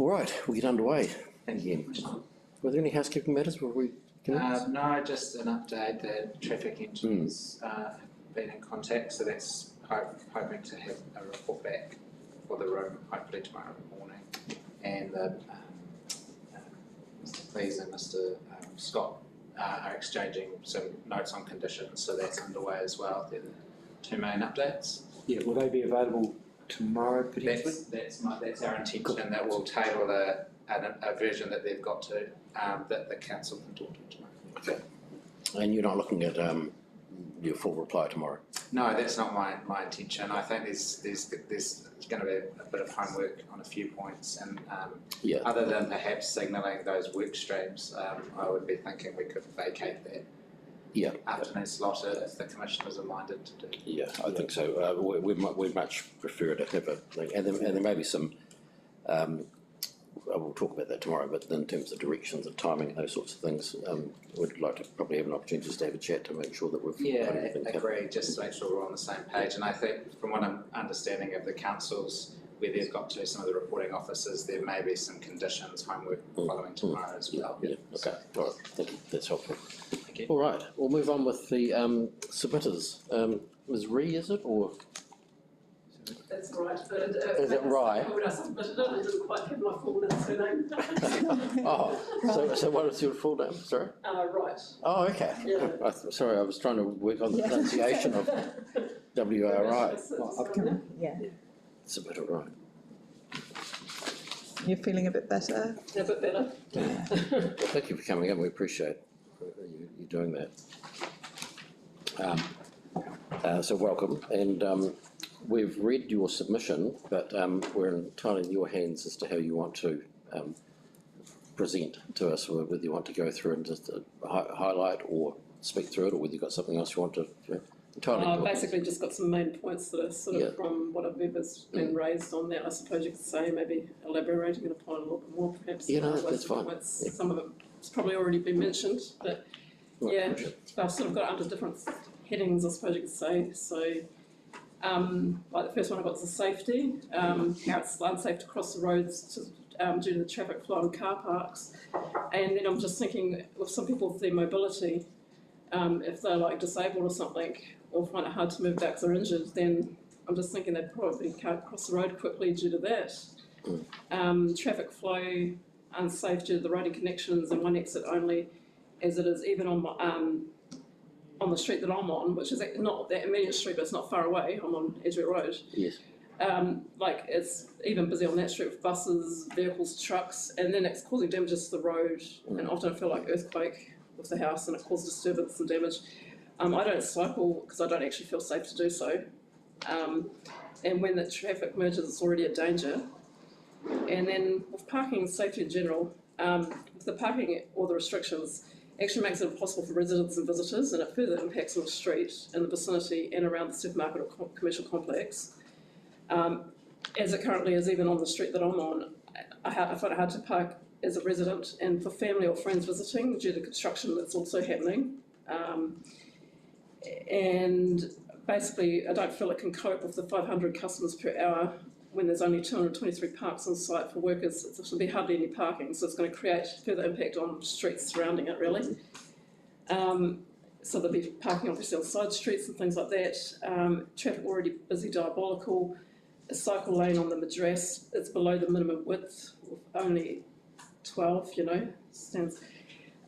All right, we'll get underway again. Were there any housekeeping matters? No, just an update that traffic engineers have been in contact, so that's hoping to have a report back for the room hopefully tomorrow morning. And Mr. Please and Mr. Scott are exchanging some notes on conditions, so that's underway as well. They're the two main updates. Yeah, will they be available tomorrow potentially? That's our intention. Cool. That we'll table a version that they've got to that the council can talk to tomorrow. Okay. And you're not looking at your full reply tomorrow? No, that's not my intention. I think there's going to be a bit of homework on a few points, and other than perhaps signalling those work streams, I would be thinking we could vacate that afternoon slot if the commissioners are minded to do. Yeah, I think so. We'd much prefer to have a thing, and there may be some. We'll talk about that tomorrow, but in terms of directions and timing and those sorts of things, we'd like to probably have an opportunity just to have a chat to make sure that we've got everything covered. Just to make sure we're on the same page. And I think from what I'm understanding of the councils, where they've got to some of the reporting officers, there may be some conditions, homework following tomorrow as well. Yeah. Okay. All right. Thank you. That's helpful. Thank you. All right. We'll move on with the submitters. Ms. Ree, is it, or? That's right. Is it right? When I submitted it, I didn't quite have my full name and surname. So what is your full name? Sorry? Right. Oh, okay. Yeah. Sorry, I was trying to work on the pronunciation of W-R-I. Submitter, right. You're feeling a bit better? A bit better. Yeah. Well, thank you for coming in. We appreciate you doing that. So welcome. And we've read your submission, but we're entirely in your hands as to how you want to present to us, whether you want to go through and just highlight or speak through it, or whether you've got something else you want to entirely. Basically just got some main points that are sort of from whatever's been raised on that. I suppose you could say maybe elaborating and applying a little bit more perhaps. Yeah, no, that's fine. Some of it's probably already been mentioned, but I've sort of got under different headings, I suppose you could say. So like the first one I got was the safety, how it's unsafe to cross the roads due to the traffic flow in car parks. And then I'm just thinking with some people with their mobility, if they're like disabled or something, or find it hard to move back because they're injured, then I'm just thinking they probably can't cross the road quickly due to that. Traffic flow unsafe due to the roading connections and one exit only, as it is even on the street that I'm on, which is not that immediate street, but it's not far away. I'm on Edgware Road. Yes. Like it's even busy on that street with buses, vehicles, trucks, and then it's causing damages to the road. And often I feel like earthquake with the house, and it causes disturbance and damage. I don't cycle because I don't actually feel safe to do so. And when the traffic merges, it's already a danger. And then with parking and safety in general, the parking or the restrictions actually makes it impossible for residents and visitors, and it further impacts on the street in the vicinity and around the supermarket or commercial complex. As it currently is, even on the street that I'm on, I find it hard to park as a resident and for family or friends visiting due to construction that's also happening. And basically, I don't feel it can cope with the 500 customers per hour when there's only 223 parks on site for workers. It's going to be hardly any parking, so it's going to create further impact on streets surrounding it, really. So there'll be parking obviously on side streets and things like that. Traffic already busy, diabolical. A cycle lane on the Madras, it's below the minimum width, with only 12, stands.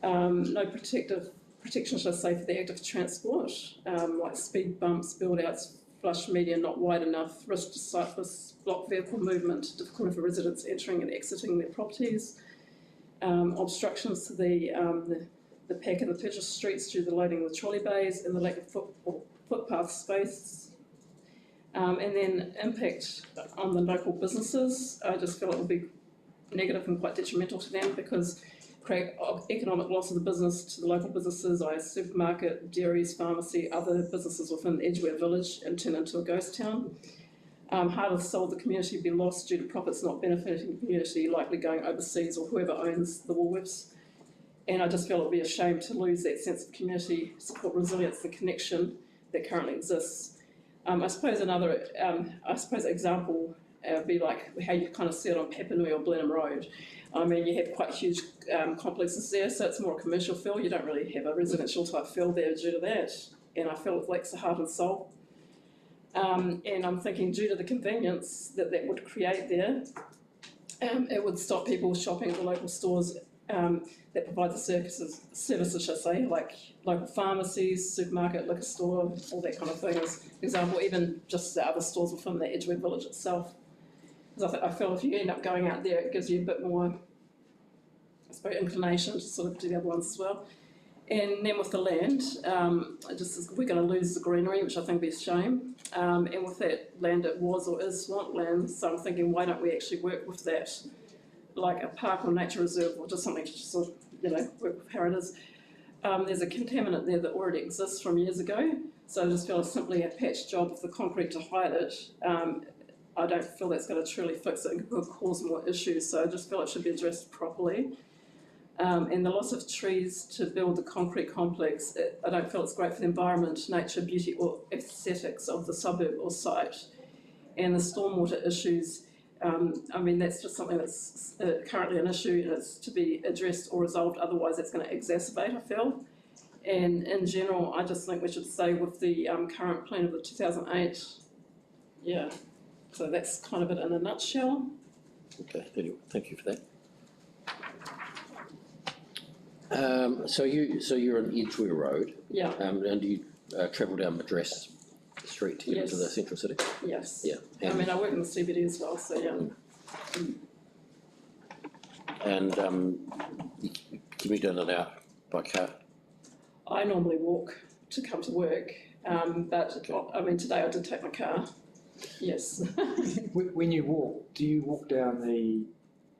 No protection, should I say, for the active transport, like speed bumps, build-outs, flush media not wide enough, risk to cyclists, block vehicle movement, difficulty for residents entering and exiting their properties, obstructions to the pack and the purchase streets due to the loading of the trolley bays and the lack of footpath space. And then impact on the local businesses. I just feel it will be negative and quite detrimental to them because create economic loss of the business to the local businesses, supermarket, dairies, pharmacy, other businesses within Edgware Village, and turn into a ghost town. Harder to sell the community be lost due to profits not benefiting the community, likely going overseas or whoever owns the Woolworths. And I just feel it would be a shame to lose that sense of community support, resilience, the connection that currently exists. I suppose another example It would be like how you kind of see it on Papanui or Blenheim Road. I mean, you have quite huge complexes there, so it's more a commercial feel. You don't really have a residential type feel there due to that. And I feel it lacks the heart and soul. And I'm thinking due to the convenience that would create there, it would stop people shopping at the local stores that provide the services, should I say, like local pharmacies, supermarket, liquor store, all that kind of thing. As an example, even just the other stores within the Edgeware village itself. Because I feel if you end up going out there, it gives you a bit more, I suppose, inclination to sort of do the other ones as well. And then with the land, we're going to lose the greenery, which I think would be a shame. And with that land, it was or is swampland, so I'm thinking, why don't we actually work with that, like a park or nature reserve, or just something to just sort of, work with how it is. There's a contaminant there that already exists from years ago, so I just feel it's simply a patch job of the concrete to hide it. I don't feel that's going to truly fix it and could cause more issues, so I just feel it should be addressed properly. And the loss of trees to build the concrete complex, I don't feel it's great for the environment, nature, beauty or aesthetics of the suburb or site. And the stormwater issues, I mean, that's just something that's currently an issue and it's to be addressed or resolved, otherwise it's going to exacerbate, I feel. And in general, I just think we should stay with the current plan of the 2008. Yeah, so that's kind of it in a nutshell. Okay, thank you for that. So you're on Edgeware Road. Yeah. And you travel down Madras Street to get into the central city. Yes. Yeah. I mean, I work in the CBD as well, so yeah. And you commute in and out by car. I normally walk to come to work, but I mean, today I did take my car. Yes. When you walk, do you walk down the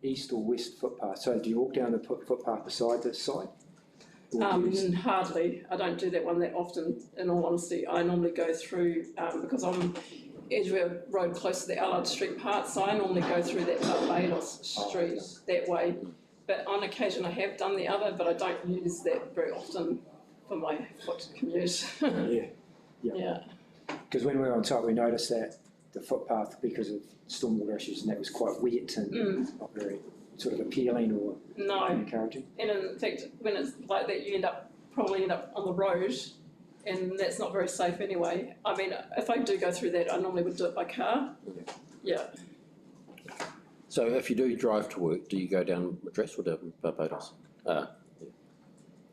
east or west footpath? So do you walk down the footpath beside the site? Hardly. I don't do that one that often, in all honesty. I normally go through, because I'm Edgeware Road close to the Allard Street part, so I normally go through that Barbados Street that way. But on occasion I have done the other, but I don't use that very often for my foot commute. Yeah. Because when we were on site, we noticed that the footpath, because of stormwater issues, and that was quite wet and not very sort of appealing or encouraging. And in fact, when it's like that, you probably end up on the road, and that's not very safe anyway. I mean, if I do go through that, I normally would do it by car. Yeah. So if you do drive to work, do you go down Madras or down Barbados?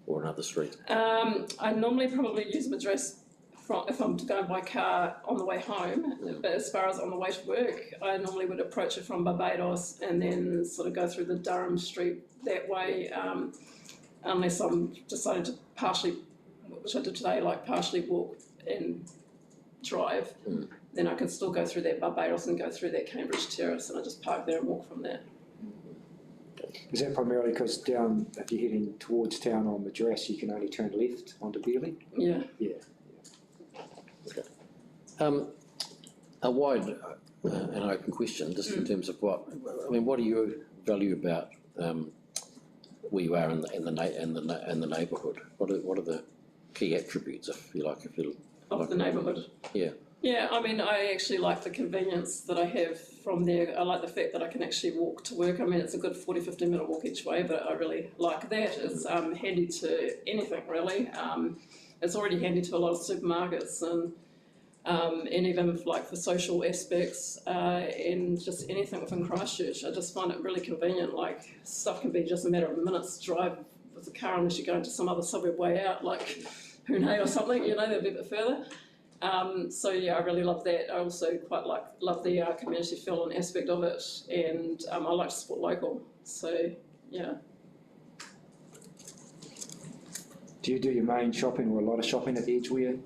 Or another street? I normally probably use Madras if I'm going by car on the way home, but as far as on the way to work, I normally would approach it from Barbados and then sort of go through the Durham Street that way, unless I'm decided to partially, which I did today, like partially walk and drive, then I can still go through that Barbados and go through that Cambridge Terrace, and I just park there and walk from there. Is that primarily because down, if you're heading towards town on Madras, you can only turn left onto Bearley? Yeah. Okay. A wide and open question, just in terms of what do you value about where you are in the neighbourhood? What are the key attributes, if you like, Of the neighbourhood? Yeah. Yeah, I mean, I actually like the convenience that I have from there. I like the fact that I can actually walk to work. I mean, it's a good 40-50 minute walk each way, but I really like that. It's handy to anything, really. It's already handy to a lot of supermarkets and even like for social aspects and just anything within Christchurch. I just find it really convenient. Like, stuff can be just a matter of minutes drive with the car unless you go into some other suburb way out, like Hunay or something, they'll be a bit further. So yeah, I really love that. I also quite love the community feel and aspect of it, and I like to support local. So yeah. Do you do your main shopping or a lot of shopping at the Edgeware?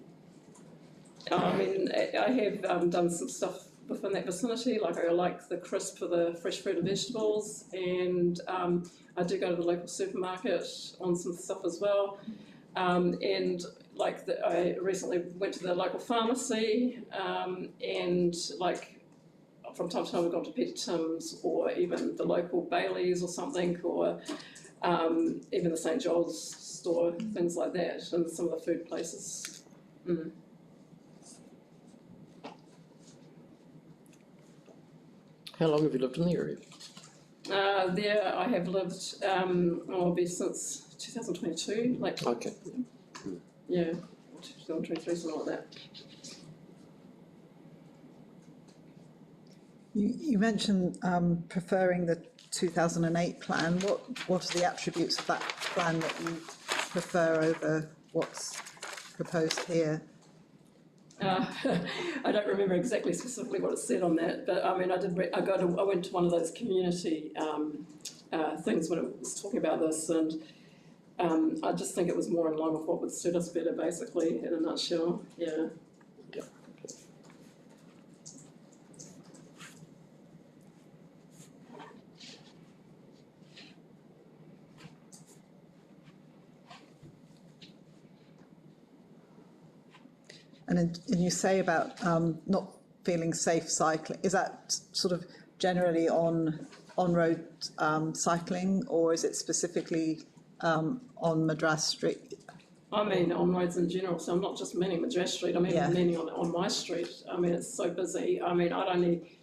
I mean, I have done some stuff within that vicinity. Like, I like the crisp for the fresh fruit and vegetables, and I do go to the local supermarket on some stuff as well. And like I recently went to the local pharmacy, and like from time to time we've gone to Peter Tim's or even the local Bailey's or something, or even the St Giles store, things like that, and some of the food places. How long have you lived in the area? There I have lived, since 2022, like. Okay. Yeah, 2023, something like that. You mentioned preferring the 2008 plan. What are the attributes of that plan that you prefer over what's proposed here? I don't remember specifically what it said on that, but I mean, I went to one of those community things when it was talking about this, and I just think it was more in line with what would suit us better, basically, in a nutshell. Yeah. And you say about not feeling safe cycling, is that sort of generally on road cycling, or is it specifically on Madras Street? I mean, on roads in general, so I'm not just meaning Madras Street, I'm even meaning on my street. I mean, it's so busy. I mean, I'd only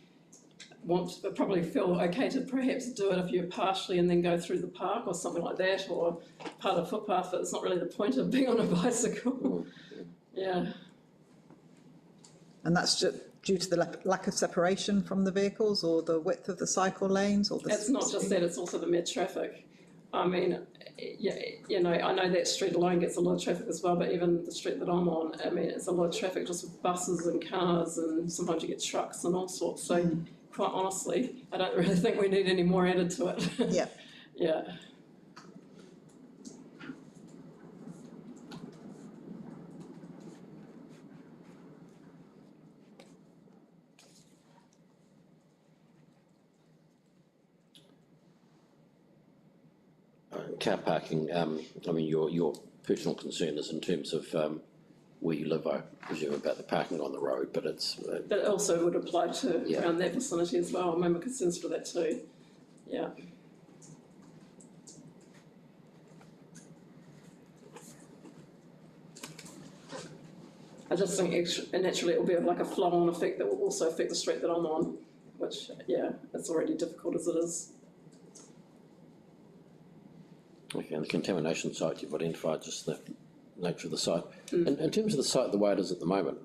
probably feel okay to perhaps do it if you're partially and then go through the park or something like that, or part of the footpath, but it's not really the point of being on a bicycle. Yeah. And that's just due to the lack of separation from the vehicles, or the width of the cycle lanes, or the... It's not just that, it's also the med traffic. I mean, yeah, you know, I know that street alone gets a lot of traffic as well, but even the street that I'm on, I mean, it's a lot of traffic just with buses and cars, and sometimes you get trucks and all sorts. So quite honestly, I don't really think we need any more added to it. Yeah. Yeah. Car parking, I mean, your personal concern is in terms of where you live, I presume, about the parking on the road, but it's... But it also would apply to around that vicinity as well. I'm concerns for that too. Yeah. I just think naturally it will be like a flow-on effect that will also affect the street that I'm on, which, yeah, it's already difficult as it is. Okay, and the contamination site you've identified, just the nature of the site. In terms of the site, the way it is at the moment,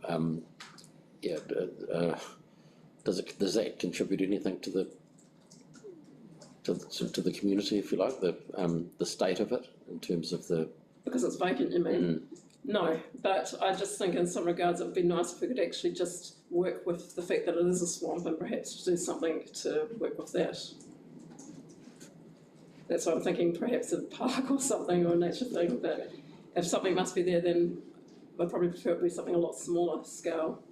does that contribute anything to the community, if you like, the state of it in terms of the... Because it's vacant, you mean? No, but I just think in some regards it would be nice if we could actually just work with the fact that it is a swamp and perhaps do something to work with that. That's why I'm thinking perhaps a park or something, or a nature thing, but if something must be there, then I'd probably prefer it to be something a lot smaller scale,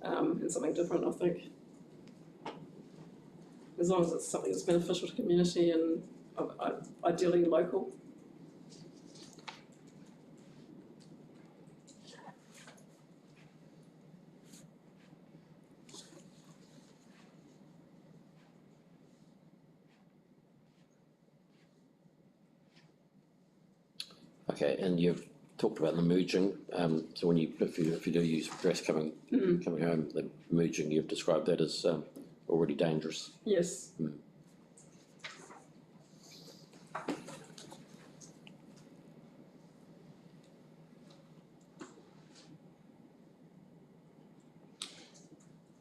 and something different, I think. As long as it's something that's beneficial to community and ideally local. Okay, and you've talked about the merging. So when if you do use grass coming home, the merging, you've described that as already dangerous. Yes.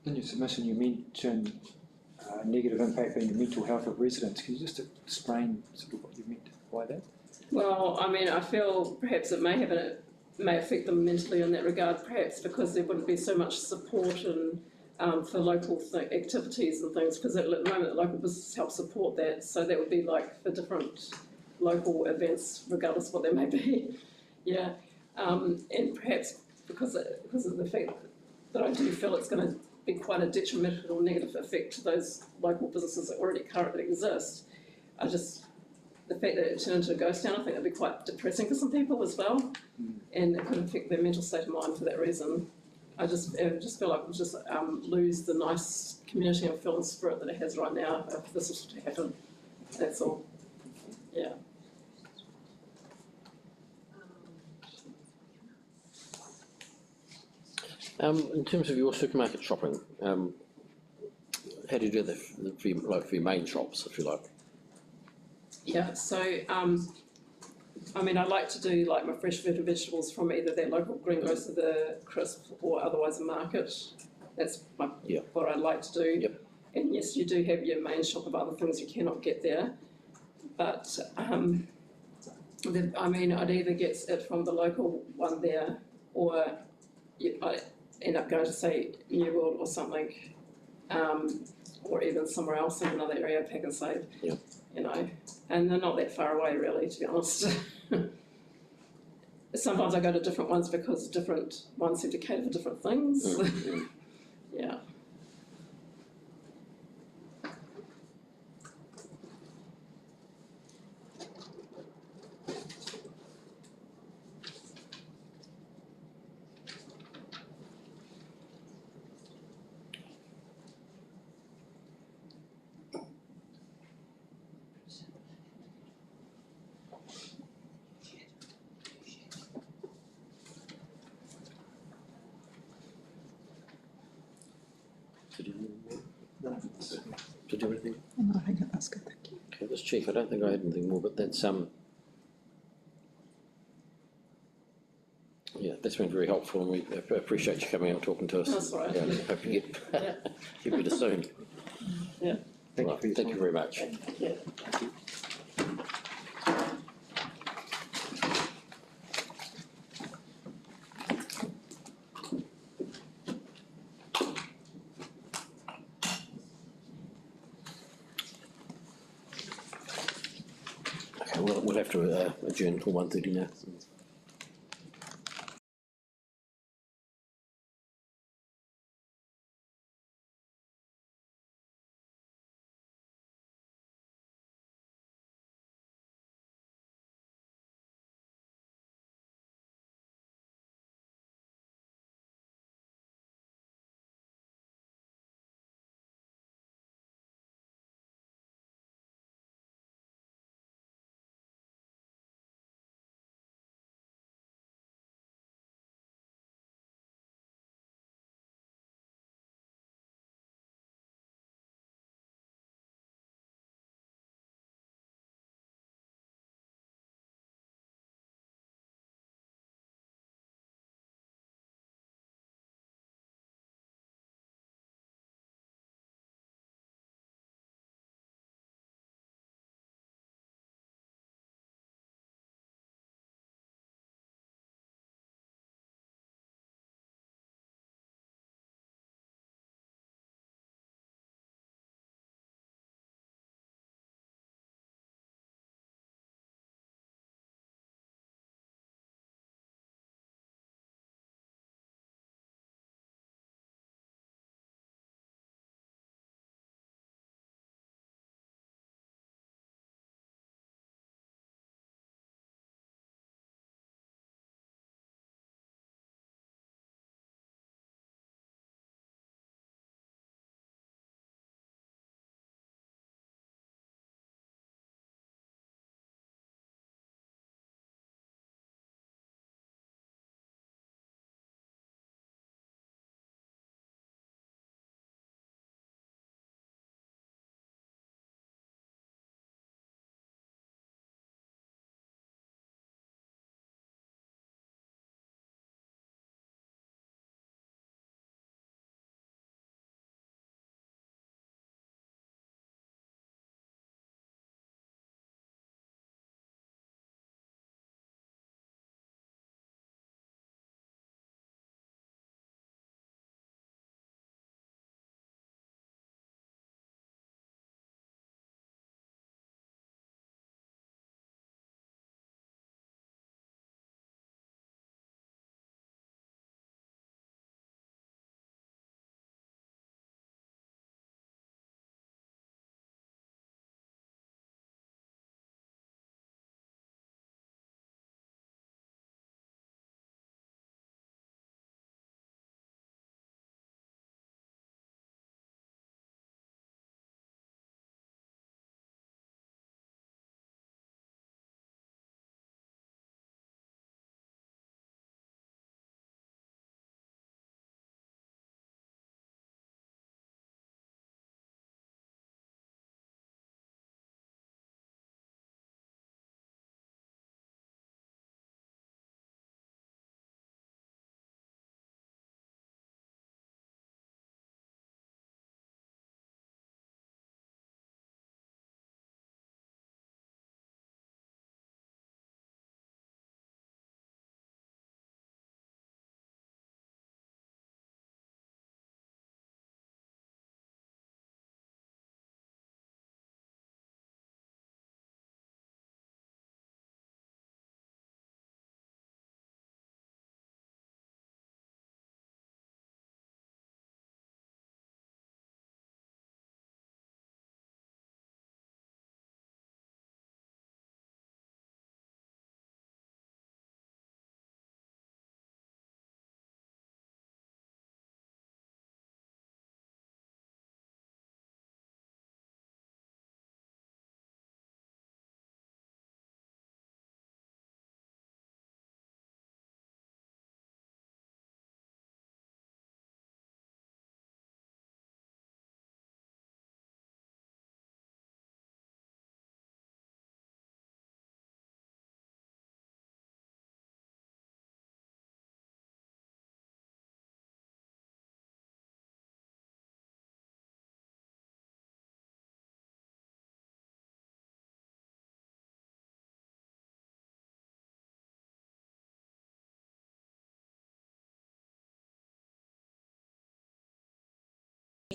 In your submission, you mentioned negative impact on the mental health of residents. Can you just explain sort of what you meant by that? Well, I mean, I feel perhaps it may affect them mentally in that regard, perhaps because there wouldn't be so much support and for local activities and things, because at the moment the local businesses help support that, so that would be like for different local events, regardless of what they may be. Yeah, and perhaps because of the fact that I do feel it's going to be quite a detrimental or negative effect to those local businesses that already currently exist. The fact that it turned into a ghost town, I think that'd be quite depressing for some people as well, and it could affect their mental state of mind for that reason. I just feel like we'll just lose the nice community and feel and spirit that it has right now if this was to happen. That's all. Yeah. In terms of your supermarket shopping, How do you do that for your main shops, if you like? Yeah, so, I mean, I like to do like my fresh fruit and vegetables from either that local greengrocer, the crisp, or otherwise a market. That's what I like to do. Yep. And yes, you do have your main shop of other things you cannot get there, but I mean, I'd either get it from the local one there, or I end up going to say New World or something, or even somewhere else in another area, Pack and Save. Yeah. You know, and they're not that far away really, to be honest. Sometimes I go to different ones because different ones seem to cater for different things. Mm-hmm. Yeah. Did you have anything? No, I think that's good, thank you. Okay, let's check. I don't think I had anything more, but that's yeah, that's been very helpful, and we appreciate you coming out and talking to us. That's all right. Yeah, hope you get better soon. Yeah. Thank you for your Thank you time. very much. Yeah. Okay, we'll have to adjourn till 1:30 now.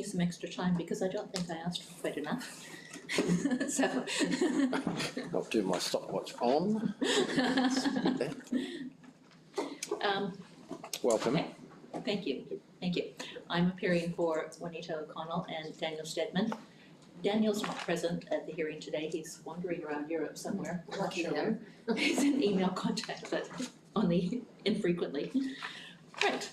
some extra time because I don't think I asked for quite enough. So. I'll do my stopwatch on. Welcome. Okay. Thank you. I'm appearing for Juanita O'Connell and Daniel Steadman. Daniel's not present at the hearing today. He's wandering around Europe somewhere. I'm not sure where. He's in email contact, but only infrequently. Right.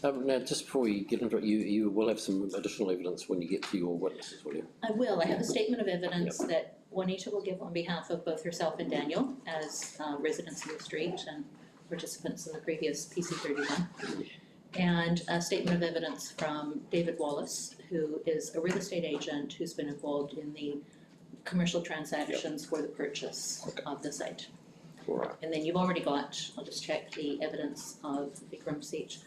Now, just before we get into it, you will have some additional evidence when you get to your witnesses, will you? I will. I have a statement of evidence that Juanita will give on behalf of both herself and Daniel as residents in the street and participants in the previous PC31. And a statement of evidence from David Wallace, who is a real estate agent who's been involved in the commercial transactions for the purchase of the site. All right. And then you've already got, I'll just check the evidence of Vikram Seat,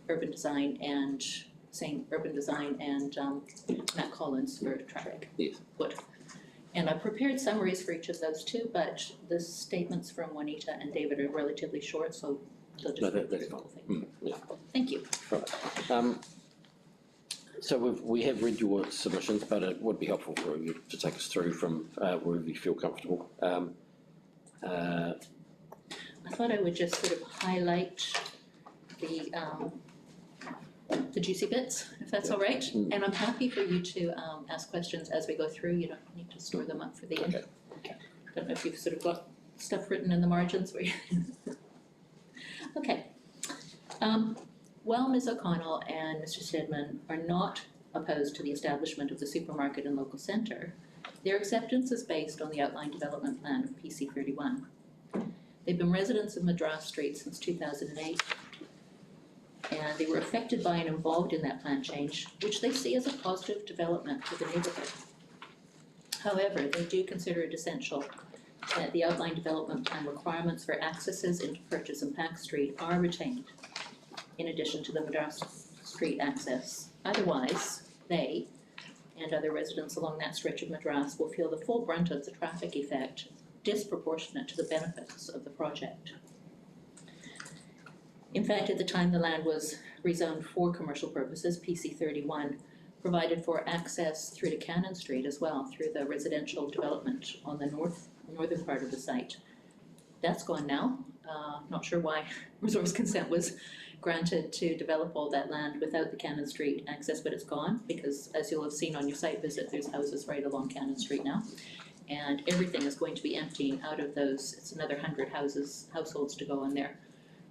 Urban Design and Matt Collins for traffic. Yes. Good. And I prepared summaries for each of those too, but the statements from Juanita and David are relatively short, so they'll just read the whole thing. Yeah. Thank you. Right. So we have read your submissions, but it would be helpful for you to take us through from wherever you feel comfortable. I thought I would just sort of highlight the juicy bits, if that's all right. And I'm happy for you to ask questions as we go through. You don't need to store them up for the end. Okay. Don't know if you've sort of got stuff written in the margins where you Okay. While Ms. O'Connell and Mr. Steadman are not opposed to the establishment of the supermarket and local centre, their acceptance is based on the outline development plan of PC31. They've been residents of Madras Street since 2008, and they were affected by and involved in that plan change, which they see as a positive development for the neighbourhood. However, they do consider it essential that the outline development plan requirements for accesses into Purchase and Pack Street are retained, in addition to the Madras Street access. Otherwise, they and other residents along that stretch of Madras will feel the full brunt of the traffic effect disproportionate to the benefits of the project. In fact, at the time the land was rezoned for commercial purposes, PC31 provided for access through to Cannon Street as well, through the residential development on the northern part of the site. That's gone now. Not sure why resource consent was granted to develop all that land without the Cannon Street access, but it's gone because, as you'll have seen on your site visit, there's houses right along Cannon Street now. And everything is going to be emptying out of those. It's another 100 households to go in there,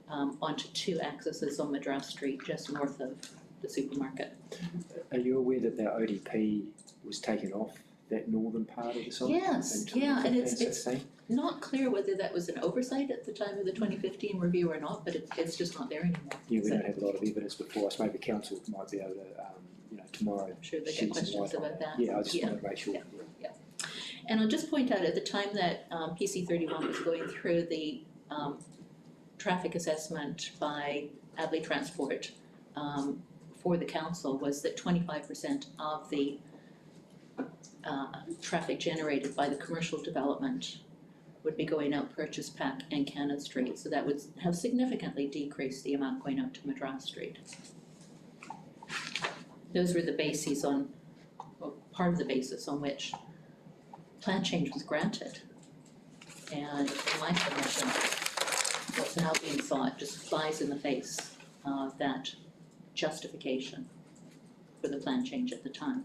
onto two accesses on Madras Street, just north of the supermarket. Are you aware that the ODP was taken off that northern part of the site? Yes, yeah, and it's not clear whether that was an oversight at the time of the 2015 review or not, but it's just not there anymore. Yeah, we don't have a lot of evidence before us. Maybe council might be able to, tomorrow. I'm sure they get questions about that. Yeah, I just want to make sure. Yeah. And I'll just point out, at the time that PC31 was going through the traffic assessment by Adley Transport for the council, was that 25% of the traffic generated by the commercial development would be going out Purchase, Pack and Cannon Street. So that would have significantly decreased the amount going out to Madras Street. Those were the bases on, well, part of the basis on which plan change was granted. And in my submission, what's now being sought just flies in the face of that justification for the plan change at the time.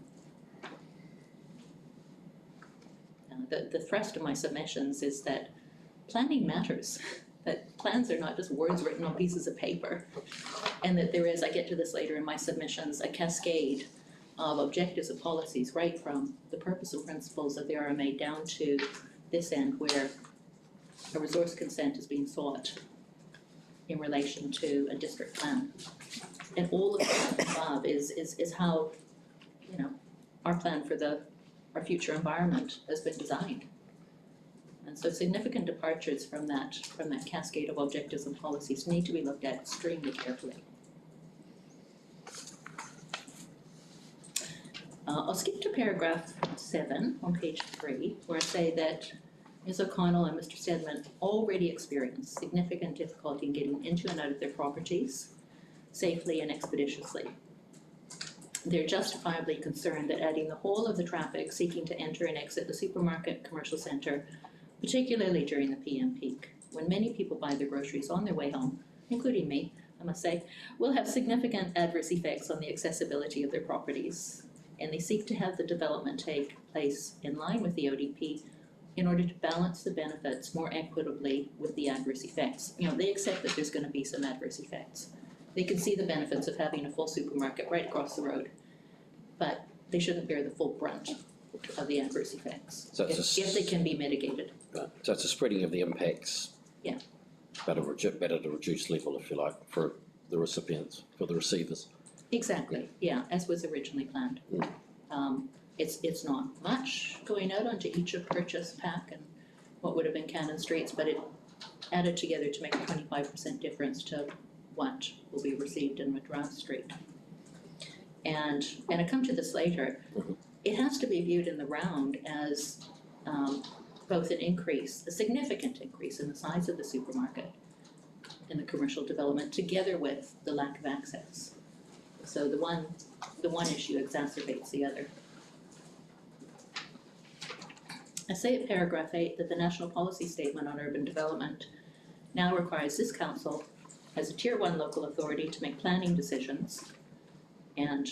The thrust of my submissions is that planning matters, that plans are not just words written on pieces of paper, and that there is, I get to this later in my submissions, a cascade of objectives and policies right from the purpose and principles of the RMA down to this end where a resource consent is being sought in relation to a district plan. And all of that above is how, our plan for our future environment has been designed. And so significant departures from that cascade of objectives and policies need to be looked at extremely carefully. I'll skip to paragraph 7 on page 3, where I say that Ms. O'Connell and Mr. Steadman already experienced significant difficulty in getting into and out of their properties safely and expeditiously. they're justifiably concerned that adding the whole of the traffic seeking to enter and exit the supermarket commercial centre, particularly during the PM peak, when many people buy their groceries on their way home, including me, I must say, will have significant adverse effects on the accessibility of their properties. And they seek to have the development take place in line with the ODP in order to balance the benefits more equitably with the adverse effects. You know, they accept that there's going to be some adverse effects. They can see the benefits of having a full supermarket right across the road, but they shouldn't bear the full brunt of the adverse effects, So if they can be mitigated. Right. So it's a spreading of the impacts. Yeah. But better to reduce level, if you like, for the recipients, for the receivers. Exactly, yeah, as was originally planned. It's not much going out onto each of purchase pack and what would have been Cannon Streets, but it added together to make a 25% difference to what will be received in Madras Street. And I come to this later, it has to be viewed in the round as both an increase, a significant increase in the size of the supermarket in the commercial development, together with the lack of access. So the one issue exacerbates the other. I say at paragraph 8 that the National Policy Statement on Urban Development now requires this council as a Tier 1 local authority to make planning decisions, and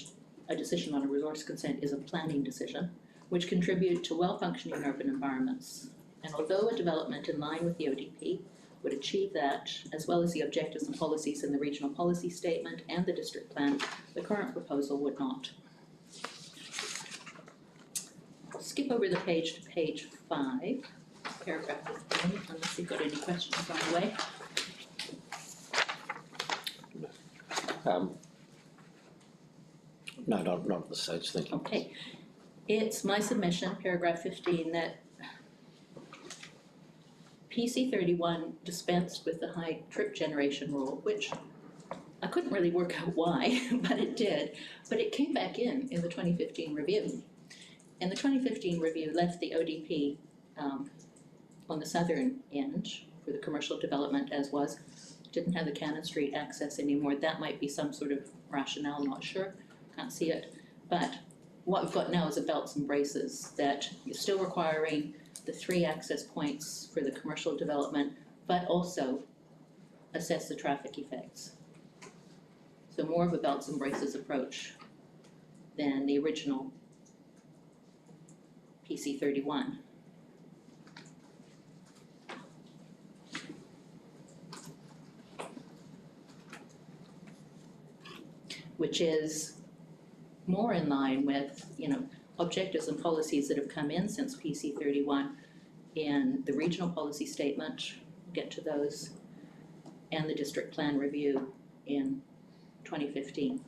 a decision on a resource consent is a planning decision, which contribute to well-functioning urban environments. And although a development in line with the ODP would achieve that, as well as the objectives and policies in the Regional Policy Statement and the District Plan, the current proposal would not. I'll skip over the page to page 5, paragraph 15, unless you've got any questions on the way. No, not at this stage, thank you. Okay, it's my submission, paragraph 15, that PC 31 dispensed with the high trip generation rule, which I couldn't really work out why, but it did. But it came back in the 2015 review. And the 2015 review left the ODP on the southern end for the commercial development as was. Didn't have the Cannon Street access anymore. That might be some sort of rationale, not sure. Can't see it. But what we've got now is a belts and braces that you're still requiring the 3 access points for the commercial development, but also assess the traffic effects. So more of a belts and braces approach than the original PC 31. Which is more in line with, objectives and policies that have come in since PC 31 in the regional policy statement, get to those, and the district plan review in 2015.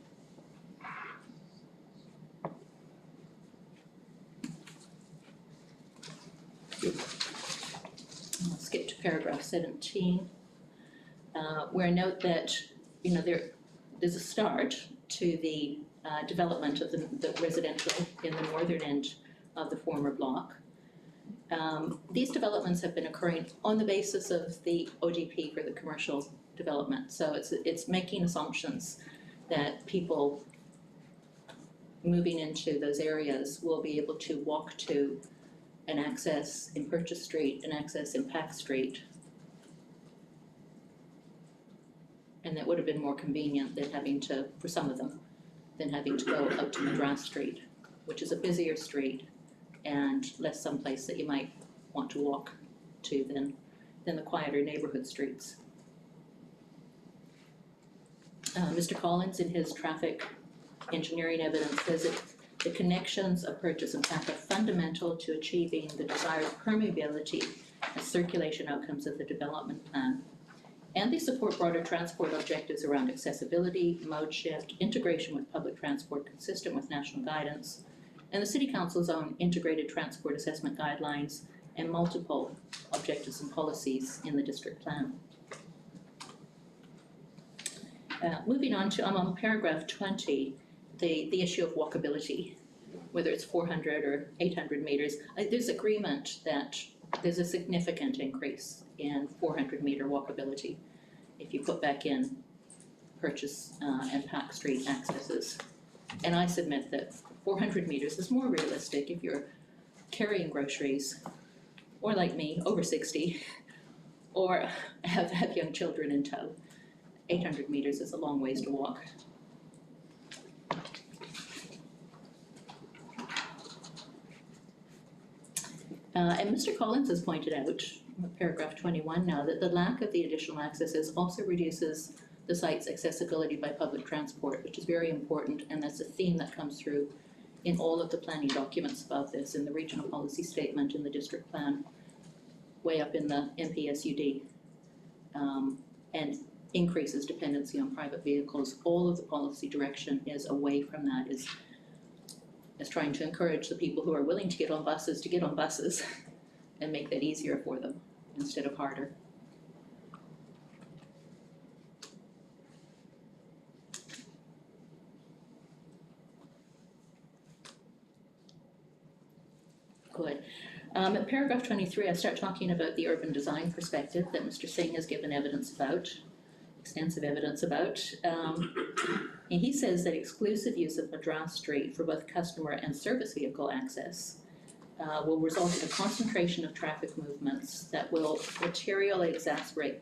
I'll skip to paragraph 17, where I note that, there's a start to the development of the residential in the northern end of the former block. These developments have been occurring on the basis of the ODP for the commercial development. So it's making assumptions that people moving into those areas will be able to walk to an access in Purchase Street, an access in Pack Street. And that would have been more convenient than having to, for some of them, than having to go up to Madras Street, which is a busier street and less someplace that you might want to walk to than the quieter neighborhood streets. Mr. Collins, in his traffic engineering evidence, says that the connections of Purchase and Pack are fundamental to achieving the desired permeability and circulation outcomes of the development plan. And they support broader transport objectives around accessibility, mode shift, integration with public transport consistent with national guidance, and the City Council's own integrated transport assessment guidelines and multiple objectives and policies in the district plan. Moving on to, I'm on paragraph 20, the issue of walkability, whether it's 400 or 800 meters. There's agreement that there's a significant increase in 400-meter walkability if you put back in Purchase and Pack Street accesses. And I submit that 400 metres is more realistic if you're carrying groceries, or like me, over 60, or have young children in tow. 800 metres is a long ways to walk. And Mr. Collins has pointed out, paragraph 21 now, that the lack of the additional accesses also reduces the site's accessibility by public transport, which is very important, and that's a theme that comes through in all of the planning documents about this, in the regional policy statement, in the district plan, way up in the MPSUD, and increases dependency on private vehicles. All of the policy direction is away from that, is trying to encourage the people who are willing to get on buses and make that easier for them instead of harder. Good. At paragraph 23, I start talking about the urban design perspective that Mr. Singh has given evidence about, extensive evidence about. And he says that exclusive use of Madras Street for both customer and service vehicle access will result in a concentration of traffic movements that will materially exacerbate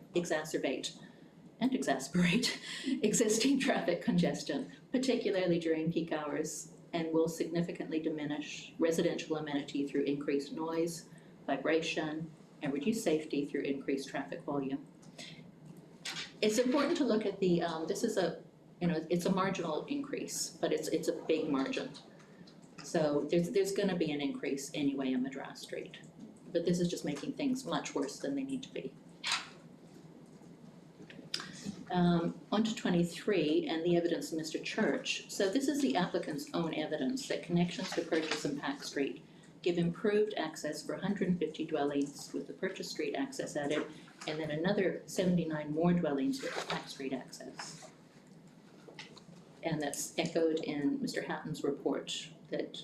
existing traffic congestion, particularly during peak hours, and will significantly diminish residential amenity through increased noise, vibration, and reduce safety through increased traffic volume. It's important to look at the, this is it's a marginal increase, but it's a big margin. So there's gonna be an increase anyway in Madras Street, but this is just making things much worse than they need to be. On to 23 and the evidence of Mr. Church. So this is the applicant's own evidence that connections to Purchase and Pack Street give improved access for 150 dwellings with the Purchase Street access added, and then another 79 more dwellings with the Pack Street access. And that's echoed in Mr. Hatton's report, that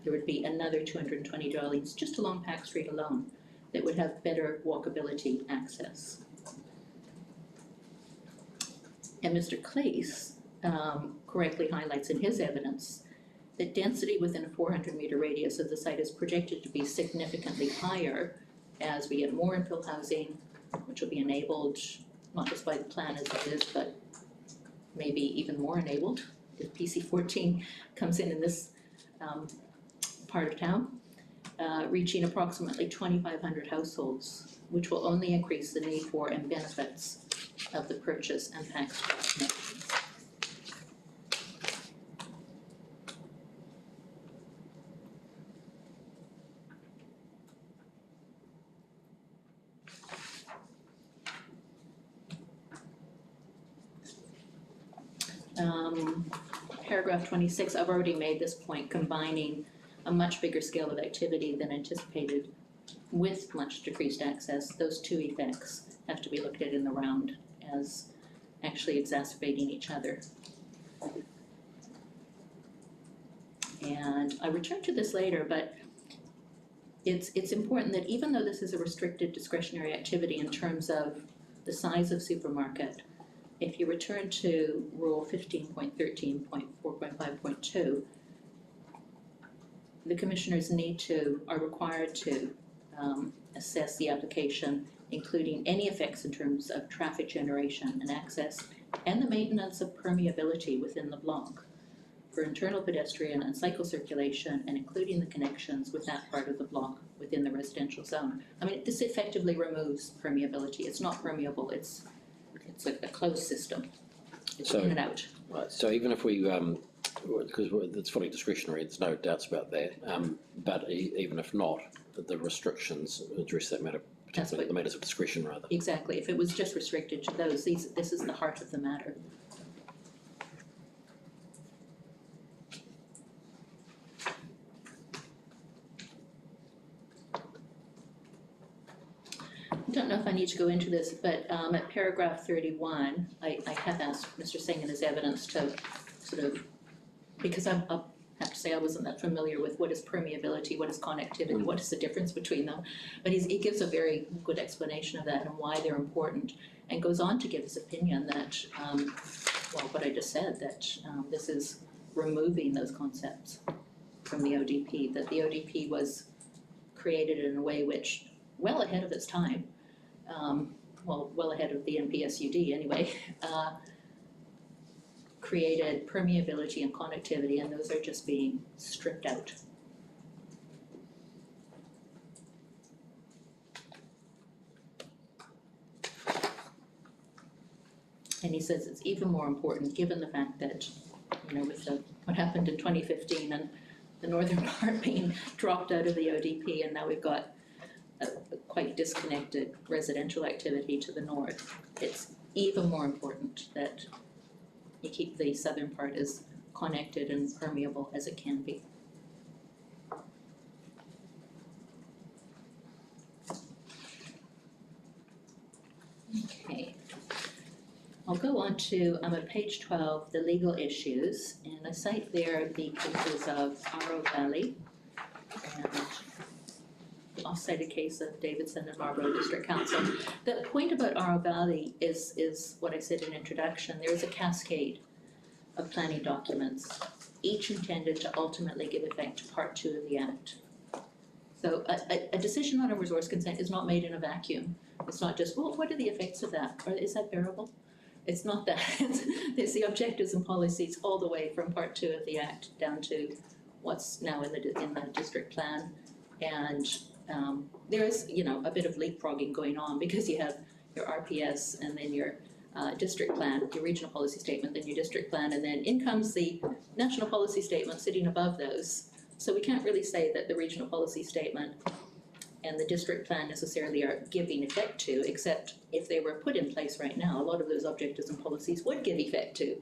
there would be another 220 dwellings just along Pack Street alone that would have better walkability access. And Mr. Claes correctly highlights in his evidence that density within a 400-metre radius of the site is projected to be significantly higher as we get more infill housing, which will be enabled not just by the plan as it is, but maybe even more enabled if PC14 comes in this part of town, reaching approximately 2,500 households, which will only increase the need for and benefits of the Purchase and Pack Street connections. Paragraph 26, I've already made this point, combining a much bigger scale of activity than anticipated with much decreased access. Those two effects have to be looked at in the round as actually exacerbating each other. And I return to this later, but it's important that even though this is a restricted discretionary activity in terms of the size of supermarket, if you return to Rule 15.13.4.5.2, the commissioners are required to assess the application, including any effects in terms of traffic generation and access, and the maintenance of permeability within the block for internal pedestrian and cycle circulation, and including the connections with that part of the block within the residential zone. I mean, this effectively removes permeability. It's not permeable, it's a closed system. It's in and out. Right, so even if we, because it's fully discretionary, there's no doubts about that, but even if not, the restrictions address that matter, particularly the matters of discretion rather. Exactly, if it was just restricted to those, this is the heart of the matter. I don't know if I need to go into this, but at paragraph 31, I have asked Mr. Singh in his evidence to sort of, because I have to say I wasn't that familiar with what is permeability, what is connectivity, what is the difference between them, but he gives a very good explanation of that and why they're important, and goes on to give his opinion that, well, what I just said, that this is removing those concepts from the ODP, that the ODP was created in a way which, well ahead of its time, well ahead of the NPSUD anyway, created permeability and connectivity, and those are just being stripped out. And he says it's even more important given the fact that, with what happened in 2015 and the northern part being dropped out of the ODP, and now we've got a quite disconnected residential activity to the north. It's even more important that you keep the southern part as connected and permeable as it can be. Okay. I'll go on to, I'm at page 12, the legal issues, and I cite there the cases of RO Valley, and I'll cite a case of Davidson and Marlborough District Council. The point about RO Valley is what I said in introduction. There is a cascade of planning documents, each intended to ultimately give effect to Part 2 of the Act. So a decision on a resource consent is not made in a vacuum. It's not just, well, what are the effects of that? Or is that bearable? It's not that. It's the objectives and policies all the way from Part 2 of the Act down to what's now in the district plan. And there is, a bit of leapfrogging going on because you have your RPS and then your district plan, your regional policy statement, then your district plan, and then in comes the national policy statement sitting above those. So we can't really say that the regional policy statement and the district plan necessarily are giving effect to, except if they were put in place right now, a lot of those objectives and policies would give effect to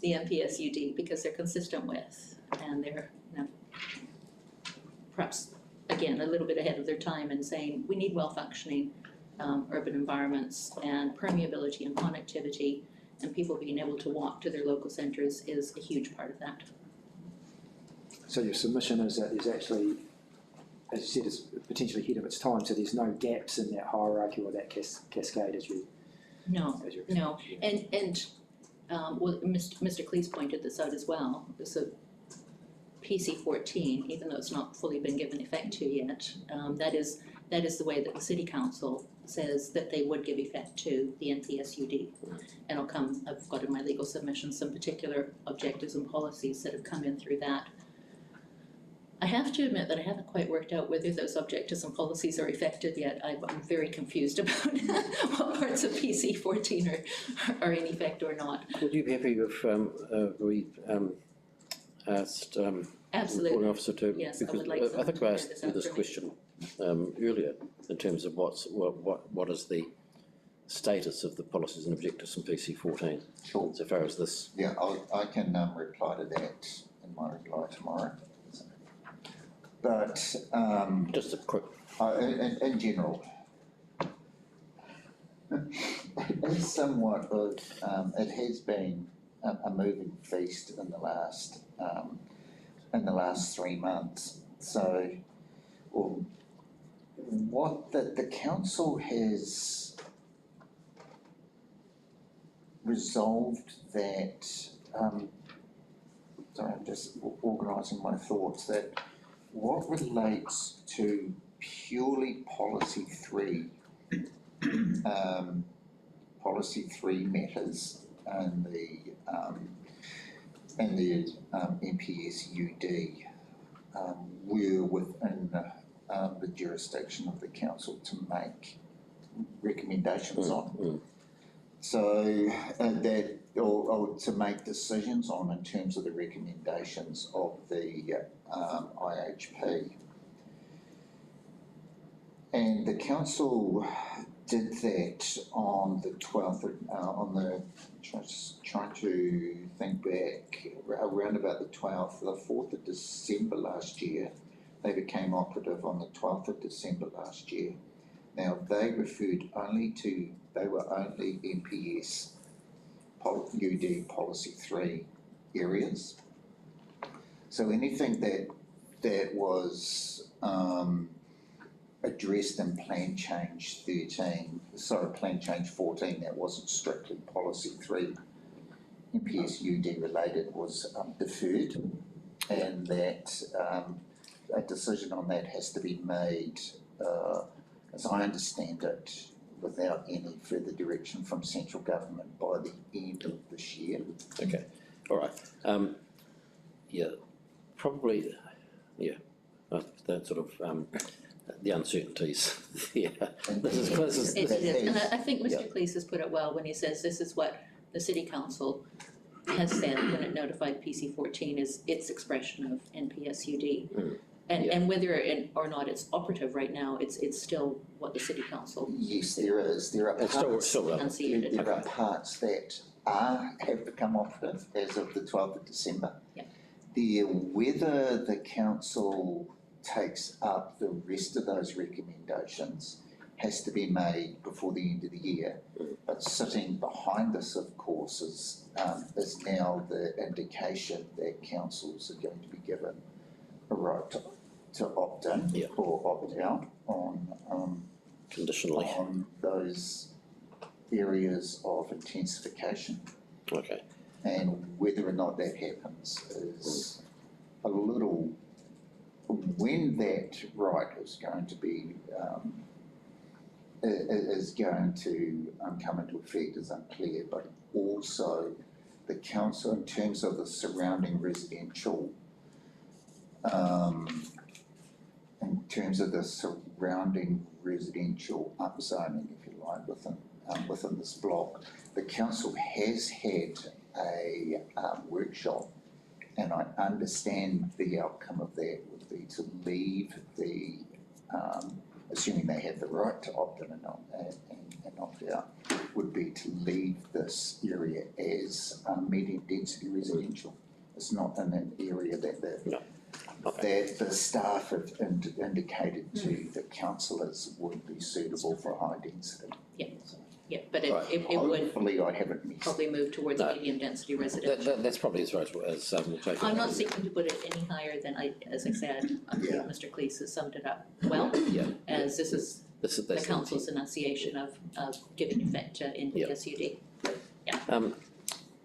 the NPSUD because they're consistent with, and they're perhaps, again, a little bit ahead of their time in saying we need well-functioning urban environments, and permeability and connectivity and people being able to walk to their local centres is a huge part of that. So your submission is actually, as you said, it's potentially ahead of its time, so there's no gaps in that hierarchy or that cascade as you... No, and well, Mr. Cleese pointed this out as well. So PC 14, even though it's not fully been given effect to yet, that is the way that the City Council says that they would give effect to the NPSUD. And I've got in my legal submission some particular objectives and policies that have come in through that. I have to admit that I haven't quite worked out whether those objectives and policies are effective yet. I'm very confused about what parts of PC 14 are in effect or not. Would you be happy if we asked Absolutely. reporting officer to? Yes, because I would like I think I asked you this for me. question earlier in terms of what is the status of the policies and objectives in PC 14. Sure. So far as this. Yeah, I can reply to that in my reply tomorrow. But just a quick. In general, it is somewhat of it has been a moving feast in the last 3 months. So, what the council has resolved that. Sorry, I'm just organising my thoughts. That what relates to purely policy 3 matters and the NPSUD were within the jurisdiction of the council to make recommendations on. So that, or to make decisions on in terms of the recommendations of the IHP. And the council did that on the 12th, trying to think back, around about the 4th of December last year. They became operative on the 12th of December last year. Now, they referred they were only NPS UD Policy 3 areas. So anything that was addressed in Plan Change 14, that wasn't strictly Policy 3 NPSUD related was deferred, and that a decision on that has to be made, as I understand it, without any further direction from central government by the end of this year. Okay, all right. Yeah, probably, yeah, that sort of, the uncertainties, yeah. This is, It is, and I think Mr. Cleese has put it well when he says this is what the City Council has said when it notified PC 14 is its expression of NPSUD. And whether or not it's operative right now, it's still what the City Council. Yes, there is. There are parts, enunciated. there are parts that have become operative as of the 12th of December. Yeah. Whether the council takes up the rest of those recommendations has to be made before the end of the year. But sitting behind this, of course, is now the indication that councils are going to be given a right to opt in or opt out on conditionally on those areas of intensification. Okay. And whether or not that happens is a little, when that right is going to be come into effect is unclear, but also the council, in terms of the surrounding residential, upzoning, if you like, within this block, the council has had a workshop, and I understand the outcome of that would be to leave the, assuming they have the right to opt in and opt out, would be to leave this area as medium density residential. It's not in an area that the staff have indicated to the councillors would be suitable for high density. Yeah. Yeah, but it would hopefully I haven't missed. probably move towards medium density residential. That's probably as right as we'll take it. I'm not seeking to put it any higher than as I said, I think Mr. Cleese has summed it up well, as this is the council's enunciation of giving effect to NPSUD.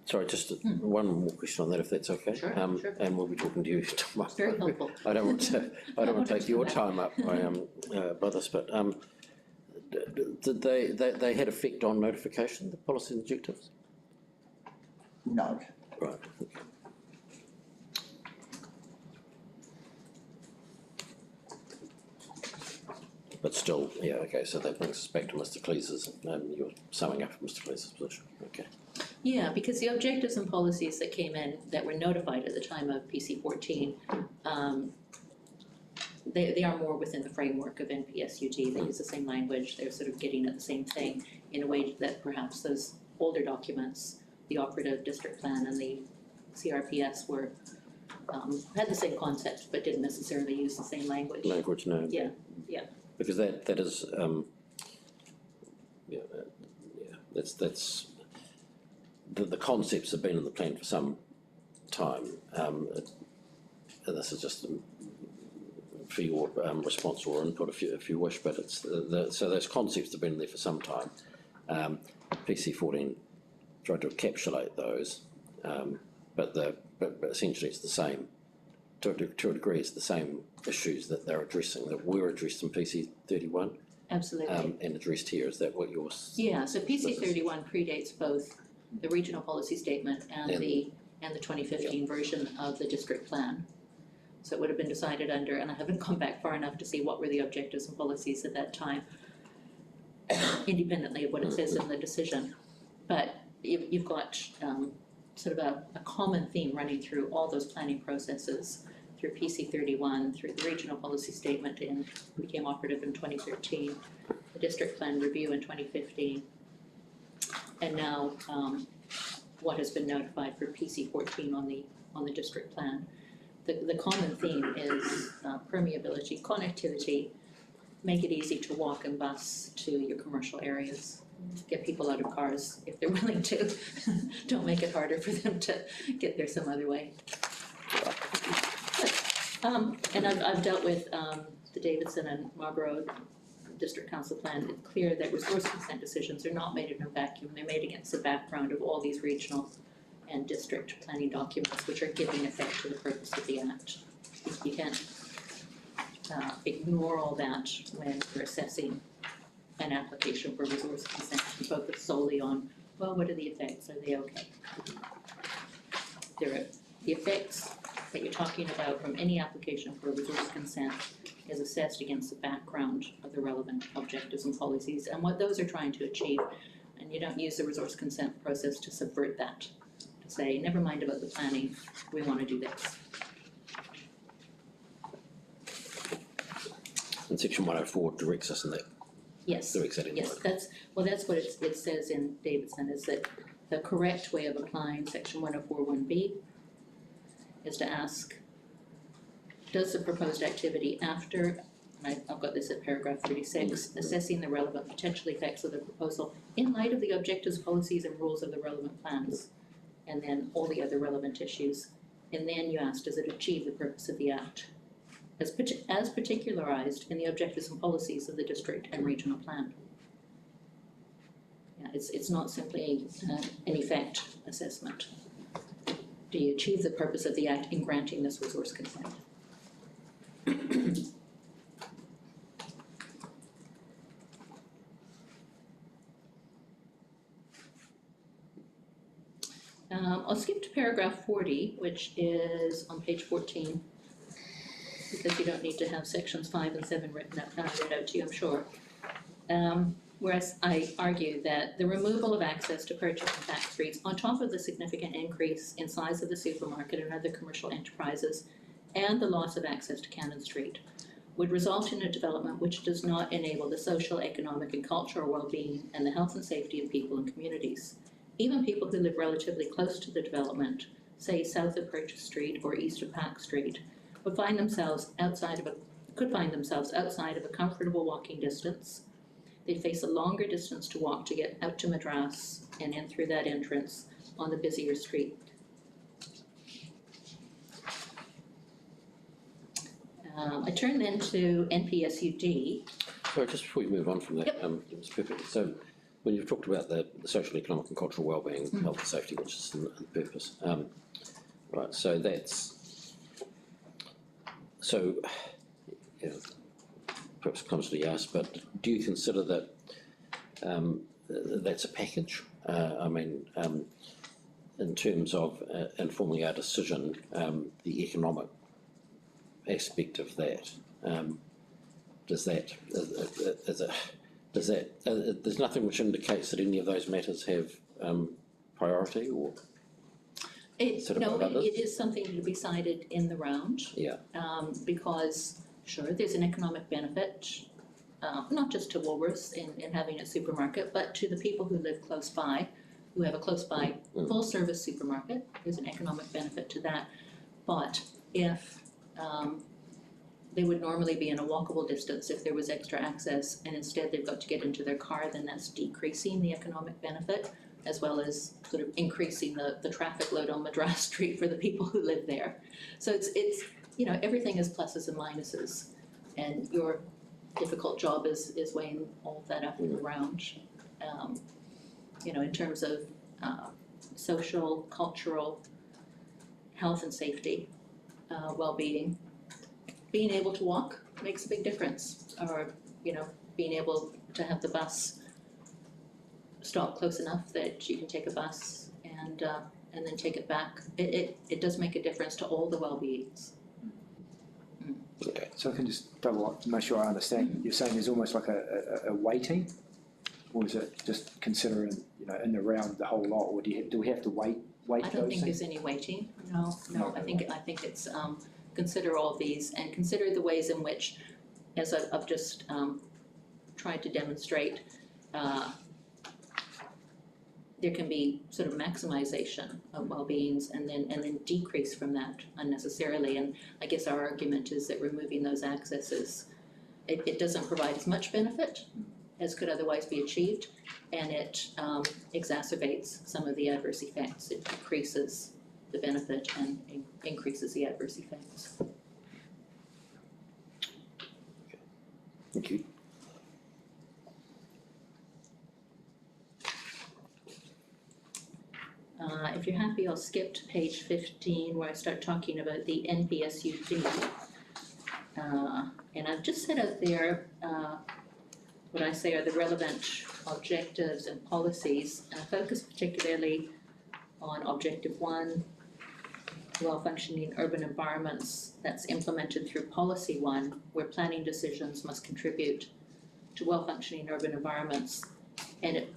Sorry, just one more question on that, if that's okay. Sure, sure. And we'll be talking to you tomorrow. Very helpful. I don't want to take your time up by this, but did they had effect on notification, the policy and objectives? No. Right. Okay. But still, okay, so that brings us back to Mr. Cleese's, you're summing up Mr. Cleese's position, okay. Yeah, because the objectives and policies that came in that were notified at the time of PC 14, they are more within the framework of NPSUD. They use the same language, they're sort of getting at the same thing in a way that perhaps those older documents, the operative district plan and the CRPS were, had the same concept but didn't necessarily use the same language. No. Yeah. Because that is, that's, the concepts have been in the plan for some time. And this is just for your response or input if you wish, but it's so those concepts have been there for some time. PC 14 tried to encapsulate those, but essentially it's the same. To a degree, it's the same issues that they're addressing that were addressed in PC 31. Absolutely. And addressed here. Is that what yours? Yeah. So PC 31 predates both the regional policy statement and the 2015 version of the district plan. So it would have been decided under, and I haven't gone back far enough to see what were the objectives and policies at that time, independently of what it says in the decision. But you've got sort of a common theme running through all those planning processes, through PC 31, through the regional policy statement and became operative in 2013, the district plan review in 2015, and now what has been notified for PC 14 on the district plan. The common theme is permeability, connectivity, make it easy to walk and bus to your commercial areas, get people out of cars if they're willing to. Don't make it harder for them to get there some other way. And I've dealt with the Davidson and Marlborough District Council plan. It's clear that resource consent decisions are not made in a vacuum. They're made against the background of all these regional and district planning documents which are giving effect to the purpose of the Act. You can't ignore all that when you're assessing an application for resource consent and focus solely on, well, what are the effects? Are they okay? The effects that you're talking about from any application for resource consent is assessed against the background of the relevant objectives and policies and what those are trying to achieve. And you don't use the resource consent process to subvert that, to say, never mind about the planning, we want to do this. And section 104 directs us in that. Yes, Directs that in yes, that's what it says in Davidson, is that the correct way of applying section 104(1)B is to ask, does the proposed activity after, and I've got this at paragraph 36, assessing the relevant potential effects of the proposal in light of the objectives, policies and rules of the relevant plans, and then all the other relevant issues. And then you ask, does it achieve the purpose of the Act as particularized in the objectives and policies of the district and regional plan? Yeah, it's not simply an effect assessment. Do you achieve the purpose of the Act in granting this resource consent? I'll skip to paragraph 40, which is on page 14, because you don't need to have sections 5 and 7 read out to you, I'm sure. Whereas I argue that the removal of access to purchase and tax streets, on top of the significant increase in size of the supermarket and other commercial enterprises, and the loss of access to Cannon Street, would result in a development which does not enable the social, economic and cultural well-being and the health and safety of people and communities. Even people who live relatively close to the development, say south of Purchase Street or east of Park Street, could find themselves outside of a comfortable walking distance. They'd face a longer distance to walk to get out to Madras and in through that entrance on the busier street. I turn then to NPSUD. Sorry, just before you move on from that, Yep. it's perfect. So when you've talked about the social, economic and cultural wellbeing, health and safety, which is the purpose, right, so that's, so, yeah, perhaps comes to the ask, but do you consider that that's a package? I mean, in terms of informing our decision, the economic aspect of that, there's nothing which indicates that any of those matters have priority or sort of No, others? it is something to be cited in the round. Yeah. Because, sure, there's an economic benefit, not just to Woolworths in having a supermarket, but to the people who live close by, who have a close by full-service supermarket. There's an economic benefit to that. But if they would normally be in a walkable distance if there was extra access, and instead they've got to get into their car, then that's decreasing the economic benefit, as well as sort of increasing the traffic load on Madras Street for the people who live there. So it's you know, everything is pluses and minuses, and your difficult job is weighing all of that up in the round. You know, in terms of social, cultural, health and safety, well-being, being able to walk makes a big difference, or, you know, being able to have the bus stop close enough that you can take a bus and then take it back. It does make a difference to all the well-beings. Okay. So I can just double to make sure I understand. You're saying there's almost like a weighting, or is it just considering, you know, in the round the whole lot, or do we have to weight I those don't think things? there's any weighting, no, No. I think it's consider all of these and consider the ways in which, as I've just tried to demonstrate, there can be sort of maximization of well-beings and then decrease from that unnecessarily. And I guess our argument is that removing those accesses, it doesn't provide as much benefit as could otherwise be achieved, and it exacerbates some of the adverse effects. It decreases the benefit and increases the adverse effects. Thank you. If you're happy, I'll skip to page 15 where I start talking about the NPSUD. And I've just set out there what I say are the relevant objectives and policies, and I focus particularly on Objective 1, well-functioning urban environments, that's implemented through Policy 1, where planning decisions must contribute to well-functioning urban environments. And it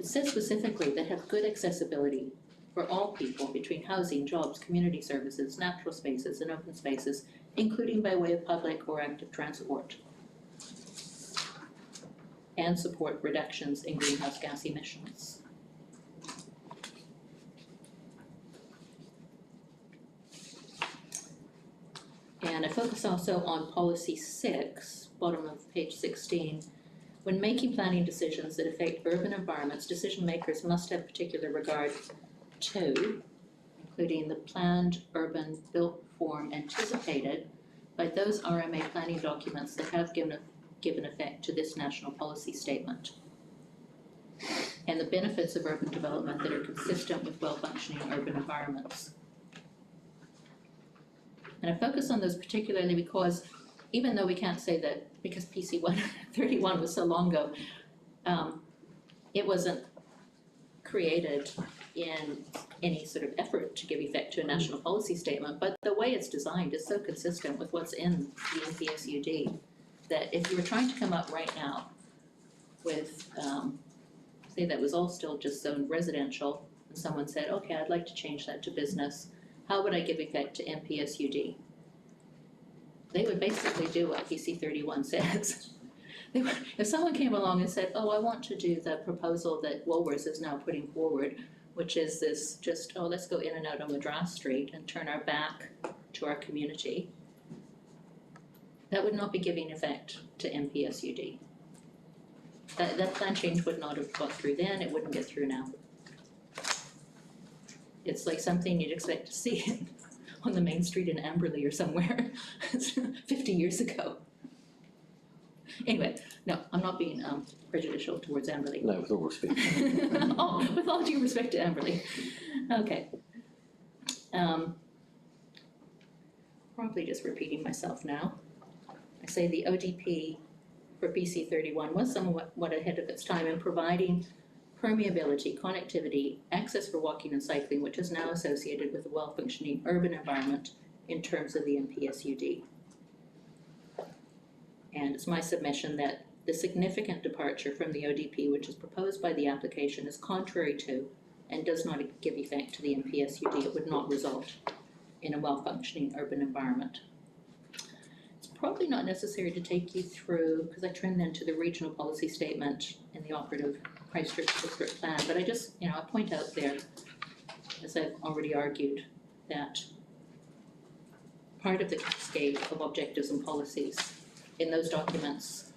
says specifically that have good accessibility for all people between housing, jobs, community services, natural spaces, and open spaces, including by way of public or active transport, and support reductions in greenhouse gas emissions. And I focus also on Policy 6, bottom of page 16. When making planning decisions that affect urban environments, decision makers must have particular regard to, including the planned urban built form anticipated by those RMA planning documents that have given effect to this national policy statement, and the benefits of urban development that are consistent with well-functioning urban environments. And I focus on those particularly because even though we can't say that because PC 131 was so long ago, it wasn't created in any sort of effort to give effect to a national policy statement, but the way it's designed is so consistent with what's in the NPSUD that if you were trying to come up right now with, say that was all still just zoned residential, and someone said, okay, I'd like to change that to business, how would I give effect to NPSUD? They would basically do what PC 31 says. If someone came along and said, oh, I want to do the proposal that Woolworths is now putting forward, which is this just, oh, let's go in and out on Madras Street and turn our back to our community, that would not be giving effect to NPSUD. That plan change would not have got through then, it wouldn't get through now. It's like something you'd expect to see on the main street in Amberley or somewhere 50 years ago. Anyway, no, I'm not being prejudicial towards Amberley. No, with all respect. Oh, with all due respect to Amberley. Okay. Probably just repeating myself now. I say the ODP for BC 31 was somewhat ahead of its time in providing permeability, connectivity, access for walking and cycling, which is now associated with a well-functioning urban environment in terms of the NPSUD. And it's my submission that the significant departure from the ODP, which is proposed by the application, is contrary to and does not give effect to the NPSUD. It would not result in a well-functioning urban environment. It's probably not necessary to take you through, because I turn then to the regional policy statement in the operative Christchurch district plan, but I just, I point out there, as I've already argued, that part of the cascade of objectives and policies in those documents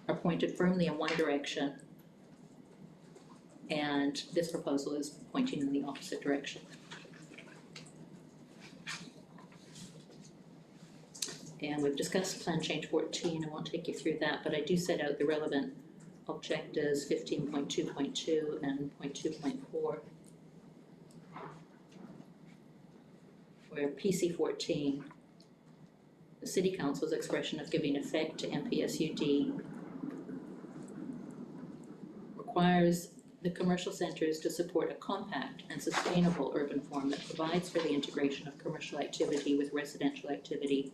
are pointed firmly in one direction, and this proposal is pointing in the opposite direction. And we've discussed Plan Change 14, I won't take you through that, but I do set out the relevant objectives 15.2.2 and 0.2.4. Where PC 14, the City Council's expression of giving effect to NPSUD requires the commercial centres to support a compact and sustainable urban form that provides for the integration of commercial activity with residential activity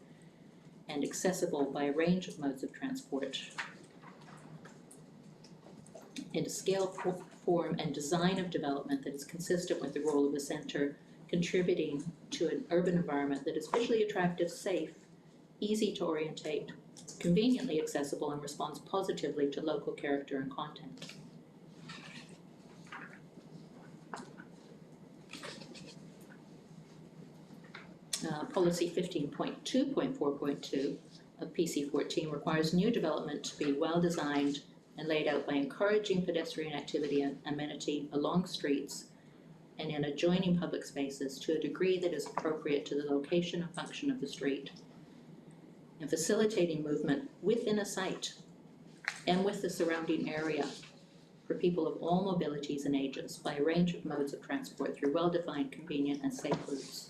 and accessible by a range of modes of transport, and a scale, form and design of development that is consistent with the role of the centre, contributing to an urban environment that is visually attractive, safe, easy to orientate, conveniently accessible, and responds positively to local character and content. Policy 15.2.4.2 of PC 14 requires new development to be well designed and laid out by encouraging pedestrian activity and amenity along streets and in adjoining public spaces to a degree that is appropriate to the location and function of the street, and facilitating movement within a site and with the surrounding area for people of all mobilities and ages by a range of modes of transport through well-defined, convenient and safe routes.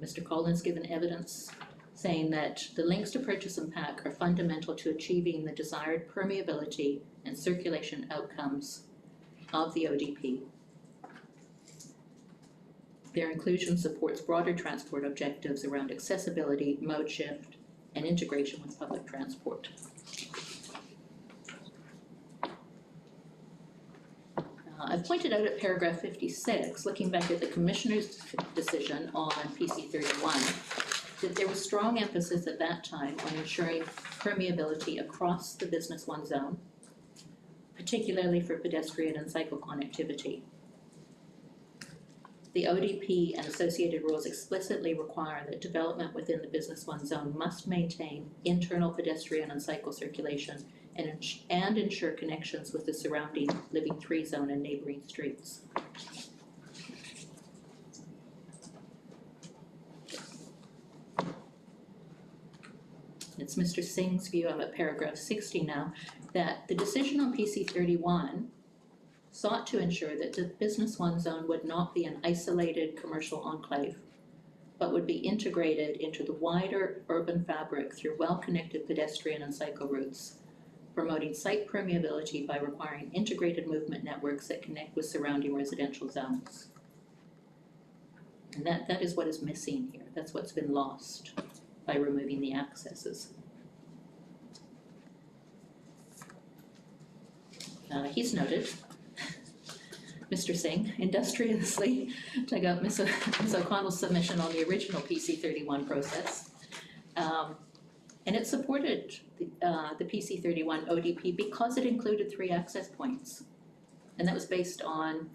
Mr. Collins given evidence saying that the links to purchase and pack are fundamental to achieving the desired permeability and circulation outcomes of the ODP. Their inclusion supports broader transport objectives around accessibility, mode shift, and integration with public transport. I've pointed out at paragraph 56, looking back at the Commissioner's decision on PC 31, that there was strong emphasis at that time on ensuring permeability across the Business 1 zone, particularly for pedestrian and cycle connectivity. The ODP and associated rules explicitly require that development within the Business 1 zone must maintain internal pedestrian and cycle circulation and ensure connections with the surrounding Living 3 zone and neighbouring streets. It's Mr. Singh's view, I'm at paragraph 60 now, that the decision on PC 31 sought to ensure that the Business 1 zone would not be an isolated commercial enclave, but would be integrated into the wider urban fabric through well-connected pedestrian and cycle routes, promoting site permeability by requiring integrated movement networks that connect with surrounding residential zones. And that is what is missing here. That's what's been lost by removing the accesses. He's noted, Mr. Singh industriously dug out Ms. O'Connell's submission on the original PC 31 process. And it supported the PC 31 ODP because it included 3 access points. And that was based on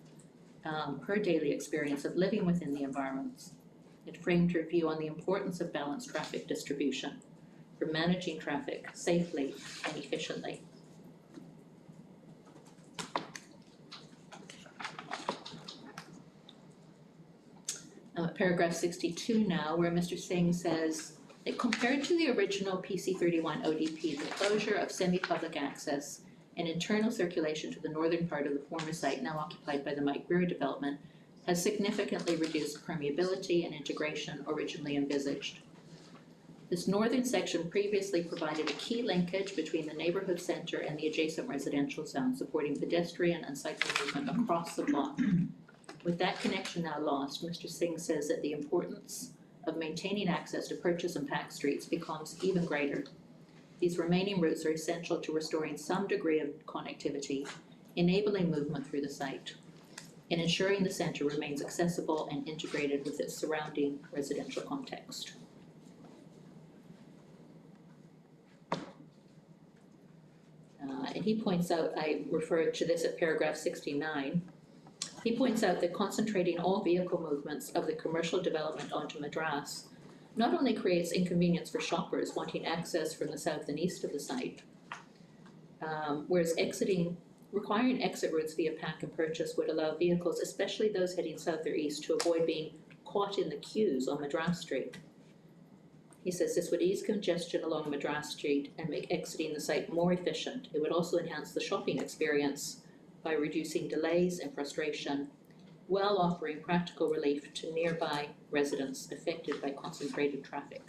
her daily experience of living within the environments. It framed her view on the importance of balanced traffic distribution for managing traffic safely and efficiently. Paragraph 62 now, where Mr. Singh says that compared to the original PC 31 ODP, the closure of semi-public access and internal circulation to the northern part of the former site now occupied by the Mike Brewer development has significantly reduced permeability and integration originally envisaged. This northern section previously provided a key linkage between the neighbourhood centre and the adjacent residential zone, supporting pedestrian and cycle movement across the block. With that connection now lost, Mr. Singh says that the importance of maintaining access to purchase and pack streets becomes even greater. These remaining routes are essential to restoring some degree of connectivity, enabling movement through the site, and ensuring the centre remains accessible and integrated with its surrounding residential context. And he points out, I referred to this at paragraph 69, he points out that concentrating all vehicle movements of the commercial development onto Madras not only creates inconvenience for shoppers wanting access from the south and east of the site, whereas requiring exit routes via pack and purchase would allow vehicles, especially those heading south or east, to avoid being caught in the queues on Madras Street. He says this would ease congestion along Madras Street and make exiting the site more efficient. It would also enhance the shopping experience by reducing delays and frustration, while offering practical relief to nearby residents affected by concentrated traffic.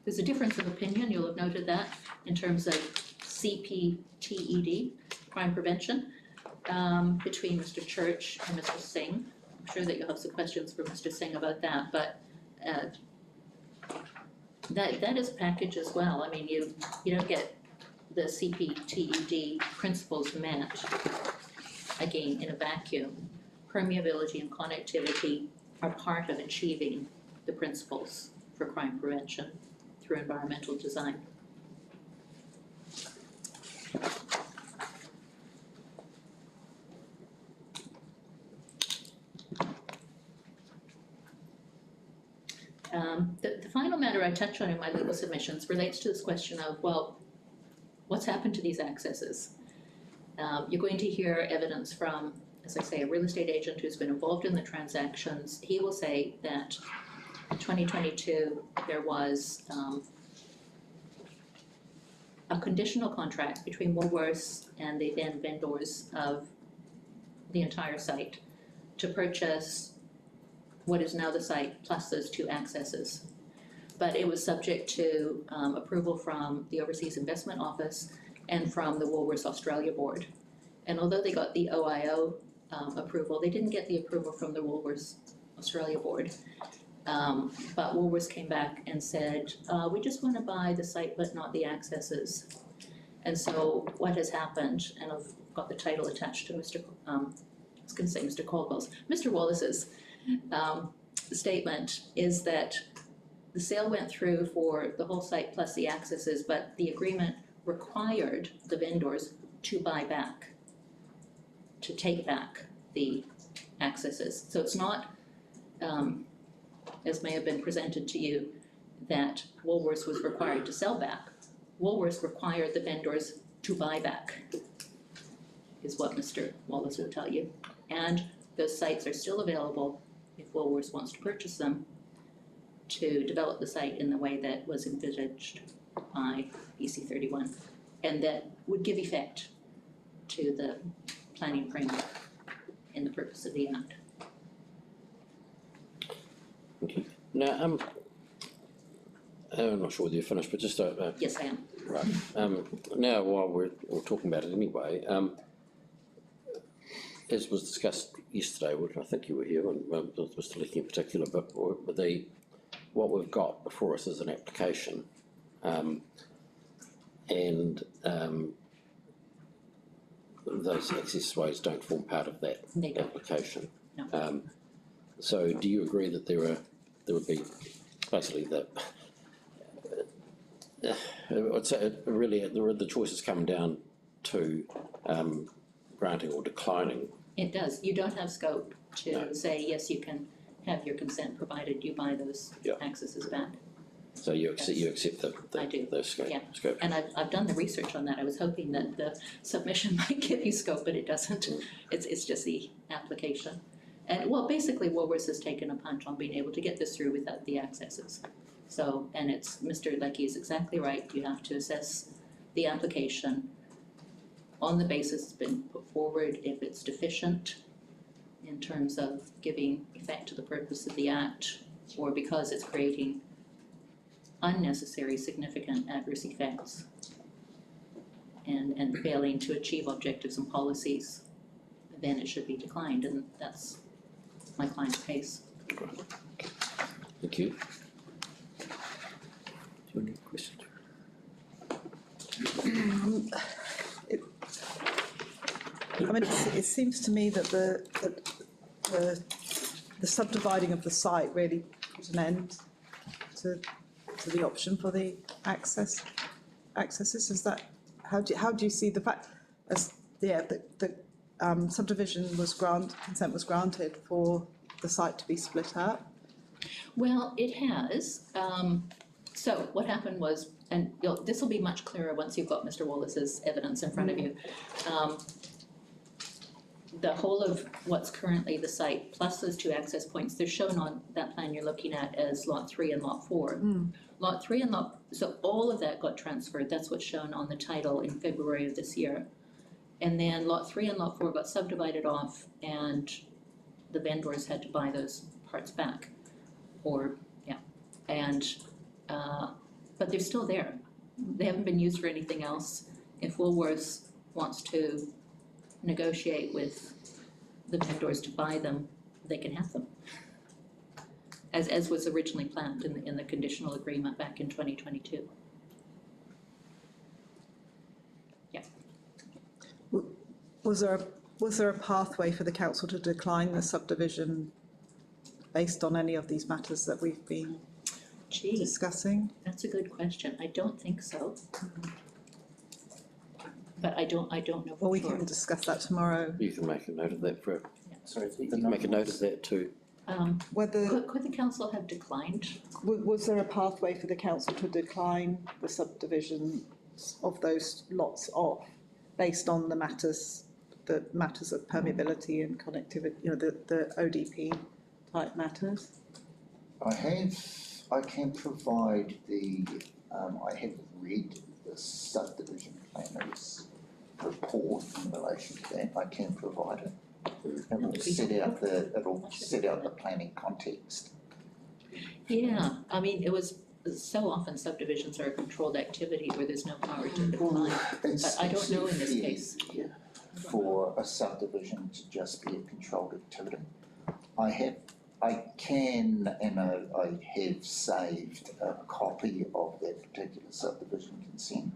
There's a difference of opinion, you'll have noted that, in terms of CPTED, crime prevention, between Mr. Church and Mr. Singh. I'm sure that you'll have some questions for Mr. Singh about that, but that is a package as well. I mean, you don't get the CPTED principles met, again, in a vacuum. Permeability and connectivity are part of achieving the principles for crime prevention through environmental design. The final matter I touch on in my legal submissions relates to this question of, well, what's happened to these accesses? You're going to hear evidence from, as I say, a real estate agent who's been involved in the transactions. He will say that 2022, there was a conditional contract between Woolworths and the then vendors of the entire site to purchase what is now the site plus those 2 accesses. But it was subject to approval from the Overseas Investment Office and from the Woolworths Australia Board. And although they got the OIO approval, they didn't get the approval from the Woolworths Australia Board. But Woolworths came back and said, we just want to buy the site but not the accesses. And so what has happened, and I've got the title attached to Mr. I was going to say Mr. Caldwell's, Mr. Wallace's statement, is that the sale went through for the whole site plus the accesses, but the agreement required the vendors to buy back, to take back the accesses. So it's not, as may have been presented to you, that Woolworths was required to sell back. Woolworths required the vendors to buy back, is what Mr. Wallace will tell you. And those sites are still available if Woolworths wants to purchase them to develop the site in the way that was envisaged by BC 31, and that would give effect to the planning framework in the purpose of the Act. Okay. Now, I'm not sure whether you're finished, but just Yes, I am. right. Now, while we're talking about it anyway, as was discussed yesterday, which I think you were here, and Mr. Leakey in particular, but what we've got before us is an application, and those access ways don't form part of that application. No. So, do you agree that there would be basically that? I'd say really the choices come down to granting or declining. It does. You don't have scope to say, yes, you can have your consent provided you buy those accesses back. So you accept I do. the scope? Yeah. Scope. And I've done the research on that. I was hoping that the submission might give you scope, but it doesn't. It's just the application. And well, basically Woolworths has taken a punt on being able to get this through without the accesses. So, and it's, Mr. Leakey is exactly right. You have to assess the application on the basis it's been put forward. If it's deficient in terms of giving effect to the purpose of the Act, or because it's creating unnecessary significant adverse effects and failing to achieve objectives and policies, then it should be declined, and that's my client's case. Thank you. Do you have any questions? I mean, it seems to me that the subdividing of the site really put an end to the option for the accesses. Is that how do you see the fact as the subdivision was consent was granted for the site to be split up? Well, it has. So what happened was, and this will be much clearer once you've got Mr. Wallace's evidence in front of you. The whole of what's currently the site, plus those 2 access points, they're shown on that plan you're looking at as Lot 3 and Lot 4. Lot 3 and so all of that got transferred. That's what's shown on the title in February of this year. And then Lot 3 and Lot 4 got subdivided off, and the vendors had to buy those parts back. But they're still there. They haven't been used for anything else. If Woolworths wants to negotiate with the vendors to buy them, they can have them, as was originally planned in the conditional agreement back in 2022. Yeah. Was there a pathway for the council to decline the subdivision based on any of these matters that we've been discussing? That's a good question. I don't think so. But I don't know for Well, we sure. can discuss that tomorrow. You can make a note of that for. Sorry, You can make a note of that too. Whether Could the council have declined? was there a pathway for the council to decline the subdivision of those lots off based on the matters of permeability and connectivity, the ODP type matters? I can provide I have read the subdivision planner's report in relation to that. I can provide it. It'll set out the planning context. Yeah, I mean, it was, so often subdivisions are a controlled activity where there's no power to decline, but I don't know in this case. For a subdivision to just be a controlled activity. I can, and I have saved a copy of that particular subdivision consent.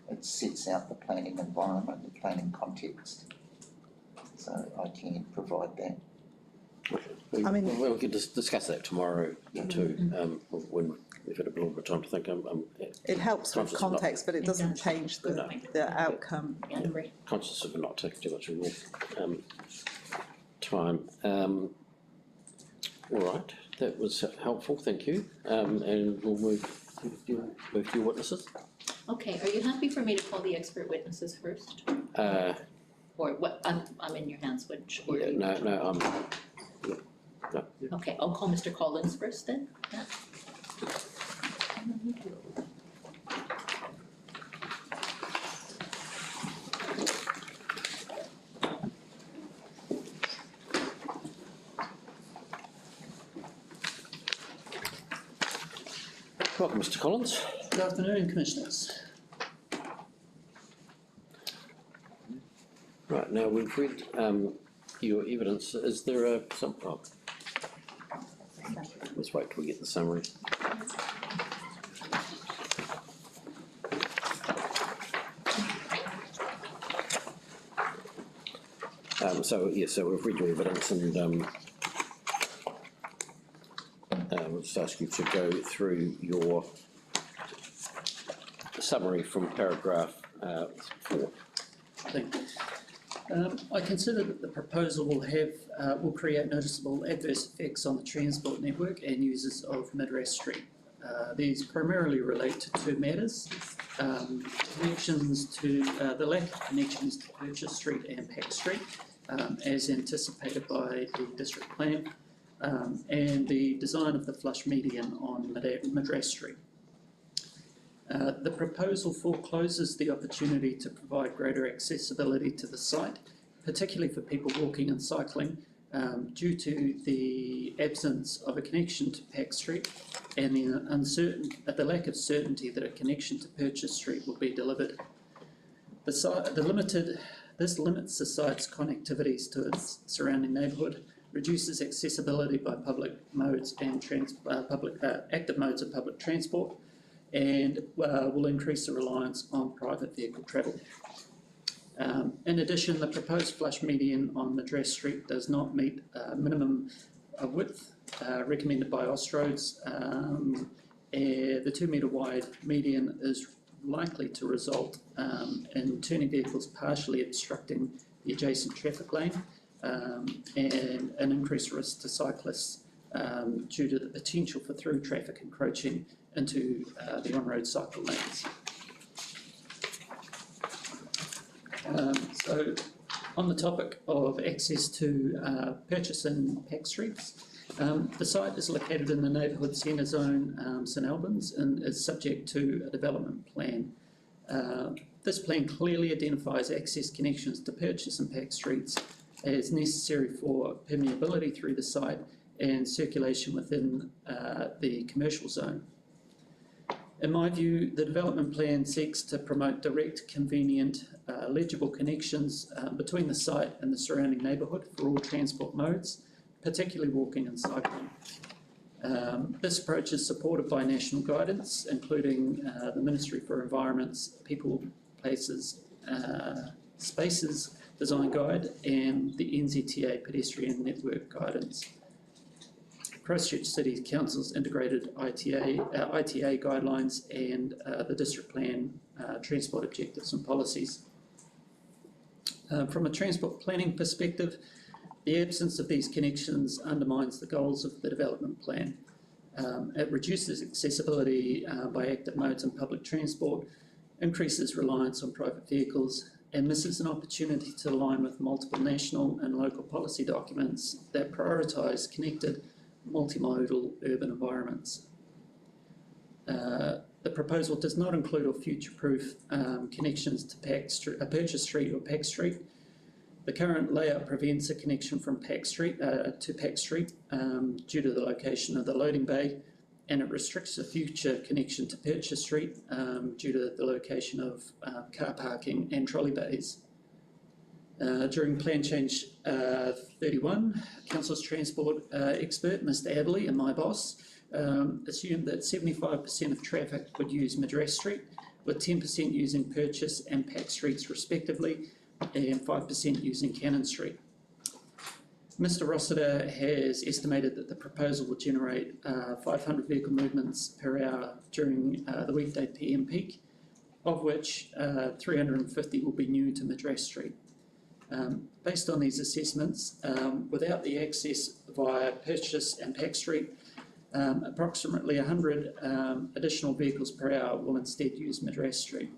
It sets out the planning environment, the planning context. So I can provide that. I mean, we could discuss that tomorrow too, when we've had a little bit of time to think. it helps with context, but it doesn't change the outcome. Yeah, I agree. Conscious of not taking too much of your time. All right, that was helpful, thank you. And we'll move to your witnesses. Okay, are you happy for me to call the expert witnesses first? Or what, I'm in your hands, which order? Yeah, no, Okay, I'll call Mr. Collins first then, yeah. welcome, Mr. Collins. Good afternoon, Commissioners. Right, now we've read your evidence. Is there let's wait till we get the summary. So we've read your evidence and we'll just ask you to go through your summary from paragraph 4. Thank you. I consider that the proposal will create noticeable adverse effects on the transport network and users of Midwest Street. These primarily relate to two matters: connections to the lack of connections to Purchase Street and Pack Street, as anticipated by the district plan, and the design of the flush median on Midwest Street. The proposal forecloses the opportunity to provide greater accessibility to the site, particularly for people walking and cycling, due to the absence of a connection to Pack Street and the lack of certainty that a connection to Purchase Street will be delivered. This limits the site's connectivities to its surrounding neighbourhood, reduces accessibility by public modes and active modes of public transport, and will increase the reliance on private vehicle travel. In addition, the proposed flush median on Madras Street does not meet minimum width recommended by Austroads. The 2 metre wide median is likely to result in turning vehicles partially obstructing the adjacent traffic lane and an increased risk to cyclists due to the potential for through traffic encroaching into the on-road cycle lanes. So on the topic of access to Purchase and Pack Streets, the site is located in the neighbourhood centre zone, St Albans, and is subject to a development plan. This plan clearly identifies access connections to Purchase and Pack Streets as necessary for permeability through the site and circulation within the commercial zone. In my view, the development plan seeks to promote direct, convenient, legible connections between the site and the surrounding neighbourhood for all transport modes, particularly walking and cycling. This approach is supported by national guidance, including the Ministry for Environment's People, Places, Spaces Design Guide and the NZTA Pedestrian Network Guidance. Christchurch City Council's integrated ITA guidelines and the district plan transport objectives and policies. From a transport planning perspective, the absence of these connections undermines the goals of the development plan. It reduces accessibility by active modes and public transport, increases reliance on private vehicles, and misses an opportunity to align with multiple national and local policy documents that prioritise connected, multimodal urban environments. The proposal does not include or future-proof connections to Purchase Street or Pack Street. The current layout prevents a connection from Pack Street to Pack Street due to the location of the loading bay, and it restricts a future connection to Purchase Street due to the location of car parking and trolley bays. During Plan Change 31, Council's transport expert, Mr Adderley, and my boss, assumed that 75% of traffic would use Madras Street, with 10% using Purchase and Pack Streets respectively, and 5% using Cannon Street. Mr Rossiter has estimated that the proposal will generate 500 vehicle movements per hour during the weekday PM peak, of which 350 will be new to Madras Street. Based on these assessments, without the access via Purchase and Pack Street, approximately 100 additional vehicles per hour will instead use Madras Street.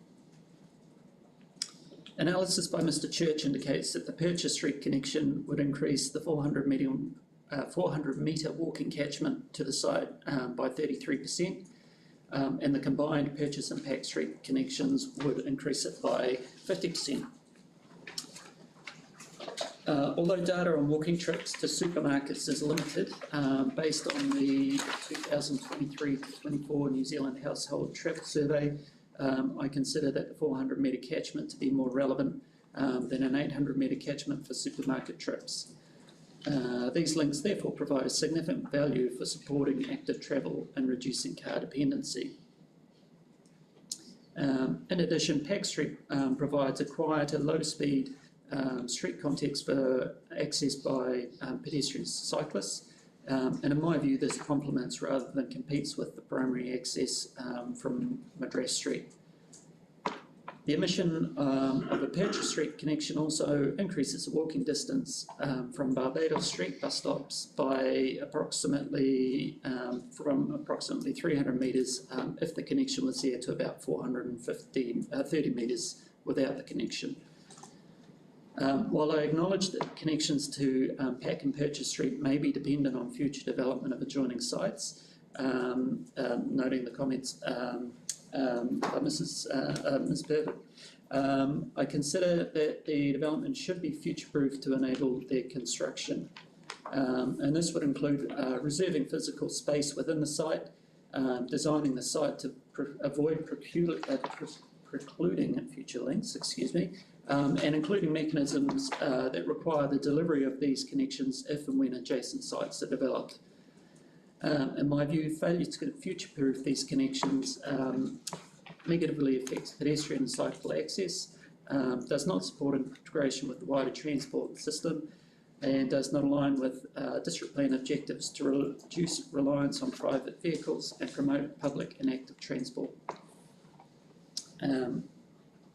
Analysis by Mr Church indicates that the Purchase Street connection would increase the 400 metre walking catchment to the site by 33%, and the combined Purchase and Pack Street connections would increase it by 50%. Although data on walking trips to supermarkets is limited, based on the 2023-24 New Zealand Household Travel Survey, I consider that the 400 metre catchment to be more relevant than an 800 metre catchment for supermarket trips. These links therefore provide a significant value for supporting active travel and reducing car dependency. In addition, Pack Street provides a quieter, low speed street context for access by pedestrians and cyclists, and in my view this complements rather than competes with the primary access from Madras Street. The omission of a Purchase Street connection also increases the walking distance from Barbados Street bus stops by approximately 300 metres if the connection was there, to about 30 metres without the connection. While I acknowledge that connections to Pack and Purchase Street may be dependent on future development of adjoining sites, noting the comments by Ms Purvitt, I consider that the development should be future-proof to enable their construction. And this would include reserving physical space within the site, designing the site to avoid precluding future links, and including mechanisms that require the delivery of these connections if and when adjacent sites are developed. In my view, failure to future-proof these connections negatively affects pedestrian and cycle access, does not support integration with the wider transport system, and does not align with district plan objectives to reduce reliance on private vehicles and promote public and active transport.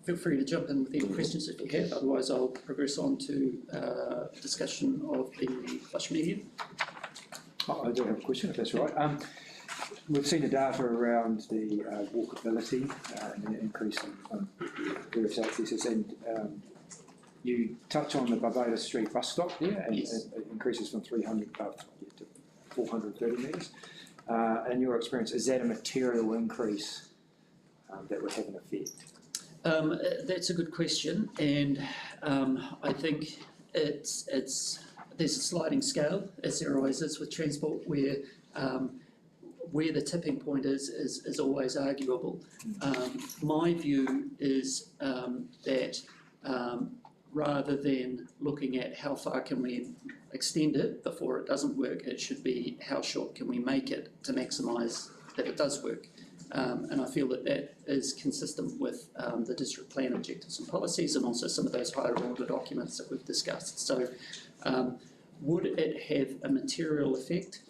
Feel free to jump in with any questions if you have, otherwise I'll progress on to discussion of the flush medium. I do have a question, if that's all right. We've seen the data around the walkability and the increase in various accesses, and you touch on the Barbados Street bus stop there, and yes. It increases from 300 to 430 metres. In your experience, is that a material increase that would have an effect? That's a good question, and I think there's a sliding scale, as there always is with transport, where the tipping point is always arguable. My view is that rather than looking at how far can we extend it before it doesn't work, it should be how short can we make it to maximise that it does work. And I feel that that is consistent with the district plan objectives and policies, and also some of those higher order documents that we've discussed. So would it have a material effect?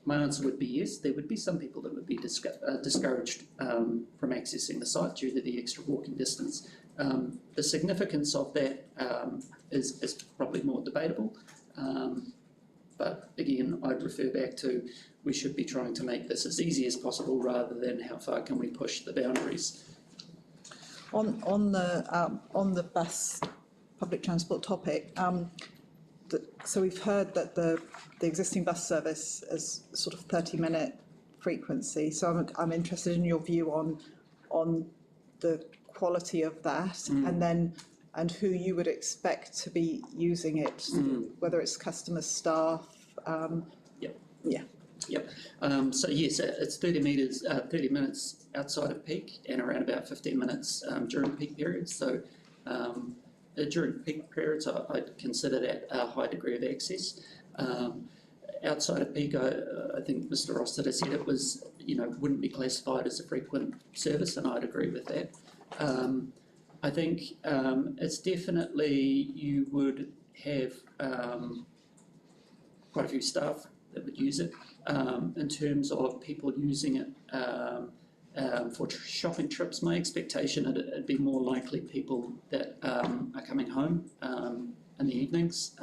My answer would be yes. There would be some people that would be discouraged from accessing the site due to the extra walking distance. The significance of that is probably more debatable. But again, I'd refer back to we should be trying to make this as easy as possible rather than how far can we push the boundaries. On the bus public transport topic, so we've heard that the existing bus service is sort of 30-minute frequency. So I'm interested in your view on the quality of that, and who you would expect to be using it, whether it's customers, staff. Yep. Yeah. Yep. So yes, it's 30 minutes outside of peak and around about 15 minutes during peak periods. So during peak periods, I'd consider that a high degree of access. Outside of peak, I think Mr. Rossiter said it was, wouldn't be classified as a frequent service, and I'd agree with that. I think it's definitely, you would have quite a few staff that would use it. In terms of people using it for shopping trips, my expectation it'd be more likely people that are coming home in the evenings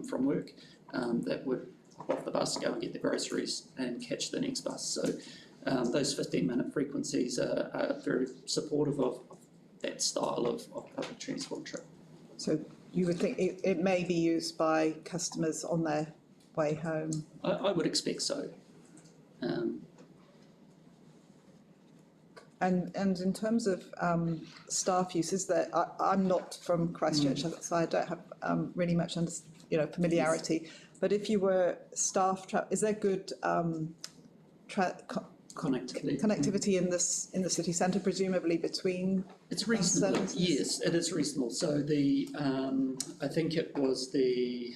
from work that would hop off the bus, go and get the groceries and catch the next bus. So those 15-minute frequencies are very supportive of that style of public transport trip. So you would think it may be used by customers on their way home? I would expect so. And in terms of staff uses, that I'm not from Christchurch, so I don't have really much familiarity. Yes. But if you were staff, is there good connectivity in the city centre, presumably between? It's reasonable. Yes, it is reasonable. So the I think it was the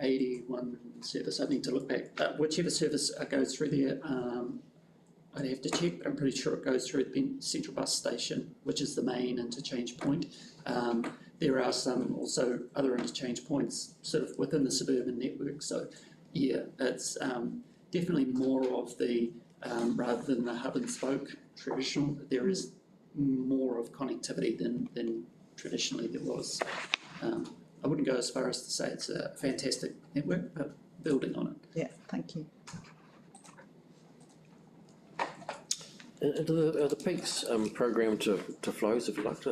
81 service. I need to look back. Whichever service goes through there. I'd have to check, but I'm pretty sure it goes through the Central Bus Station, which is the main interchange point. There are some also other interchange points sort of within the suburban network. So yeah, it's definitely more of the, rather than the hub and spoke traditional, there is more of connectivity than traditionally there was. I wouldn't go as far as to say it's a fantastic network, but building on it. Yeah, thank you. Are the peaks programmed to flows, if you like?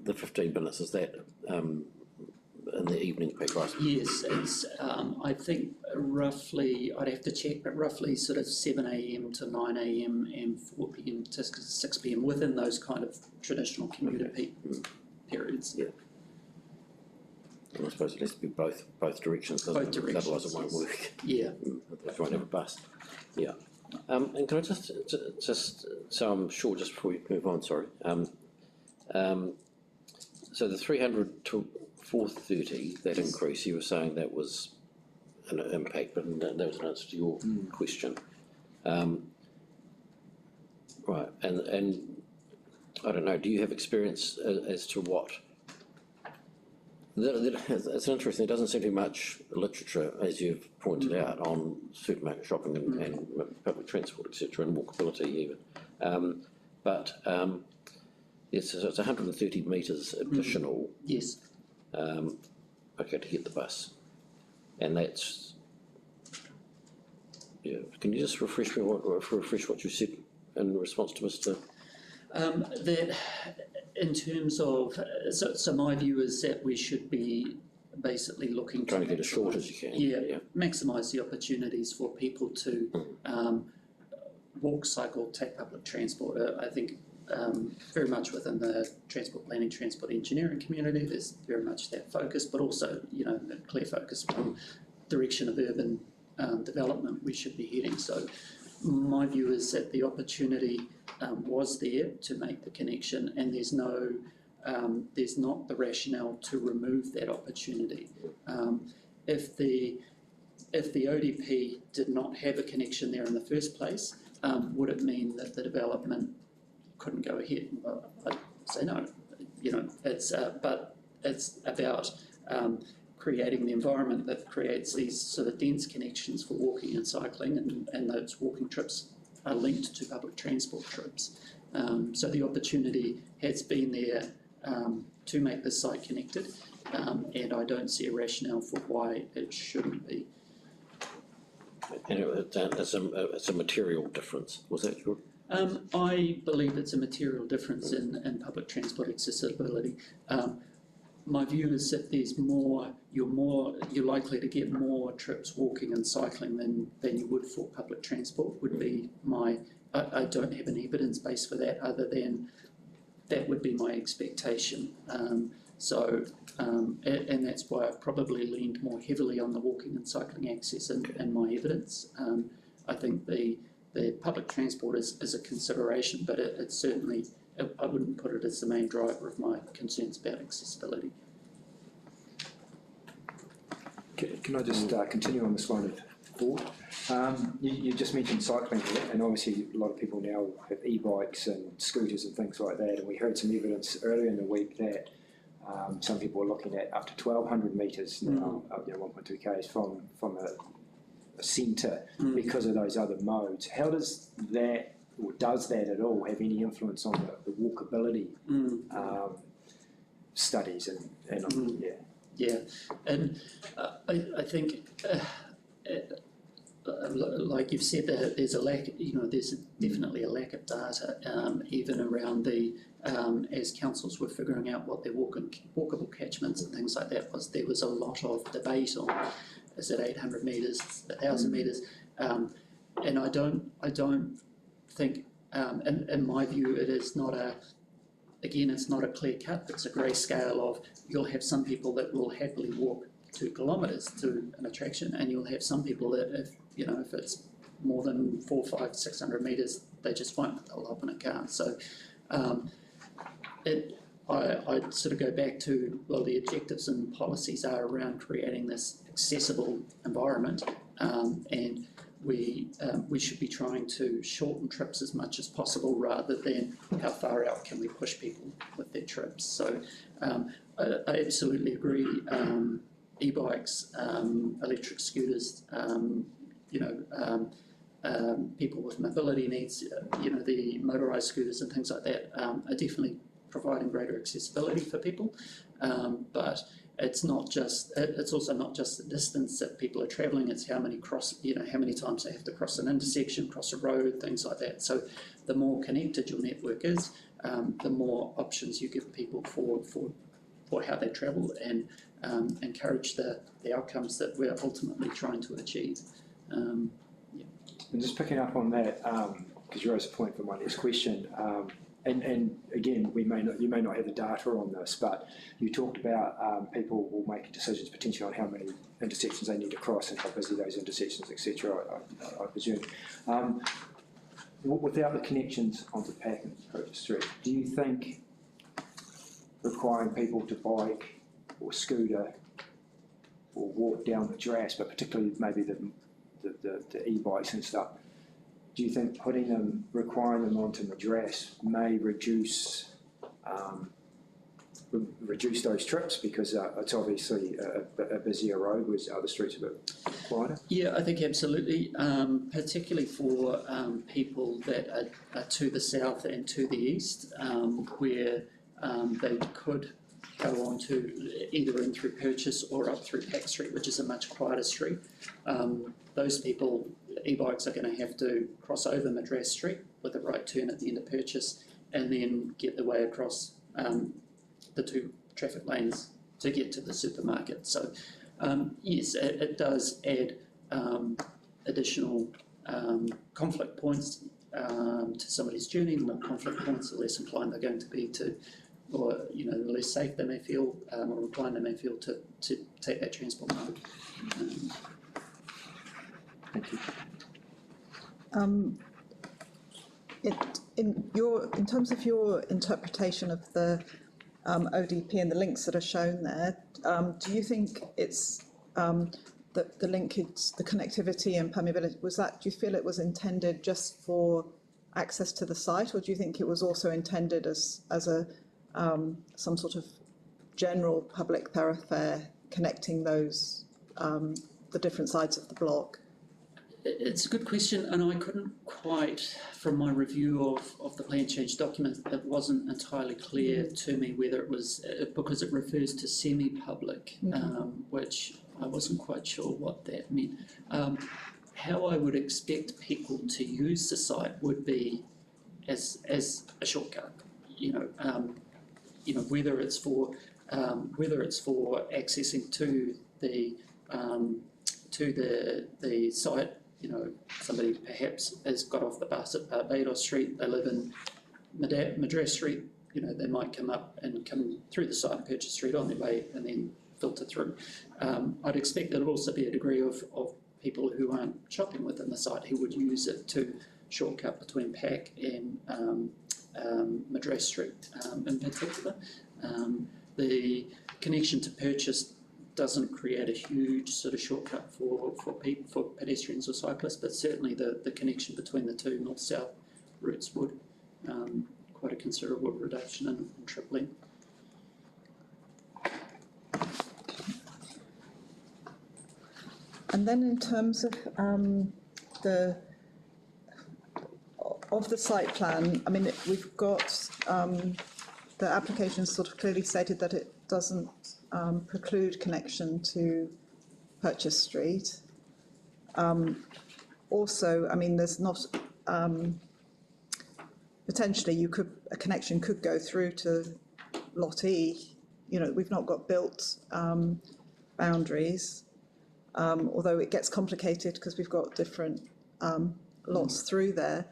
The 15 minutes, is that in the evening peak, right? Yes, it's, I think roughly, I'd have to check, but roughly sort of 7 a.m. to 9 a.m. and 4 p.m. to 6 p.m. within those kind of traditional commuter peak periods. Yeah. And I suppose it has to be both directions, doesn't it? Directions, otherwise it won't work. Yeah. Otherwise you won't have a bus. Yeah. And can I just so I'm sure, just before we move on, sorry. So the 300 to 430, that increase, you were saying that was an impact, but that was an answer to your question. Right, and I don't know, do you have experience as to what? It's interesting, there doesn't seem to be much literature, as you've pointed out, on supermarket shopping and public transport, etc., and walkability even. Yes, so it's 130 metres additional. Yes. Okay, to get the bus. And that's, yeah, can you just refresh what you said in response to Mr. That in terms of, so my view is that we should be basically looking trying to get as short as you can. Yeah. Maximise the opportunities for people to walk, cycle, take public transport. I think very much within the transport planning, transport engineering community, there's very much that focus, but also, a clear focus on direction of urban development we should be heading. So my view is that the opportunity was there to make the connection, and there's not the rationale to remove that opportunity. If the ODP did not have a connection there in the first place, would it mean that the development couldn't go ahead? Well, I'd say no. It's but it's about creating the environment that creates these sort of dense connections for walking and cycling, and those walking trips are linked to public transport trips. So the opportunity has been there to make this site connected, and I don't see a rationale for why it shouldn't be. And it's a material difference, was that your? I believe it's a material difference in public transport accessibility. my view is that you're likely to get more trips walking and cycling than you would for public transport, would be I don't have an evidence base for that other than that would be my expectation. And that's why I've probably leaned more heavily on the walking and cycling access in my evidence. I think the public transport is a consideration, but it's certainly, I wouldn't put it as the main driver of my concerns about accessibility. Can I just continue on this line of thought? You just mentioned cycling here, and obviously a lot of people now have e-bikes and scooters and things like that, and we heard some evidence earlier in the week that some people are looking at up to 1,200 metres now, 1.2 k's from a centre because of those other modes. How does that, or does that at all, have any influence on the walkability studies and Yeah, and I think, like you've said, that there's a lack. There's definitely a lack of data, even around as councils were figuring out what their walkable catchments and things like that was. There was a lot of debate on, is it 800 metres, 1,000 metres, and I don't think, in my view, it is not a. Again, it's not a clear cut, it's a grey scale of, you'll have some people that will happily walk 2 kilometres to an attraction, and you'll have some people that if it's more than 400, 500, 600 metres, they just won't, they'll hop in a car. So I'd sort of go back to, well, the objectives and policies are around creating this accessible environment, and we should be trying to shorten trips as much as possible rather than how far out can we push people with their trips. So I absolutely agree. E-bikes, electric scooters, people with mobility needs, the motorised scooters and things like that are definitely providing greater accessibility for people. But it's also not just the distance that people are travelling, it's how many times they have to cross an intersection, cross a road, things like that. So the more connected your network is, the more options you give people for how they travel, and encourage the outcomes that we're ultimately trying to achieve. And just picking up on that, because you raised a point for my next question, and again, you may not have the data on this, but you talked about people will make decisions potentially on how many intersections they need to cross and how busy those intersections, etc. I presume. Without the connections onto Pack and Purchase Street, do you think requiring people to bike or scooter or walk down the Dras, but particularly maybe the e-bikes and stuff, do you think requiring them onto Madras may reduce those trips, because it's obviously a busier road, whereas other streets are a bit quieter? Yeah, I think absolutely, particularly for people that are to the south and to the east, where they could go on to either in through Purchase or up through Pack Street, which is a much quieter street. Those people, e-bikes are going to have to cross over Madras Street with a right turn at the end of Purchase, and then get their way across the 2 traffic lanes to get to the supermarket. So yes, it does add additional conflict points to somebody's journey. The more conflict points, the less inclined they're going to be to, or the less safe they may feel, or inclined they may feel to take that transport mode. Thank you. In terms of your interpretation of the ODP and the links that are shown there, do you think it's the linkage, the connectivity and permeability, do you feel it was intended just for access to the site, or do you think it was also intended as a some sort of general public thoroughfare connecting those the different sides of the block? It's a good question, and I couldn't quite, from my review of the plan change document, it wasn't entirely clear to me whether it was, because it refers to semi-public, which I wasn't quite sure what that meant. How I would expect people to use the site would be as a shortcut, whether it's for whether it's for accessing to the site. You know, somebody perhaps has got off the bus at Barbados Street, they live in Madras Street, you know, they might come up and come through the site and Purchase Street on their way and then filter through. I'd expect there'll also be a degree of people who aren't shopping within the site who would use it to shortcut between Pack and Madras Street in particular. The connection to Purchase doesn't create a huge sort of shortcut for pedestrians or cyclists, but certainly the connection between the two north-south routes would. Quite a considerable reduction in trip length. And then in terms of the site plan, I mean, we've got the application sort of clearly stated that it doesn't preclude connection to Purchase Street. Also, I mean, there's not potentially a connection could go through to Lot E. You know, we've not got built boundaries, although it gets complicated because we've got different lots through there.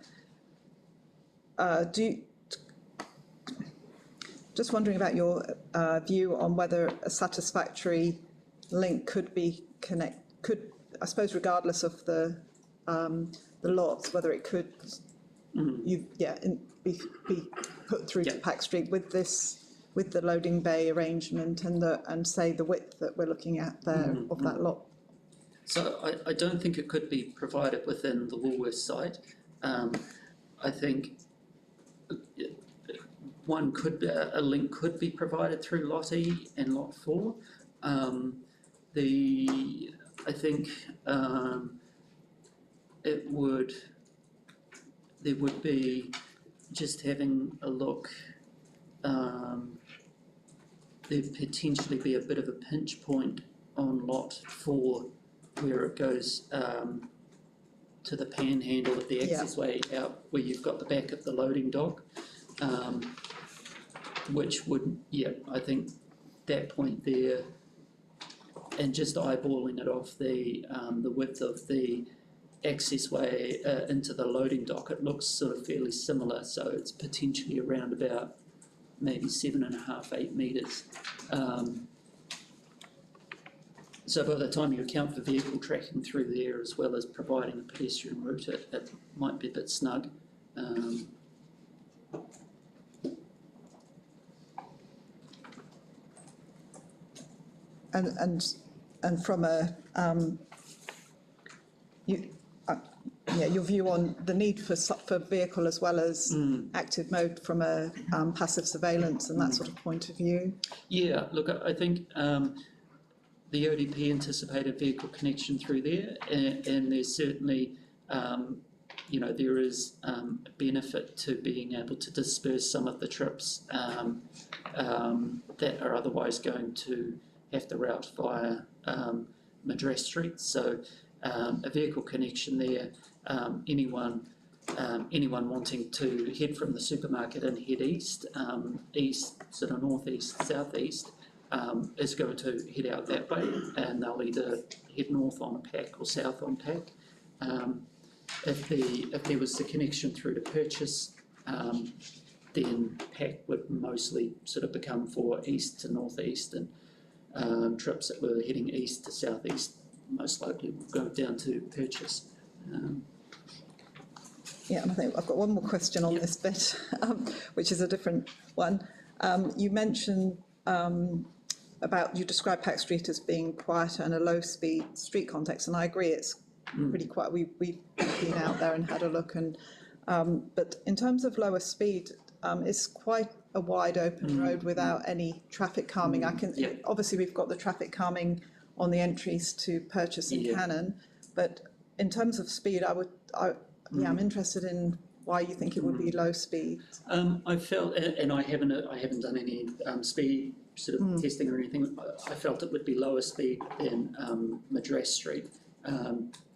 Just wondering about your view on whether a satisfactory link could be I suppose regardless of the lots, whether it could be put through to Pack Street with the loading bay arrangement and say the width that we're looking at there of that lot. So I don't think it could be provided within the Woolworths site. I think a link could be provided through Lot E and Lot 4. I think there would be, just having a look, there'd potentially be a bit of a pinch point on Lot 4 where it goes to the panhandle of the accessway out where you've got the back of the loading dock, which would, I think that point there, and just eyeballing it off the width of the accessway into the loading dock, it looks sort of fairly similar, so it's potentially around about maybe 7.5, 8 metres. So by the time you account for vehicle tracking through there as well as providing a pedestrian route, it might be a bit snug. And from your view on the need for vehicle as well as active mode from a passive surveillance and that sort of point of view? Yeah, look, I think the ODP anticipated vehicle connection through there, and there's certainly, there is a benefit to being able to disperse some of the trips that are otherwise going to have to route via Madras Street. So a vehicle connection there, anyone wanting to head from the supermarket and head east, sort of northeast, southeast, is going to head out that way, and they'll either head north on Pack or south on Pack. If there was the connection through to Purchase, then Pack would mostly sort of become for east to northeast, and trips that were heading east to southeast most likely will go down to Purchase. And I think I've got one more question on this bit, which is a different one. You mentioned you described Pack Street as being quieter and a low-speed street context, and I agree it's pretty quiet. We've been out there and had a look, and but in terms of lower speed, it's quite a wide open road without any traffic calming. Obviously we've got the traffic calming on the entries to Purchase and Cannon, but in terms of speed, I'm interested in why you think it would be low speed. I felt, and I haven't done any speed sort of testing or anything. I felt it would be lower speed than Madras Street,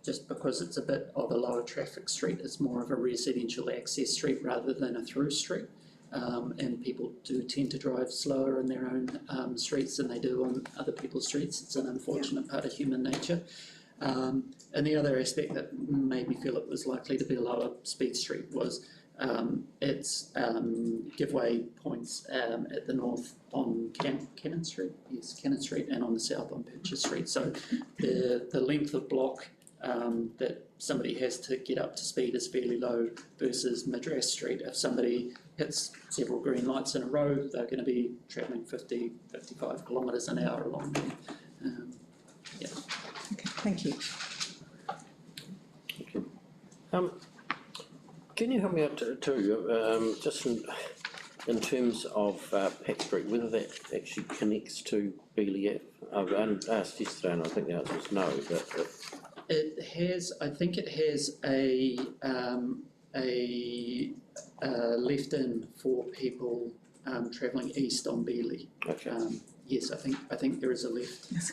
just because it's a bit of a lower traffic street. It's more of a residential access street rather than a through street. and people do tend to drive slower in their own streets than they do on other people's streets. It's an unfortunate part of human nature. And the other aspect that made me feel it was likely to be a lower speed street was its giveaway points at the north on Cannon Street, yes, Cannon Street, and on the south on Purchase Street. So the length of block that somebody has to get up to speed is fairly low versus Madras Street. If somebody hits several green lights in a row, they're going to be travelling 50, 55 kilometres an hour along there. Yeah. Okay, thank you. Can you help me out too, just in terms of Pack Street, whether that actually connects to BLF? I asked yesterday and I think the answer is no, but... It has, I think it has a left in for people travelling east on Beeley. Okay. Yes, I think there is a left. Yes,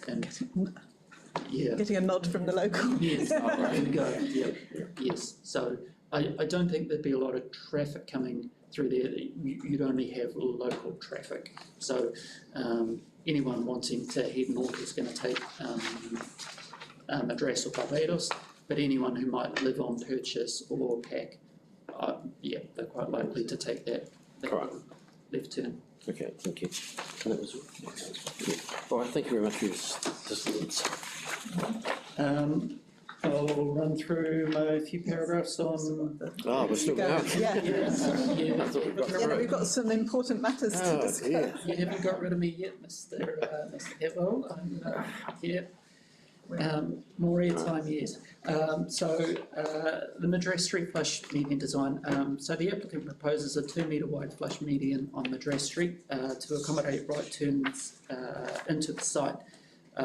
Yeah. getting a nod from the local. Yes, there we go. Yeah. Yes. So I don't think there'd be a lot of traffic coming through there. You'd only have local traffic. So anyone wanting to head north is going to take Madras or Barbados, but anyone who might live on Purchase or Pack, they're quite likely to take that Right. left turn. Okay, thank you. And that was, all right, thank you very much for your assistance. I'll run through my few paragraphs on. Oh, we're still going. Yeah. Yeah. I thought we'd got Yeah, no, we've got some important matters to discuss. Yeah. You haven't got rid of me yet, Mr. Evell. More airtime, yes. The Madras Street flush median design. So the applicant proposes a 2 metre wide flush median on Madras Street to accommodate right turns into the site.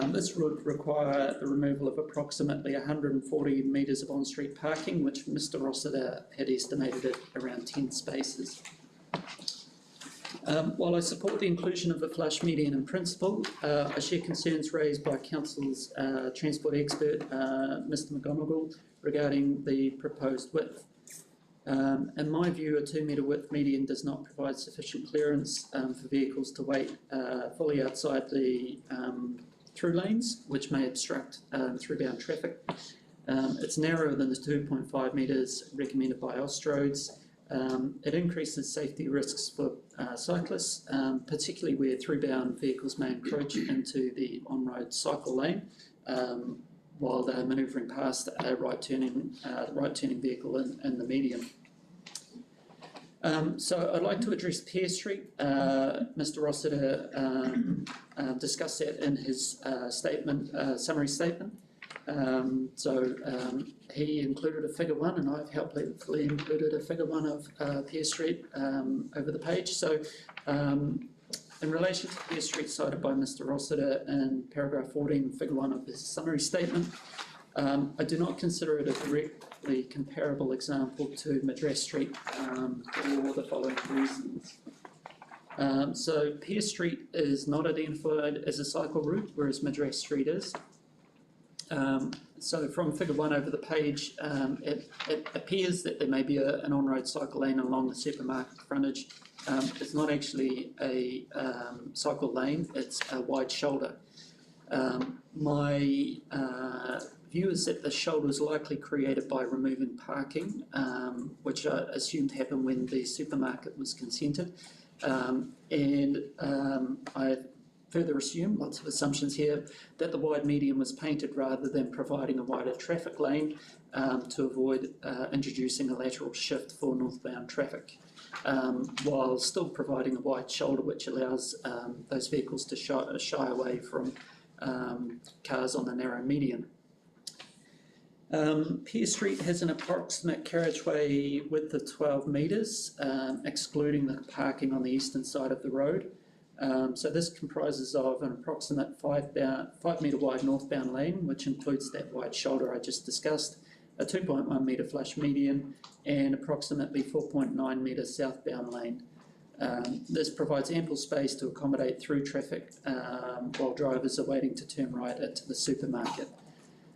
This would require the removal of approximately 140 metres of on-street parking, which Mr. Rossiter had estimated at around 10 spaces. While I support the inclusion of the flush median in principle, I share concerns raised by Council's transport expert, Mr. McGonigal, regarding the proposed width. In my view, a 2 metre width median does not provide sufficient clearance for vehicles to wait fully outside the through lanes, which may obstruct throughbound traffic. It's narrower than the 2.5 metres recommended by Austroads. It increases safety risks for cyclists, particularly where throughbound vehicles may encroach into the on-road cycle lane while they're manoeuvring past a right-turning vehicle in the median. So I'd like to address Pear Street. Mr. Rossiter discussed that in his summary statement. He included a figure 1, and I've helpfully included a figure 1 of Pear Street over the page. So in relation to Pear Street cited by Mr. Rossiter in paragraph 14, figure 1 of his summary statement, I do not consider it a directly comparable example to Madras Street for the following reasons. So Pear Street is not identified as a cycle route, whereas Madras Street is. So from figure 1 over the page, it appears that there may be an on-road cycle lane along the supermarket frontage. It's not actually a cycle lane, it's a wide shoulder. My view is that the shoulder was likely created by removing parking, which I assumed happened when the supermarket was consented. I further assume, lots of assumptions here, that the wide median was painted rather than providing a wider traffic lane to avoid introducing a lateral shift for northbound traffic, while still providing a wide shoulder which allows those vehicles to shy away from cars on the narrow median. Pear Street has an approximate carriageway width of 12 metres, excluding the parking on the eastern side of the road. So this comprises of an approximate 5 metre wide northbound lane, which includes that wide shoulder I just discussed, a 2.1 metre flush median, and approximately 4.9 metre southbound lane. This provides ample space to accommodate through traffic while drivers are waiting to turn right into the supermarket.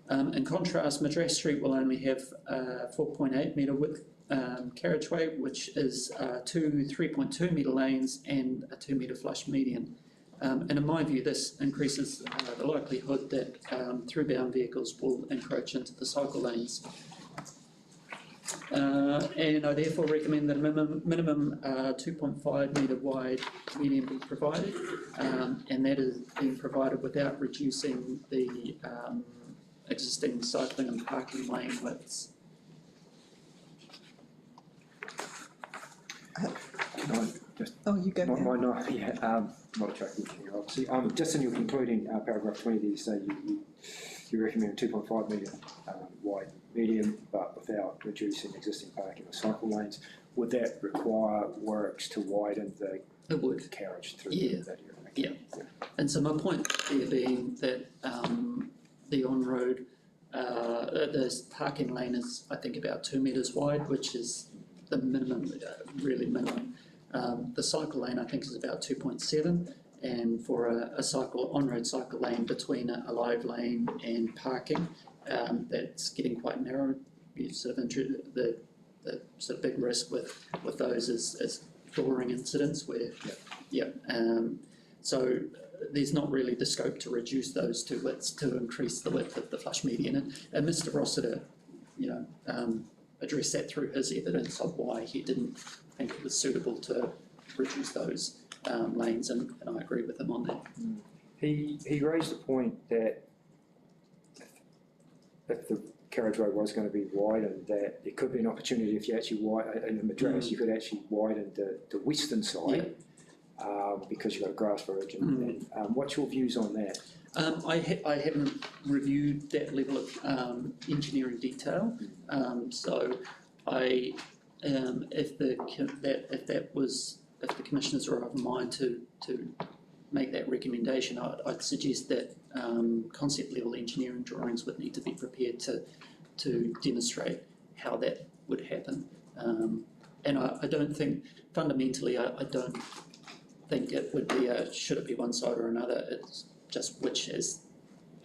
In contrast, Madras Street will only have 4.8 metre width carriageway, which is 2 3.2 metre lanes and a 2 metre flush median. And in my view, this increases the likelihood that through-bound vehicles will encroach into the cycle lanes. And I therefore recommend that a minimum 2.5 metre wide median be provided, and that is being provided without reducing the existing cycling and parking lane widths. Can I just, Oh, you go. not a track engineer, obviously. Just in your concluding paragraph 20 there, you say you recommend a 2.5 metre wide median, but without reducing existing parking or cycle lanes. Would that require works to widen the carriage through that area? Yeah. And so my point there being that the on-road, the parking lane is, I think, about 2 metres wide, which is the minimum, really minimum. The cycle lane, I think, is about 2.7, and for a on-road cycle lane between a live lane and parking, that's getting quite narrow. You sort of the sort of big risk with those is flooring incidents where, so there's not really the scope to reduce those two widths to increase the width of the flush median. And Mr. Rossiter, addressed that through his evidence of why he didn't think it was suitable to reduce those lanes, and I agree with him on that. He raised the point that if the carriageway was going to be widened, that there could be an opportunity if you actually in Madras, you could actually widen the western side because you've got a grass verge. And what's your views on that? I haven't reviewed that level of engineering detail, so if the commissioners are of mind to make that recommendation, I'd suggest that concept level engineering drawings would need to be prepared to demonstrate how that would happen. And I don't think, fundamentally, I don't think it would be should it be one side or another. It's just which is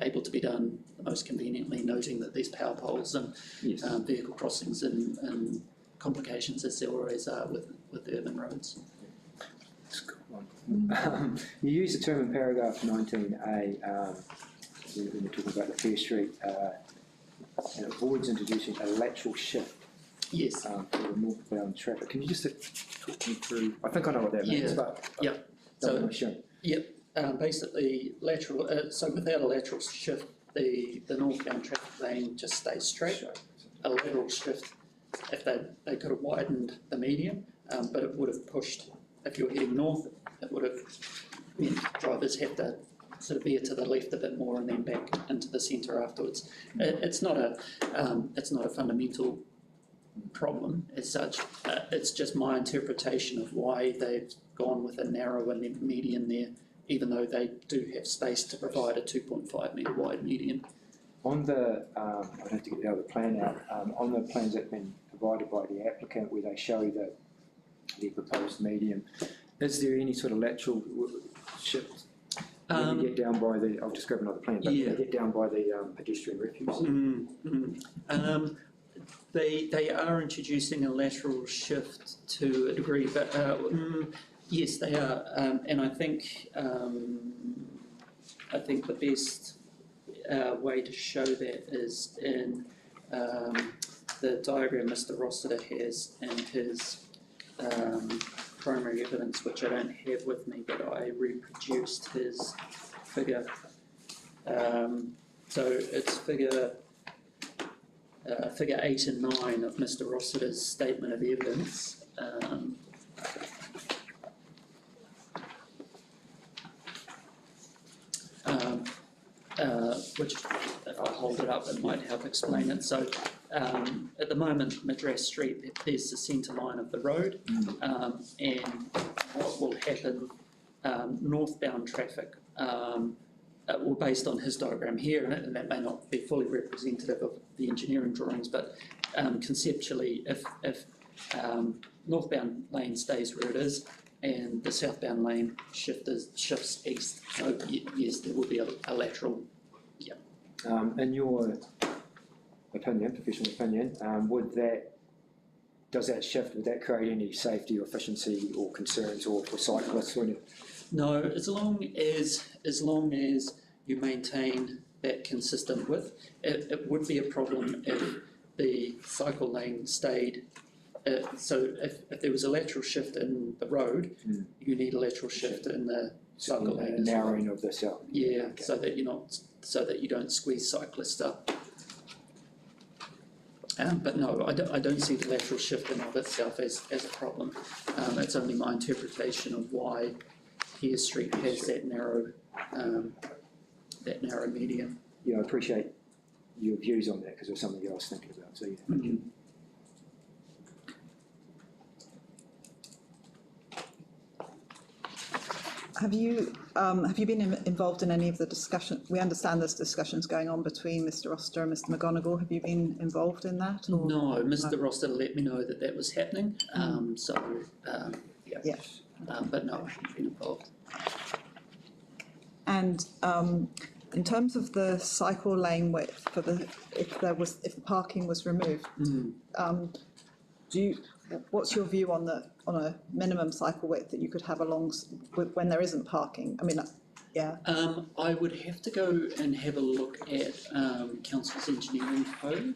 able to be done the most conveniently, noting that these power poles and vehicle crossings and complications, as there always are with urban roads. You use the term in paragraph 19A when you're talking about the Fair Street, and it avoids introducing a lateral shift. Yes. For the northbound traffic. Can you just talk me through? I think I know what that means, but basically lateral. So without a lateral shift, the northbound traffic lane just stays straight. A lateral shift, if they could have widened the median, but it would have pushed. If you're heading north, it would have meant drivers have to sort of veer to the left a bit more and then back into the centre afterwards. It's not a fundamental problem as such. It's just my interpretation of why they've gone with a narrower median there, even though they do have space to provide a 2.5 metre wide median. On the, I'd have to get the other plan out, on the plans that have been provided by the applicant where they show the proposed median, is there any sort of lateral shift? When you get down by the, I'll just grab another plan, but you get down by the pedestrian refuse. They are introducing a lateral shift to a degree, but yes, they are, and I think the best way to show that is in the diagram Mr. Rossiter has in his primary evidence, which I don't have with me, but I reproduced his figure. So it's figure 8 and 9 of Mr. Rossiter's statement of evidence. Which, if I hold it up, it might help explain it. So, at the moment, Madras Street, there's the centre line of the road, and what will happen, northbound traffic, well, based on his diagram here, and that may not be fully representative of the engineering drawings, but conceptually, if northbound lane stays where it is, and the southbound lane shifts east, so yes, there will be a lateral. In your opinion, professional opinion, would that does that shift, would that create any safety or efficiency or concerns or for cyclists or anything? No, as long as you maintain that consistent width, it would be a problem if the cycle lane stayed. So if there was a lateral shift in the road, you need a lateral shift in the cycle lane as well. Narrowing of the cell. Yeah, Okay. so that you don't squeeze cyclists up. But no, I don't see the lateral shift in of itself as a problem. It's only my interpretation of why Pearce Street has that narrow median. Yeah, I appreciate your views on that because it was something I was thinking about. So yeah, thank you. Have you been involved in any of the discussion? We understand there's discussions going on between Mr. Roster and Mr. McGonigal. Have you been involved in that? Or? No, Mr. Roster let me know that was happening. Yeah. But no, I haven't been involved. And in terms of the cycle lane width for if the parking was removed, what's your view on a minimum cycle width that you could have when there isn't parking? I mean, yeah. I would have to go and have a look at council's engineering code.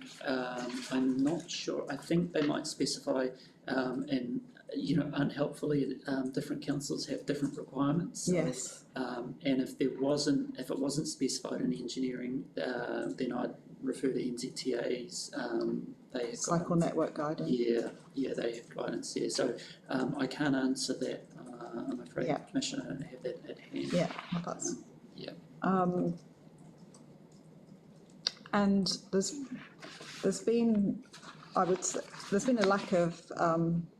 I'm not sure. I think they might specify, and unhelpfully, different councils have different requirements. So, yes. And if it wasn't specified in engineering, then I'd refer to NZTA's. They have cycle guidance. network guidance. Yeah, they have guidance there. So I can't answer that. I'm afraid, Yeah. Commissioner, I don't have that at hand. Yeah, that's. Yeah. And there's been, I would say, there's been a lack of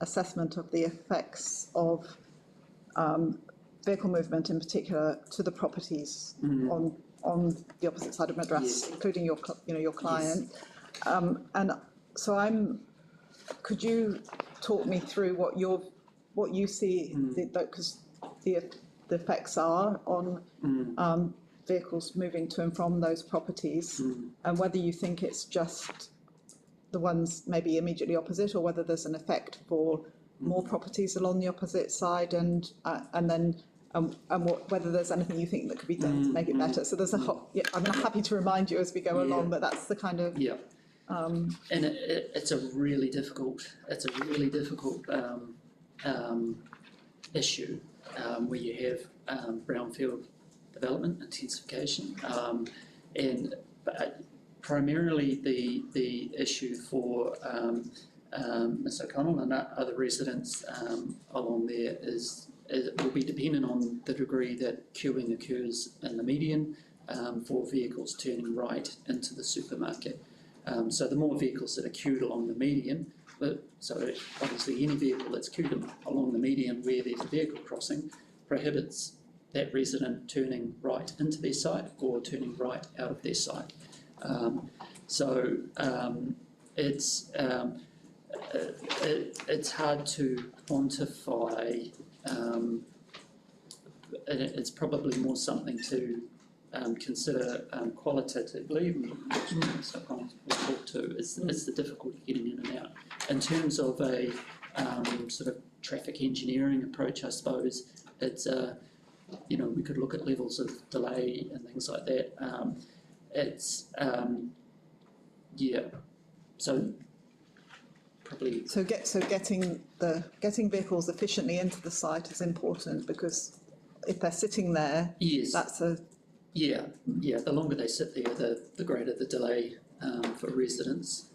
assessment of the effects of vehicle movement, in particular, to the properties on the opposite side of Madras, Yes. including your client. Yes. And so could you talk me through what you see because the effects are on vehicles moving to and from those properties, and whether you think it's just the ones maybe immediately opposite, or whether there's an effect for more properties along the opposite side, and whether there's anything you think that could be done to make it better. So there's I'm happy to remind you as we go along, but that's the kind of and it's a really difficult issue where you have brownfield development intensification, but primarily the issue for Ms. O'Connell and other residents along there will be dependent on the degree that queuing occurs in the median for vehicles turning right into the supermarket. So the more vehicles that are queued along the median, so obviously any vehicle that's queued along the median where there's a vehicle crossing prohibits that resident turning right into their site or turning right out of their site. It's hard to quantify. It's probably more something to consider qualitatively, which we'll talk to, is the difficulty getting in and out. In terms of a sort of traffic engineering approach, I suppose, it's we could look at levels of delay and things like that. So probably. So getting vehicles efficiently into the site is important, because if they're sitting there, yes, that's a. Yeah. The longer they sit there, the greater the delay for residents.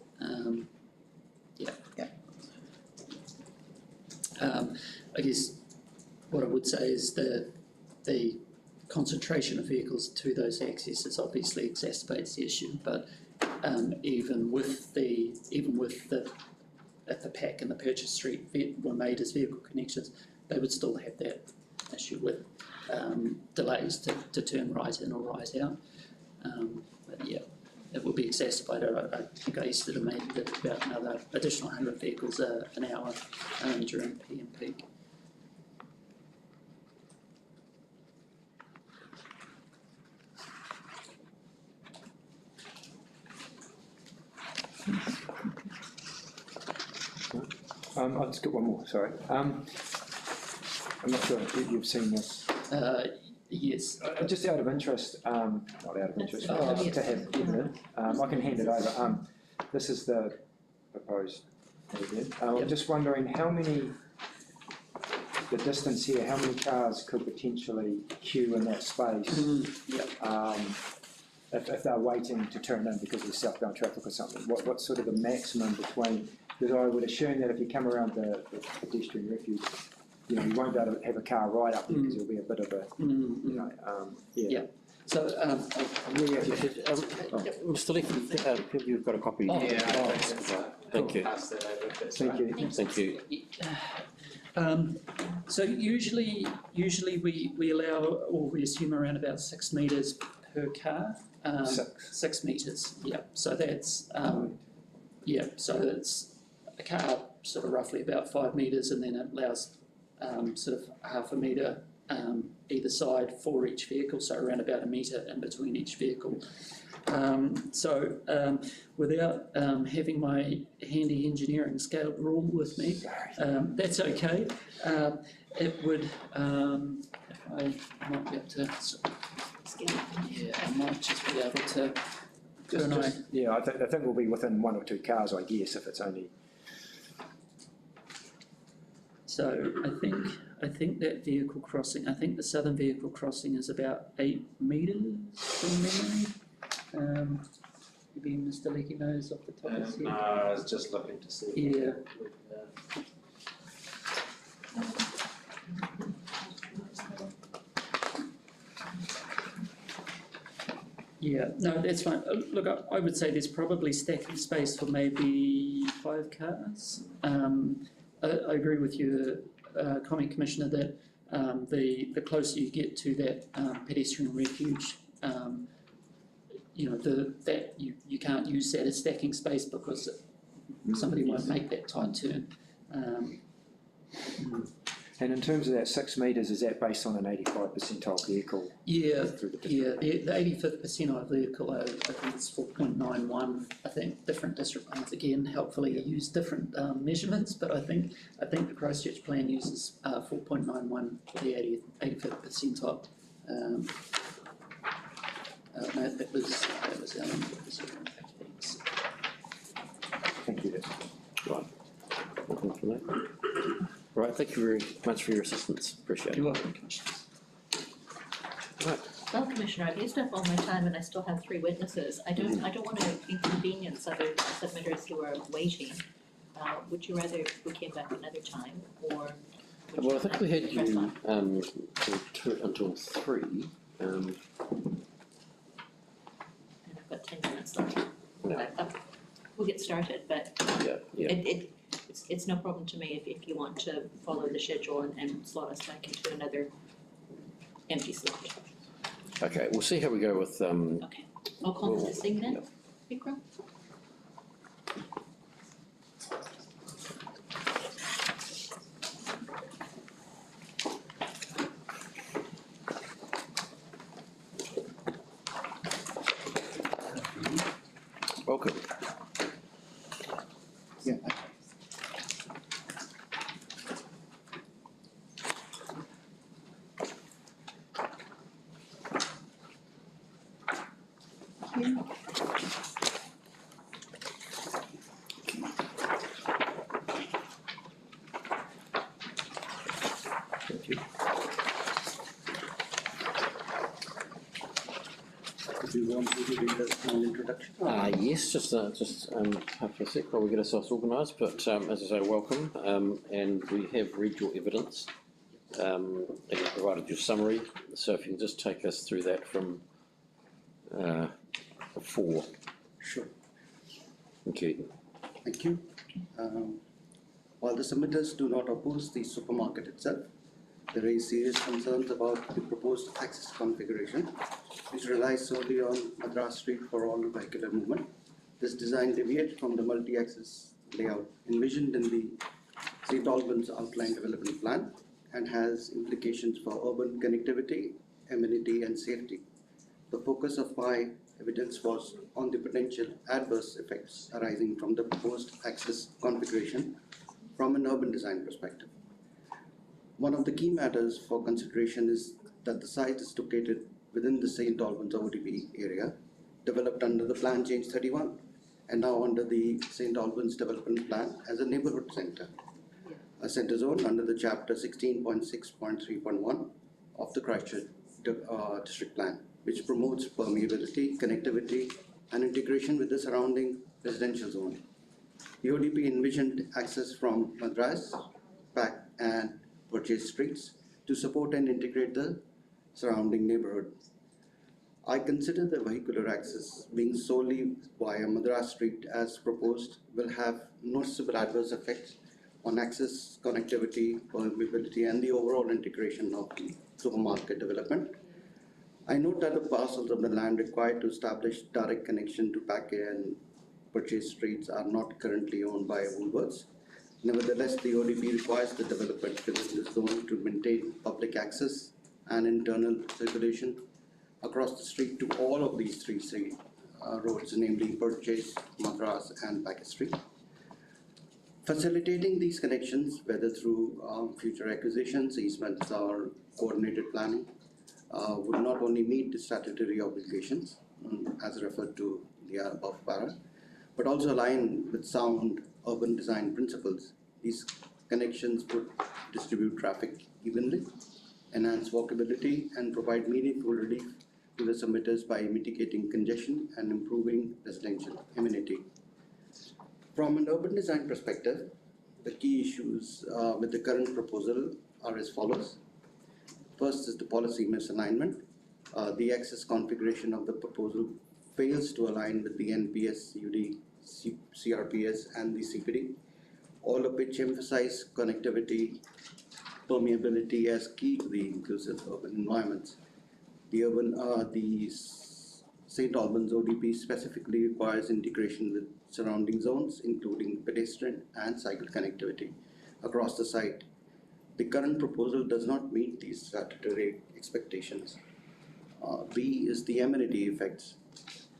I guess what I would say is the concentration of vehicles to those accesses obviously exacerbates the issue. But even with the if the PAC and the Purchase Street were made as vehicle connections, they would still have that issue with delays to turn right in or right out. But yeah, it will be exacerbated. I think I estimated that about another additional 100 vehicles an hour during PM peak. I've just got one more, sorry. I'm not sure if you've seen this. Yes. Just out of interest, not out of interest, but yes. to have evidence, I can hand it over. This is the proposed evidence. I'm just wondering how many, the distance here, how many cars could potentially queue in that space? If they're waiting to turn in because of southbound traffic or something, what's sort of the maximum between, because I would assume that if you come around the pedestrian refuge, you know, you won't be able to have a car right up there because there'll be a bit of a, you know, Yeah. So, Mr. Leaf, you've got a copy. Thank you. Pass that over if that's thank right. you. Thank you. so usually we allow, or we assume around about 6 metres per car. 6 metres, yeah. So that's, so it's a car sort of roughly about 5 metres, and then it allows sort of half a metre either side for each vehicle, so around about a metre in between each vehicle. Without having my handy engineering scale rule with me, that's okay. It would, I might be able to, I might just be able to. I think we'll be within 1 or 2 cars, I guess, if it's only. So I think that vehicle crossing, I think the southern vehicle crossing is about 8 metres from memory. Maybe Mr. Leakey knows off the top of his head. I was just looking to see. Yeah. Yeah, no, that's fine. Look, I would say there's probably stacking space for maybe 5 cars. I agree with your comment, Commissioner, that the closer you get to that pedestrian refuge, you know, that you can't use that as stacking space because somebody won't make that tight turn. And in terms of that 6 metres, is that based on an 85 percentile vehicle? Yeah, the 85th percentile vehicle, I think it's 4.91. I think different district plans again helpfully use different measurements, but I think the Christchurch plan uses 4.91 for the 85th percentile. No, that was Alan. Thank you. Right. Welcome for that. Right, thank you very much for your assistance. Appreciate it. You're welcome, Commissioner. Right. Well, Commissioner, I've used up all my time and I still have 3 witnesses. I don't want to inconvenience other submitters who are waiting. Would you rather we came back another time, or? Well, I think we had you until 3. And I've got 10 minutes left. Yeah. We'll get started, but Yeah. it's no problem to me if you want to follow the schedule and slot us back into another empty slot. Okay, we'll see how we go with. Okay, I'll call for this thing then, Vikram? Welcome. Yeah. Thank you. Do you want me to read a small introduction? Yes, just half a sec while we get ourselves organised, but as I say, welcome, and we have read your evidence and provided your summary, so if you can just take us through that from 4. Sure. Thank you. Thank you. While the submitters do not oppose the supermarket itself, they raise serious concerns about the proposed access configuration, which relies solely on Madras Street for all vehicular movement. This design deviates from the multi-access layout envisioned in the St. Albans Outline Development Plan and has implications for urban connectivity, amenity, and safety. The focus of my evidence was on the potential adverse effects arising from the proposed access configuration from an urban design perspective. One of the key matters for consideration is that the site is located within the St. Albans ODP area, developed under the Plan Change 31, and now under the St. Albans Development Plan as a neighborhood center, a center zone under the Chapter 16.6.3.1 of the Christchurch District Plan, which promotes permeability, connectivity, and integration with the surrounding residential zone. The ODP envisioned access from Madras, Pack, and Purchase streets to support and integrate the surrounding neighborhood. I consider the vehicular access being solely via Madras Street as proposed will have noticeable adverse effects on access, connectivity, permeability, and the overall integration of the supermarket development. I note that the parcels of the land required to establish direct connection to Pack and Purchase streets are not currently owned by Woolworths. Nevertheless, the ODP requires the development within the zone to maintain public access and internal circulation across the street to all of these three roads, namely Purchase, Madras, and Packet Street. Facilitating these connections, whether through future acquisitions, easements, or coordinated planning, would not only meet the statutory obligations, as referred to the above para, but also align with sound urban design principles. These connections would distribute traffic evenly, enhance walkability, and provide meaningful relief to the submitters by mitigating congestion and improving residential amenity. From an urban design perspective, the key issues with the current proposal are as follows. First is the policy misalignment. The access configuration of the proposal fails to align with the NPS, UD, CRPS, and the CPD, all of which emphasize connectivity, permeability as key to the inclusive urban environments. The St. Albans ODP specifically requires integration with surrounding zones, including pedestrian and cycle connectivity across the site. The current proposal does not meet these statutory expectations. B is the amenity effects.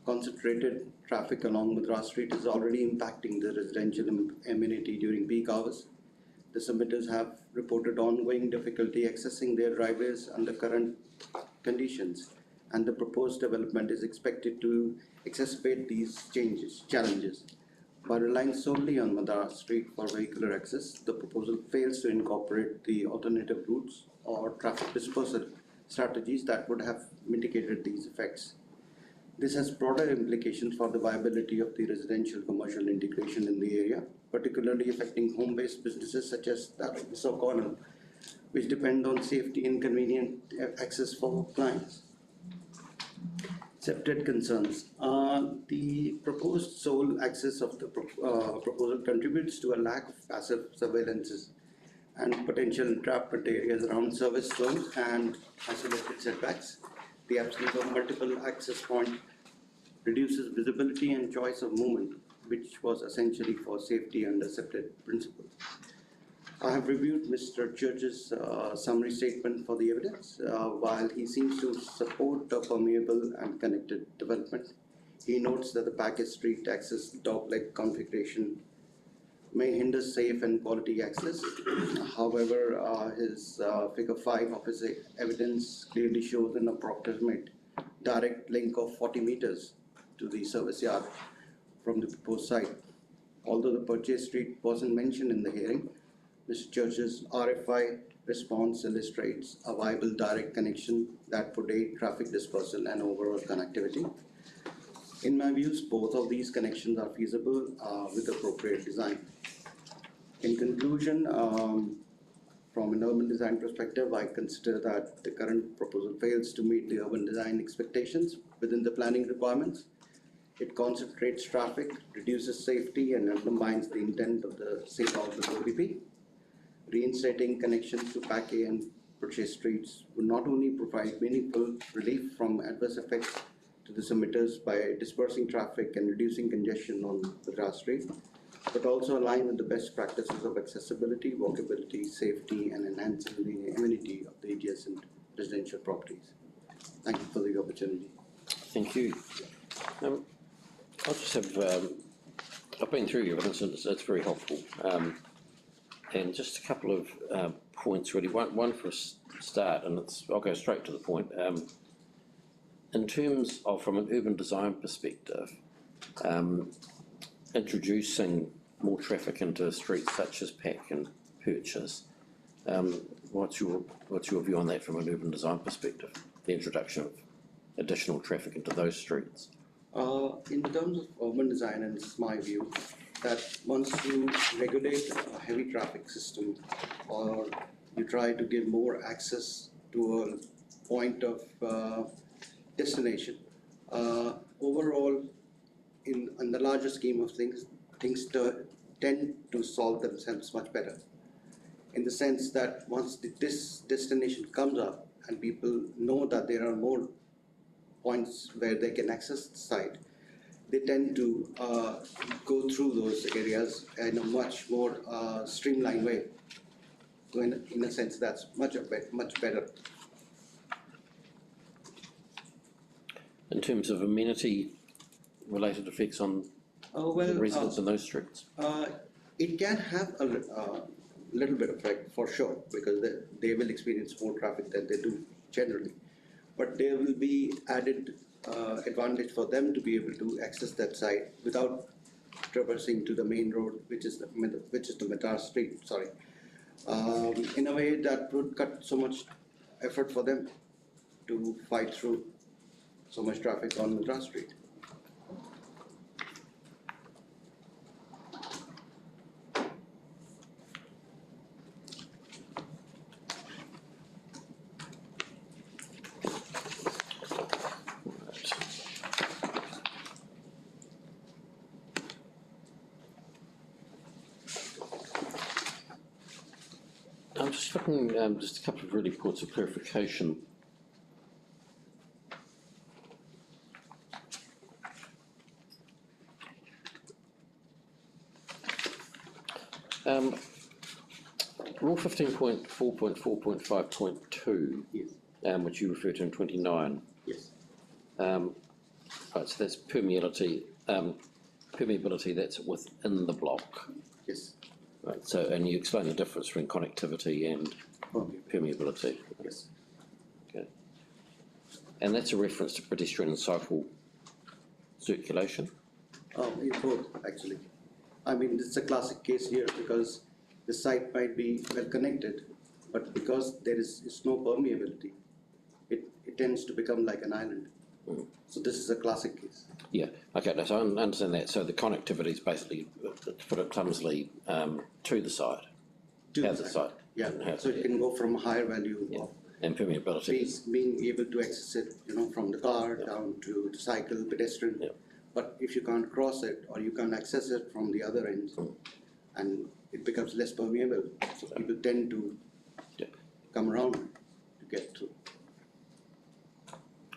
Concentrated traffic along Madras Street is already impacting the residential amenity during peak hours. The submitters have reported ongoing difficulty accessing their driveways under current conditions, and the proposed development is expected to exacerbate these challenges. By relying solely on Madras Street for vehicular access, the proposal fails to incorporate the alternative routes or traffic dispersal strategies that would have mitigated these effects. This has broader implications for the viability of the residential commercial integration in the area, particularly affecting home-based businesses such as that of Miss O'Connell, which depend on safety and convenient access for clients. Accepted concerns. The proposed sole access of the proposal contributes to a lack of passive surveillances and potential entrapment areas around service zones and isolated setbacks. The absence of multiple access points reduces visibility and choice of movement, which was essentially for safety and accepted principles. I have reviewed Mr. Church's summary statement for the evidence. While he seems to support a permeable and connected development, he notes that the Packet Street access dogleg configuration may hinder safe and quality access. However, his figure 5 of his evidence clearly shows an approximate direct link of 40 meters to the service yard from the proposed site. Although the Purchase Street wasn't mentioned in the hearing, Mr. Church's RFI response illustrates a viable direct connection that would aid traffic dispersal and overall connectivity. In my views, both of these connections are feasible with appropriate design. In conclusion, from an urban design perspective, I consider that the current proposal fails to meet the urban design expectations within the planning requirements. It concentrates traffic, reduces safety, and undermines the intent of the St. Albans ODP. Reinstating connections to Packet and Purchase streets will not only provide meaningful relief from adverse effects to the submitters by dispersing traffic and reducing congestion on Madras Street, but also align with the best practices of accessibility, walkability, safety, and enhancing the amenity of the adjacent residential properties. Thank you for the opportunity. Thank you. I just have, I've been through your evidence and it's very helpful. And just a couple of points really, one for a start, and I'll go straight to the point. In terms of, from an urban design perspective, introducing more traffic into streets such as Pack and Purchase, what's your view on that from an urban design perspective, the introduction of additional traffic into those streets? In terms of urban design, and this is my view, that once you regulate a heavy traffic system or you try to give more access to a point of destination, overall, in the larger scheme of things tend to solve themselves much better. In the sense that once this destination comes up and people know that there are more points where they can access the site, they tend to go through those areas in a much more streamlined way. So in a sense, that's much better. In terms of amenity-related effects on residents in those streets? It can have a little bit of effect for sure, because they will experience more traffic than they do generally. But there will be added advantage for them to be able to access that site without traversing to the main road, which is the Madras Street. Sorry, in a way that would cut so much effort for them to fight through so much traffic on Madras Street. I'm just looking, just a couple of really points of clarification. Rule 15.4.4.5.2, Yes. Which you refer to in 29. Yes. Right, so that's permeability, that's within the block. Yes. Right, so, and you explain the difference between connectivity and permeability. Yes. Okay. And that's a reference to pedestrian and cycle circulation? In both, actually. I mean, it's a classic case here because the site might be well connected, but because there is no permeability, it tends to become like an island. Mm. So this is a classic case. Yeah, okay, so I understand that. So the connectivity is basically, to put it clumsily, to the site. To the site. Yeah, so it can go from a higher value of and permeability. being able to access it, from the car down to the cycle, pedestrian. Yeah. But if you can't cross it or you can't access it from the other end, and it becomes less permeable, so people tend to come around to get through.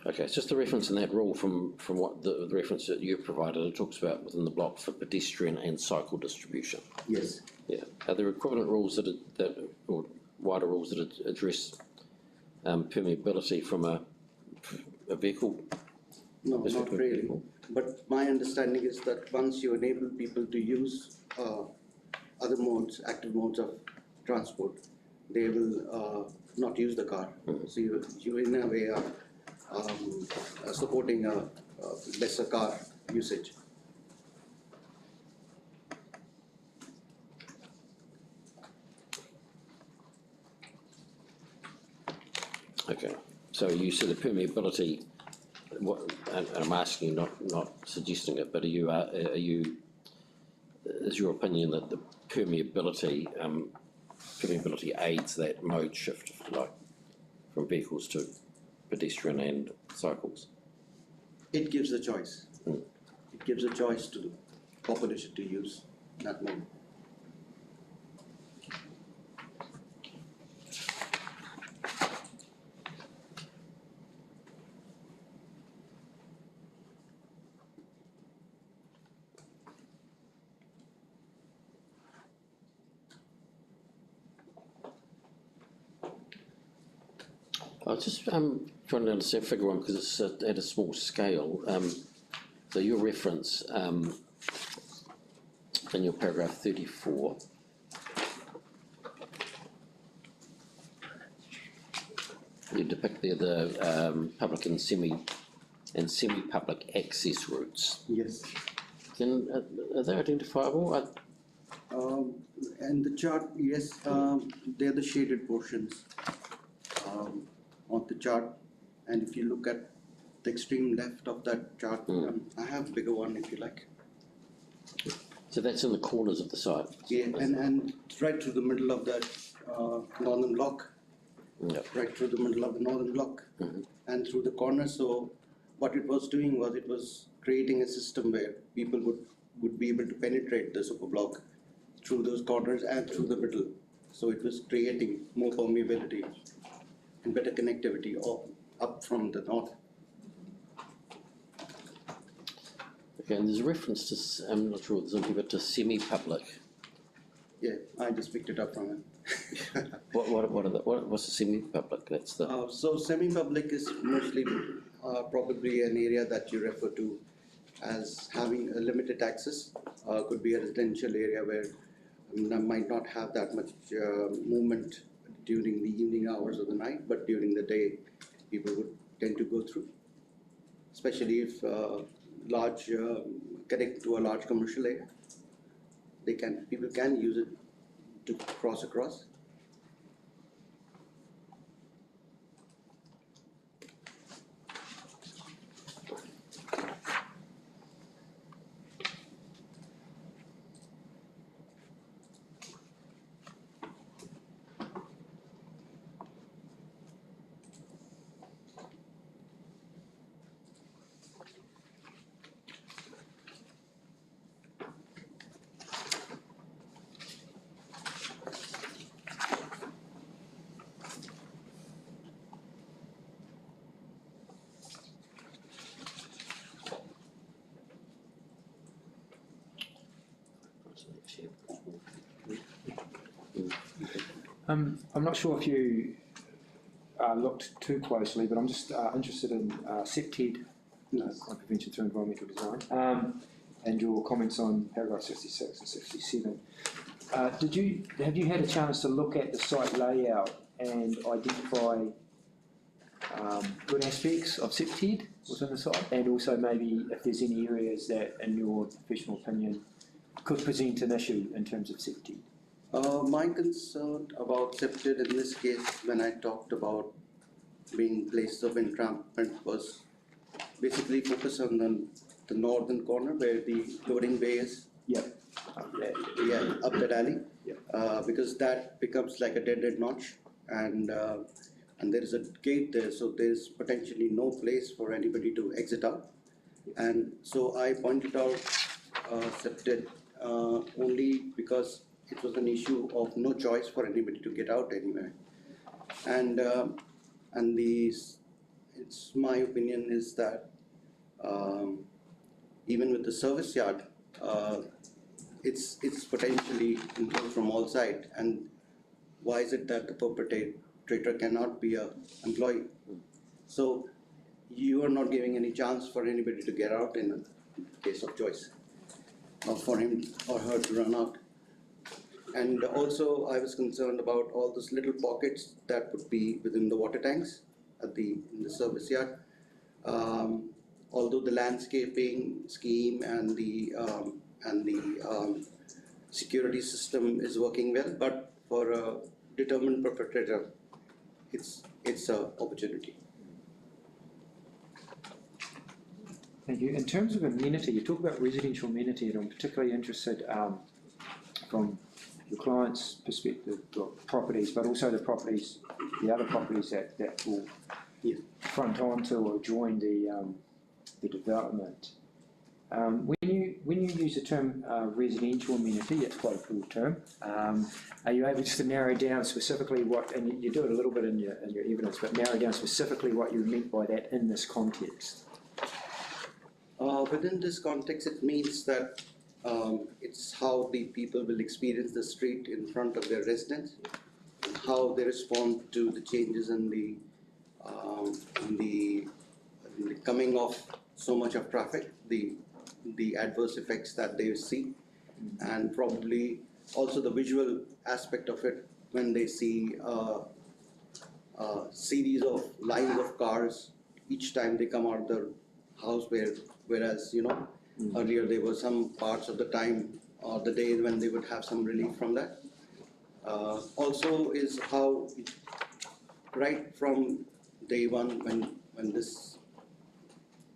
Okay, it's just a reference in that rule from what the reference that you've provided. It talks about within the block for pedestrian and cycle distribution. Yes. Yeah. Are there equivalent rules or wider rules that address permeability from a vehicle? No, not really. Vehicle? But my understanding is that once you enable people to use other modes, active modes of transport, they will not use the car. Mm-hmm. So you in a way are supporting a lesser car usage. Okay, so you see the permeability. And I'm asking, not suggesting it, but is your opinion that the permeability aids that mode shift, if you like, from vehicles to pedestrian and cycles? It gives a choice. Mm. It gives a choice to the population to use that mode. I was just trying to understand figure one because it's at a small scale. So your reference in your paragraph 34 You depict there the public and semi-public access routes. Yes. Are they identifiable? And the chart, yes, they're the shaded portions of the chart. And if you look at the extreme left of that chart, I have a bigger one if you like. So that's in the corners of the site? Yeah, and right through the middle of that northern block. Yep. Right through the middle of the northern block and through the corner. So what it was doing was it was creating a system where people would be able to penetrate the super block through those corners and through the middle. So it was creating more permeability and better connectivity up from the north. Okay, and there's a reference to, I'm not sure what there's anything, but to semi-public. Yeah, I just picked it up from it. What's the semi-public? That's the. So semi-public is mostly probably an area that you refer to as having a limited access. Could be a residential area where might not have that much movement during the evening hours of the night, but during the day people would tend to go through, especially if large connect to a large commercial area. People can use it to cross across. I'm not sure if you looked too closely, but I'm just interested in CEPTED, Crime Prevention Through Environmental Design, and your comments on paragraph 66 and 67. Have you had a chance to look at the site layout and identify good aspects of CEPTED within the site, and also maybe if there's any areas that, in your professional opinion, could present an issue in terms of CEPTED? My concern about CEPTED in this case, when I talked about being places of entrampment, was basically focus on the northern corner where the loading bay is. Yep. Yeah, up that alley. Yep. Because that becomes like a dead notch, and there is a gate there, so there is potentially no place for anybody to exit out. And so I pointed out CEPTED only because it was an issue of no choice for anybody to get out anywhere. And it's my opinion is that even with the service yard, it's potentially enclosed from all sides. And why is it that the perpetrator cannot be an employee? So you are not giving any chance for anybody to get out in a case of choice, or for him or her to run out. And also I was concerned about all those little pockets that would be within the water tanks in the service yard. Although the landscaping scheme and the security system is working well, but for a determined perpetrator, it's an opportunity. Thank you. In terms of amenity, you talk about residential amenity, and I'm particularly interested from your client's perspective, properties, but also the other properties that will front onto or join the development. When you use the term residential amenity, it's quite a broad term. Are you able just to narrow down specifically what, and you do it a little bit in your evidence, but narrow down specifically what you meant by that in this context? Within this context, it means that it's how the people will experience the street in front of their residence, and how they respond to the changes in the coming of so much of traffic, the adverse effects that they see, and probably also the visual aspect of it when they see series of lines of cars each time they come out of the house, whereas earlier there were some parts of the time or the day when they would have some relief from that. Also is how right from day one when this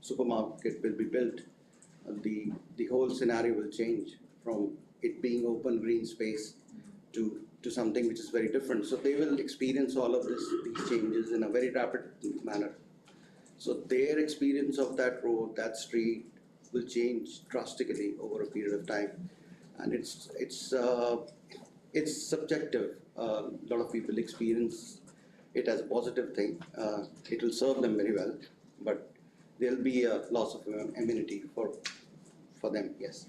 supermarket will be built, the whole scenario will change from it being open green space to something which is very different. So they will experience all of these changes in a very rapid manner. So their experience of that road, that street, will change drastically over a period of time, and it's subjective. A lot of people experience it as a positive thing. It will serve them very well, but there'll be a loss of amenity for them. Yes.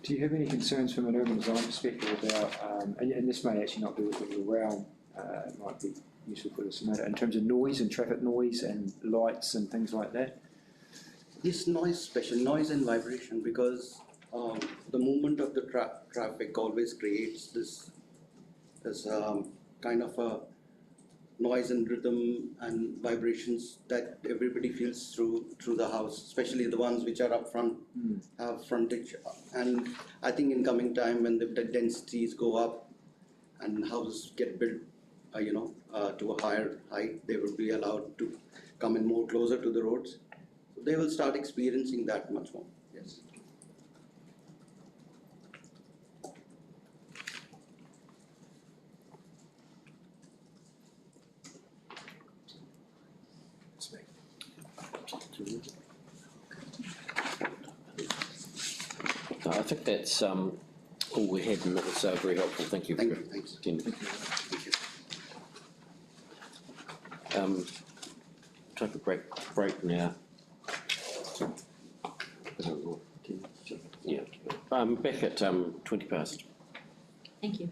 Do you have any concerns from an urban design perspective about, and this may actually not be within your realm, it might be useful for us to know, in terms of noise and traffic noise and lights and things like that? Yes, noise, special noise and vibration, because the movement of the traffic always creates this kind of a noise and rhythm and vibrations that everybody feels through the house, especially the ones which are up front, have frontage. And I think in coming time when the densities go up and houses get built to a higher height, they will be allowed to come in more closer to the roads. So they will start experiencing that much more. Yes. I think that's all we had, and that was very helpful. Thank you. Thank you. Thanks. Take a break now. Yeah. Back at 20 past. Thank you.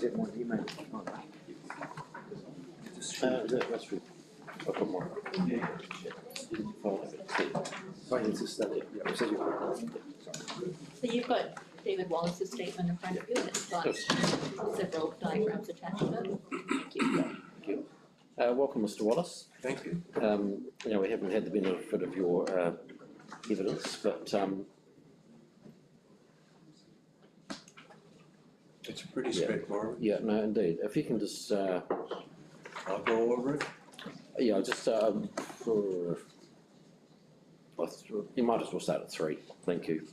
that one email? That's true. I've got one. It's just that, yeah, it says you're- So you've got David Wallace's statement in front of you, and it's got several diagrams attached to it. Thank you. Welcome, Mr. Wallace. Thank you. We haven't had the benefit of your evidence, but It's pretty Yeah. straightforward. yeah, no, indeed. If you can just, I'll go over it. yeah, just you might as well start at 3. Thank you.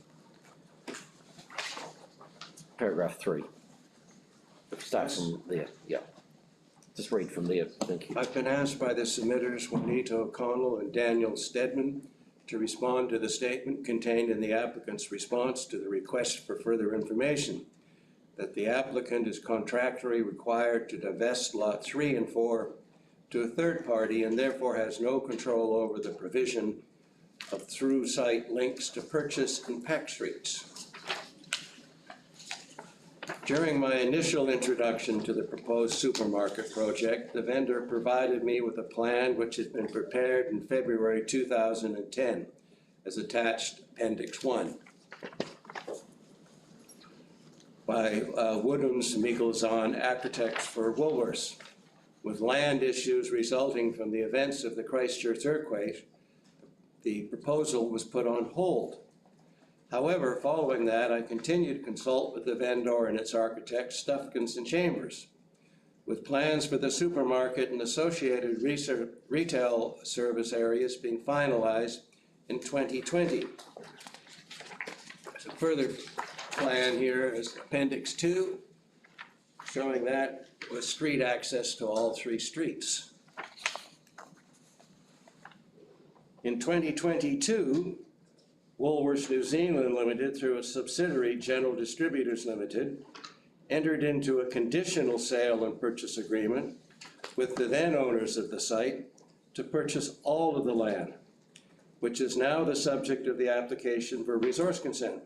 Paragraph 3. Start from there. Yeah. Just read from there. Thank you. I've been asked by the submitters, Juanita O'Connell and Daniel Stedman, to respond to the statement contained in the applicant's response to the request for further information, that the applicant is contractually required to divest Lot 3 and 4 to a third party and therefore has no control over the provision of through-site links to purchase and pack streets. During my initial introduction to the proposed supermarket project, the vendor provided me with a plan which had been prepared in February 2010 as attached Appendix 1 by Woodhams Michelzahn Architects for Woolworths. With land issues resulting from the events of the Christchurch earthquake, the proposal was put on hold. However, following that, I continued to consult with the vendor and its architects, Stufkins and Chambers, with plans for the supermarket and associated retail service areas being finalized in 2020. There's a further plan here is Appendix 2, showing that with street access to all 3 streets. In 2022, Woolworths New Zealand Limited, through a subsidiary, General Distributors Limited, entered into a conditional sale and purchase agreement with the then owners of the site to purchase all of the land, which is now the subject of the application for resource consent,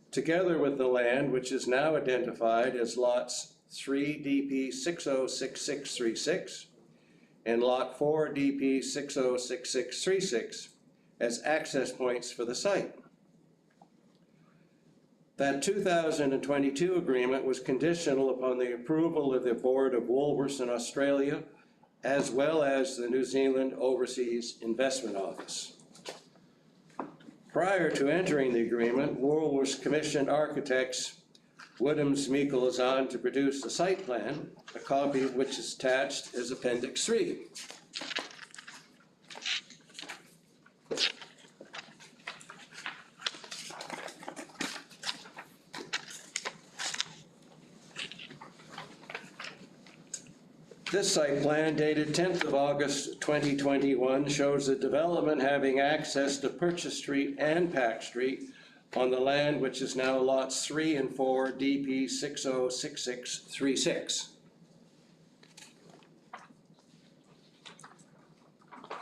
together with the land which is now identified as lots 3 DP 606636 and lot 4 DP 606636 as access points for the site. That 2022 agreement was conditional upon the approval of the Board of Woolworths in Australia, as well as the New Zealand Overseas Investment Office. Prior to entering the agreement, Woolworths commissioned architects Woodhams Michelzahn to produce a site plan, a copy of which is attached as Appendix 3. This site plan, dated 10th of August 2021, shows the development having access to Purchase Street and Pack Street on the land which is now lots 3 and 4 DP 606636.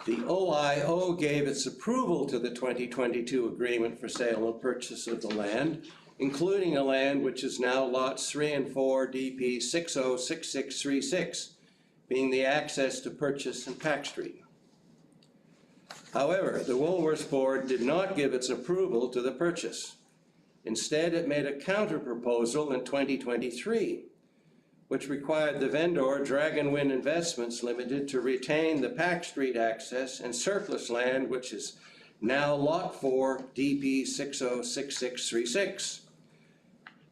The OIO gave its approval to the 2022 agreement for sale and purchase of the land, including a land which is now lots 3 and 4 DP 606636, being the access to Purchase and Pack Street. However, the Woolworths Board did not give its approval to the purchase. Instead, it made a counter-proposal in 2023, which required the vendor, Dragon Wind Investments Limited, to retain the Pack Street access and surplus land, which is now Lot 4, DP 606636,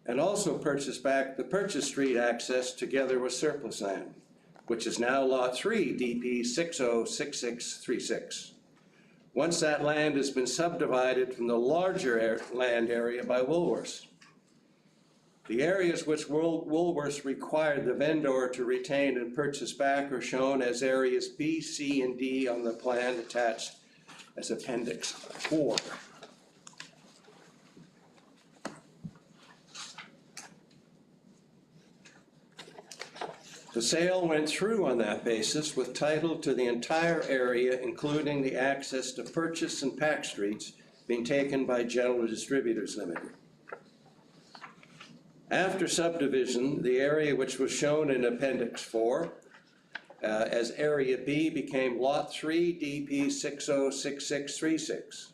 and also purchase back the Purchase Street access together with surplus land, which is now Lot 3, DP 606636. Once that land has been subdivided from the larger land area by Woolworths. The areas which Woolworths required the vendor to retain and purchase back are shown as areas B, C, and D on the plan attached as Appendix 4. The sale went through on that basis with title to the entire area, including the access to Purchase and Pack Streets, being taken by General Distributors Limited. After subdivision, the area which was shown in Appendix 4 as Area B became Lot 3 DP 606636.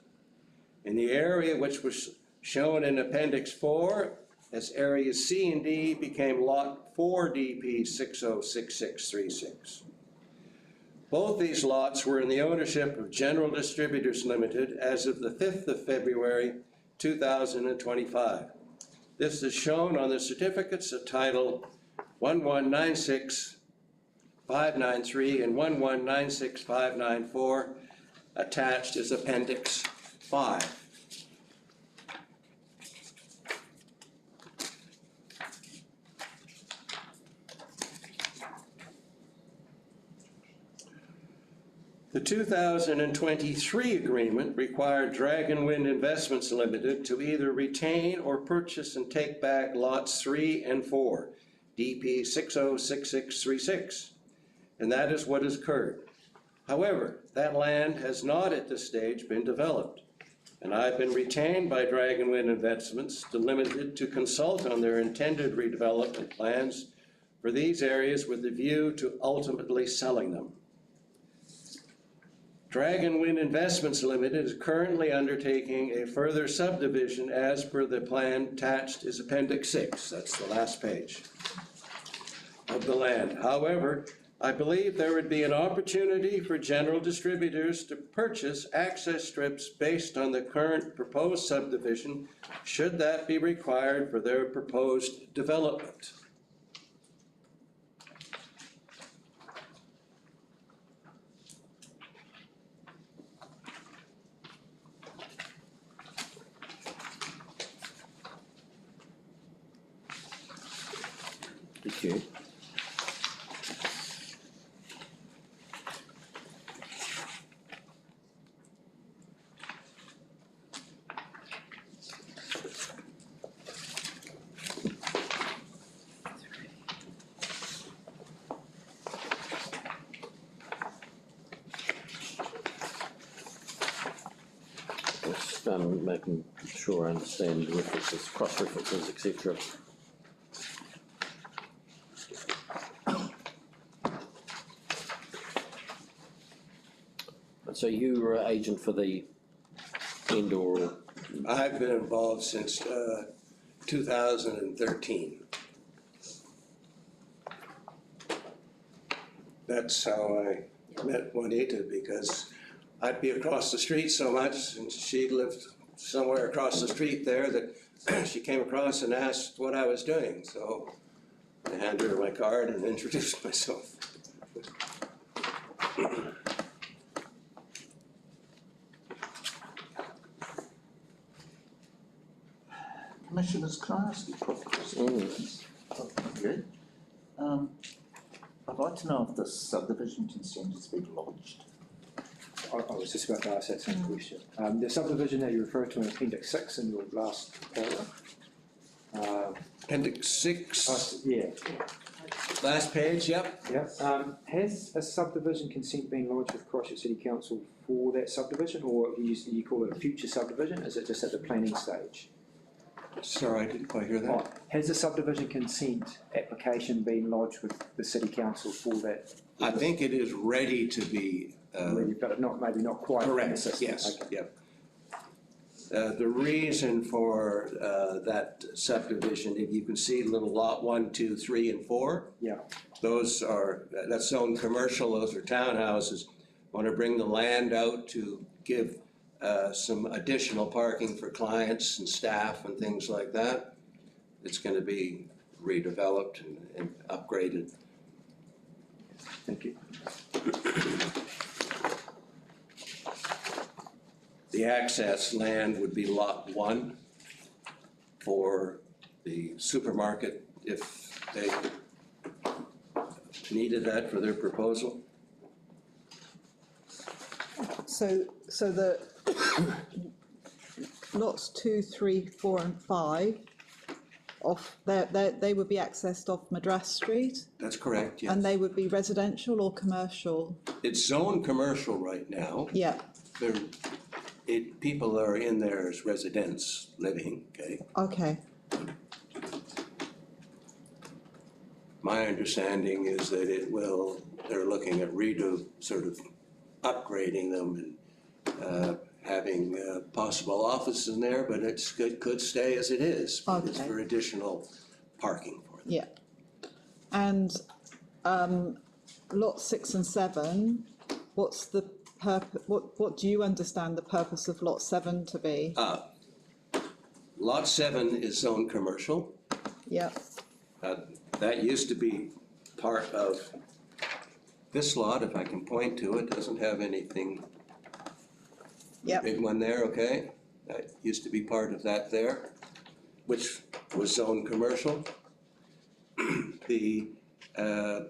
And the area which was shown in Appendix 4 as Areas C and D became Lot 4 DP 606636. Both these lots were in the ownership of General Distributors Limited as of the 5th of February 2025. This is shown on the certificates of title 1196593 and 1196594 attached as Appendix 5. The 2023 agreement required Dragon Wind Investments Limited to either retain or purchase and take back lots 3 and 4, DP 606636, and that is what has occurred. However, that land has not at this stage been developed, and I've been retained by Dragon Wind Investments Limited to consult on their intended redevelopment plans for these areas with a view to ultimately selling them. Dragon Wind Investments Limited is currently undertaking a further subdivision as per the plan attached as Appendix 6. That's the last page of the land. However, I believe there would be an opportunity for general distributors to purchase access strips based on the current proposed subdivision, should that be required for their proposed development. Thank you. Just making sure I understand the references, cross-references, etc. So you were an agent for the indoor? I've been involved since 2013. That's how I met Juanita, because I'd be across the street so much, and she lived somewhere across the street there, that she came across and asked what I was doing. So I handed her my card and introduced myself. Commissioners, can I ask you a quick question? Okay. I'd like to know if this subdivision consent has been lodged. I was just about to ask that same question. The subdivision that you referred to in Appendix 6 in your last paragraph. Appendix 6. Yeah. Last page, yep. Yeah. Has a subdivision consent been lodged with Christchurch City Council for that subdivision, or you call it a future subdivision? Is it just at the planning stage? Sorry, I didn't quite hear that. Has the subdivision consent application been lodged with the City Council for that? I think it is ready to be. Ready, but maybe not quite. Correct, yes, okay. Yep. The reason for that subdivision, if you can see little lot 1, 2, 3, and 4. Yeah. Those are, that's zoned commercial, those are townhouses. Want to bring the land out to give some additional parking for clients and staff and things like that. It's going to be redeveloped and upgraded. Thank you. The access land would be lot 1 for the supermarket if they needed that for their proposal. So the lots 2, 3, 4 and 5 they would be accessed off Madras Street? That's correct, yes. And they would be residential or commercial? It's zoned commercial right now. Yeah. People are in there as residents living, okay? Okay. my understanding is that they're looking at sort of upgrading them and having possible offices in there, but it could stay as it is. But it's for additional parking for them. Yeah. And lot 6 and 7, what's the purpose? What do you understand the purpose of lot 7 to be? Lot 7 is zone commercial. Yeah. That used to be part of this lot, if I can point to it, doesn't have anything. Yep. Big one there, okay? That used to be part of that there, which was zone commercial. The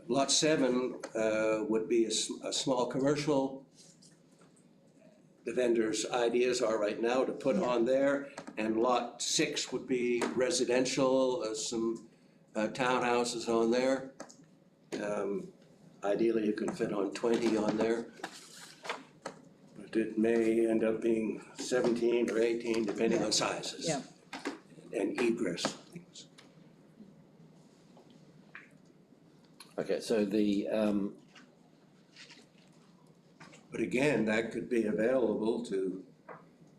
lot 7 would be a small commercial. The vendor's ideas are right now to put on there, and lot 6 would be residential, some townhouses on there. Ideally, you can fit on 20 on there. But it may end up being 17 or 18, depending on sizes. Yeah. And egress things. Okay, so the, But again, that could be available to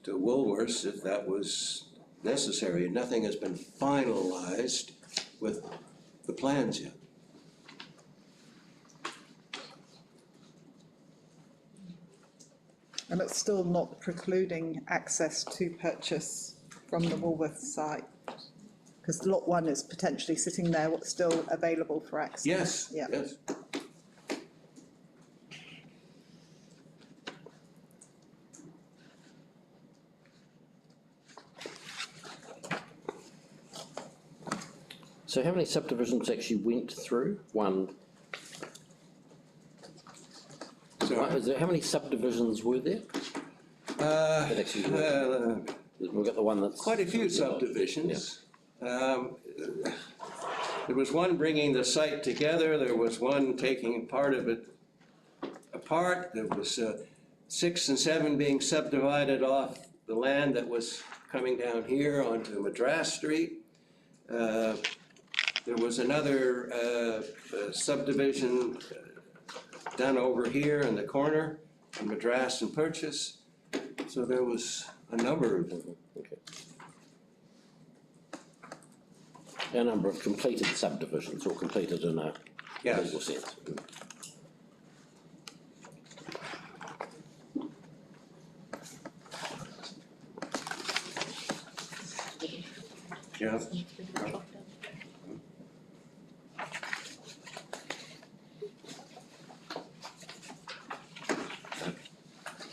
Woolworths if that was necessary. Nothing has been finalized with the plans yet. And it's still not precluding access to purchase from the Woolworths site? Because lot 1 is potentially sitting there, what's still available for access? Yes, Yeah. yes. so how many subdivisions actually went through? One. So, How many subdivisions were there? That actually worked? We've got the one that's... quite a few subdivisions. There was one bringing the site together, there was one taking part of it apart, there was 6 and 7 being subdivided off the land that was coming down here onto Madras Street. There was another subdivision done over here in the corner, on Madras and Purchase. So there was a number of them. Okay. A number of completed subdivisions, or completed in a Yes. legal sense. Yeah.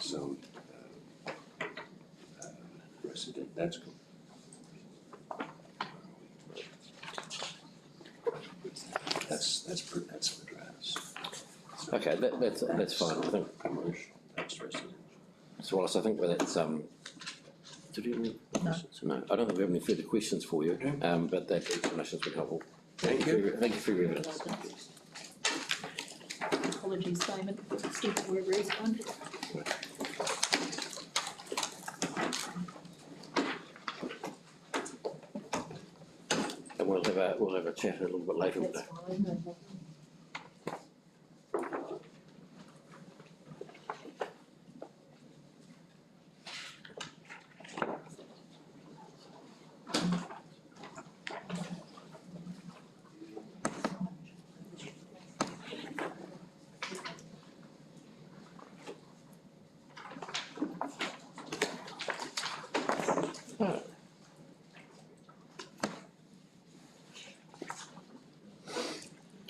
So, resident, that's cool. That's Madras. Okay, that's fine, I think. Commercial, that's residential. So Wallace, I think that's, did you have any questions? No, I don't think we have any further questions for you, but that explanation's been helpful. Thank you. Thank you for your evidence. Apologies, Simon, Stephen, wherever he's gone. And we'll have a chat a little bit later. That's fine, no problem.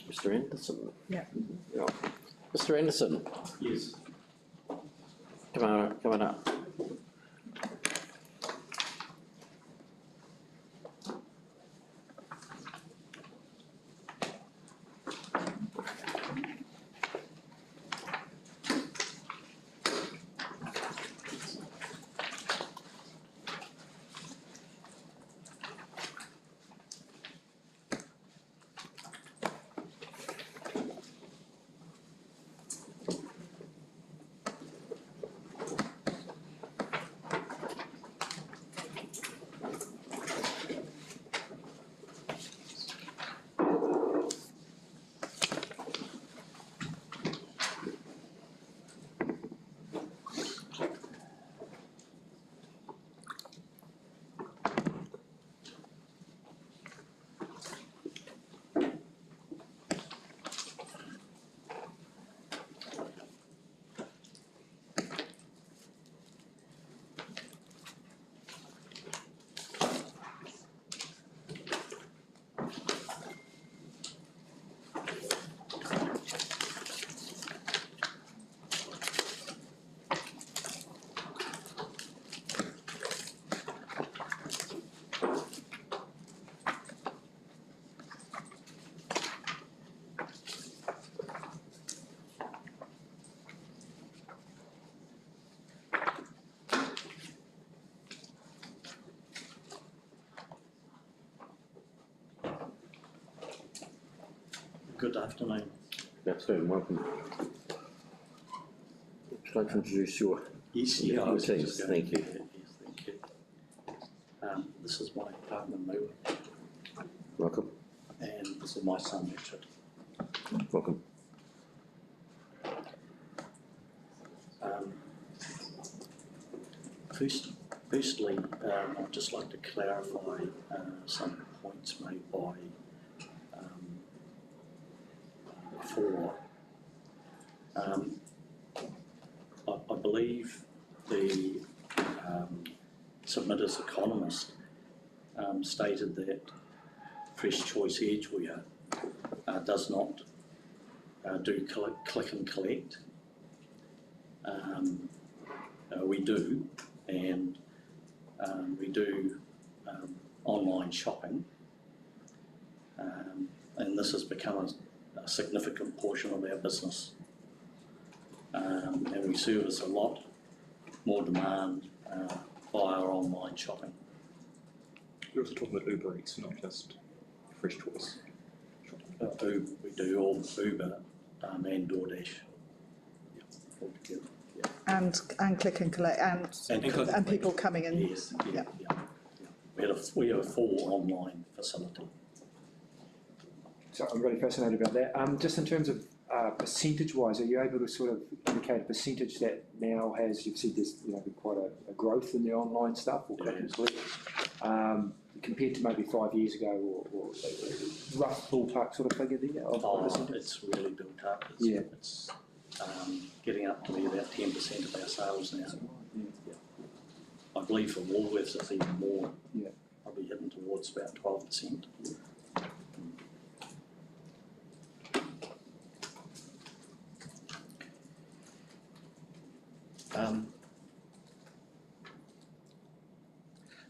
Mr. Anderson? Yeah. Yeah. Mr. Anderson? Yes. Come on up. Good afternoon. Good afternoon, welcome. Would you like to introduce your Yes, your I was teams? just going Thank to you. do that, yes, thank you. This is my partner, Lou, Welcome, and this is my son, Richard. welcome. Firstly, I'd just like to clarify some points made by before. I believe the submitter's economist stated that Fresh Choice Edgeware does not do click and collect. We do, and we do online shopping, and this has become a significant portion of our business, and we service a lot more demand via our online shopping. You're also talking about Uber Eats, not just Fresh Choice. We do all Uber and DoorDash. Yeah, all together. Yeah. And click and collect, and people coming in. Yes, yeah. We have a full online facility. So I'm really fascinated about that. Just in terms of percentage-wise, are you able to sort of indicate a percentage that now has, you've said there's been quite a growth in the online stuff, or click and collect, compared to maybe 5 years ago, or rough ballpark sort of figure there? It's really built up. It's getting up to be about 10% of our sales now. Yeah. I believe for Woolworths it's even more. Yeah. Probably heading towards about 12%.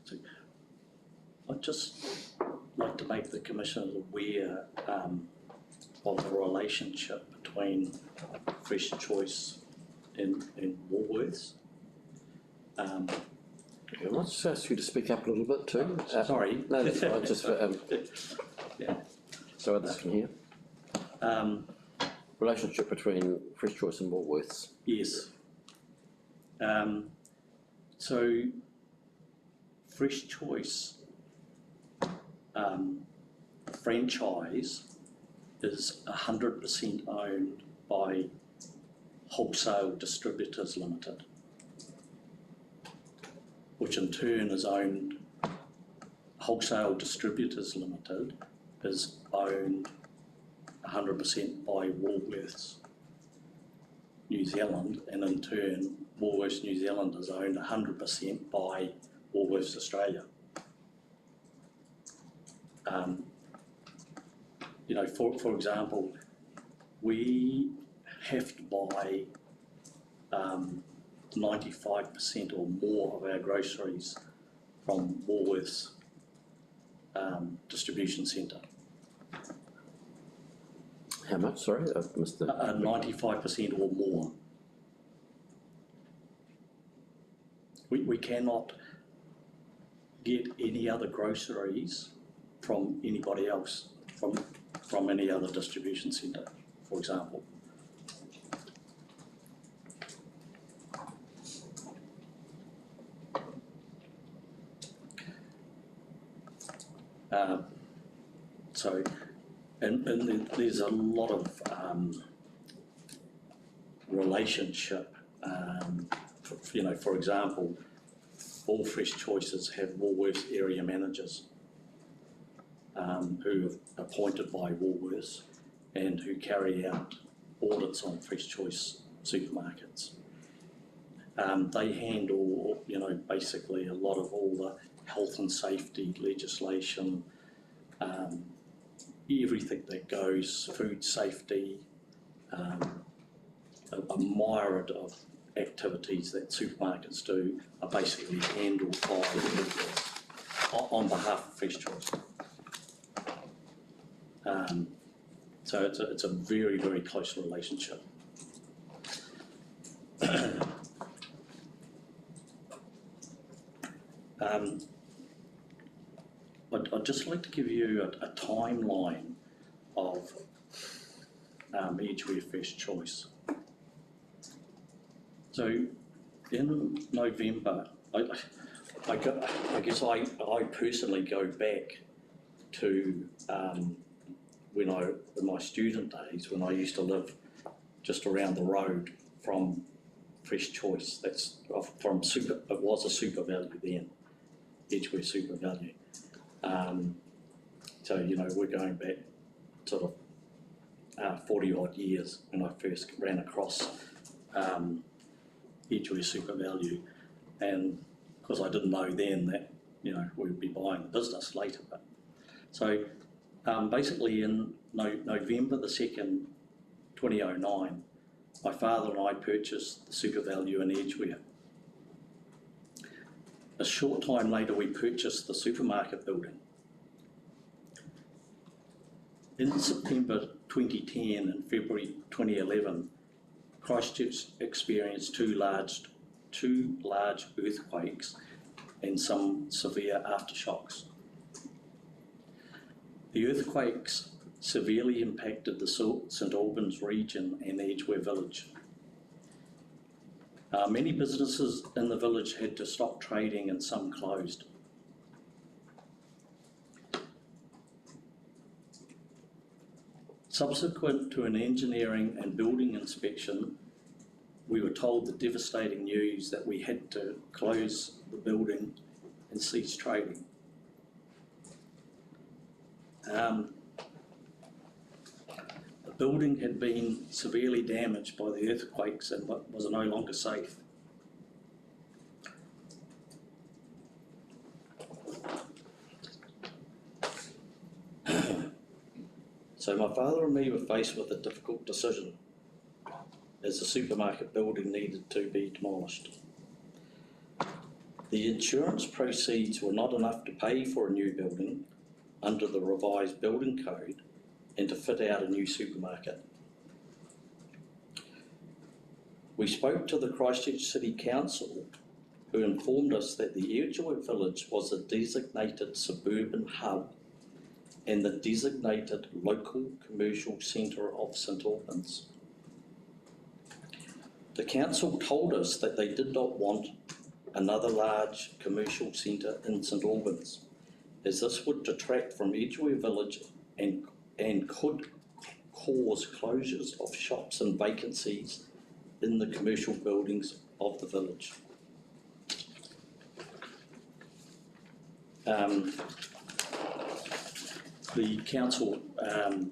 So I'd just like to make the Commissioners aware of the relationship between Fresh Choice and Woolworths. I might just ask you to speak up a little bit too. Sorry. No, that's fine, just for, yeah. so others can hear. Relationship between Fresh Choice and Woolworths. Yes. So Fresh Choice franchise is 100% owned by Wholesale Distributors Limited, which in turn is owned, Wholesale Distributors Limited is owned 100% by Woolworths New Zealand, and in turn Woolworths New Zealand is owned 100% by Woolworths Australia. For example, we have to buy 95% or more of our groceries from Woolworths distribution centre. How much? Sorry, I missed that. 95% or more. We cannot get any other groceries from anybody else, from any other distribution centre, for example. And there's a lot of relationship. For example, all Fresh Choices have Woolworths area managers who are appointed by Woolworths and who carry out audits on Fresh Choice supermarkets. They handle, basically a lot of all the health and safety legislation, everything that goes, food safety, a myriad of activities that supermarkets do are basically handled by on behalf of Fresh Choice. So it's a very, very close relationship. I'd just like to give you a timeline of Edgeware First Choice. So in November, I guess I personally go back to in my student days, when I used to live just around the road from Fresh Choice. That's from Super. It was a Super Value then, Edgeware Super Value. So we're going back sort of 40 odd years when I first ran across Edgeware Super Value, and because I didn't know then that we'd be buying the business later. But so basically in November the 2nd, 2009, my father and I purchased the Super Value in Edgeware. A short time later, we purchased the supermarket building. In September 2010 and February 2011, Christchurch experienced two large earthquakes and some severe aftershocks. The earthquakes severely impacted the St Albans region and Edgeware village. Many businesses in the village had to stop trading and some closed. Subsequent to an engineering and building inspection, we were told the devastating news that we had to close the building and cease trading. The building had been severely damaged by the earthquakes and was no longer safe. So my father and me were faced with a difficult decision, as the supermarket building needed to be demolished. The insurance proceeds were not enough to pay for a new building under the revised building code and to fit out a new supermarket. We spoke to the Christchurch City Council, who informed us that the Edgeware village was a designated suburban hub and the designated local commercial centre of St Albans. The council told us that they did not want another large commercial centre in St Albans, as this would detract from Edgeware village and could cause closures of shops and vacancies in the commercial buildings of the village. The council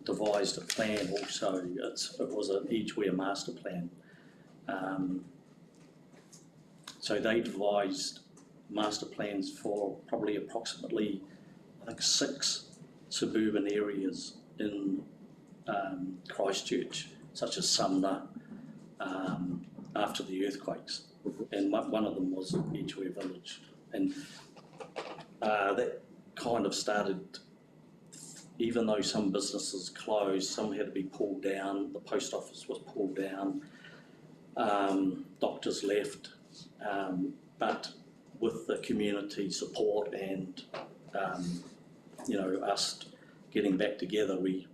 devised a plan also. It was an Edgeware master plan. So they devised master plans for probably approximately, I think, 6 suburban areas in Christchurch, such as Sumner, after the earthquakes. And one of them was Edgeware Village. And that kind of started, even though some businesses closed, some had to be pulled down, the post office was pulled down, doctors left, but with the community support and us getting back together, we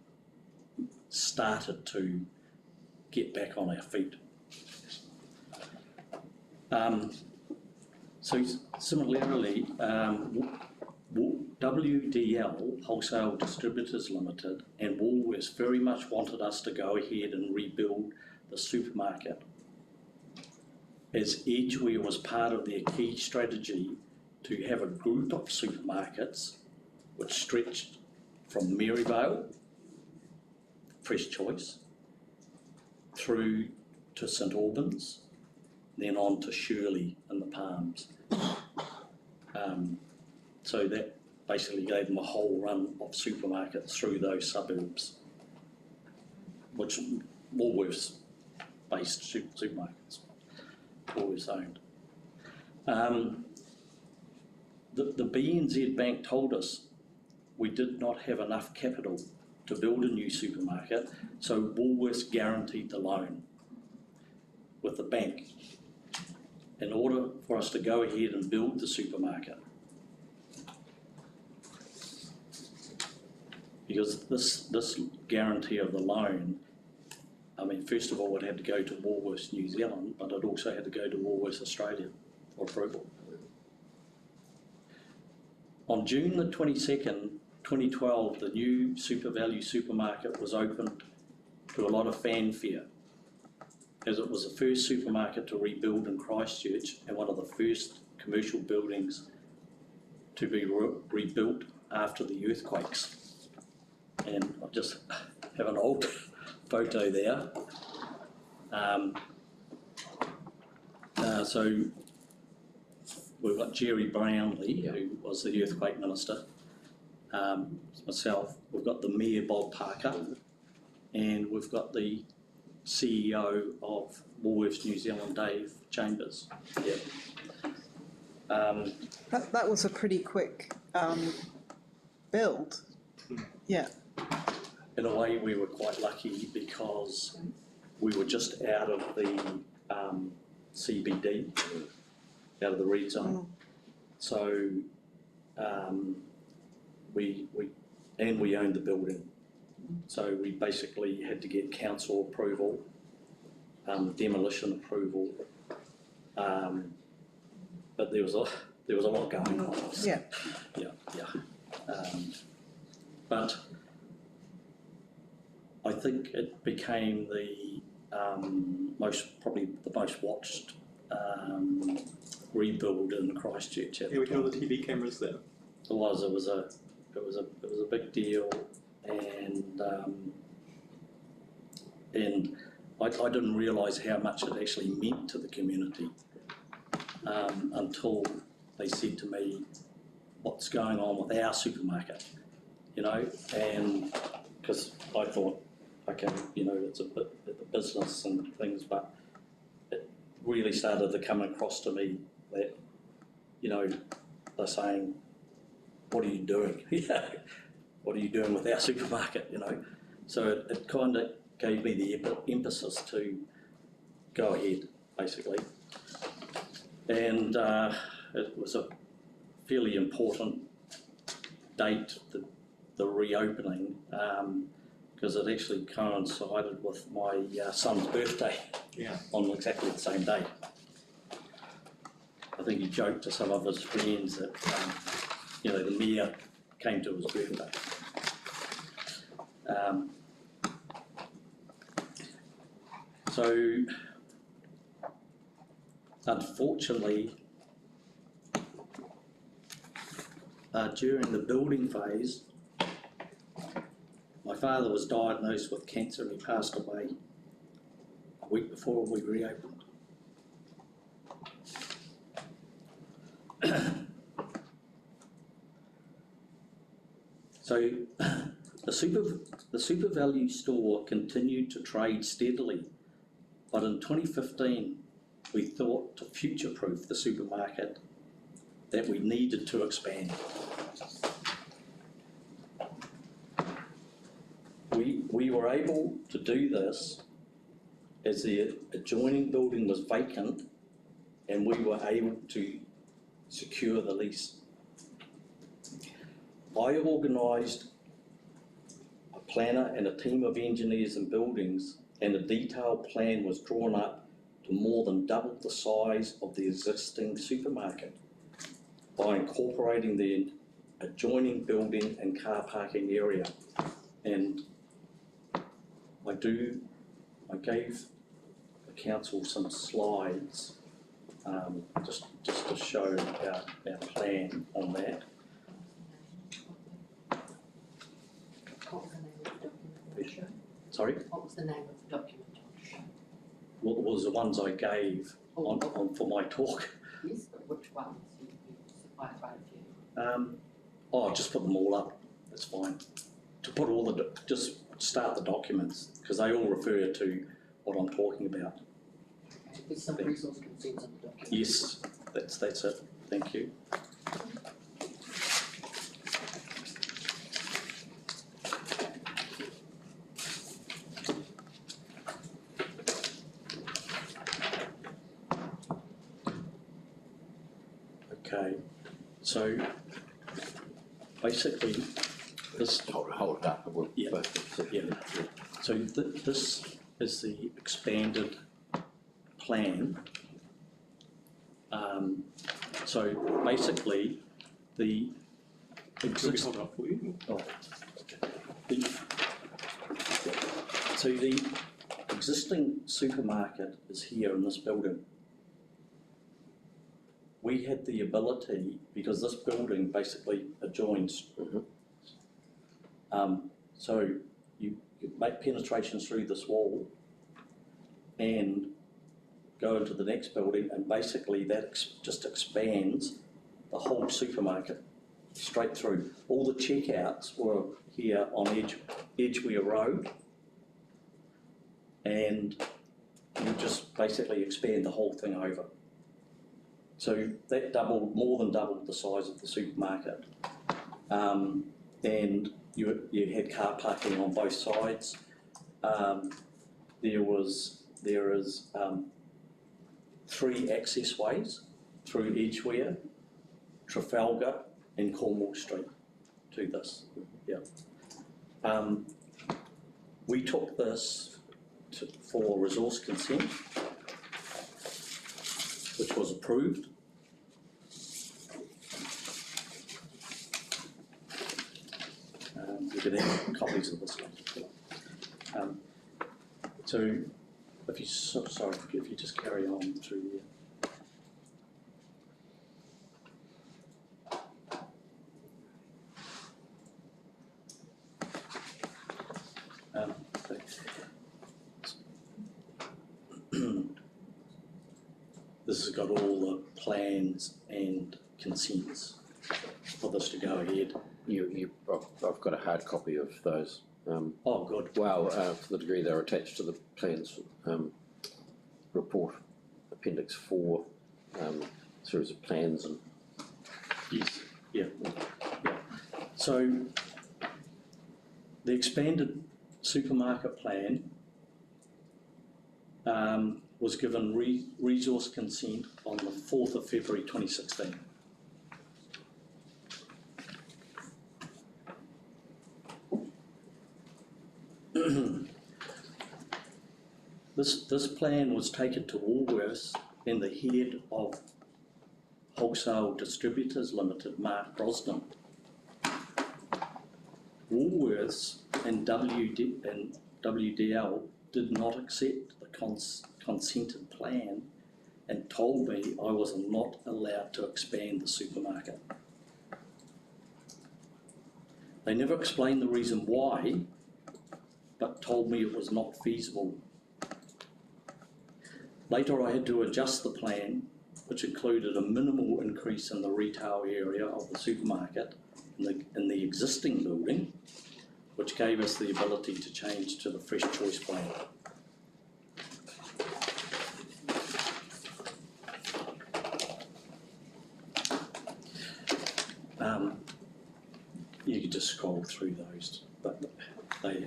started to get back on our feet. So similarly, WDL, Wholesale Distributors Limited, and Woolworths very much wanted us to go ahead and rebuild the supermarket, as Edgeware was part of their key strategy to have a group of supermarkets which stretched from Maryvale, Fresh Choice, through to St Albans, then on to Shirley in the Palms. So that basically gave them a whole run of supermarkets through those suburbs, which Woolworths-based supermarkets, Woolworths owned. The BNZ Bank told us we did not have enough capital to build a new supermarket, so Woolworths guaranteed the loan with the bank in order for us to go ahead and build the supermarket. Because this guarantee of the loan I mean, first of all, it had to go to Woolworths New Zealand, but it also had to go to Woolworths Australia for approval. On June the 22nd, 2012, the new Super Value supermarket was opened to a lot of fanfare, as it was the first supermarket to rebuild in Christchurch and one of the first commercial buildings to be rebuilt after the earthquakes. And I just have an old photo there. So we've got Jerry Brownlee, who was the earthquake minister, myself, we've got the Mayor Bob Parker, and we've got the CEO of Woolworths New Zealand, Dave Chambers. Yep. That was a pretty quick build. Yeah. In a way, we were quite lucky because we were just out of the CBD, out of the red zone. So we owned the building. So we basically had to get council approval, demolition approval, but there was a lot going on. Yeah. But I think it became the probably the most watched rebuild in Christchurch at the time. We had all the TV cameras there. It was a big deal, and I didn't realise how much it actually meant to the community until they said to me, "What's going on with our supermarket?" You know, and because I thought, okay, you know, it's a bit of the business and things, but it really started to come across to me that, you know, they're saying, "What are you doing? What are you doing with our supermarket?" You know, so it kind of gave me the emphasis to go ahead, basically, and it was a fairly important date, the reopening, because it actually coincided with my son's birthday on exactly the same day. I think he joked to some of his friends that, you know, the mayor came to his birthday. So, unfortunately, during the building phase, my father was diagnosed with cancer and he passed away a week before we reopened. So the Super Value store continued to trade steadily, but in 2015 we thought to future-proof the supermarket that we needed to expand. We were able to do this as the adjoining building was vacant and we were able to secure the lease. I organised a planner and a team of engineers and buildings, and a detailed plan was drawn up to more than double the size of the existing supermarket by incorporating the adjoining building and car parking area. And I gave the council some slides just to show our plan on that. What was the name of the document? Sorry? What was the name of the document? What was the ones I gave on for my talk? Yes, but which ones? You supplied quite a few. I'll just put them all up. That's fine. To put all just start the documents because they all refer to what I'm talking about. There's some resource consents on the document. Yes, that's it. Thank you. Okay, so basically this hold it up. So this is the expanded plan. So basically, the Hold up for you. oh, okay. So the existing supermarket is here in this building. We had the ability, because this building basically adjoins. So you make penetrations through this wall and go into the next building, and basically that just expands the whole supermarket straight through. All the checkouts were here on Edgeware Road, and you just basically expand the whole thing over. So that more than doubled the size of the supermarket. And you had car parking on both sides. There is 3 access ways through Edgeware, Trafalgar and Cornwall Street to this. Yeah. We took this for resource consent, which was approved. You can have copies of this one. So if you just carry on through here. This has got all the plans and consents for this to go ahead. I've got a hard copy of those. Oh, good. Well, to the degree they're attached to the plans report, Appendix 4, series of plans and. Yes. Yeah. So the expanded supermarket plan was given resource consent on the 4th of February 2016. This plan was taken to Woolworths and the head of Wholesale Distributors Limited, Mark Brosnan. Woolworths and WDL did not accept the consented plan and told me I was not allowed to expand the supermarket. They never explained the reason why, but told me it was not feasible. Later I had to adjust the plan, which included a minimal increase in the retail area of the supermarket in the existing building, which gave us the ability to change to the Fresh Choice plan. You could just scroll through those, but they,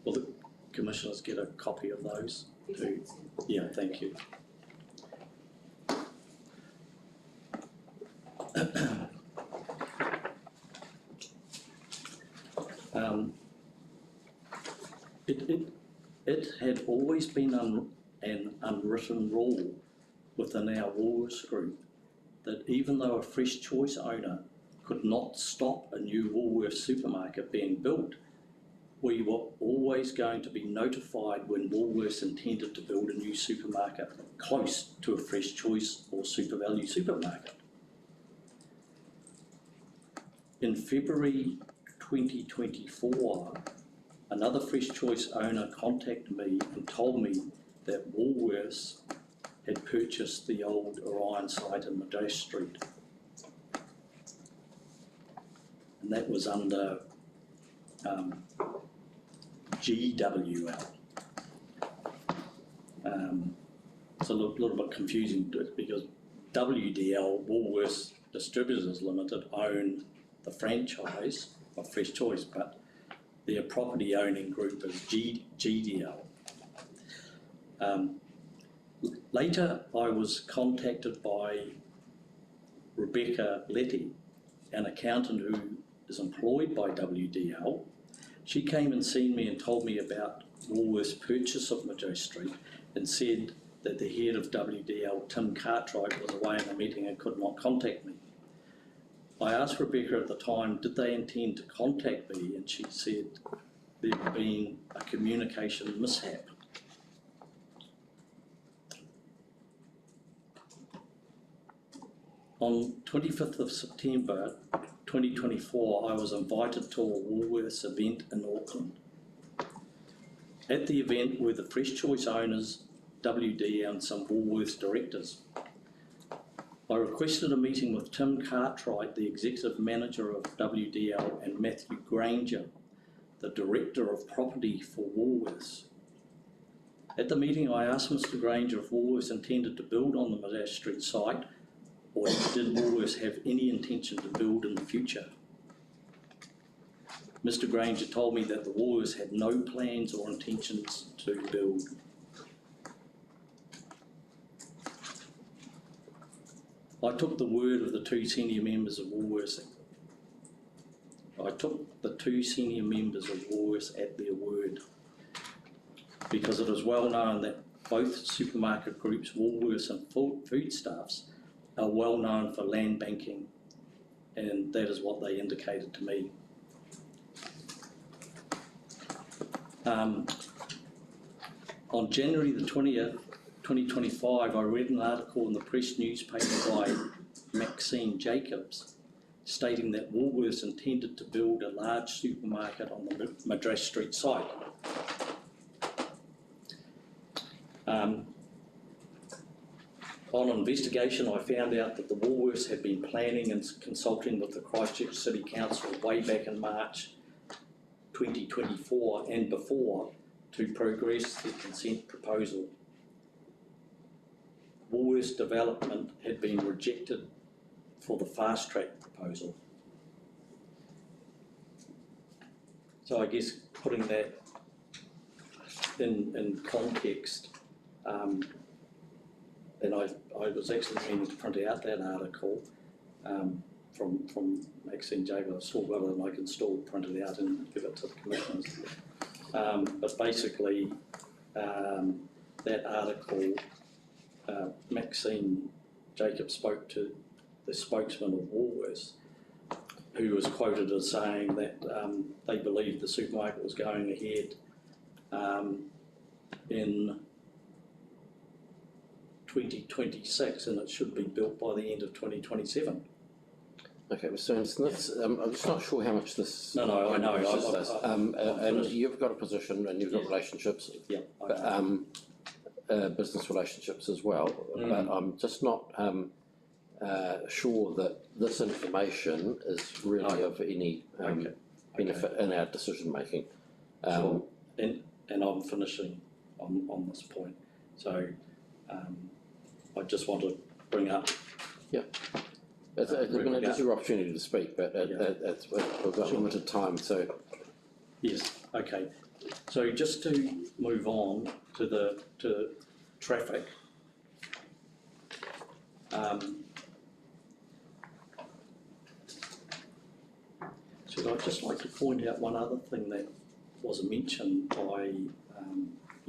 will the commissioners get a copy of those too? Yeah, thank you. It had always been an unwritten rule within our Woolworths group that even though a Fresh Choice owner could not stop a new Woolworths supermarket being built, we were always going to be notified when Woolworths intended to build a new supermarket close to a Fresh Choice or Super Value supermarket. In February 2024, another Fresh Choice owner contacted me and told me that Woolworths had purchased the old Orion site in Madoe Street. And that was under GWL. It's a little bit confusing because WDL, Woolworths Distributors Limited, own the franchise of Fresh Choice, but their property owning group is GDL. Later, I was contacted by Rebecca Letty, an accountant who is employed by WDL, She came and seen me and told me about Woolworths' purchase of Madrid Street and said that the head of WDL, Tim Cartwright, was away in a meeting and could not contact me. I asked Rebecca at the time, did they intend to contact me? And she said there had been a communication mishap. On 25th of September 2024, I was invited to a Woolworths event in Auckland. At the event were the Fresh Choice owners, WD and some Woolworths directors. I requested a meeting with Tim Cartwright, the executive manager of WDL, and Matthew Granger, the director of property for Woolworths. At the meeting, I asked Mr. Granger if Woolworths intended to build on the Madrid Street site, or did Woolworths have any intention to build in the future. Mr. Granger told me that the Woolworths had no plans or intentions to build. I took the word of the two senior members of Woolworths. At their word, because it is well known that both supermarket groups, Woolworths and Foodstuffs, are well known for land banking, and that is what they indicated to me. On January the 20th, 2025, I read an article in the Press newspaper by Maxine Jacobs stating that Woolworths intended to build a large supermarket on the Madras Street site. On investigation, I found out that the Woolworths had been planning and consulting with the Christchurch City Council way back in March 2024 and before to progress the consent proposal. Woolworths development had been rejected for the fast track proposal. So I guess putting that in context, and I was actually meaning to print out that article from Maxine Jacob. I've still got it and I can still print it out and give it to the commissioners. But basically, that article, Maxine Jacob spoke to the spokesman of Woolworths, who was quoted as saying that they believed the supermarket was going ahead in 2026 and it should be built by the end of 2027. Okay, so I'm just not sure how much this. No, I know. And you've got a position and you've got relationships, yeah, but business relationships as well. But I'm just not sure that this information is really of any benefit in our decision making. Sure. And I'm finishing on this point. So I just want to bring up. Yeah. It's your opportunity to speak, but we've got limited time, so. Yes, okay. So just to move on to traffic. So I'd just like to point out one other thing that was mentioned by,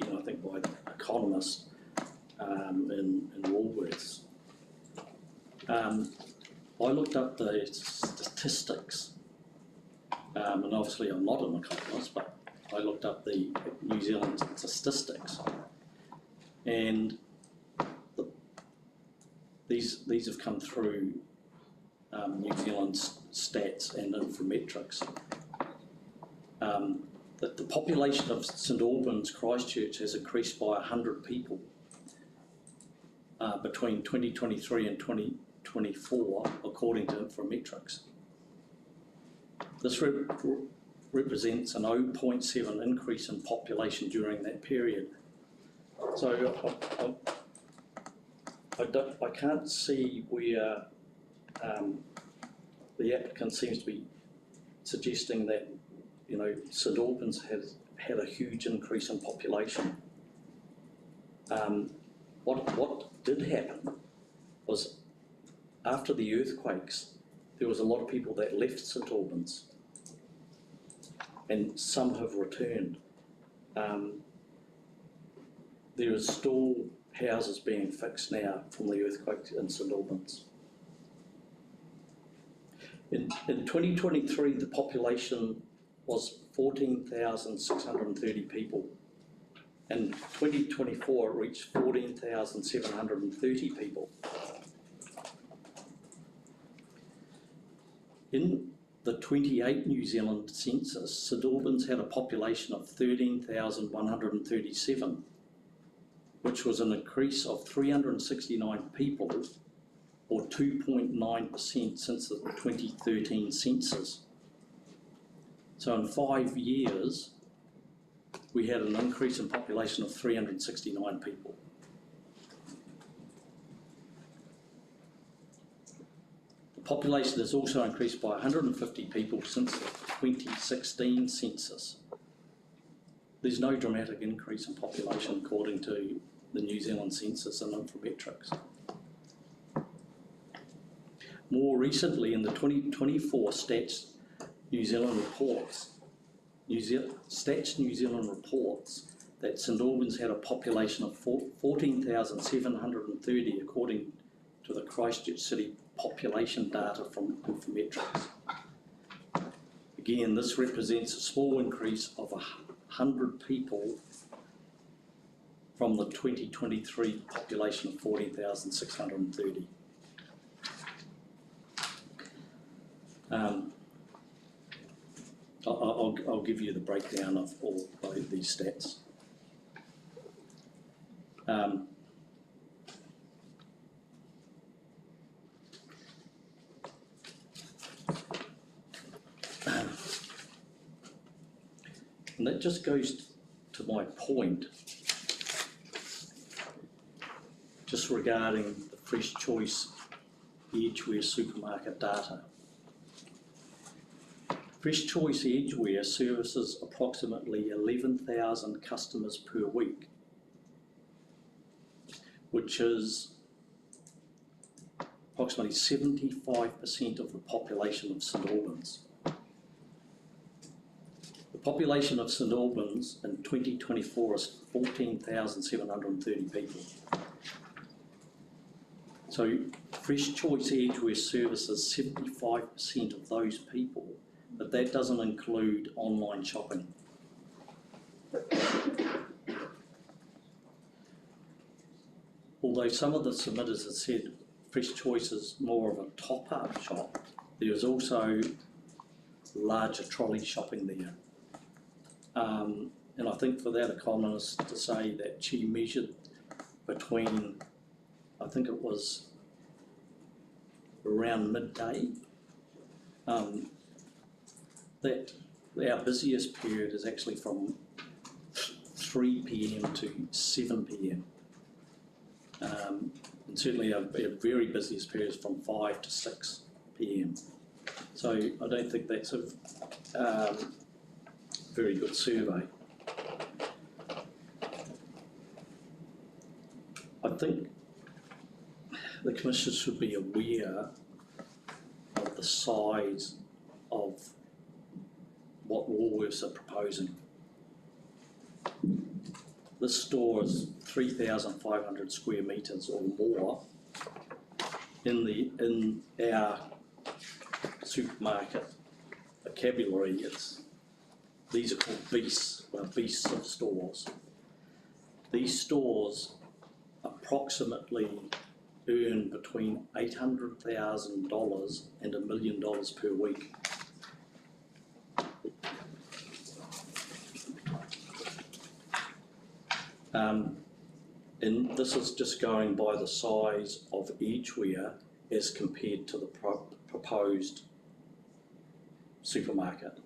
I think by the economist in Woolworths. I looked up the statistics, and obviously I'm not an economist, but I looked up the New Zealand statistics, and these have come through New Zealand stats and Infometrics. That the population of St Albans, Christchurch, has increased by 100 people between 2023 and 2024, according to Infometrics. This represents an 0.7 increase in population during that period. So I can't see where the applicant seems to be suggesting that St Albans has had a huge increase in population. What did happen was after the earthquakes, there was a lot of people that left St Albans. and some have returned. There is still houses being fixed now from the earthquake in St Albans. In 2023, the population was 14,630 people. In 2024, it reached 14,730 people. In the 28 New Zealand census, St Albans had a population of 13,137, which was an increase of 369 people, or 2.9% since the 2013 census. So in 5 years, we had an increase in population of 369 people. The population has also increased by 150 people since the 2016 census. There's no dramatic increase in population according to the New Zealand census and Infometrics. More recently, in the 2024 Stats New Zealand reports, Stats New Zealand reports that St Albans had a population of 14,730 according to the Christchurch City population data from Infometrics. Again, this represents a small increase of 100 people from the 2023 population of 14,630. I'll give you the breakdown of all of these stats. And that just goes to my point, just regarding the Fresh Choice Edgeware supermarket data. Fresh Choice Edgeware services approximately 11,000 customers per week, which is approximately 75% of the population of St Albans. The population of St Albans in 2024 is 14,730 people. So Fresh Choice Edgeware services 75% of those people, but that doesn't include online shopping. Although some of the submitters have said Fresh Choice is more of a top-up shop, there is also larger trolley shopping there. And I think for that economist to say that she measured between, I think it was around midday, that our busiest period is actually from 3 p.m. to 7 p.m. And certainly our very busiest period is from 5 to 6 p.m. So I don't think that's a very good survey. I think the Commission should be aware of the size of what Woolworths are proposing. This store is 3,500 square metres or more. In our supermarket vocabulary, these are called beasts, beasts of stores. These stores approximately earn between $800,000 and $1 million per week. And this is just going by the size of Edgeware as compared to the proposed supermarket.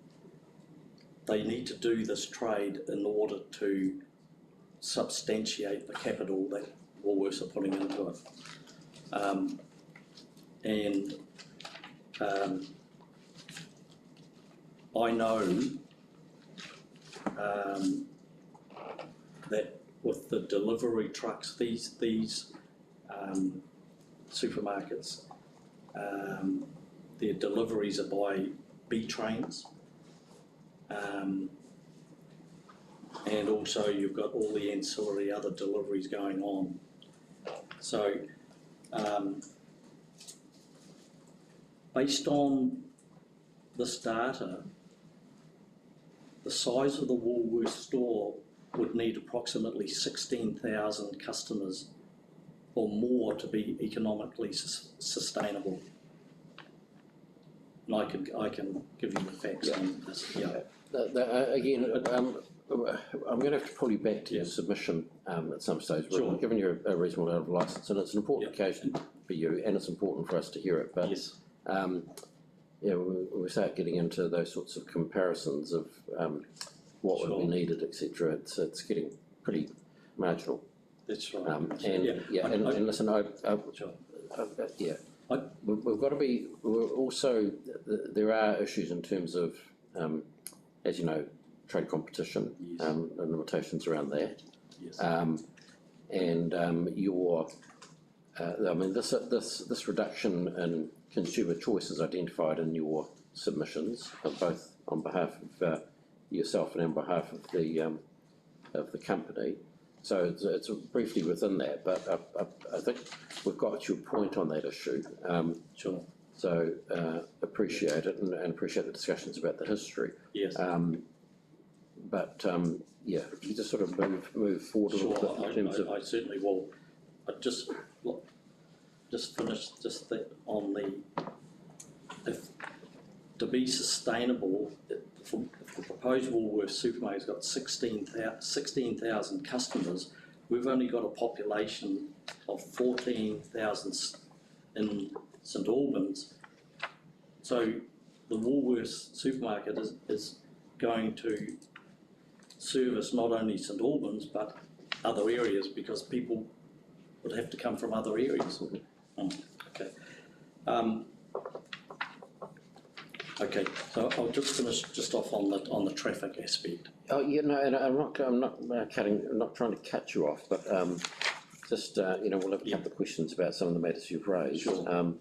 They need to do this trade in order to substantiate the capital that Woolworths are putting into it. I know that with the delivery trucks, these supermarkets, their deliveries are by B trains, And also you've got all the ancillary other deliveries going on. So based on this data, the size of the Woolworths store would need approximately 16,000 customers or more to be economically sustainable. And I can give you the facts on this. Yeah. Again, I'm going to have to pull you back to your submission at some stage. Sure. We've given you a reasonable amount of licence, and it's an important occasion for you, and it's important for us to hear it. But Yes. we start getting into those sorts of comparisons of what would be needed, etc. It's getting pretty marginal. That's right. And listen, we've got to be. There are issues in terms of, as you know, trade competition, and limitations around that. Yes. This reduction in consumer choice is identified in your submissions, both on behalf of yourself and on behalf of the company. So it's briefly within that, but I think we've got your point on that issue. Sure. So appreciate it and appreciate the discussions about the history. Yes. If you just sort of move forward a little bit in terms of. I certainly will. But just finish just that on to be sustainable. If the proposed Woolworths supermarket's got 16,000 customers, we've only got a population of 14,000 in St Albans. So the Woolworths supermarket is going to service not only St Albans but other areas, because people would have to come from other areas. Okay. Okay, so I'll just finish off on the traffic aspect. Oh, and I'm not trying to cut you off, but we'll have a couple of questions about some of the matters you've raised. Sure.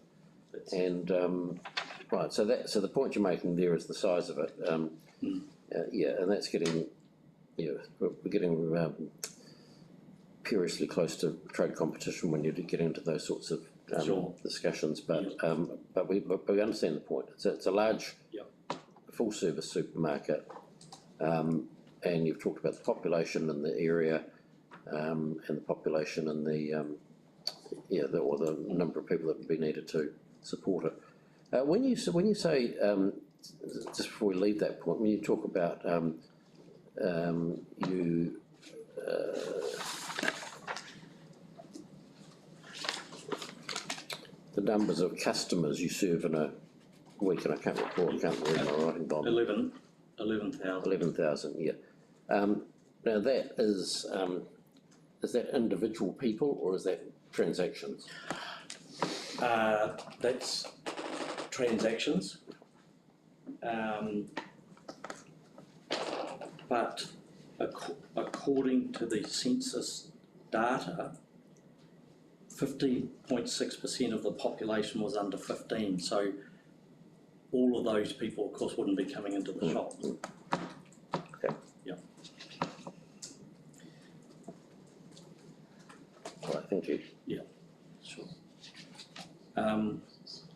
Right. So the point you're making there is the size of it. And that's getting, we're getting perilously close to trade competition when you get into those sorts of discussions. But we understand the point. It's a large, full service supermarket, and you've talked about the population in the area, and the population and the number of people that would be needed to support it. When you say, just before we leave that point, when you talk about the numbers of customers you serve in a week, and I can't read my writing down. 11,000. 11,000, yeah. Now that is that individual people or is that transactions? That's transactions. But according to the census data, 15.6% of the population was under 15, so all of those people, of course, wouldn't be coming into the shop. Okay. Yeah. All right, thank you. Yeah, sure.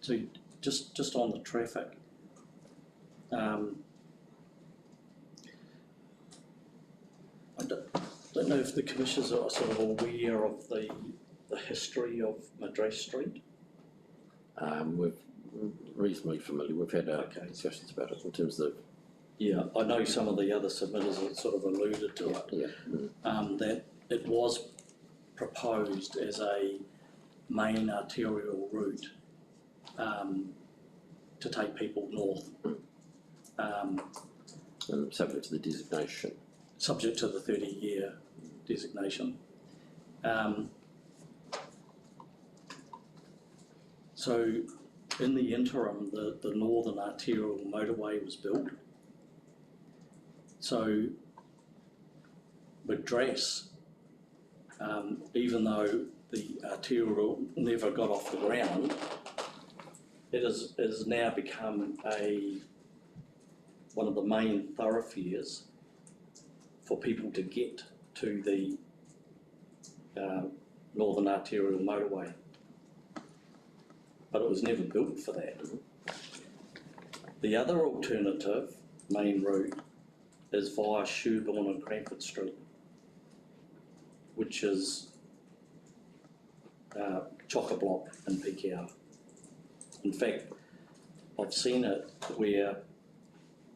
So just on the traffic, I don't know if the commissioners are sort of aware of the history of Madras Street. We're reasonably familiar. We've had discussions about it in terms of. Yeah, I know some of the other submitters have sort of alluded to it. Yeah. That it was proposed as a main arterial route to take people north. And subject to the designation. Subject to the 30-year designation. So in the interim, the Northern Arterial Motorway was built. So Madras, even though the arterial never got off the ground, it has now become a one of the main thoroughfares for people to get to the Northern Arterial Motorway. But it was never built for that. The other alternative main route is via Sherborne and Cranford Street, which is chock-a-block in peak hour. In fact, I've seen it where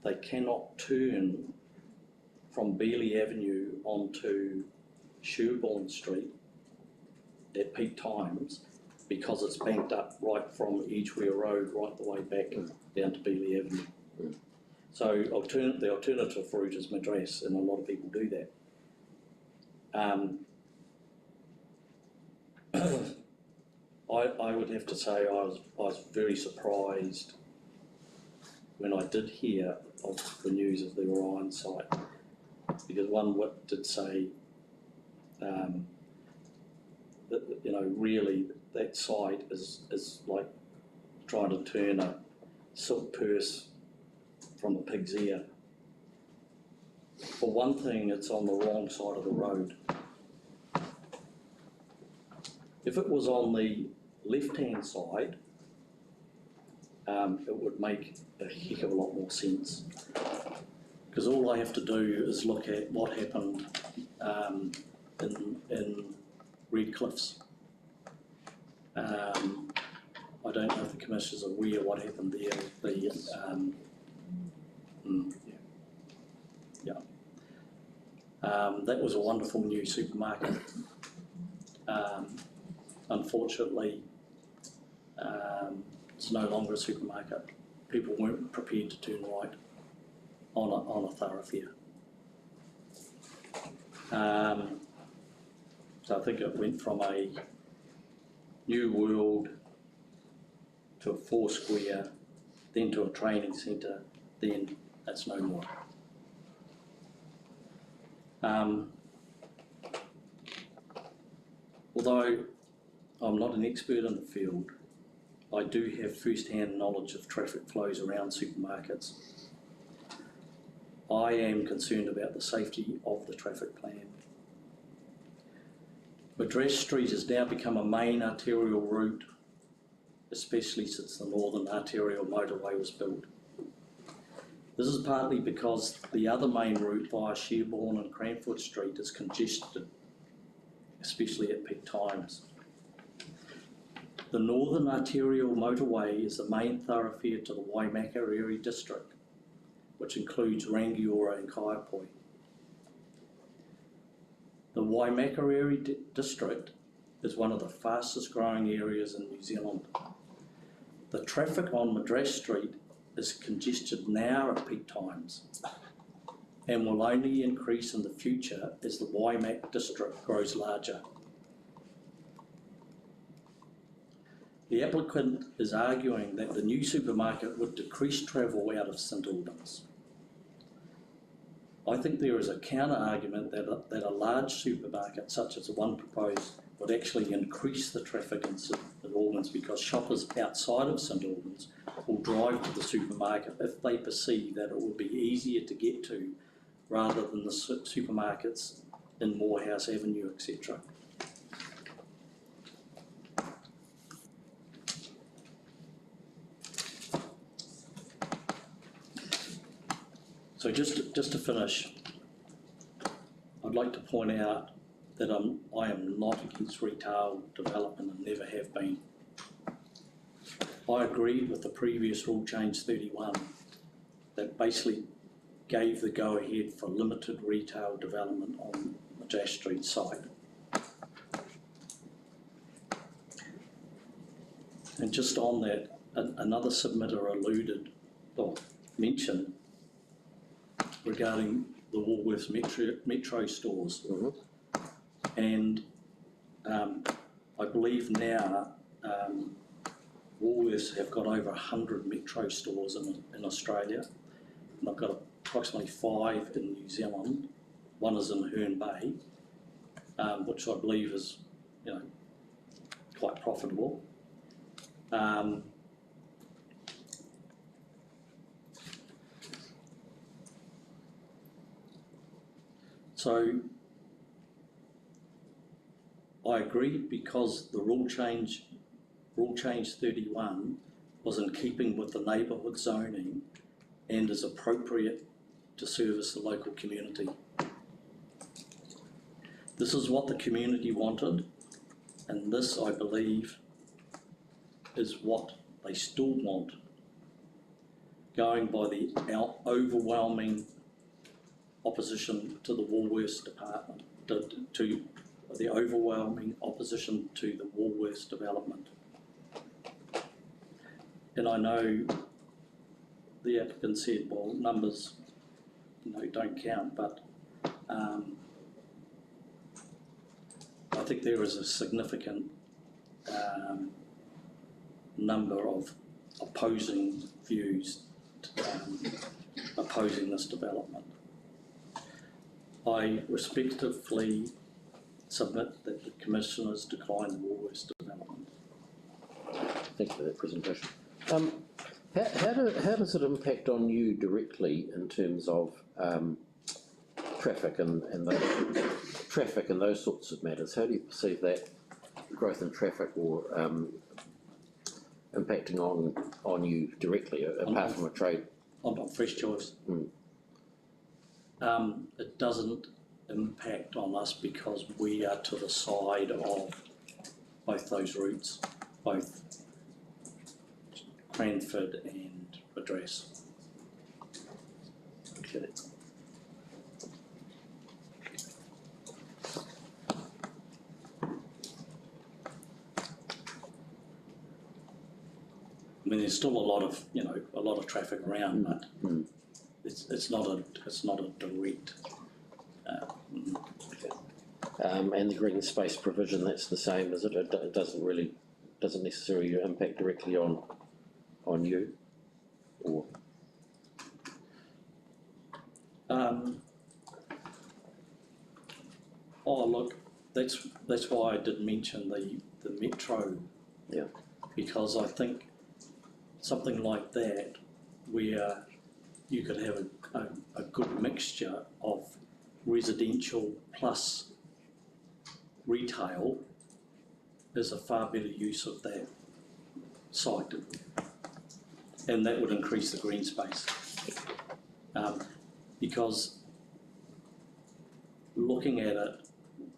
they cannot turn from Beeley Avenue onto Sherborne Street at peak times because it's banked up right from Edgware Road right the way back down to Beeley Avenue. So the alternative route is Madras, and a lot of people do that. I would have to say I was very surprised when I did hear of the news of the Orion site, because one wit did say that, you know, really that site is like trying to turn a silk purse from a pig's ear. For one thing, it's on the wrong side of the road. If it was on the left-hand side, it would make a heck of a lot more sense. Because all I have to do is look at what happened in Redcliffs. I don't know if the Commissioners are aware what happened there. That was a wonderful new supermarket. Unfortunately, it's no longer a supermarket. People weren't prepared to turn right on a thoroughfare. So I think it went from a new world to a Foursquare, then to a training centre, then it's no more. Although I'm not an expert in the field, I do have first-hand knowledge of traffic flows around supermarkets. I am concerned about the safety of the traffic plan. Madras Street has now become a main arterial route, especially since the Northern Arterial Motorway was built. This is partly because the other main route via Sherborne and Cranford Street is congested, especially at peak times. The Northern Arterial Motorway is the main thoroughfare to the Waimakariri district, which includes Rangiora and Kaiapoi. The Waimakariri district is one of the fastest growing areas in New Zealand. The traffic on Madras Street is congested now at peak times and will only increase in the future as the Waimak district grows larger. The applicant is arguing that the new supermarket would decrease travel out of St Albans. I think there is a counter-argument that a large supermarket such as the one proposed would actually increase the traffic in St Albans, because shoppers outside of St Albans will drive to the supermarket if they perceive that it will be easier to get to rather than the supermarkets in Morehouse Avenue, etc. So just to finish, I'd like to point out that I am not against retail development and never have been. I agreed with the previous rule change 31 that basically gave the go-ahead for limited retail development on the Madras Street site. And just on that, another submitter alluded or mentioned regarding the Woolworths Metro stores. And I believe now Woolworths have got over 100 Metro stores in Australia, and they've got approximately 5 in New Zealand. One is in Herne Bay, which I believe is, you know, quite profitable. So I agree, because the rule change 31 was in keeping with the neighbourhood zoning and is appropriate to service the local community. This is what the community wanted, and this, I believe, is what they still want, going by the overwhelming opposition to the Woolworths department, to the overwhelming opposition to the Woolworths development. And I know the applicant said, well, numbers, don't count, but I think there is a significant number of opposing views opposing this development. I respectfully submit that the commissioners decline the Woolworths development. Thank you for that presentation. How does it impact on you directly in terms of traffic and those sorts of matters? How do you perceive that growth in traffic or impacting on you directly, apart from a trade? On Fresh Choice. It doesn't impact on us because we are to the side of both those routes, both Cranford and Madras. Okay. I mean, there's still a lot of traffic around, but it's not a direct. And the green space provision, that's the same, is it? It doesn't necessarily impact directly on you, or? Oh look, that's why I did mention the metro. Yeah. Because I think something like that, where you could have a good mixture of residential plus retail, is a far better use of that site, and that would increase the green space. Because looking at it,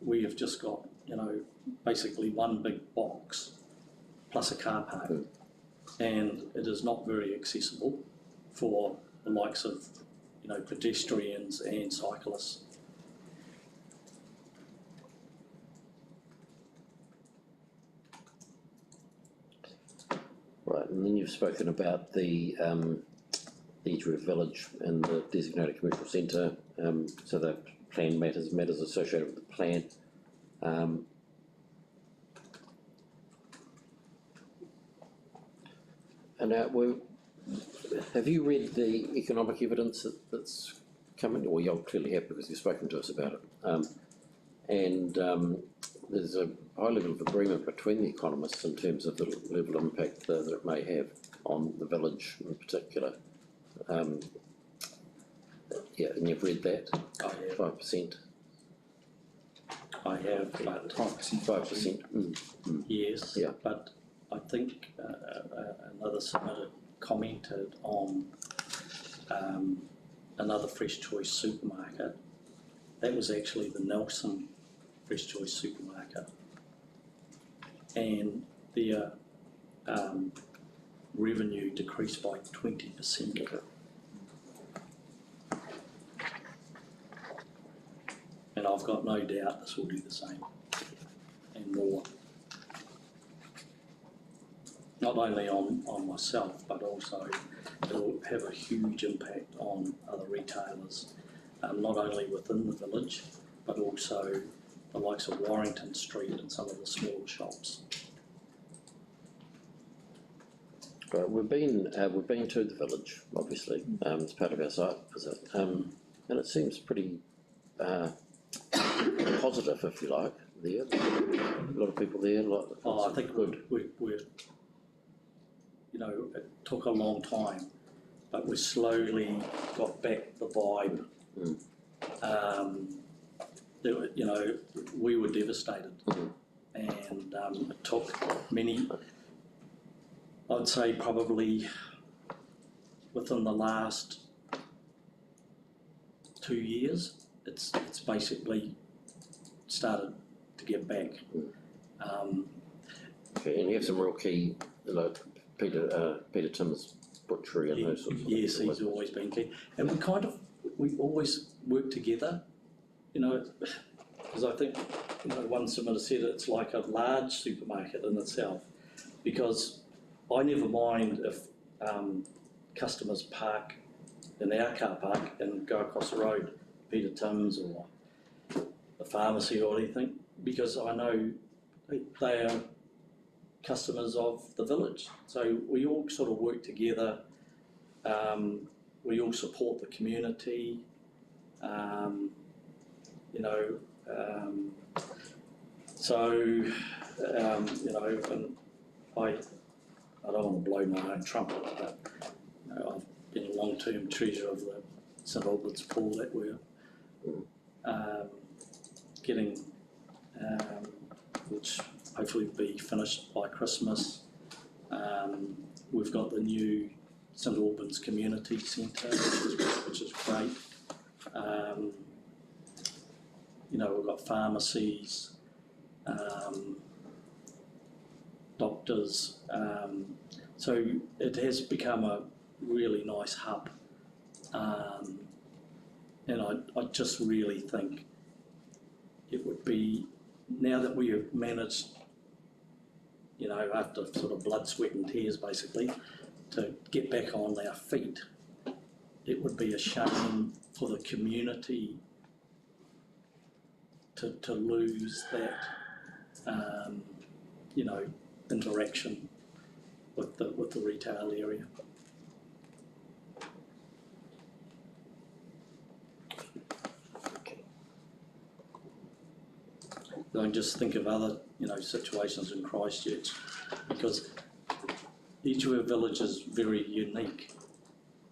we have just got basically one big box plus a car park, and it is not very accessible for the likes of pedestrians and cyclists. Right, and then you've spoken about the Edgeworth Village and the designated commercial centre, so the plan matters associated with the plan. And have you read the economic evidence that's coming? Well, you'll clearly have, because you've spoken to us about it. There's a high level of agreement between the economists in terms of the level of impact that it may have on the village in particular. Yeah, and you've read that? I have. 5%. I have, but 5%. Yes. Yeah. But I think another submitted commented on another Fresh Choice supermarket. That was actually the Nelson Fresh Choice supermarket, and their revenue decreased by 20%. Okay. And I've got no doubt this will do the same and more. Not only on myself, but also it will have a huge impact on other retailers, not only within the village, but also the likes of Warrington Street and some of the smaller shops. Right, we've been to the village, obviously, as part of our site visit, and it seems pretty positive, if you like. There, a lot of people there. I think good. We're it took a long time, but we slowly got back the vibe. you know, we were devastated. And it took many, I'd say probably within the last 2 years, it's basically started to get back. Okay, and you have some real key, like Peter Tim's butchery and those sorts of things. Yes, he's always been key. And we always work together, you know, because I think, you know, one submitter said it's like a large supermarket in itself, because I never mind if customers park in our car park and go across the road, Peter Tim's or the pharmacy or anything, because I know they are customers of the village. So we all sort of work together, we all support the community, you know, so, you know, and I don't want to blow my own trumpet, but you know, I've been a long-term treasurer of the St Albans pool that we're getting, which hopefully will be finished by Christmas. We've got the new St Albans Community Centre, which is great. You know, we've got pharmacies, doctors, so it has become a really nice hub, and I just really think it would be, now that we have managed, you know, after sort of blood, sweat and tears basically, to get back on our feet, it would be a shame for the community to lose that, you know, interaction with the retail area. I just think of other, you know, situations in Christchurch, because each of our villages is very unique.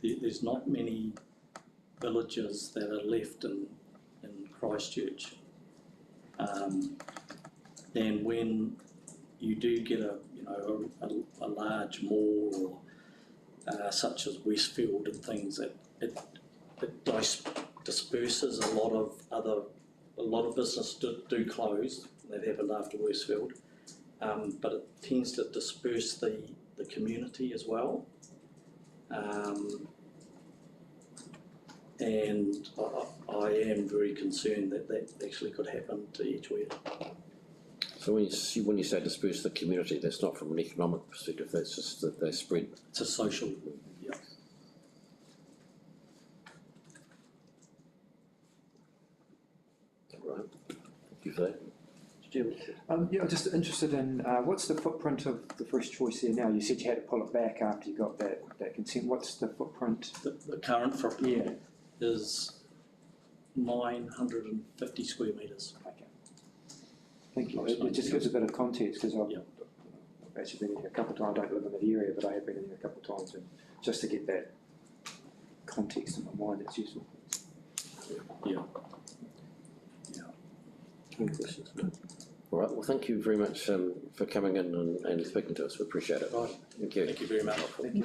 There's not many villages that are left in Christchurch. And when you do get a large mall, or such as Westfield and things, it disperses a lot of business do close. That happened after Westfield, but it tends to disperse the community as well. And I am very concerned that actually could happen to Edgeware. So when you say disperse the community, that's not from an economic perspective, that's just that they spread. It's a social, yeah. Right, thank you for that. Yeah, I'm just interested in what's the footprint of the First Choice there now? You said you had to pull it back after you got that consent. What's the footprint? The current footprint is 950 square metres. Okay. Thank you. It just gives a bit of context, because I've actually been in here a couple of times. I don't live in that area, but I have been in here a couple of times, and just to get that context in my mind, it's useful. Yeah. Any questions? No. All right, well, thank you very much for coming in and speaking to us. We appreciate it. Right. Thank you. Thank you very much. Thank you.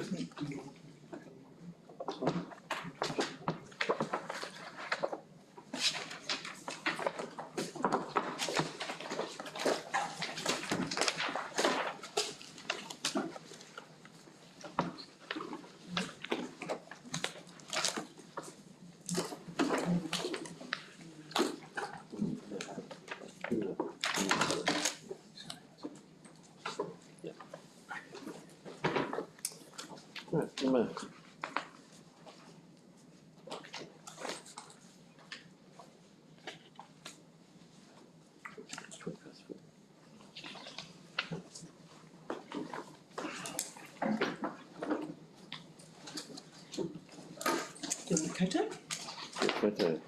Right, Emma. Koto.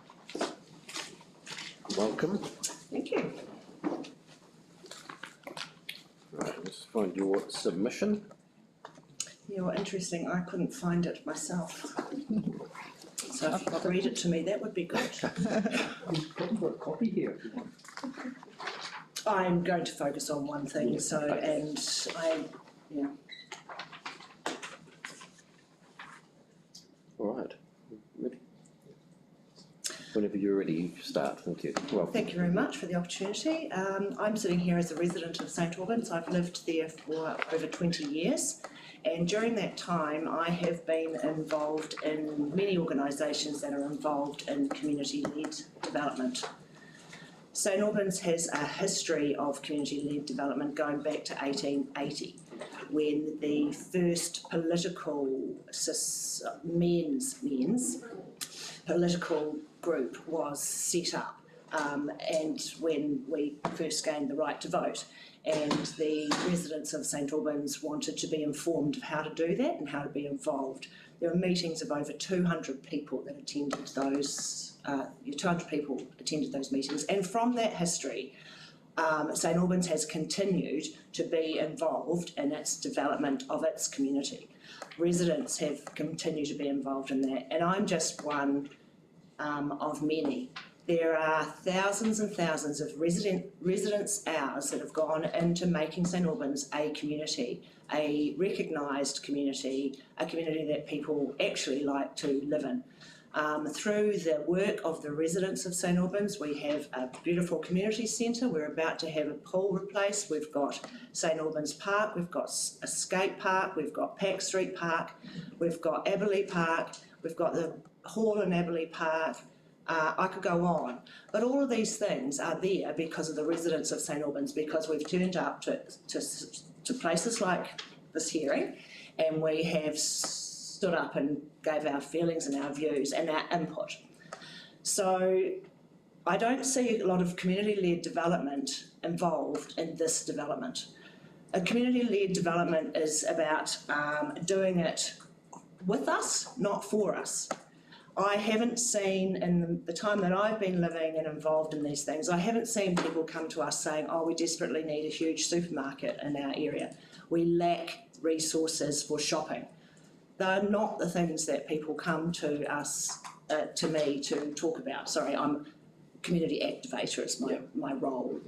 Welcome. Thank you. Right, let's find your submission. Yeah, well, interesting. I couldn't find it myself. So if you could read it to me, that would be good. We've probably got a copy here if you want. I'm going to focus on one thing, yeah. All right. Ready? Whenever you're ready, you start. Thank you. Welcome. Thank you very much for the opportunity. I'm sitting here as a resident of St Albans. I've lived there for over 20 years. And during that time, I have been involved in many organisations that are involved in community-led development. St Albans has a history of community-led development going back to 1880, when the first political political group was set up, and when we first gained the right to vote. And the residents of St Albans wanted to be informed of how to do that and how to be involved. There were meetings of over 200 people that attended those. 200 people attended those meetings, and from that history, St Albans has continued to be involved in its development of its community. Residents have continued to be involved in that, and I'm just one of many. There are thousands and thousands of residents' hours that have gone into making St Albans a community, a recognised community, a community that people actually like to live in. Through the work of the residents of St Albans, we have a beautiful community centre. We're about to have a pool replaced. We've got St Albans Park, we've got a skate park, we've got Pack Street Park, we've got Aberley Park, we've got the hall in Aberley Park. I could go on, but all of these things are there because of the residents of St Albans, because we've turned up to places like this hearing, and we have stood up and gave our feelings and our views and our input. So I don't see a lot of community-led development involved in this development. A community-led development is about doing it with us, not for us. I haven't seen, in the time that I've been living and involved in these things, I haven't seen people come to us saying, oh, we desperately need a huge supermarket in our area. We lack resources for shopping. They're not the things that people come to us, to me, to talk about. Sorry, I'm community activator is my role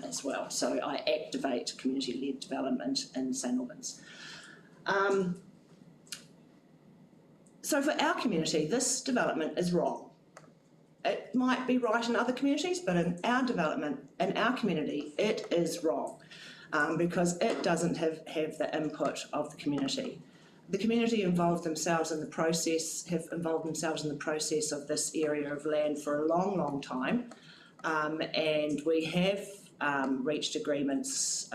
as well. So I activate community-led development in St Albans. So for our community, this development is wrong. It might be right in other communities, but in our development, in our community, it is wrong because it doesn't have the input of the community. The community have involved themselves in the process of this area of land for a long, long time, and we have reached agreements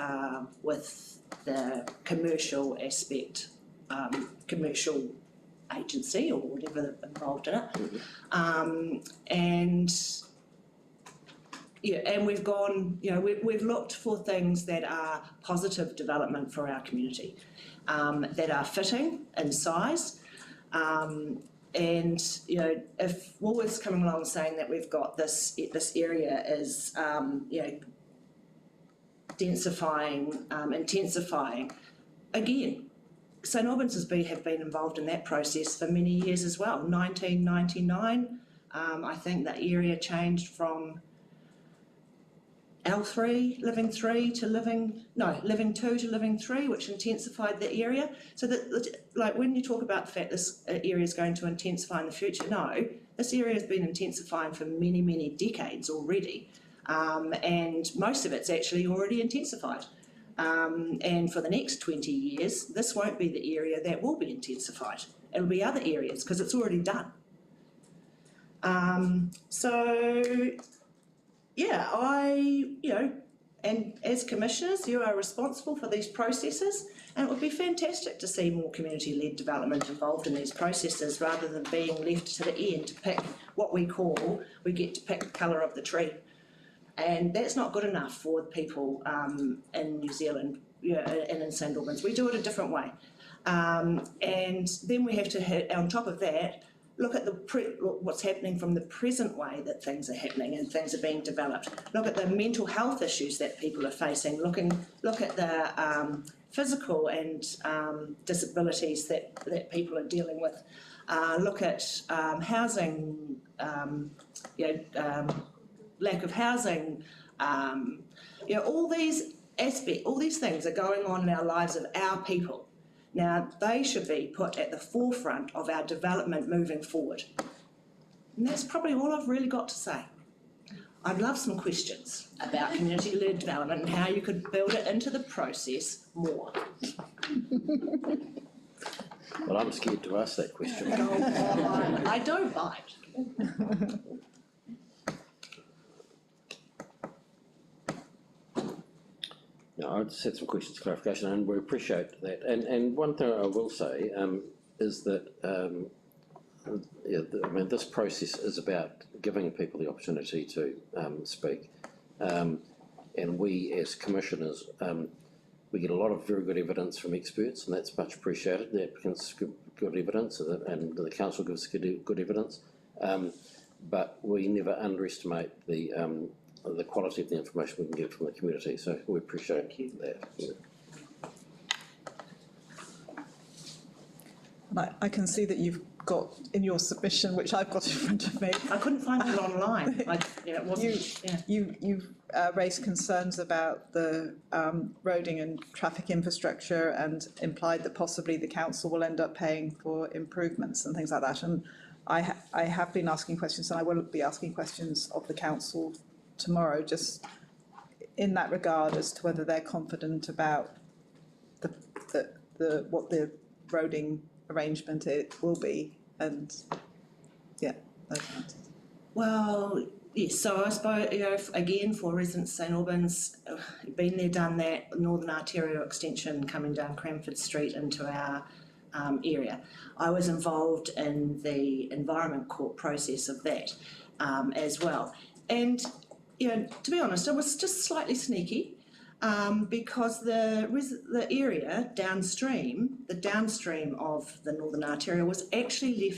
with the commercial aspect, commercial agency or whatever involved in it, and we've gone, we've looked for things that are positive development for our community, that are fitting in size, and if Woolworths coming along saying that we've got this area is densifying, intensifying, again, St Albans have been involved in that process for many years as well. 1999, I think that area changed from L3, Living 3 to Living 2 to Living 3, which intensified the area. So that, like, when you talk about the fact this area is going to intensify in the future, no, this area has been intensifying for many, many decades already, and most of it's actually already intensified. And for the next 20 years, this won't be the area that will be intensified. It'll be other areas because it's already done. And as commissioners, you are responsible for these processes, and it would be fantastic to see more community-led development involved in these processes rather than being left to the end to pick what we get to pick the colour of the tree. And that's not good enough for people in New Zealand and in St Albans. We do it a different way. And then we have to hit, on top of that, look at what's happening from the present way that things are happening and things are being developed. Look at the mental health issues that people are facing. Look at the physical and disabilities that people are dealing with. Look at housing, lack of housing. All these aspects, all these things are going on in our lives of our people. Now, they should be put at the forefront of our development moving forward. And that's probably all I've really got to say. I'd love some questions about community-led development and how you could build it into the process more. Well, I'm scared to ask that question. I don't bite. No, I just had some questions, clarification, and we appreciate that. And one thing I will say is that this process is about giving people the opportunity to speak, and we as commissioners we get a lot of very good evidence from experts, and that's much appreciated. The applicants give good evidence, and the council gives good evidence, but we never underestimate the quality of the information we can get from the community, so we appreciate that. Yeah. I can see that you've got in your submission, which I've got in front of me. I couldn't find it online. It wasn't. You've raised concerns about the roading and traffic infrastructure, and implied that possibly the council will end up paying for improvements and things like that. And I have been asking questions, and I will be asking questions of the council tomorrow, just in that regard, as to whether they're confident about what the roading arrangement it will be, and yeah, those kinds. Well, yes, so I suppose, again, for residents of St Albans, been there, done that, Northern Arterial extension coming down Cranford Street into our area. I was involved in the Environment Court process of that as well. And, to be honest, it was just slightly sneaky. Because the area downstream, the downstream of the Northern Arterial was actually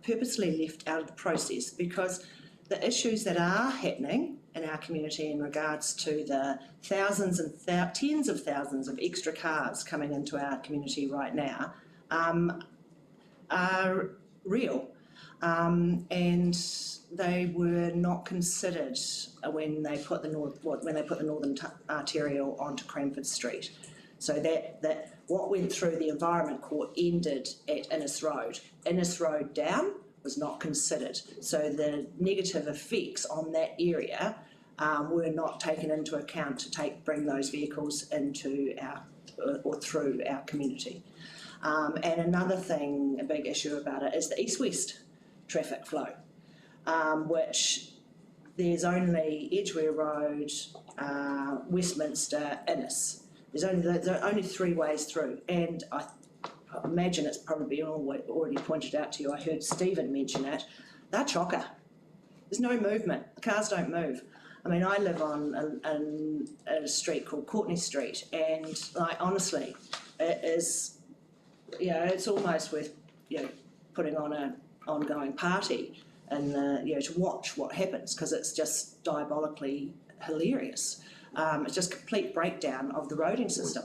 purposely left out of the process, because the issues that are happening in our community in regards to the thousands and tens of thousands of extra cars coming into our community right now are real. And they were not considered when they put the Northern Arterial onto Cranford Street. So that what went through the Environment Court ended at Innes Road. Innes Road down was not considered. So the negative effects on that area were not taken into account to bring those vehicles into or through our community. And another thing, a big issue about it, is the east-west traffic flow, which there's only Edgware Road, Westminster, Innes. There are only three ways through, and I imagine it's probably been already pointed out to you. I heard Stephen mention it. They're chocker. There's no movement. The cars don't move. I mean, I live on a street called Courtney Street, and honestly, it is, it's almost worth putting on an ongoing party and to watch what happens, because it's just diabolically hilarious. It's just complete breakdown of the roading system.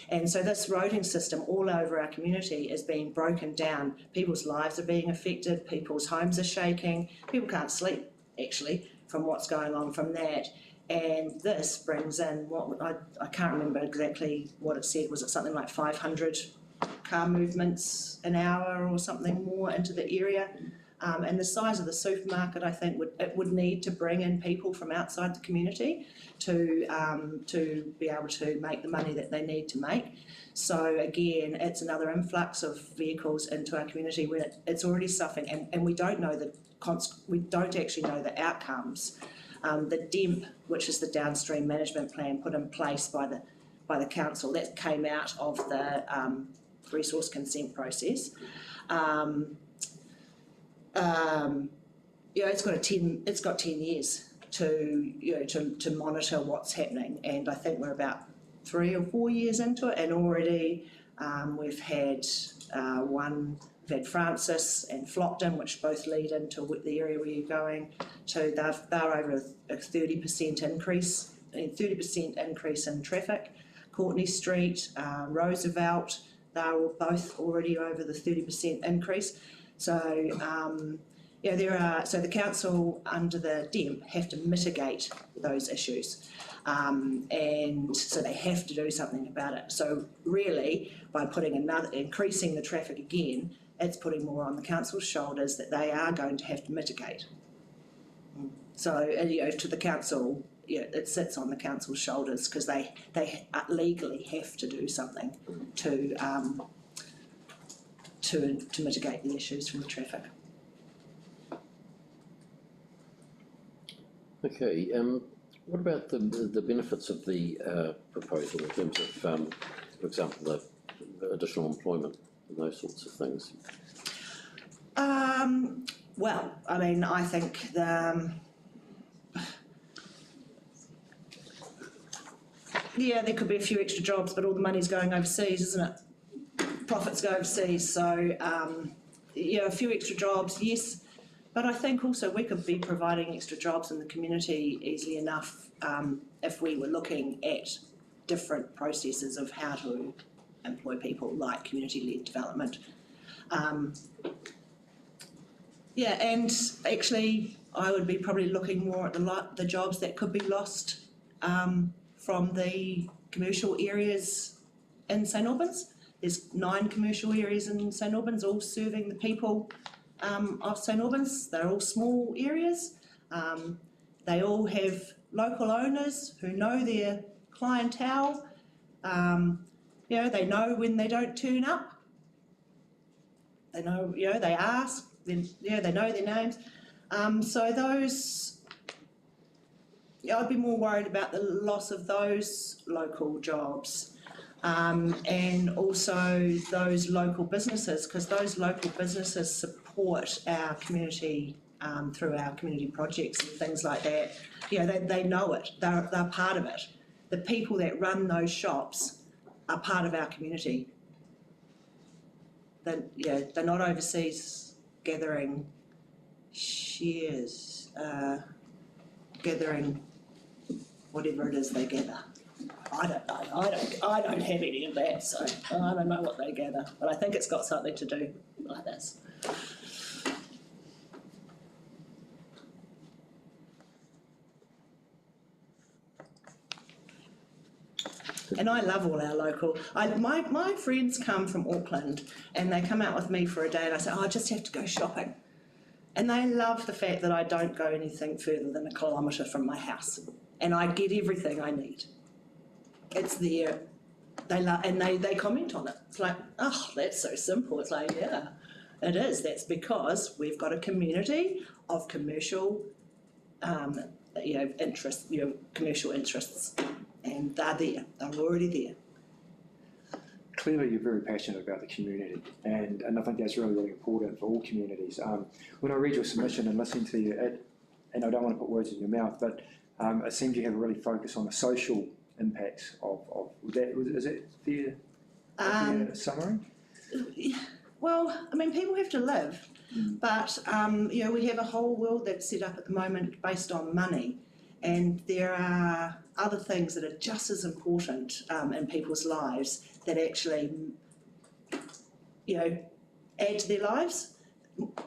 And so this roading system all over our community is being broken down. People's lives are being affected, people's homes are shaking, people can't sleep, actually, from what's going on from that. And this brings in I can't remember exactly what it said. Was it something like 500 car movements an hour or something more into the area? And the size of the supermarket, I think, would need to bring in people from outside the community to be able to make the money that they need to make. So again, it's another influx of vehicles into our community when it's already suffering, and we don't know we don't actually know the outcomes. The DEMP, which is the downstream management plan put in place by the council, that came out of the resource consent process. It's got 10 years to monitor what's happening, and I think we're about 3 or 4 years into it, and already we've had one had Francis and Flockton, which both lead into the area where you're going to. They're over a 30% increase, 30% increase in traffic. Courtney Street, Roosevelt, they're both already over the 30% increase. So so the council under the DEM have to mitigate those issues, and so they have to do something about it. So really, by increasing the traffic again, it's putting more on the council's shoulders that they are going to have to mitigate. So to the council, it sits on the council's shoulders because they legally have to do something to mitigate the issues from the traffic. Okay, what about the benefits of the proposal in terms of, for example, the additional employment and those sorts of things? Well, I mean, I think there could be a few extra jobs, but all the money's going overseas, isn't it? Profits go overseas, so a few extra jobs, yes. But I think also we could be providing extra jobs in the community easily enough if we were looking at different processes of how to employ people, like community-led development. And actually I would be probably looking more at the jobs that could be lost from the commercial areas in St Albans. There's 9 commercial areas in St Albans, all serving the people of St Albans. They're all small areas. They all have local owners who know their clientele. They know when they don't turn up. They know, they ask. Then, they know their names. So those, I'd be more worried about the loss of those local jobs. And also those local businesses, because those local businesses support our community through our community projects and things like that. They know it, they're part of it. The people that run those shops are part of our community. They're not overseas gathering shares, gathering whatever it is they gather. I don't know. I don't have any of that, so I don't know what they gather. But I think it's got something to do like this. And I love all our local. My friends come from Auckland and they come out with me for a day and I say, I just have to go shopping. And they love the fact that I don't go anything further than a kilometre from my house. And I get everything I need. It's there. They comment on it. It's like, oh, that's so simple. It's like, yeah, it is. That's because we've got a community of commercial, interests, commercial interests, and they're there. They're already there. Clearly, you're very passionate about the community, and I think that's really, really important for all communities. When I read your submission and listen to you, and I don't want to put words in your mouth, but it seems you have a really focus on the social impacts of that. Is it fair summary? Well, I mean, people have to live, but we have a whole world that's set up at the moment based on money, and there are other things that are just as important in people's lives that actually, add to their lives.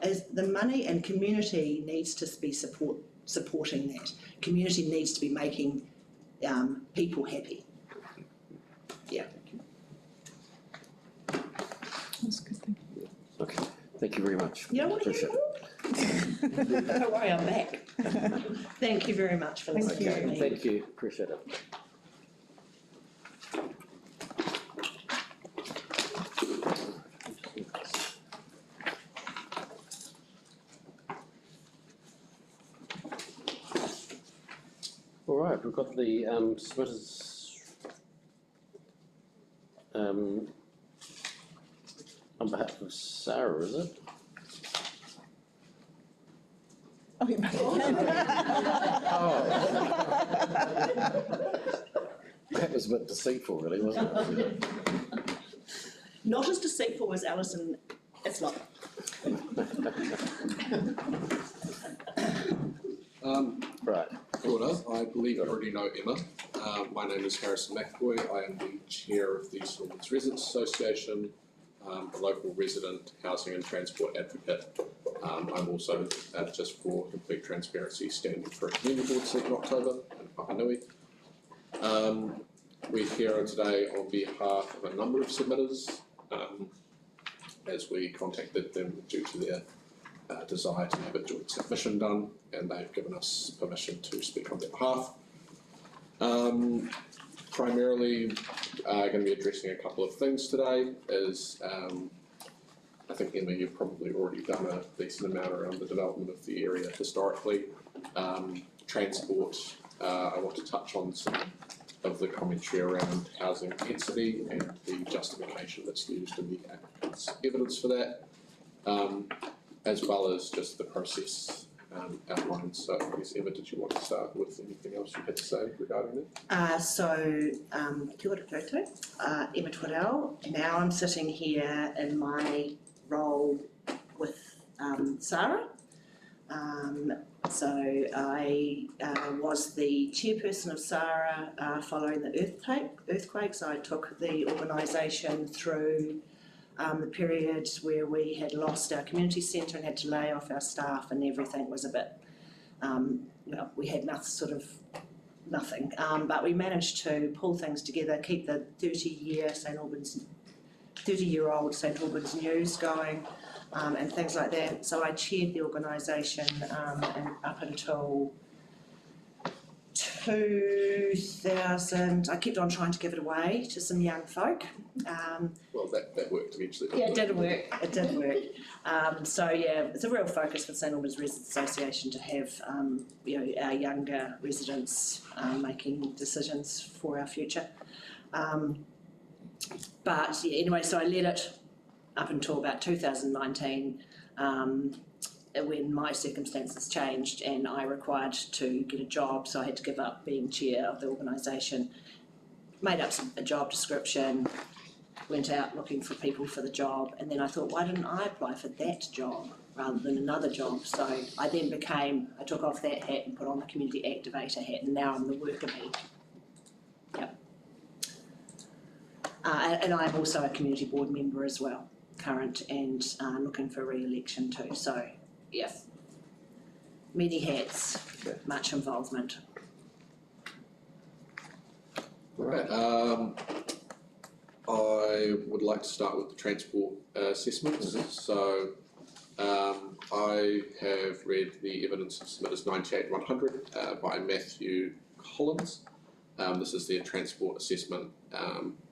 As the money and community needs to be supporting that. Community needs to be making people happy. Yeah. That's good, thank you. Okay, thank you very much. You don't want to hear more? Don't worry, I'm back. Thank you very much for listening to me. Thank you, appreciate it. All right, we've got the submitters on behalf of Sarah, is it? Oh, you're back again. That was a bit deceitful, really, wasn't it? Not as deceitful as Alison it's not. Right. Kia ora. I believe you already know Emma. My name is Harrison McAvoy. I am the chair of the St Albans Residents Association, a local resident housing and transport advocate. I'm also, just for complete transparency, standing for a community board seat in October in Whakanui. We're here today on behalf of a number of submitters, as we contacted them due to their desire to have a joint submission done, and they've given us permission to speak on their behalf. Primarily, going to be addressing a couple of things today. I think, Emma, you've probably already done a decent amount around the development of the area historically. Transport, I want to touch on some of the commentary around housing density and the justification that's used in the applicant's evidence for that, as well as just the process outlined. So, Emma, did you want to start with anything else you had to say regarding that? Kia ora koutou, Emma Twaddell. Now I'm sitting here in my role with Sarah. So I was the chairperson of Sarah following the earthquake. So I took the organisation through the period where we had lost our community centre and had to lay off our staff, and everything was a bit, we had nothing. But we managed to pull things together, keep the 30-year-old St Albans News going, and things like that. So I chaired the organisation and up until 2000, I kept on trying to give it away to some young folk. Well, that worked eventually. Yeah, it did work. It did work. So yeah, it's a real focus for the St Albans Residents Association to have our younger residents making decisions for our future. But yeah, anyway, so I led it up until about 2019. When my circumstances changed and I required to get a job, so I had to give up being chair of the organisation, made up a job description, went out looking for people for the job, and then I thought, why didn't I apply for that job rather than another job? So I then I took off that hat and put on the community activator hat, and now I'm the worker bee. Yep. And I'm also a community board member as well, current, and looking for re-election too. So yeah, many hats, much involvement. Right. I would like to start with the transport assessments. So I have read the evidence of submitters 98-100 by Matthew Collins. This is their transport assessment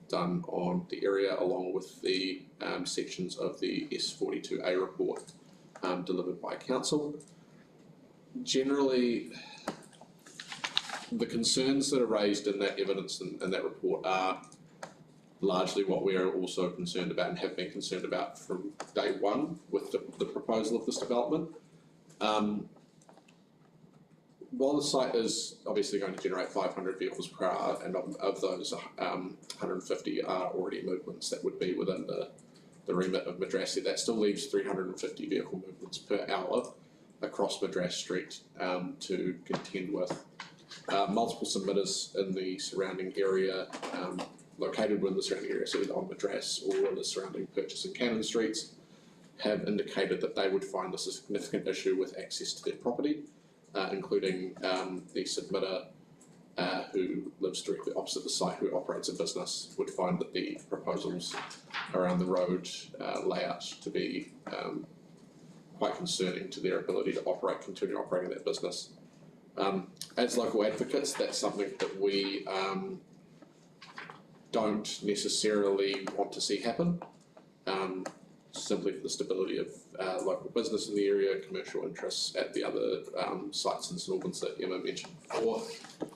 done on the area, along with the sections of the S42A report delivered by council. Generally, the concerns that are raised in that evidence and that report are largely what we are also concerned about and have been concerned about from day one with the proposal of this development. While the site is obviously going to generate 500 vehicles per hour, and of those 150 are already movements that would be within the remit of Madrassi, that still leaves 350 vehicle movements per hour across Madras Street to contend with. Multiple submitters in the surrounding area, located within the surrounding area, so either on Madras or the surrounding Purchase and Cannon Streets, have indicated that they would find this a significant issue with access to their property, including the submitter who lives directly opposite the site, who operates a business, would find that the proposals around the road layout to be quite concerning to their ability to continue operating that business. As local advocates, that's something that we don't necessarily want to see happen, simply for the stability of local business in the area, commercial interests at the other sites in St Albans that Emma mentioned before,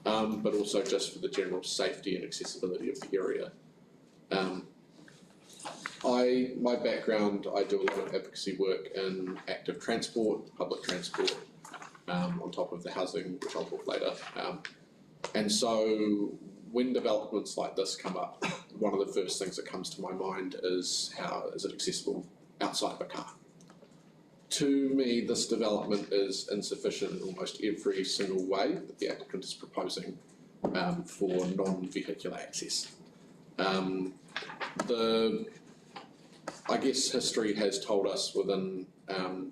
but also just for the general safety and accessibility of the area. My background, I do a lot of advocacy work in active transport, public transport, on top of the housing, which I'll talk later. And so when developments like this come up, one of the first things that comes to my mind is how is it accessible outside of a car. To me, this development is insufficient in almost every single way that the applicant is proposing for non-vehicular access. I guess history has told us within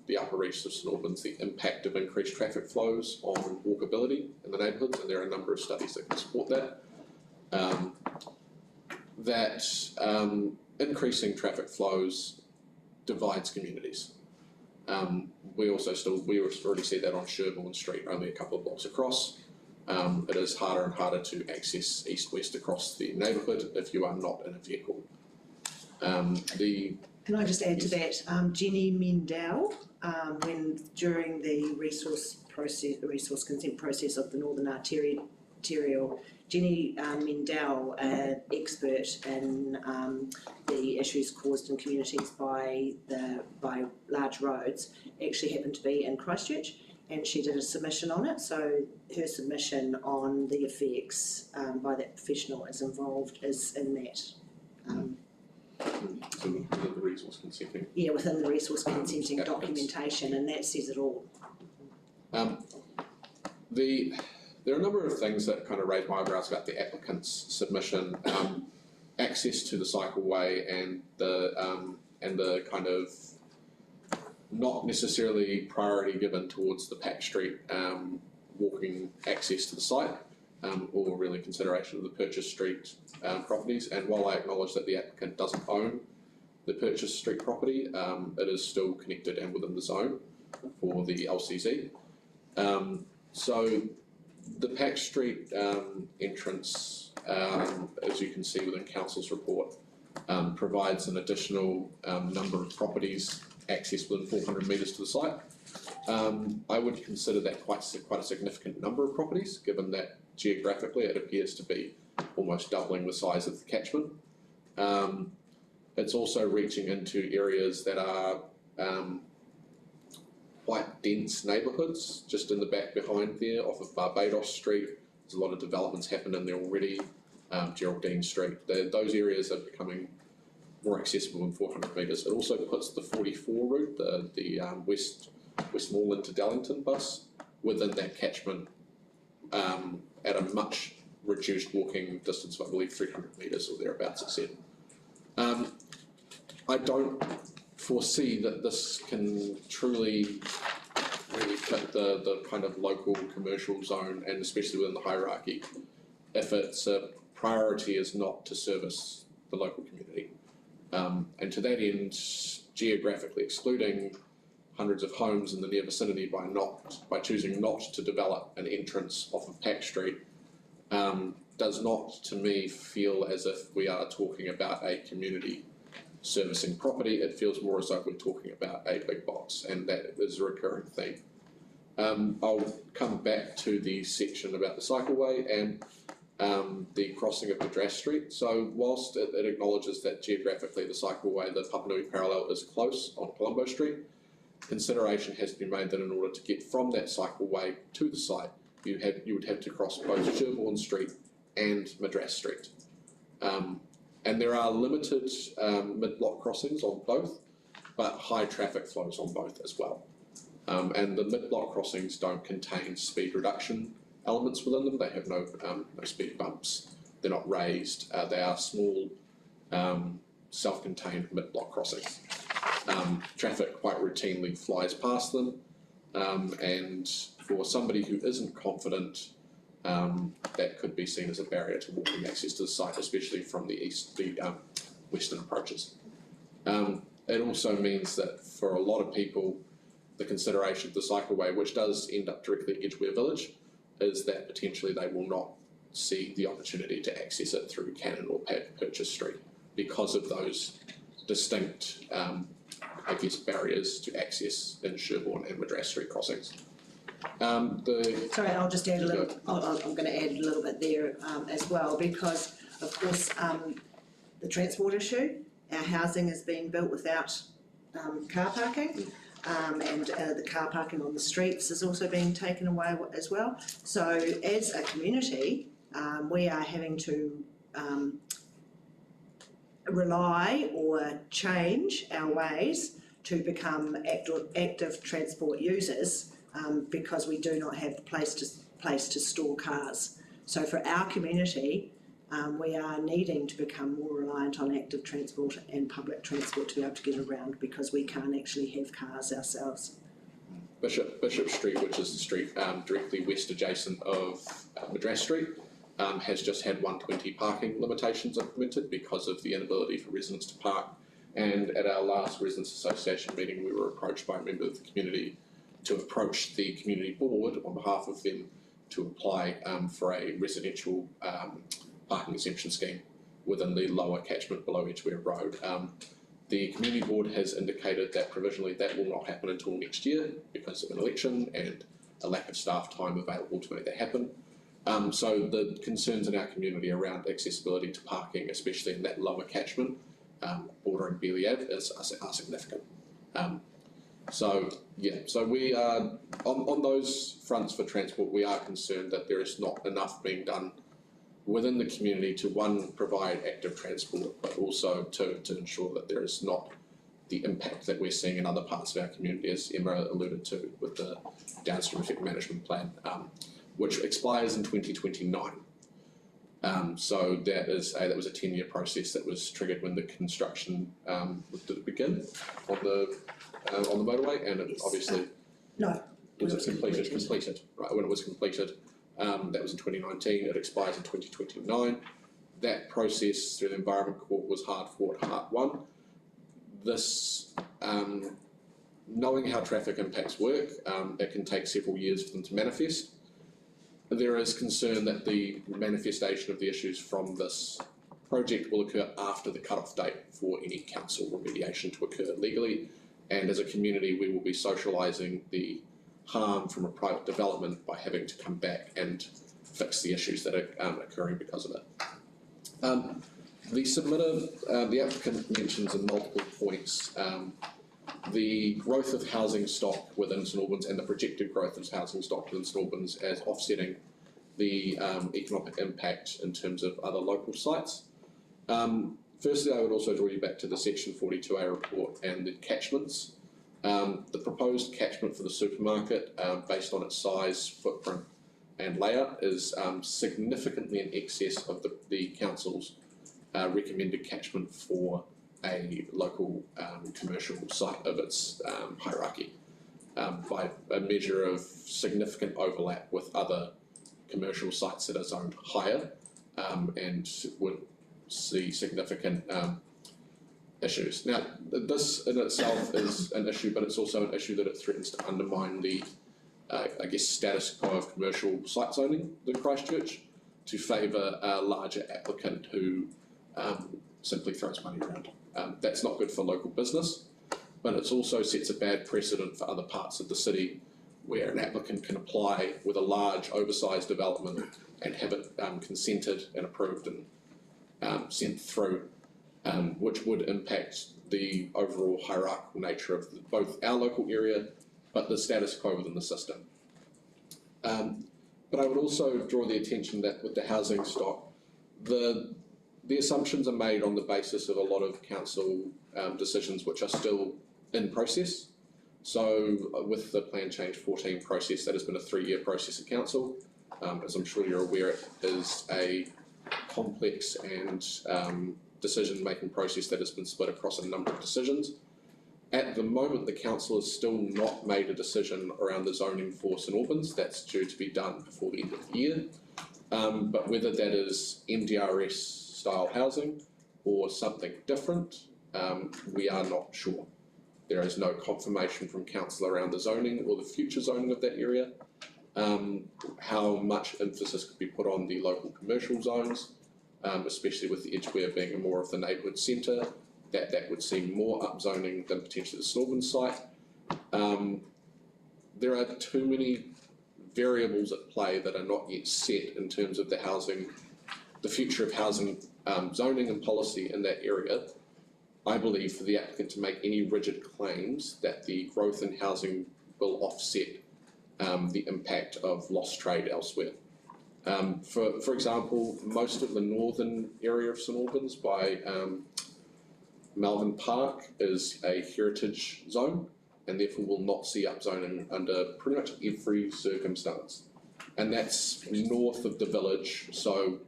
the upper reaches of St Albans the impact of increased traffic flows on walkability in the neighbourhoods, and there are a number of studies that can support that. Increasing traffic flows divides communities. We already see that on Sherborne Street, only a couple of blocks across. It is harder and harder to access east-west across the neighbourhood if you are not in a vehicle. Can I just add to that? Jenny Mendel, during the resource consent process of the Northern Arterial, Jenny Mendel, an expert in the issues caused in communities by large roads, actually happened to be in Christchurch, and she did a submission on it. So her submission on the effects by that professional is in that. Within the resource consenting. Yeah, within the resource consenting documentation, and that says it all. There are a number of things that kind of raise my eyebrows about the applicant's submission. Access to the cycleway and the kind of not necessarily priority given towards the Pack Street walking access to the site, or really consideration of the Purchase Street properties. And while I acknowledge that the applicant doesn't own the Purchase Street property, it is still connected and within the zone for the LCZ. So the Pack Street entrance, as you can see within Council's report, provides an additional number of properties access within 400 metres to the site. I would consider that quite a significant number of properties, given that geographically it appears to be almost doubling the size of the catchment. It's also reaching into areas that are quite dense neighbourhoods, just in the back behind there, off of Barbados Street. There's a lot of developments happening there already. Geraldine Street, those areas are becoming more accessible than 400 metres. It also puts the 44 route, the Westmoreland to Dallington bus, within that catchment at a much reduced walking distance of, I believe, 300 metres or thereabouts, it said. I don't foresee that this can truly really fit the kind of local commercial zone, and especially within the hierarchy, if its priority is not to service the local community. And to that end, geographically excluding hundreds of homes in the near vicinity by choosing not to develop an entrance off of Pack Street does not, to me, feel as if we are talking about a community servicing property. It feels more as though we're talking about a big box, and that is a recurring theme. I'll come back to the section about the cycleway and the crossing of Madras Street. So whilst it acknowledges that geographically the cycleway, the Papanui parallel, is close on Colombo Street, consideration has been made that in order to get from that cycleway to the site, you would have to cross both Sherborne Street and Madras Street. And there are limited mid-block crossings on both, but high traffic flows on both as well. And the mid-block crossings don't contain speed reduction elements within them. They have no speed bumps. They're not raised. They are small, self-contained mid-block crossings. Traffic quite routinely flies past them, and for somebody who isn't confident, that could be seen as a barrier to walking access to the site, especially from the western approaches. It also means that for a lot of people, the consideration of the cycleway, which does end up directly at Edgware Village, is that potentially they will not see the opportunity to access it through Cannon or Purchase Street because of those distinct, barriers to access in Sherborne and Madras Street crossings. Sorry, I'll just add a little. I'm going to add a little bit there as well, because of course the transport issue. Our housing is being built without car parking, and the car parking on the streets is also being taken away as well. So as a community, we are having to rely or change our ways to become active transport users because we do not have the place to store cars. So for our community, we are needing to become more reliant on active transport and public transport to be able to get around because we can't actually have cars ourselves. Bishop Street, which is the street directly west adjacent of Madras Street, has just had 120 parking limitations implemented because of the inability for residents to park. And at our last Residents Association meeting, we were approached by a member of the community to approach the community board on behalf of them to apply for a residential parking exemption scheme within the lower catchment below Edgware Road. The community board has indicated that provisionally that will not happen until next year because of an election and a lack of staff time available to make that happen. So the concerns in our community around accessibility to parking, especially in that lower catchment, bordering Beeley Ave, are significant. So we are, on those fronts for transport, we are concerned that there is not enough being done within the community to, one, provide active transport, but also to ensure that there is not the impact that we're seeing in other parts of our community, as Emma alluded to with the downstream effect management plan, which expires in 2029. So that was a 10-year process that was triggered when the construction did begin on the motorway, and it obviously was completed. Right, when it was completed, that was in 2019. It expires in 2029. That process through the Environment Court was hard fought, hard won. This, knowing how traffic impacts work, it can take several years for them to manifest. There is concern that the manifestation of the issues from this project will occur after the cut-off date for any council remediation to occur legally, and as a community we will be socialising the harm from a private development by having to come back and fix the issues that are occurring because of it. The submitter, the applicant mentions in multiple points the growth of housing stock within St Albans and the projected growth of housing stock within St Albans as offsetting the economic impact in terms of other local sites. Firstly, I would also draw you back to the Section 42A report and the catchments. The proposed catchment for the supermarket, based on its size, footprint and layout, is significantly in excess of the council's recommended catchment for a local commercial site of its hierarchy, by a measure of significant overlap with other commercial sites that are zoned higher and would see significant issues. Now, this in itself is an issue, but it's also an issue that it threatens to undermine the, status quo of commercial site zoning in Christchurch to favour a larger applicant who simply throws money around. That's not good for local business, but it also sets a bad precedent for other parts of the city where an applicant can apply with a large oversized development and have it consented and approved and sent through, which would impact the overall hierarchical nature of both our local area but the status quo within the system. But I would also draw the attention that with the housing stock, the assumptions are made on the basis of a lot of council decisions which are still in process. So with the Plan Change 14 process, that has been a 3-year process at council. As I'm sure you're aware, it is a complex and decision-making process that has been split across a number of decisions. At the moment, the council has still not made a decision around the zoning for St Albans. That's due to be done before the end of the year. But whether that is MDRS style housing or something different, we are not sure. There is no confirmation from council around the zoning or the future zoning of that area. How much emphasis could be put on the local commercial zones, especially with the Edgware being more of the neighbourhood centre, that would see more upzoning than potentially the St Albans site. There are too many variables at play that are not yet set in terms of the future of housing zoning and policy in that area. I believe for the applicant to make any rigid claims that the growth in housing will offset the impact of lost trade elsewhere. For example, most of the northern area of St Albans by Melvin Park is a heritage zone and therefore will not see upzoning under pretty much every circumstance. And that's north of the village, so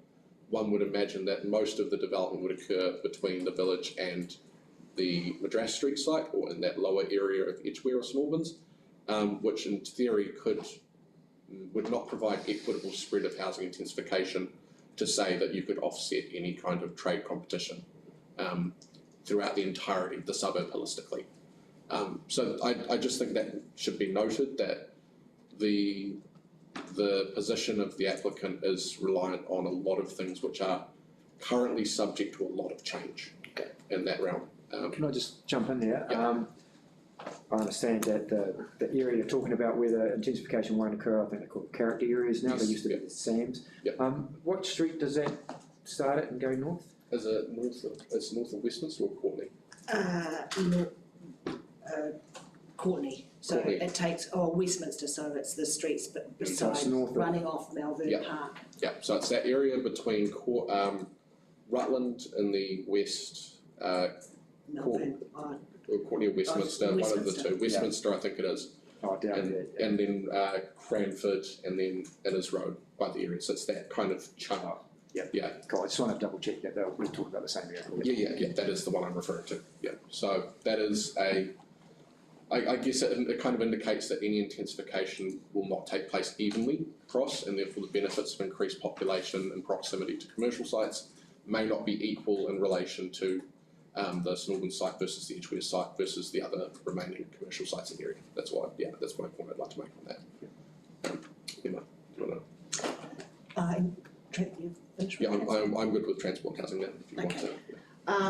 one would imagine that most of the development would occur between the village and the Madras Street site, or in that lower area of Edgware or St Albans, which in theory would not provide equitable spread of housing intensification to say that you could offset any kind of trade competition throughout the entirety of the suburb holistically. So I just think that should be noted, that the position of the applicant is reliant on a lot of things which are currently subject to a lot of change in that realm. Can I just jump in there? Yeah. I understand that the area you're talking about where the intensification won't occur, I think they're called character areas now, Yes, they used to be the SAMs. Yeah. What street does that start at and go north? Is it it's north of Westminster or Courtney? Courtney. So Courtney. it takes, Westminster, so it's the streets beside, north of- running off Malvern Park. Yeah, so it's that area between Rutland in the west, Melvern, or Courtney or Westminster, one of the two. Westminster, I think it is. Oh, down And, there. and then Cranford, and then Innes Road by the area. So it's that kind of chunk. Yeah. Yeah. Cool, I just want to double check that we're talking about the same area. Yeah, that is the one I'm referring to. Yeah, so that is I guess it kind of indicates that any intensification will not take place evenly across, and therefore the benefits of increased population and proximity to commercial sites may not be equal in relation to the St Albans site versus the Edgware site versus the other remaining commercial sites in the area. That's why, that's my point I'd like to make on that. Emma, do you want to? Yeah, I'm good with transport housing then, if you want to.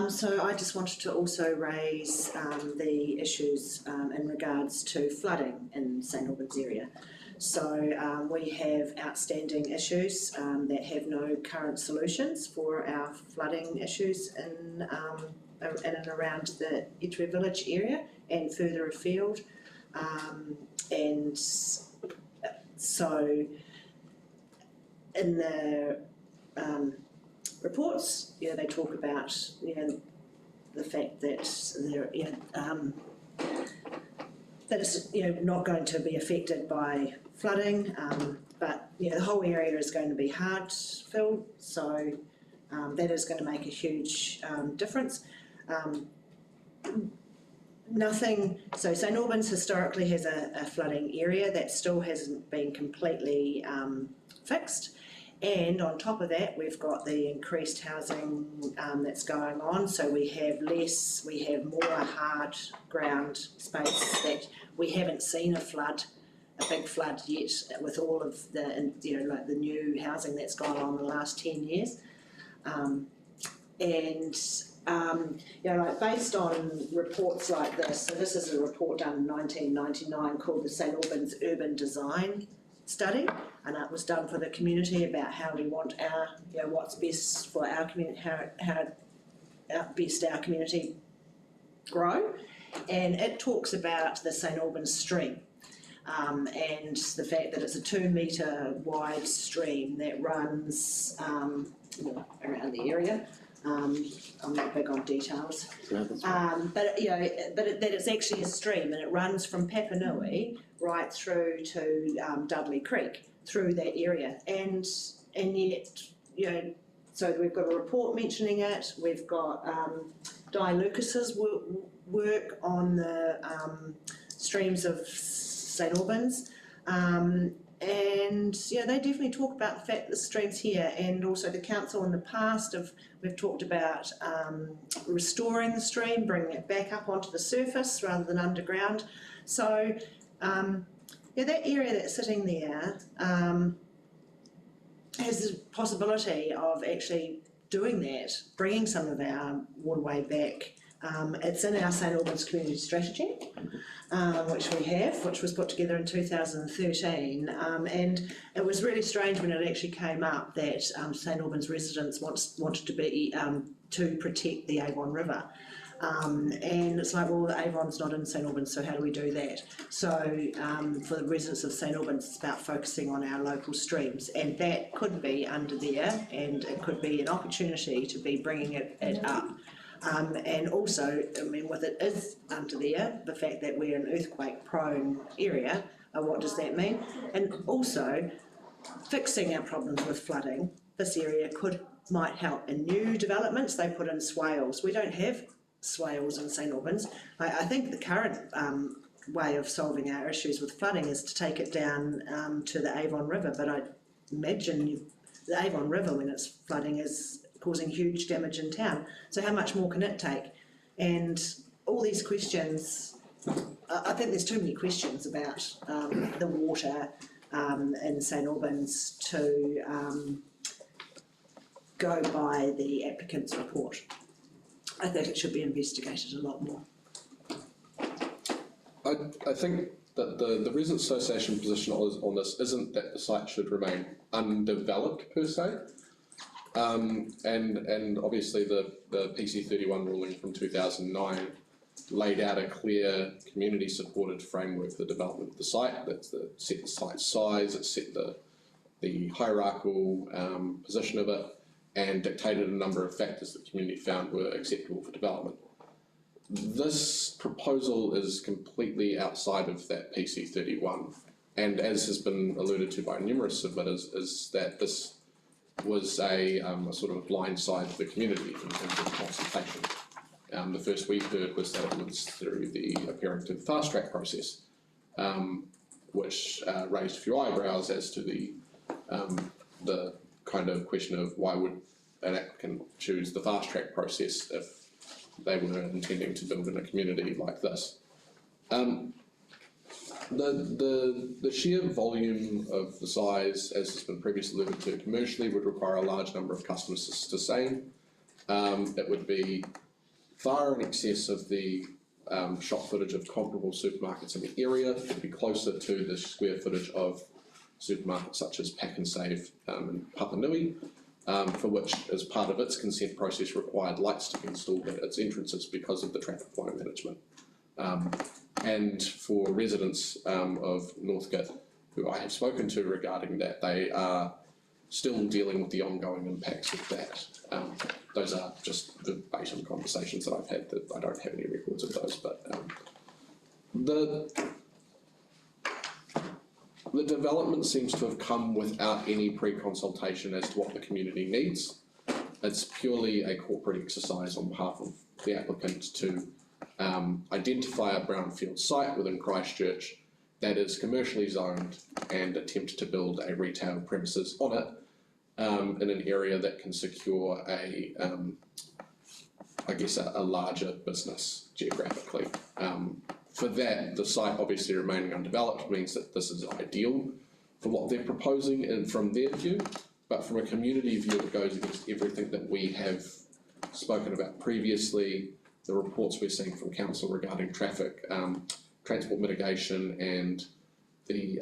So I just wanted to also raise the issues in regards to flooding in St Albans area. So we have outstanding issues that have no current solutions for our flooding issues in and around the Edgware Village area and further afield. And so in the reports, they talk about, the fact that that it's, not going to be affected by flooding, but, the whole area is going to be hard filled, so that is going to make a huge difference. So St Albans historically has a flooding area that still hasn't been completely fixed. And on top of that, we've got the increased housing that's going on, so we have more hard ground space that we haven't seen a big flood yet, with all of the, like the new housing that's gone on in the last 10 years. Like based on reports like this, so this is a report done in 1999 called the St Albans Urban Design Study, and it was done for the community about how we want our, what's best for our community, how best our community grow, and it talks about the St Albans stream, and the fact that it's a 2 metre wide stream that runs around the area. I'm not big on details, but that it's actually a stream, and it runs from Papanui right through to Dudley Creek, through that area, and yet, so we've got a report mentioning it. We've got Di Lucas's work on the streams of St Albans. And they definitely talk about the fact that the stream's here, and also the council in the past we've talked about restoring the stream, bringing it back up onto the surface rather than underground. So that area that's sitting there has the possibility of actually doing that, bringing some of our waterway back. It's in our St Albans Community Strategy, which was put together in 2013, and it was really strange when it actually came up that St Albans residents wanted to be to protect the Avon River, and it's like, well, the Avon's not in St Albans, so how do we do that? So for the residents of St Albans, it's about focusing on our local streams, and that could be under there, and it could be an opportunity to be bringing it up. And also, I mean, with it is under there, the fact that we're an earthquake prone area, what does that mean? And also, fixing our problems with flooding, this area might help. In new developments, they put in swales. We don't have swales in St Albans. I think the current way of solving our issues with flooding is to take it down to the Avon River, but I imagine the Avon River, when it's flooding, is causing huge damage in town. So how much more can it take? And all these questions, I think there's too many questions about the water in St Albans to go by the applicant's report. I think it should be investigated a lot more. I think that the Residents Association position on this isn't that the site should remain undeveloped per se, and obviously the PC31 ruling from 2009 laid out a clear community supported framework for the development of the site. That's set the site size, it set the hierarchical position of it, and dictated a number of factors that the community found were acceptable for development. This proposal is completely outside of that PC31, and as has been alluded to by numerous submitters, is that this was a sort of blindside to the community in terms of consultation. The first we heard was that it was through the appearing to the fast track process, which raised a few eyebrows as to the kind of question of why would an applicant choose the fast track process if they were intending to build in a community like this. The sheer volume of the size, as has been previously alluded to, commercially would require a large number of customers to sustain. It would be far in excess of the shop footage of comparable supermarkets in the area. It would be closer to the square footage of supermarkets such as Pack and Save in Papanui, for which, as part of its consent process, required lights to be installed at its entrances because of the traffic flow management. And for residents of Northcote, who I have spoken to regarding that, they are still dealing with the ongoing impacts of that. Those are just verbatim conversations that I've had, that I don't have any records of those, but the development seems to have come without any pre-consultation as to what the community needs. It's purely a corporate exercise on behalf of the applicant to identify a brownfield site within Christchurch that is commercially zoned and attempt to build a retail premises on it in an area that can secure a larger business geographically. For that, the site obviously remaining undeveloped means that this is ideal for what they're proposing and from their view, but from a community view it goes against everything that we have spoken about previously, the reports we're seeing from council regarding traffic, transport mitigation and the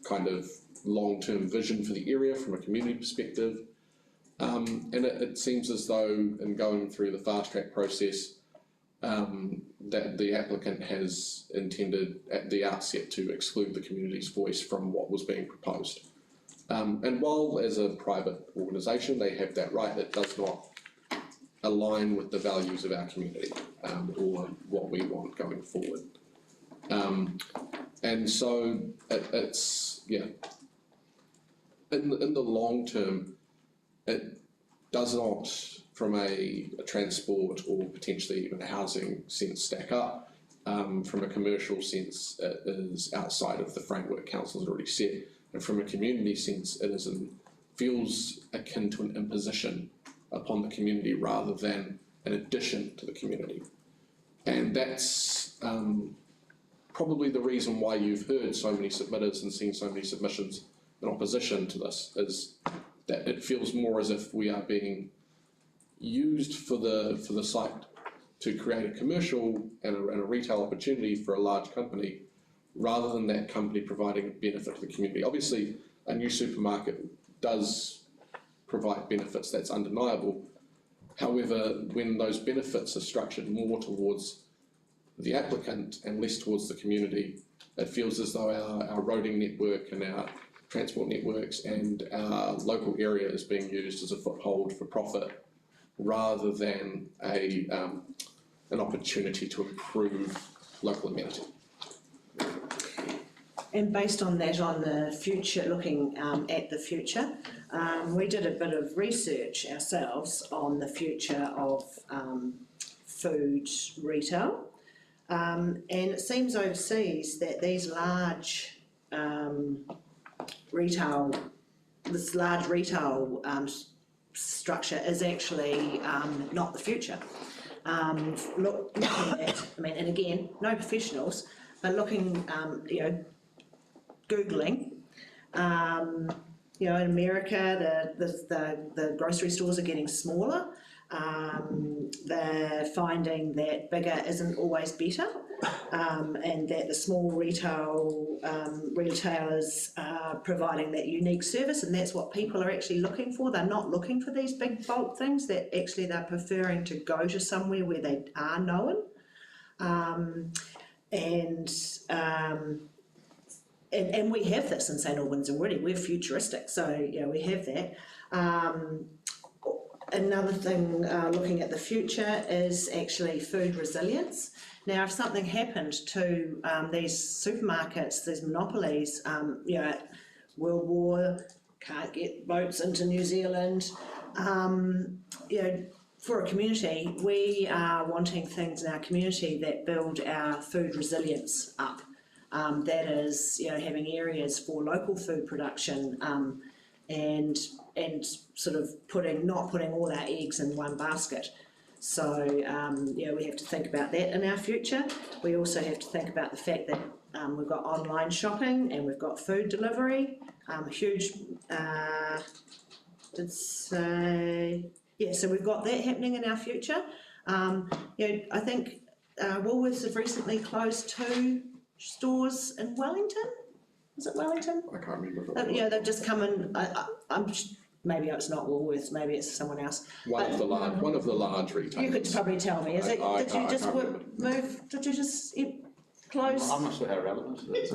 kind of long-term vision for the area from a community perspective. And it seems as though in going through the fast track process that the applicant has intended at the outset to exclude the community's voice from what was being proposed. And while as a private organisation they have that right, it does not align with the values of our community or what we want going forward. And so it's, yeah, in the long term, it does not, from a transport or potentially even a housing sense, stack up. From a commercial sense, it is outside of the framework council has already set, and from a community sense, it feels akin to an imposition upon the community rather than an addition to the community. And that's probably the reason why you've heard so many submitters and seen so many submissions in opposition to this, is that it feels more as if we are being used for the site to create a commercial and a retail opportunity for a large company, rather than that company providing a benefit to the community. Obviously, a new supermarket does provide benefits, that's undeniable. However, when those benefits are structured more towards the applicant and less towards the community, it feels as though our roading network and our transport networks and our local area is being used as a foothold for profit, rather than an opportunity to improve local amenity. And based on that, on the future, looking at the future, we did a bit of research ourselves on the future of food retail. And it seems overseas that these large retail structure is actually not the future. Looking at, I mean, and again, no professionals, but looking, Googling, in America, the grocery stores are getting smaller. They're finding that bigger isn't always better, and that the small retailers are providing that unique service, and that's what people are actually looking for. They're not looking for these big bulk things, that actually they're preferring to go to somewhere where they are known. And we have this in St Albans already. We're futuristic, so we have that. Another thing, looking at the future, is actually food resilience. Now, if something happened to these supermarkets, these monopolies, World War, can't get boats into New Zealand, for a community, we are wanting things in our community that build our food resilience up. That is, having areas for local food production, and sort of not putting all our eggs in one basket. So we have to think about that in our future. We also have to think about the fact that we've got online shopping and we've got food delivery, huge. So we've got that happening in our future. I think Woolworths have recently closed 2 stores in Wellington. Was it Wellington? I can't remember. They've just come in. Maybe it's not Woolworths. Maybe it's someone else. One of the large retailers. You could probably tell me. Did you just move? Did you just close? I'm not sure how relevant it is.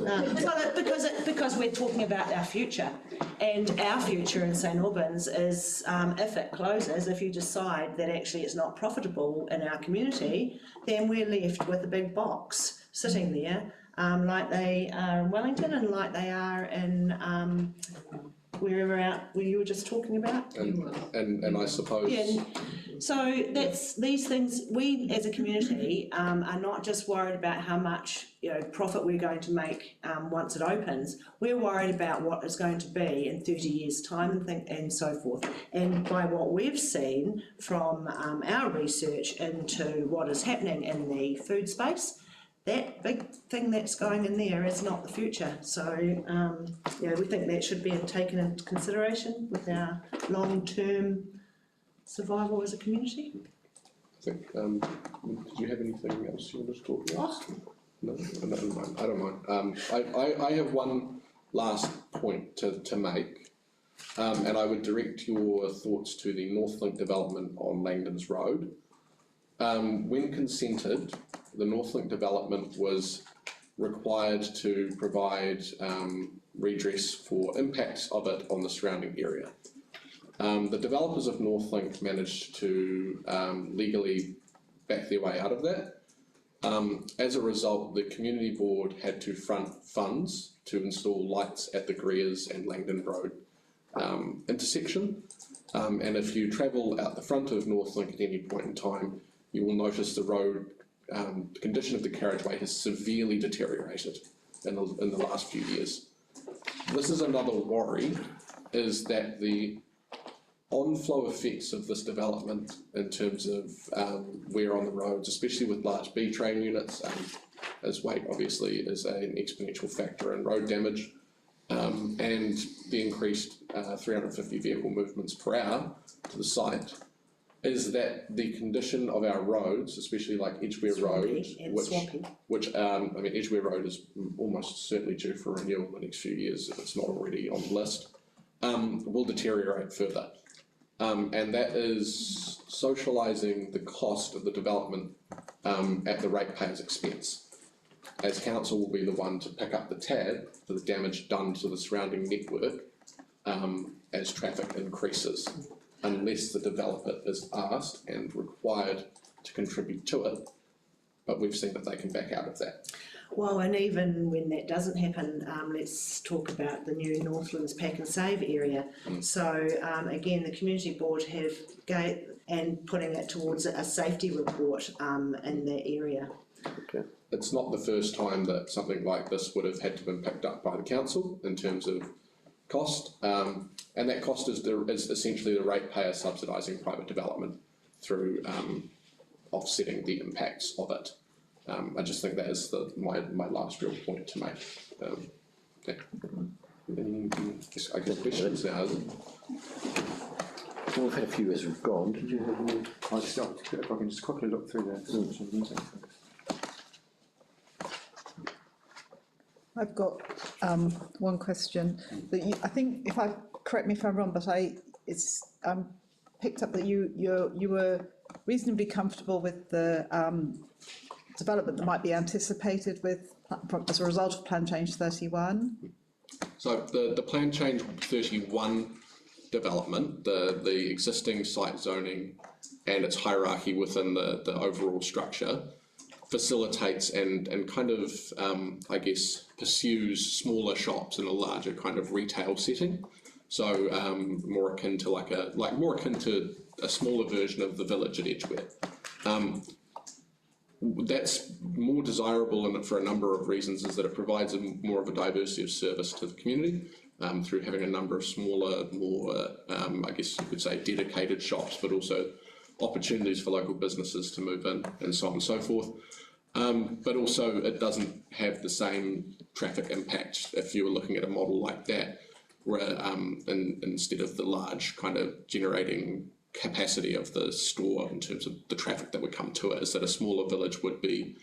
Because we're talking about our future, and our future in St Albans is, if it closes, if you decide that actually it's not profitable in our community, then we're left with a big box sitting there, like they are in Wellington and like they are in wherever out where you were just talking about. And I suppose. Yeah. So that's these things. We as a community are not just worried about how much profit we're going to make once it opens. We're worried about what it's going to be in 30 years' time and so forth. And by what we've seen from our research into what is happening in the food space, that big thing that's going in there is not the future. So, we think that should be taken into consideration with our long-term survival as a community. I think, did you have anything else you wanted to talk about? No, I don't mind. I have one last point to make, and I would direct your thoughts to the Northlink development on Langdons Road. When consented, the Northlink development was required to provide redress for impacts of it on the surrounding area. The developers of Northlink managed to legally back their way out of that. As a result, the community board had to front funds to install lights at the Greers and Langdon Road intersection. And if you travel out the front of Northlink at any point in time, you will notice the road, the condition of the carriageway has severely deteriorated in the last few years. This is another worry, is that the on-flow effects of this development in terms of wear on the roads, especially with large B train units, as weight obviously is an exponential factor in road damage, and the increased 350 vehicle movements per hour to the site, is that the condition of our roads, especially like Edgware Road, which Edgware Road is almost certainly due for renewal in the next few years if it's not already on the list, will deteriorate further. And that is socialising the cost of the development at the ratepayer's expense, as council will be the one to pick up the tab for the damage done to the surrounding network as traffic increases. unless the developer is asked and required to contribute to it. But we've seen that they can back out of that. Well, and even when that doesn't happen, let's talk about the new Northlands Pack and Save area. So again, the community board have and putting it towards a safety report in that area. Okay. It's not the first time that something like this would have had to been picked up by the council in terms of cost, and that cost is essentially the ratepayer subsidising private development through offsetting the impacts of it. I just think that is my last real point to make. Yeah. I guess questions now, is it? Well, we've had a few as we've gone. Did you have any? If I can just quickly look through the I've got one question that I think, correct me if I'm wrong, but it's picked up that you were reasonably comfortable with the development that might be anticipated as a result of Plan Change 31. So the Plan Change 31 development, the existing site zoning and its hierarchy within the overall structure facilitates and kind of I guess pursues smaller shops in a larger kind of retail setting. So more akin to a smaller version of the village at Edgware. That's more desirable for a number of reasons, is that it provides more of a diversity of service to the community through having a number of smaller, more I guess you could say dedicated shops, but also opportunities for local businesses to move in and so on and so forth. But also it doesn't have the same traffic impact if you were looking at a model like that, where instead of the large kind of generating capacity of the store in terms of the traffic that would come to it, is that a smaller village would be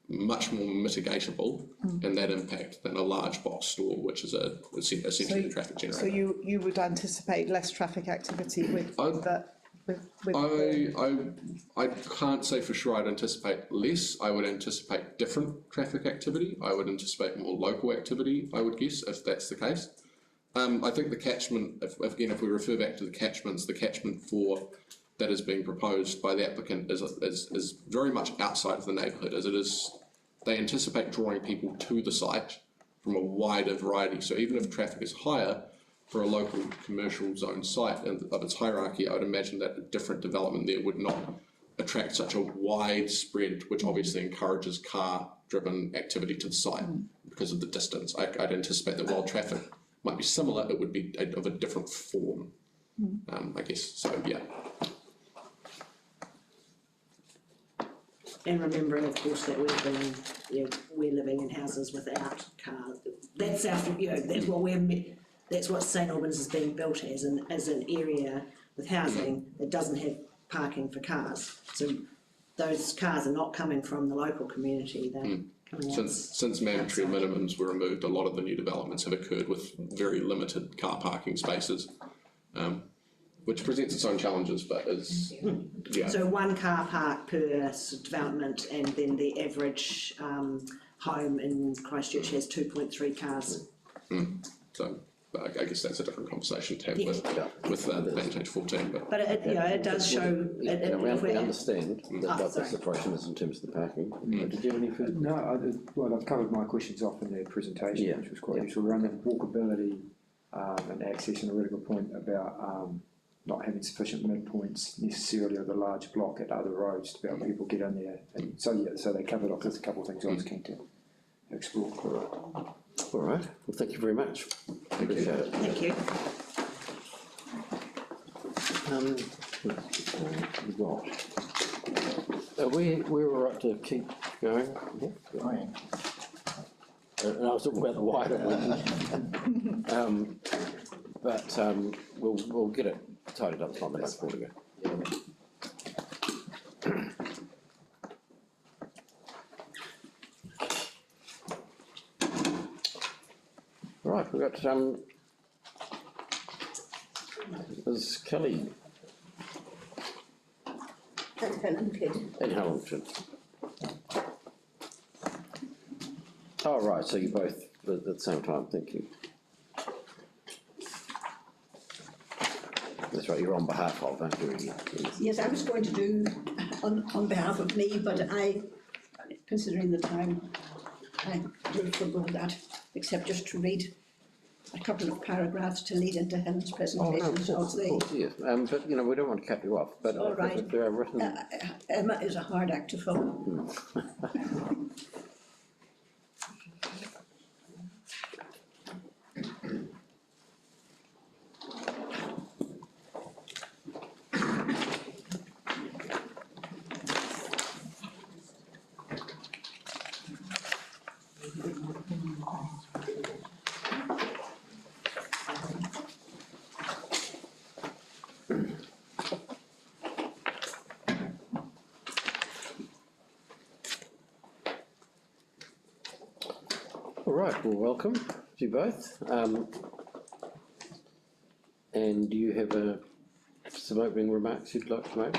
much more mitigatable in that impact than a large box store, which is essentially a traffic generator. So you would anticipate less traffic activity with that? I can't say for sure I'd anticipate less. I would anticipate different traffic activity. I would anticipate more local activity, I would guess, if that's the case. I think the catchment, if we refer back to the catchments, the catchment that is being proposed by the applicant is very much outside of the neighbourhood, as it is. They anticipate drawing people to the site from a wider variety. So even if traffic is higher for a local commercial zone site and of its hierarchy, I would imagine that a different development there would not attract such a wide spread, which obviously encourages car-driven activity to the site because of the distance. I'd anticipate that while traffic might be similar, it would be of a different form, I guess. So, yeah. And remembering, of course, that we're living in houses without cars. That's that's what St Albans is being built as an area with housing that doesn't have parking for cars. So those cars are not coming from the local community. They're coming out. Since mandatory minimums were removed, a lot of the new developments have occurred with very limited car parking spaces, which presents its own challenges, but is So one car park per development, and then the average home in Christchurch has 2.3 cars. So I guess that's a different conversation to have with Plan Change 14. But it does show. We understand what the situation is in terms of the parking. Did you have any further? No, well, I've covered my questions off in their presentation, which was quite useful. Around the walkability and access, and a really good point about not having sufficient midpoints necessarily of the large block at other roads to be able to people get in there. And so they covered off. There's a couple of things I was keen to explore. All right. Well, thank you very much. Appreciate it. Thank you. We're up to keep going. And I was talking about the wider one. But we'll get it tidied up on the back before we go. Right, we've got Ms. Kelly. And Helen. Oh, right, so you're both at the same time, thank you. That's that's right, you're on behalf of, aren't you? Yes. Yes, I was going to do on behalf of me, but considering the time, I will forgo that, except just to read a couple of paragraphs to lead into Helen's presentation. Of course, yes. But, you know, we don't want to cut you off, but all right. if there are written... Emma is a hard act to follow. All right, well, welcome to you both. And do you have some opening remarks you'd like to make?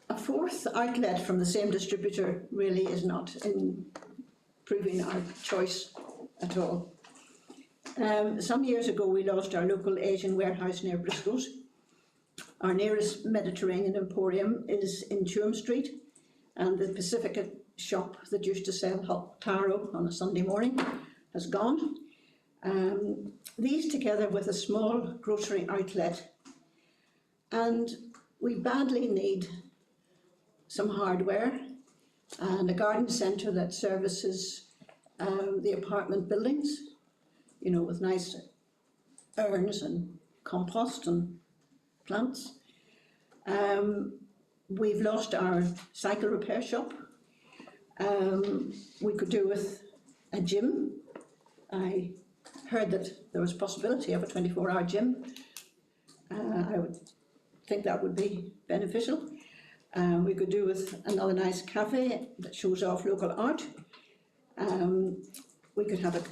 A fourth outlet from the same distributor really is not improving our choice at all. Some years ago we lost our local Asian warehouse near Briscoe's. Our nearest Mediterranean emporium is in Tuam Street, and the Pacifica shop that used to sell hot taro on a Sunday morning has gone. These together with a small grocery outlet, and we badly need some hardware and a garden centre that services the apartment buildings, you know, with nice urns and compost and plants. We've lost our cycle repair shop. We could do with a gym. I heard that there was a possibility of a 24-hour gym. I would think that would be beneficial. We could do with another nice cafe that shows off local art. We could have a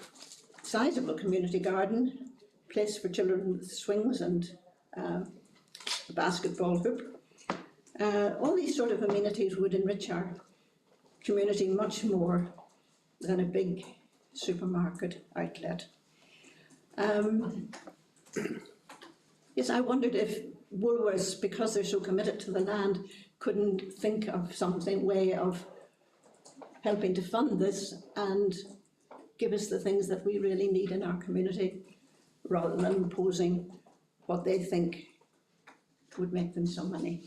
sizable community garden, place for children with swings and a basketball hoop. All these sort of amenities would enrich our community much more than a big supermarket outlet. Yes, I wondered if Woolworths, because they're so committed to the land, couldn't think of something, way of helping to fund this and give us the things that we really need in our community, rather than imposing what they think would make them some money.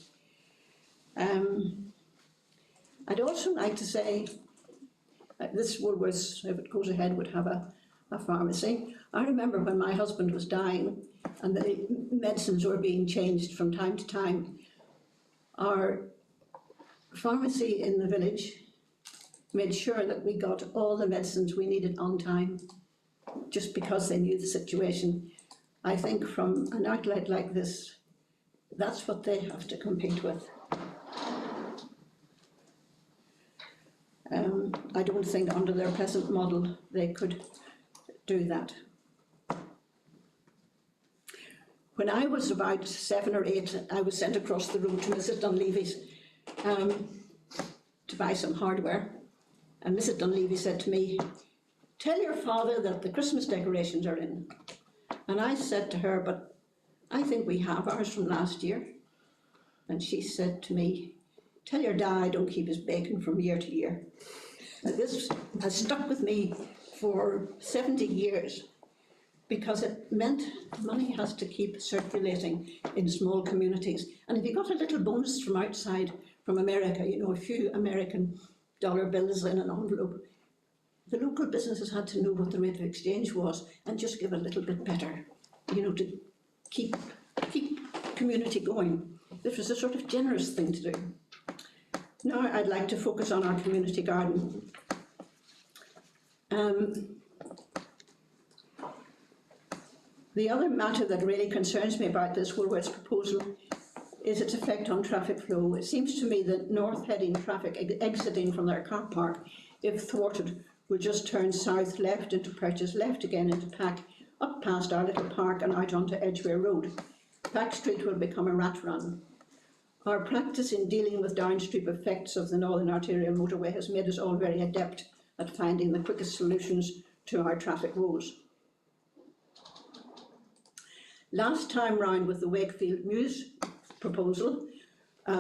I'd also like to say this Woolworths, if it goes ahead, would have a pharmacy. I remember when my husband was dying and the medicines were being changed from time to time, our pharmacy in the village made sure that we got all the medicines we needed on time, just because they knew the situation. I think from an outlet like this, that's what they have to compete with. I don't think under their present model they could do that. When I was about 7 or 8, I was sent across the road to Mrs. Dunleavy's to buy some hardware. And Mrs. Dunleavy said to me, "Tell your father that the Christmas decorations are in." And I said to her, "But I think we have ours from last year." And she said to me, "Tell your dad I don't keep his bacon from year to year." And this has stuck with me for 70 years, because it meant money has to keep circulating in small communities. And if you got a little bonus from outside, from America, you know, a few American dollar bills in an envelope, the local businesses had to know what the rate of exchange was and just give a little bit better, you know, to keep community going. This was a sort of generous thing to do. Now I'd like to focus on our community garden. The other matter that really concerns me about this Woolworths proposal is its effect on traffic flow. It seems to me that north-heading traffic exiting from their car park, if thwarted, will just turn south, left into Purchase, left again into Pack, up past our little park and out onto Edgware Road. Pack Street will become a rat run. Our practice in dealing with downstream effects of the Northern Arterial Motorway has made us all very adept at finding the quickest solutions to our traffic woes. Last time round with the Wakefield Mews proposal,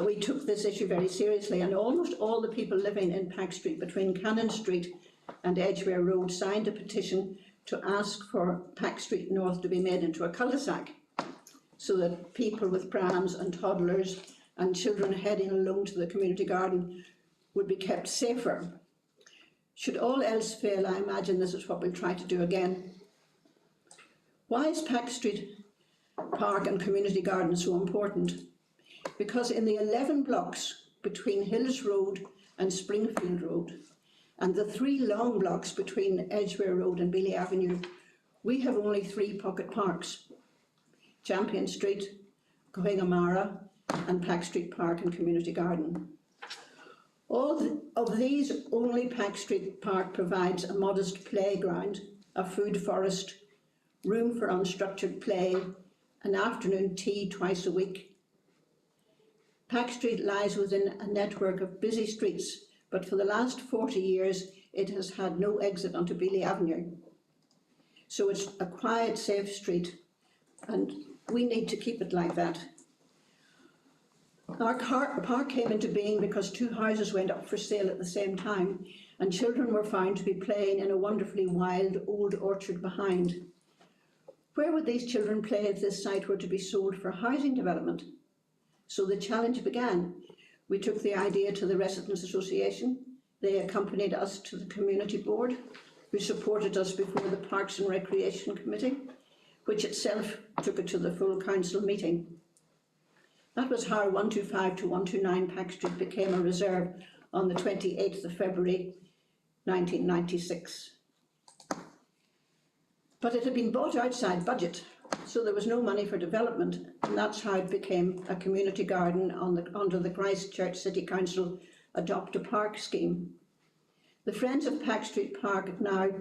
we took this issue very seriously, and almost all the people living in Pack Street between Cannon Street and Edgware Road signed a petition to ask for Pack Street North to be made into a cul-de-sac, so that people with prams and toddlers and children heading alone to the community garden would be kept safer. Should all else fail, I imagine this is what we'll try to do again. Why is Pack Street Park and Community Garden so important? Because in the 11 blocks between Hills Road and Springfield Road, and the 3 long blocks between Edgware Road and Beeley Avenue, we have only 3 pocket parks: Champion Street, Cohingamara, and Pack Street Park and Community Garden. All of these, only Pack Street Park provides a modest playground, a food forest, room for unstructured play, an afternoon tea twice a week. Pack Street lies within a network of busy streets, but for the last 40 years it has had no exit onto Beeley Avenue. So it's a quiet, safe street, and we need to keep it like that. Our park came into being because 2 houses went up for sale at the same time, and children were found to be playing in a wonderfully wild old orchard behind. Where would these children play if this site were to be sold for housing development? So the challenge began. We took the idea to the Residents' Association. They accompanied us to the Community Board, who supported us before the Parks and Recreation Committee, which itself took it to the full council meeting. That was how 125 to 129 Pack Street became a reserve on the 28th of February 1996. But it had been bought outside budget, so there was no money for development, and that's how it became a community garden under the Christchurch City Council Adopt a Park scheme. The Friends of Pack Street Park, now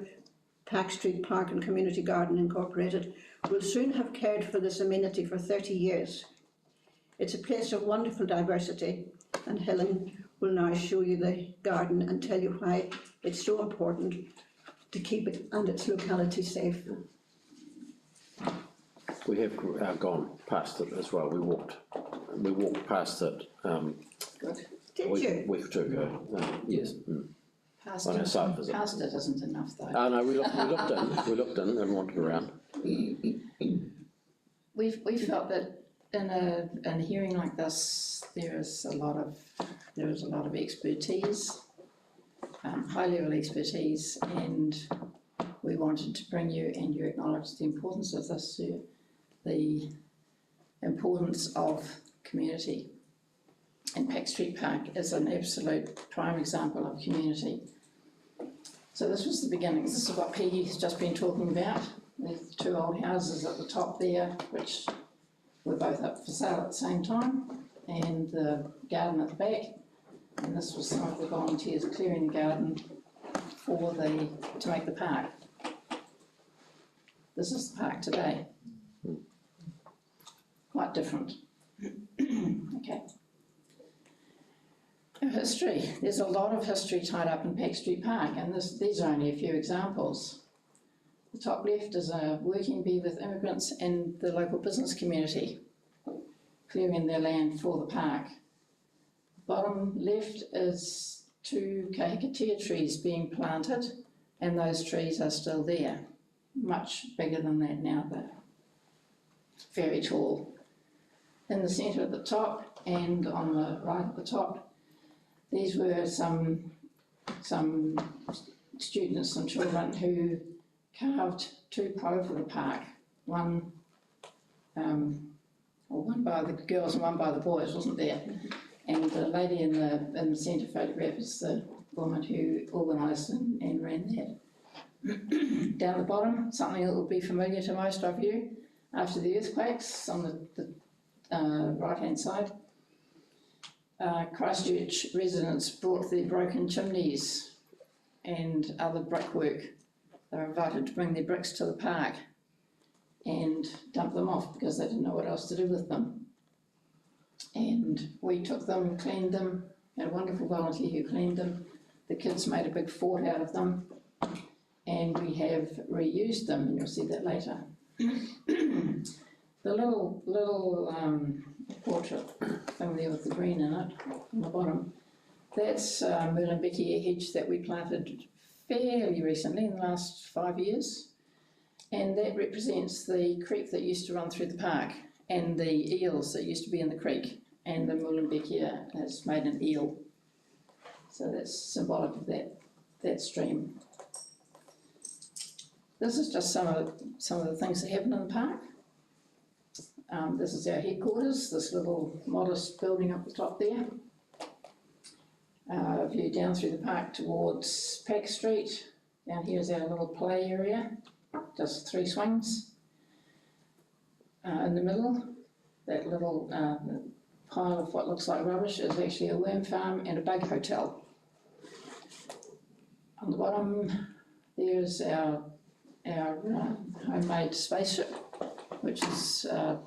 Pack Street Park and Community Garden Incorporated, will soon have cared for this amenity for 30 years. It's a place of wonderful diversity, and Helen will now show you the garden and tell you why it's so important to keep it and its locality safe. We have gone past it as well. We walked past it. Good. Did you? A week or 2 ago. Yes. Past On our site visit. it isn't enough though. Oh no, we looked in and wandered around. We felt that in a hearing like this, there is a lot of expertise, high level expertise, and we wanted to bring you, and you acknowledged the importance of this, the importance of community. And Pack Street Park is an absolute prime example of community. So this was the beginning. This is what Peggy's just been talking about. There's 2 old houses at the top there, which were both up for sale at the same time, and the garden at the back. And this was some of the volunteers clearing the garden to make the park. This is the park today. Quite different. Okay. History. There's a lot of history tied up in Pack Street Park, and these are only a few examples. The top left is a working bee with immigrants and the local business community clearing their land for the park. Bottom left is 2 kahikatea trees being planted, and those trees are still there. Much bigger than that now, though. Very tall. In the centre at the top and on the right at the top, these were some students and children who carved 2 po for the park. One by the girls and one by the boys, wasn't there? And the lady in the centre photograph is the woman who organised and ran that. Down the bottom, something that will be familiar to most of you, after the earthquakes on the right-hand side, Christchurch residents brought their broken chimneys and other brickwork. They were invited to bring their bricks to the park and dump them off because they didn't know what else to do with them. And we took them, cleaned them, had a wonderful volunteer who cleaned them. The kids made a big fort out of them, and we have reused them, and you'll see that later. the little portrait thing there with the green in it on the bottom, that's Muhlenbeckia hedge that we planted fairly recently in the last 5 years, and that represents the creek that used to run through the park and the eels that used to be in the creek, and the Muhlenbeckia has made an eel, so that's symbolic of that stream. This is just some of the things that happen in the park. This is our headquarters, this little modest building up the top there. View down through the park towards Pack Street. Down here is our little play area, just 3 swings. In the middle, that little pile of what looks like rubbish is actually a worm farm and a bug hotel. On the bottom, there's our homemade spaceship, which is a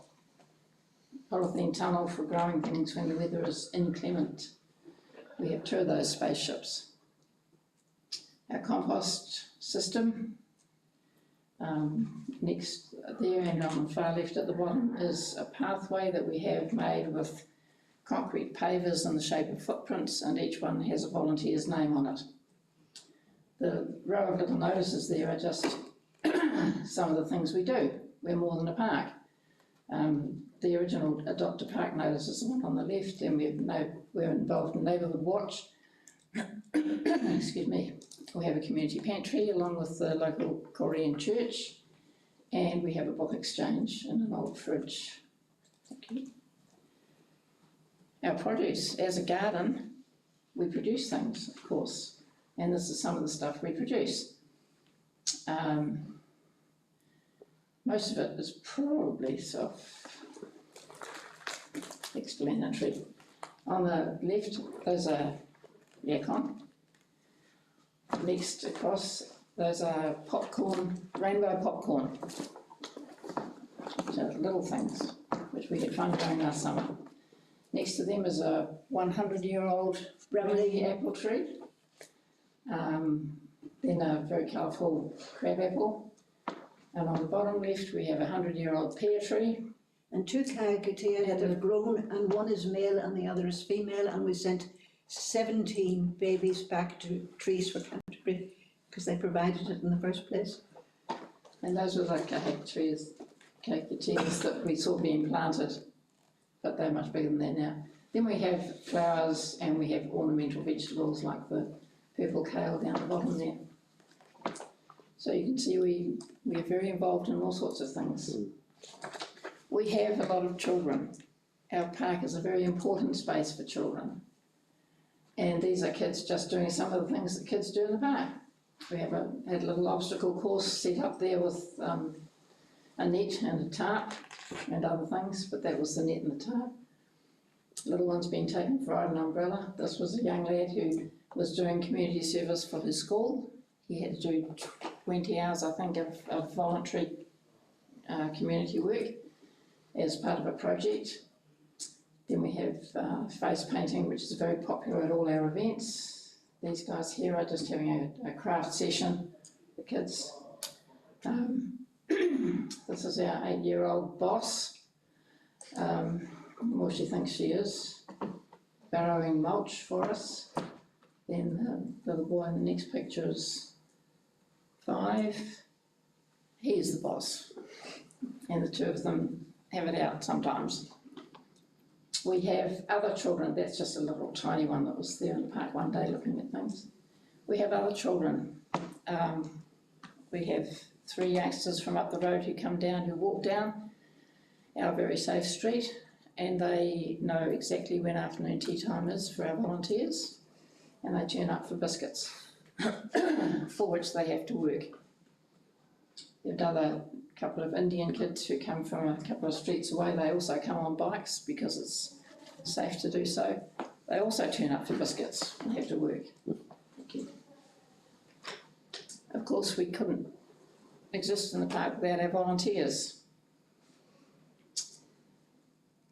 polythene tunnel for growing things when the weather is inclement. We have 2 of those spaceships. Our compost system, next there and on the far left at the bottom is a pathway that we have made with concrete pavers in the shape of footprints, and each one has a volunteer's name on it. The row of little notices there are just some of the things we do. We're more than a park. The original Adopt a Park notice is the one on the left, and we're involved in Neighbourhood Watch. Excuse me. We have a community pantry along with the local Korean church, and we have a book exchange and an old fridge. Thank you. Our produce, as a garden, we produce things, of course, and this is some of the stuff we produce. Most of it is probably self-explanatory. On the left, those are aircon. Next across, those are popcorn, rainbow popcorn. So little things, which we had fun growing last summer. Next to them is a 100-year-old Bramley apple tree. Then a very colourful crab apple. And on the bottom left, we have a 100-year-old pear tree. And 2 kakatea that have grown, and one is male and the other is female, and we sent 17 babies back to Trees for Canterbury because they provided it in the first place. And those were like kakateas that we saw being planted, but they're much bigger than that now. Then we have flowers and we have ornamental vegetables like the purple kale down the bottom there. So you can see we are very involved in all sorts of things. We have a lot of children. Our park is a very important space for children. And these are kids just doing some of the things that kids do in the park. We had a little obstacle course set up there with a net and a tarp and other things, but that was the net and the tarp. Little one's been taken for an umbrella. This was a young lad who was doing community service for his school. He had to do 20 hours, I think, of voluntary community work as part of a project. Then we have face painting, which is very popular at all our events. These guys here are just having a craft session, the kids. This is our 8-year-old boss. Well, she thinks she is, barrowing mulch for us. Then the little boy in the next picture is 5. He's the boss, and the 2 of them have it out sometimes. We have other children. That's just a little tiny one that was there in the park one day looking at things. We have other children. We have 3 youngsters from up the road who come down, who walk down our very safe street, and they know exactly when afternoon tea time is for our volunteers, and they turn up for biscuits, for which they have to work. There are another couple of Indian kids who come from a couple of streets away. They also come on bikes because it's safe to do so. They also turn up for biscuits and have to work. Thank you. Of course, we couldn't exist in the park without our volunteers.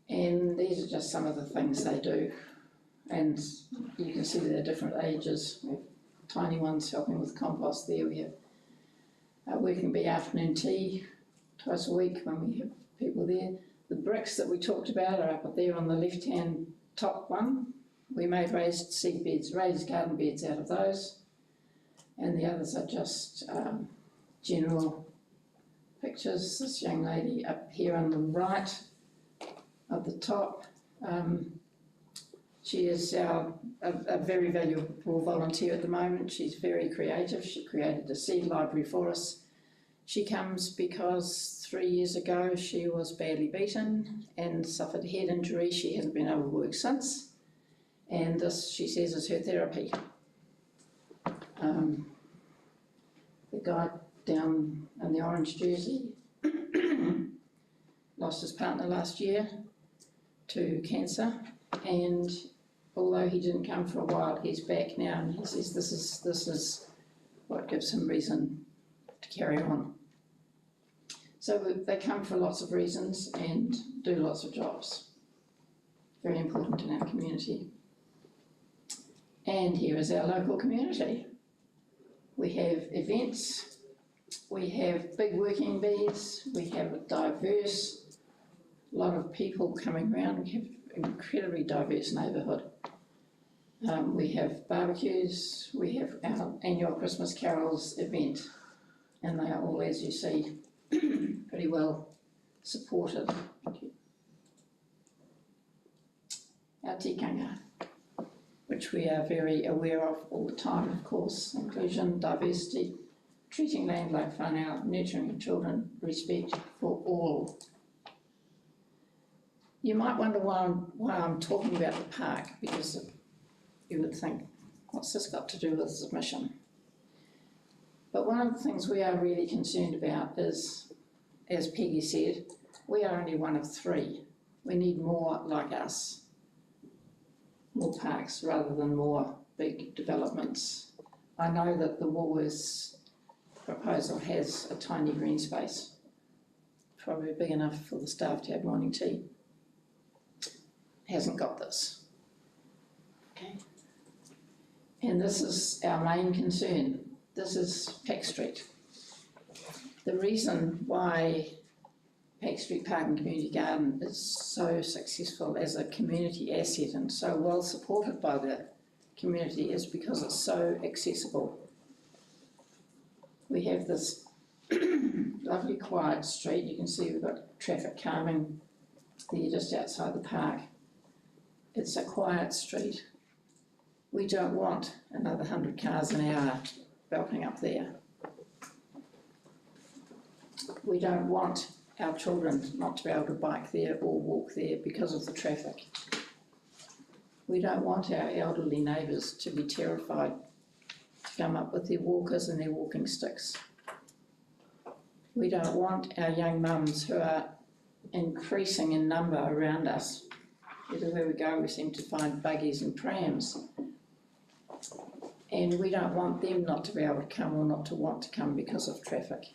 And these are just some of the things they do. And you can see they're different ages. We have tiny ones helping with compost there. We have working bee afternoon tea twice a week when we have people there. The bricks that we talked about are up there on the left-hand top one. We made raised seed beds, raised garden beds out of those. And the others are just general pictures. This young lady up here on the right at the top, she is a very valuable volunteer at the moment. She's very creative. She created a seed library for us. She comes because 3 years ago she was badly beaten and suffered a head injury. She hasn't been able to work since, and this, she says, is her therapy. The guy down in the orange jersey lost his partner last year to cancer, and although he didn't come for a while, he's back now, and he says this is what gives him reason to carry on. So they come for lots of reasons and do lots of jobs. Very important in our community. And here is our local community. We have events, we have big working bees, we have a diverse lot of people coming around. We have an incredibly diverse neighbourhood. We have barbecues, we have our annual Christmas carols event, and they are all, as you see, pretty well supported. Thank you. Our tikanga, which we are very aware of all the time, of course: inclusion, diversity, treating land like whānau, nurturing children, respect for all. You might wonder why I'm talking about the park, because you would think, what's this got to do with this mission? But one of the things we are really concerned about is, as Peggy said, we are only one of 3. We need more like us, more parks rather than more big developments. I know that the Woolworths proposal has a tiny green space, probably big enough for the staff to have morning tea. Hasn't got this. Okay. And this is our main concern. This is Peck Street. The reason why Peck Street Park and Community Garden is so successful as a community asset and so well supported by the community is because it's so accessible. We have this lovely quiet street. You can see we've got traffic calming there just outside the park. It's a quiet street. We don't want another 100 cars an hour belting up there. We don't want our children not to be able to bike there or walk there because of the traffic. We don't want our elderly neighbours to be terrified to come up with their walkers and their walking sticks. We don't want our young mums, who are increasing in number around us. Everywhere we go we seem to find buggies and prams. And we don't want them not to be able to come or not to want to come because of traffic.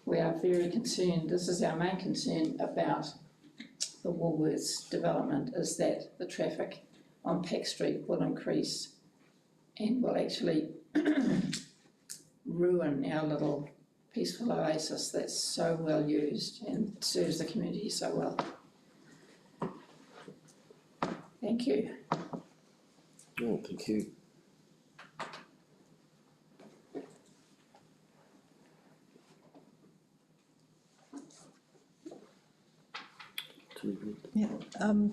We are very concerned, this is our main concern about the Woolworths development, is that the traffic on Peck Street will increase and will actually ruin our little peaceful oasis that's so well used and serves the community so well. Thank you. Oh, thank you. Yeah.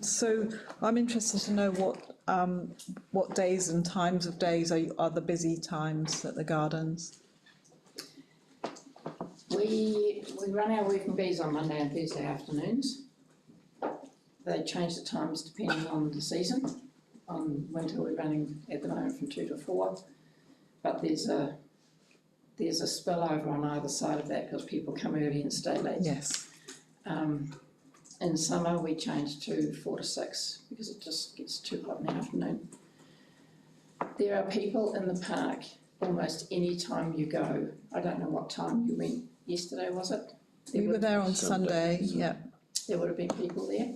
So I'm interested to know what days and times of days are the busy times at the gardens. We run our working bees on Monday and Thursday afternoons. They change the times depending on the season. On winter we're running at the moment from 2 to 4, but there's a spillover on either side of that because people come early and stay late. Yes. In summer we change to 4 to 6 because it just gets too hot in the afternoon. There are people in the park almost any time you go. I don't know what time you went yesterday, was it? We were there on Sunday, yeah. There would have been people there.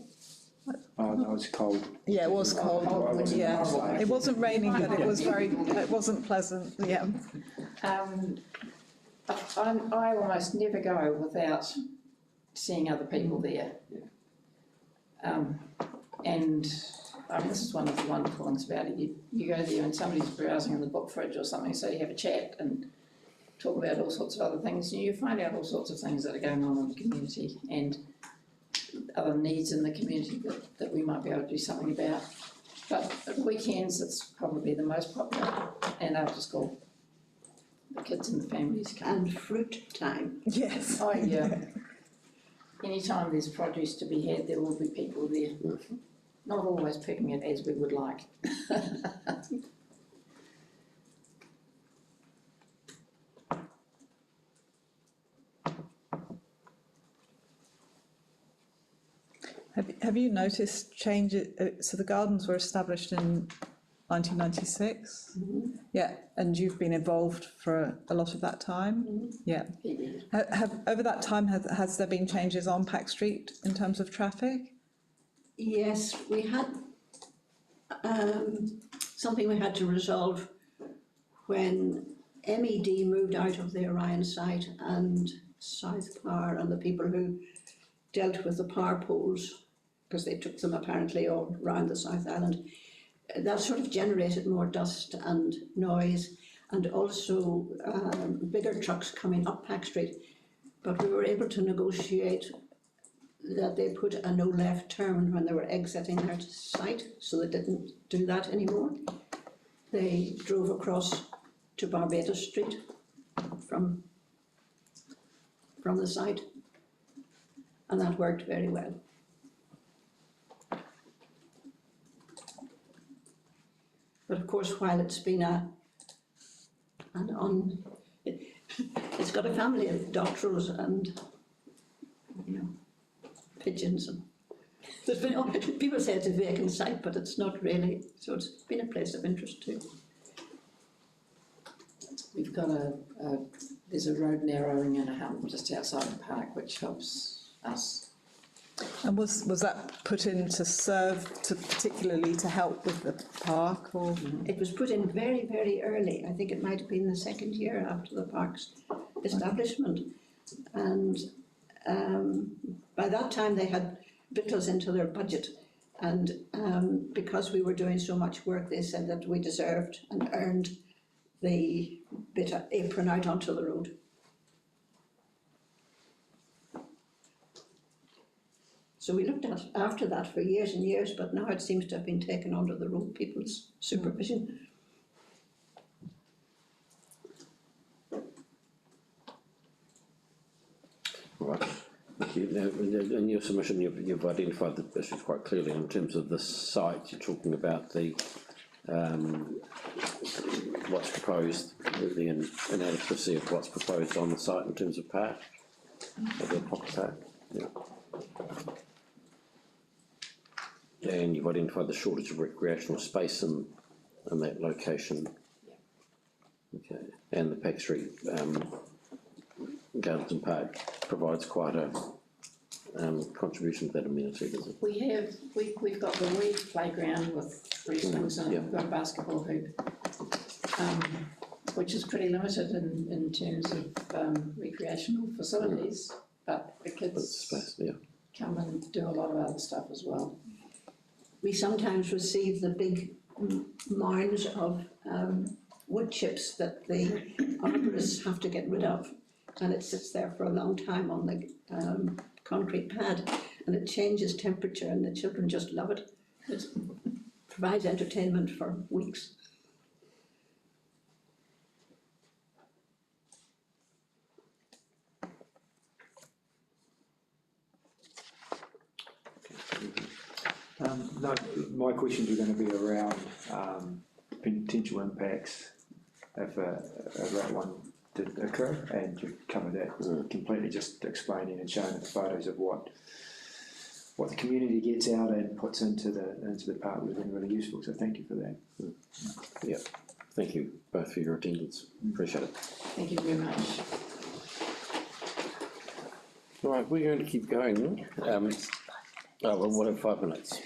Oh no, it's cold. Yeah, it was cold. Yeah, it wasn't raining, but it was it wasn't pleasant. Yeah. I almost never go without seeing other people there. And this is one of the wonderful things about it. You go there and somebody's browsing in the book fridge or something, so you have a chat and talk about all sorts of other things, and you find out all sorts of things that are going on in the community and other needs in the community that we might be able to do something about. But at weekends, it's probably the most popular, and after school, the kids and the families come. And fruit time. Yes. Oh, yeah. Anytime there's produce to be had, there will be people there. Not always picking it as we would like. Have you noticed changes? So the gardens were established in 1996. Mm-hmm. Yeah, and you've been involved for a lot of that time. Mm-hmm. Yeah. Have over that time has there been changes on Pack Street in terms of traffic? Yes, we had something we had to resolve when MED moved out of the Orion site, and South Power and the people who dealt with the power poles, because they took them apparently all round the South Island. That sort of generated more dust and noise, and also bigger trucks coming up Pack Street. But we were able to negotiate that they put a no left turn when they were exiting their site, so they didn't do that anymore. They drove across to Barbados Street from the site, and that worked very well. But of course, while it's been it's got a family of dotterels and, you know, pigeons, and there's been, people say it's a vacant site, but it's not really. So it's been a place of interest too. We've got there's a road narrowing and a hump just outside the park, which helps us. And was that put in to serve, particularly to help with the park, or? It was put in very, very early. I think it might have been the second year after the park's establishment. And by that time they had victuals into their budget. And because we were doing so much work, they said that we deserved and earned the bit of apron out onto the road. So we looked after that for years and years, but now it seems to have been taken under the road people's supervision. Right. Thank you. Now, in your submission, you've identified the issues quite clearly in terms of the site. You're talking about the what's proposed, the inadequacy of what's proposed on the site in terms of park, of the pocket park. Yeah. And you've identified the shortage of recreational space in that location. Okay. And the Pack Street Gardens and Park provides quite a contribution to that amenity, doesn't it? We've got the Reed playground with 3 swings and we've got a basketball hoop, which is pretty limited in terms of recreational facilities, but the kids come and do a lot of other stuff as well. We sometimes receive the big mounds of wood chips that the arborists have to get rid of, and it sits there for a long time on the concrete pad, and it changes temperature, and the children just love it. It provides entertainment for weeks. No, my questions are going to be around potential impacts if a Route 1 did occur, and you've covered that completely, just explaining and showing the photos of what the community gets out and puts into the park would have been really useful, so thank you for that. Yeah, thank you both for your attendance, appreciate it. Thank you very much. All right, we're going to keep going. Oh, well, we'll have 5 minutes.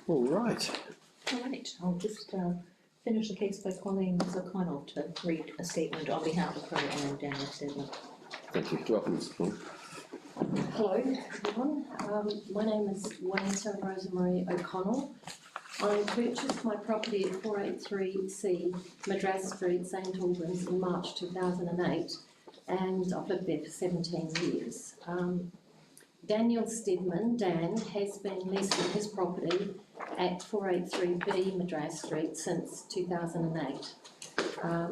All right. All right, I'll just finish the case by calling Ms O'Connell to read a statement on behalf of her and Daniel Stedman. Thank you. Welcome, Ms. O'Connell. Hello, everyone. My name is Juanita Rosemarie O'Connell. I purchased my property at 483C Madras Street, St Albans in March 2008, and I've lived there for 17 years. Daniel Stedman, Dan, has been leasing his property at 483B Madras Street since 2008,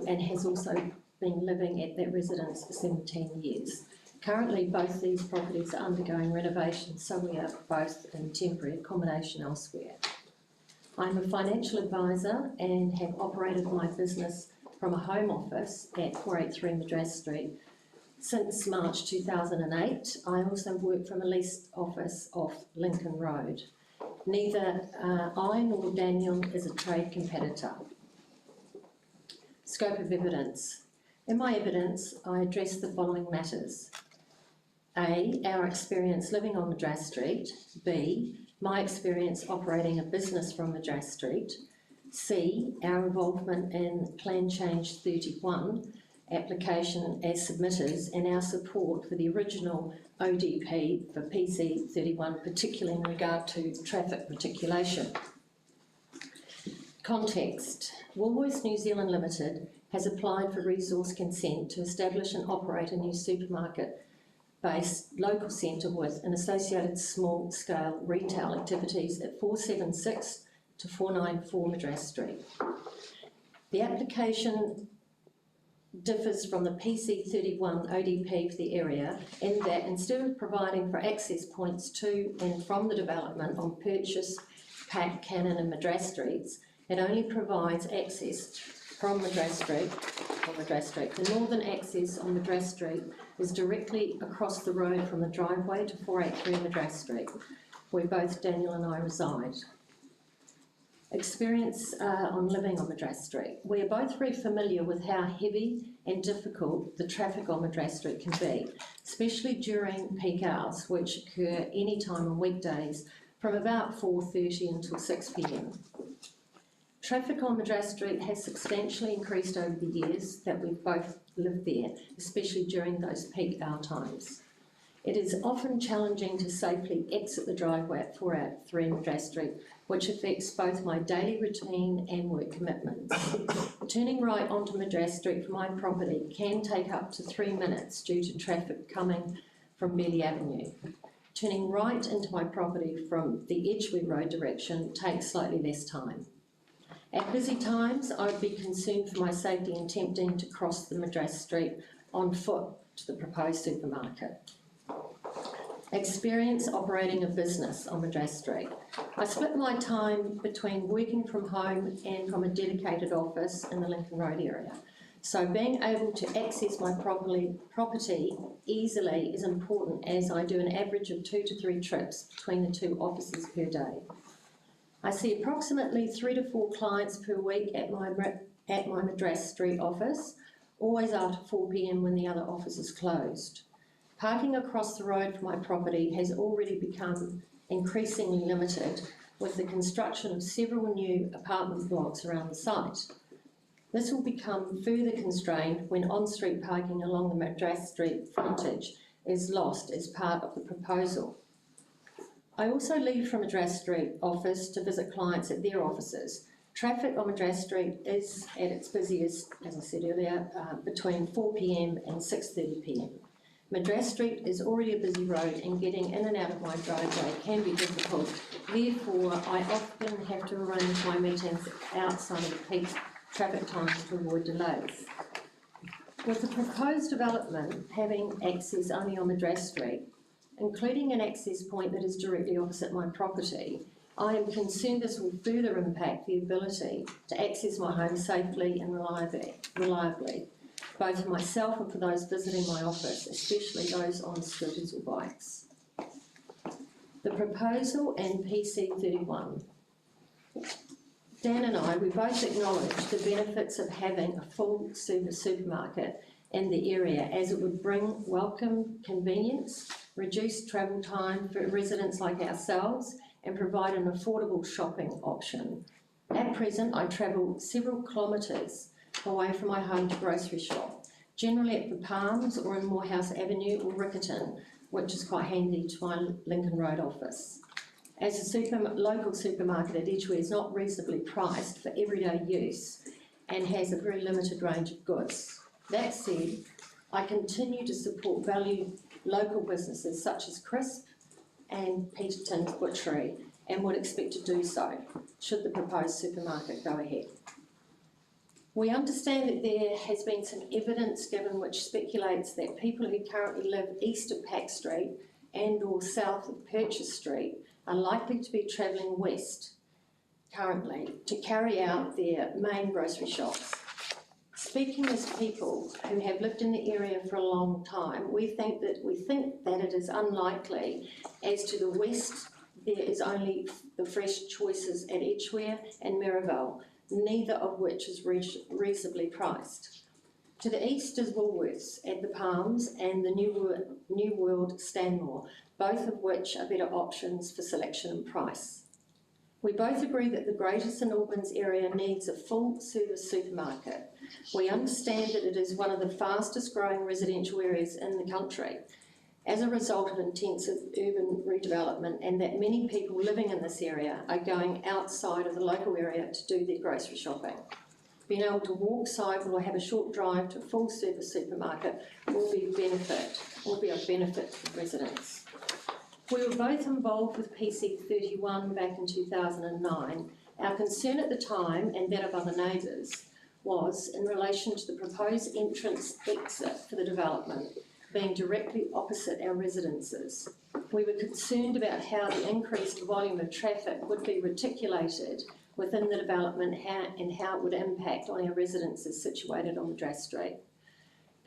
and has also been living at that residence for 17 years. Currently, both these properties are undergoing renovation, so we are both in temporary accommodation elsewhere. I'm a financial advisor and have operated my business from a home office at 483 Madras Street since March 2008. I also work from a leased office off Lincoln Road. Neither I nor Daniel is a trade competitor. Scope of evidence. In my evidence, I address the following matters. A, our experience living on Madras Street. B, my experience operating a business from Madras Street. C, our involvement in Plan Change 31 application as submitters and our support for the original ODP for PC 31, particularly in regard to traffic reticulation. Context. Woolworths New Zealand Limited has applied for resource consent to establish and operate a new supermarket-based local centre with an associated small-scale retail activities at 476 to 494 Madras Street. The application differs from the PC31 ODP for the area in that instead of providing for access points to and from the development on Purchase, Pack, Cannon and Madras Streets, it only provides access from Madras Street. The northern access on Madras Street is directly across the road from the driveway to 483 Madras Street, where both Daniel and I reside. Experience on living on Madras Street. We are both very familiar with how heavy and difficult the traffic on Madras Street can be, especially during peak hours, which occur any time on weekdays from about 4:30 until 6 p.m. Traffic on Madras Street has substantially increased over the years that we've both lived there, especially during those peak hour times. It is often challenging to safely exit the driveway at 483 Madras Street, which affects both my daily routine and work commitments. Turning right onto Madras Street from my property can take up to 3 minutes due to traffic coming from Mealy Avenue. Turning right into my property from the Edgware Road direction takes slightly less time. At busy times, I would be concerned for my safety in attempting to cross the Madras Street on foot to the proposed supermarket. Experience operating a business on Madras Street. I split my time between working from home and from a dedicated office in the Lincoln Road area. So being able to access my property easily is important, as I do an average of 2 to 3 trips between the 2 offices per day. I see approximately 3 to 4 clients per week at my Madras Street office, always after 4 p.m. when the other office is closed. Parking across the road from my property has already become increasingly limited with the construction of several new apartment blocks around the site. This will become further constrained when on-street parking along the Madras Street frontage is lost as part of the proposal. I also leave from Madras Street office to visit clients at their offices. Traffic on Madras Street is at its busiest, as I said earlier, between 4 p.m. and 6:30 p.m. Madras Street is already a busy road and getting in and out of my driveway can be difficult. Therefore, I often have to arrange my meetings outside of the peak traffic times to avoid delays. With the proposed development having access only on Madras Street, including an access point that is directly opposite my property, I am concerned this will further impact the ability to access my home safely and reliably, both for myself and for those visiting my office, especially those on scooters or bikes. The proposal and PC31. Dan and I, we both acknowledge the benefits of having a full-service supermarket in the area, as it would bring welcome convenience reduce travel time for residents like ourselves, and provide an affordable shopping option. At present, I travel several kilometres away from my home to grocery shop, generally at the Palms or in Morehouse Avenue or Riccarton, which is quite handy to my Lincoln Road office. As a local supermarket at Edgware is not reasonably priced for everyday use and has a very limited range of goods. That said, I continue to support valued local businesses such as Crisp and Peterton's Butchery, and would expect to do so should the proposed supermarket go ahead. We understand that there has been some evidence given which speculates that people who currently live east of Pack Street and or south of Purchase Street are likely to be travelling west currently to carry out their main grocery shops. Speaking as people who have lived in the area for a long time, we think that it is unlikely. As to the west, there is only the fresh choices at Edgware and Merivale, neither of which is reasonably priced. To the east is Woolworths at the Palms and the New World Stanmore, both of which are better options for selection and price. We both agree that the Greater St Albans area needs a full-service supermarket. We understand that it is one of the fastest growing residential areas in the country as a result of intensive urban redevelopment, and that many people living in this area are going outside of the local area to do their grocery shopping. Being able to walk, cycle or have a short drive to a full-service supermarket will be of benefit to residents. We were both involved with PC 31 back in 2009. Our concern at the time, and that of other neighbours, was in relation to the proposed entrance exit for the development being directly opposite our residences. We were concerned about how the increased volume of traffic would be reticulated within the development and how it would impact on our residences situated on Madras Street.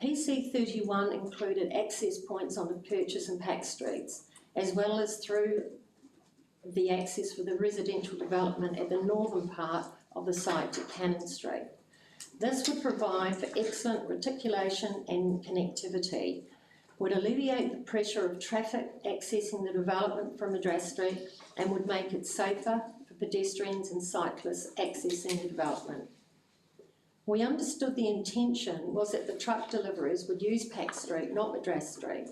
PC 31 included access points on the Purchase and Pack Streets, as well as through the access for the residential development at the northern part of the site to Cannon Street. This would provide for excellent reticulation and connectivity, would alleviate the pressure of traffic accessing the development from Madras Street, and would make it safer for pedestrians and cyclists accessing the development. We understood the intention was that the truck deliveries would use Pack Street, not Madras Street,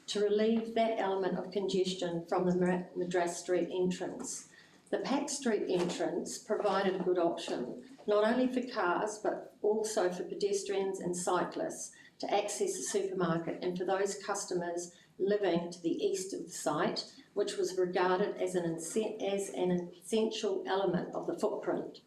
to relieve that element of congestion from the Madras Street entrance. The Pack Street entrance provided a good option, not only for cars but also for pedestrians and cyclists to access the supermarket, and for those customers living to the east of the site, which was regarded as an essential element of the footprint.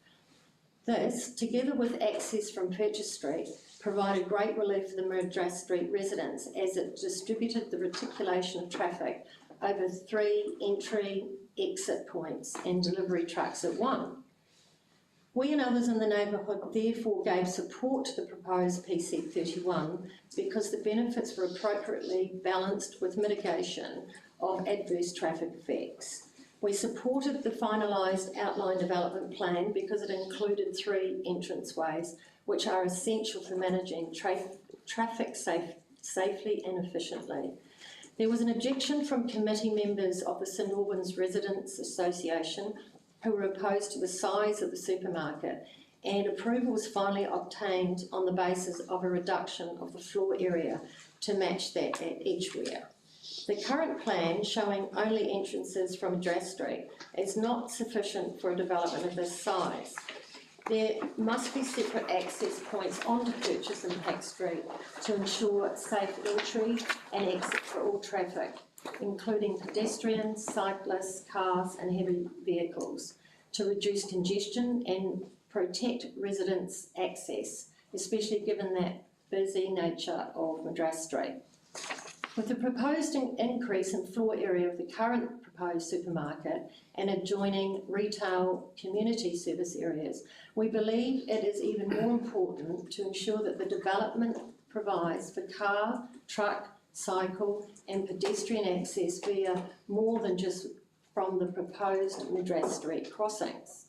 This, together with access from Purchase Street, provided great relief for the Madras Street residents as it distributed the reticulation of traffic over 3 entry-exit points and delivery trucks at one. We and others in the neighbourhood therefore gave support to the proposed PC 31 because the benefits were appropriately balanced with mitigation of adverse traffic effects. We supported the finalised outline development plan because it included 3 entranceways, which are essential for managing traffic safely and efficiently. There was an objection from committee members of the St Albans Residents Association who were opposed to the size of the supermarket, and approval was finally obtained on the basis of a reduction of the floor area to match that at Edgware. The current plan, showing only entrances from Madras Street, is not sufficient for a development of this size. There must be separate access points onto Purchase and Pack Street to ensure safe entry and exit for all traffic, including pedestrians, cyclists, cars and heavy vehicles, to reduce congestion and protect residents' access, especially given that busy nature of Madras Street. With the proposed increase in floor area of the current proposed supermarket and adjoining retail community service areas, we believe it is even more important to ensure that the development provides for car, truck, cycle and pedestrian access via more than just from the proposed Madras Street crossings.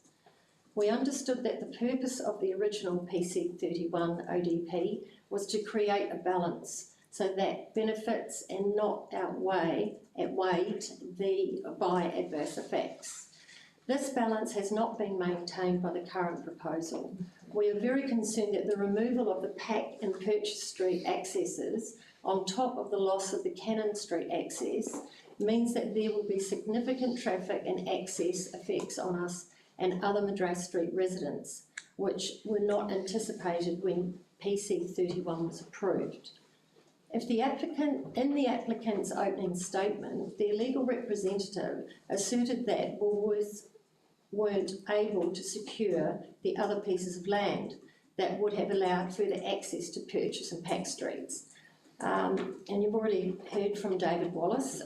We understood that the purpose of the original PC 31 ODP was to create a balance so that benefits and not outweighed by adverse effects. This balance has not been maintained by the current proposal. We are very concerned that the removal of the Pack and Purchase Street accesses on top of the loss of the Cannon Street access means that there will be significant traffic and access effects on us and other Madras Street residents, which were not anticipated when PC 31 was approved. If the applicant, in the applicant's opening statement, their legal representative asserted that Woolworths weren't able to secure the other pieces of land that would have allowed further access to Purchase and Pack Streets. And you've already heard from David Wallace.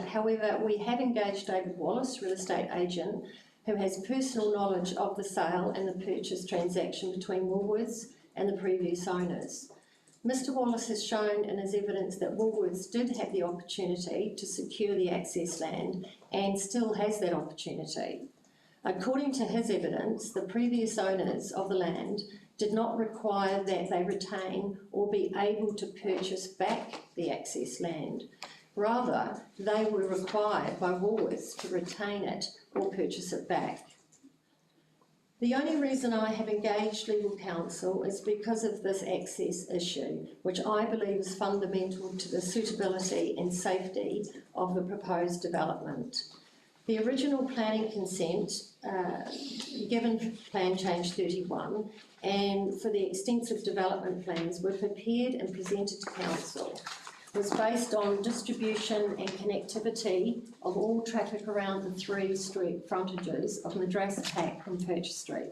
However, we have engaged David Wallace, real estate agent, who has personal knowledge of the sale and the purchase transaction between Woolworths and the previous owners. Mr Wallace has shown in his evidence that Woolworths did have the opportunity to secure the access land and still has that opportunity. According to his evidence, the previous owners of the land did not require that they retain or be able to purchase back the access land. Rather, they were required by Woolworths to retain it or purchase it back. The only reason I have engaged legal counsel is because of this access issue, which I believe is fundamental to the suitability and safety of the proposed development. The original planning consent, given Plan Change 31, and for the extensive development plans were prepared and presented to Council, was based on distribution and connectivity of all traffic around the 3 street frontages of Madras, Pack and Purchase Street.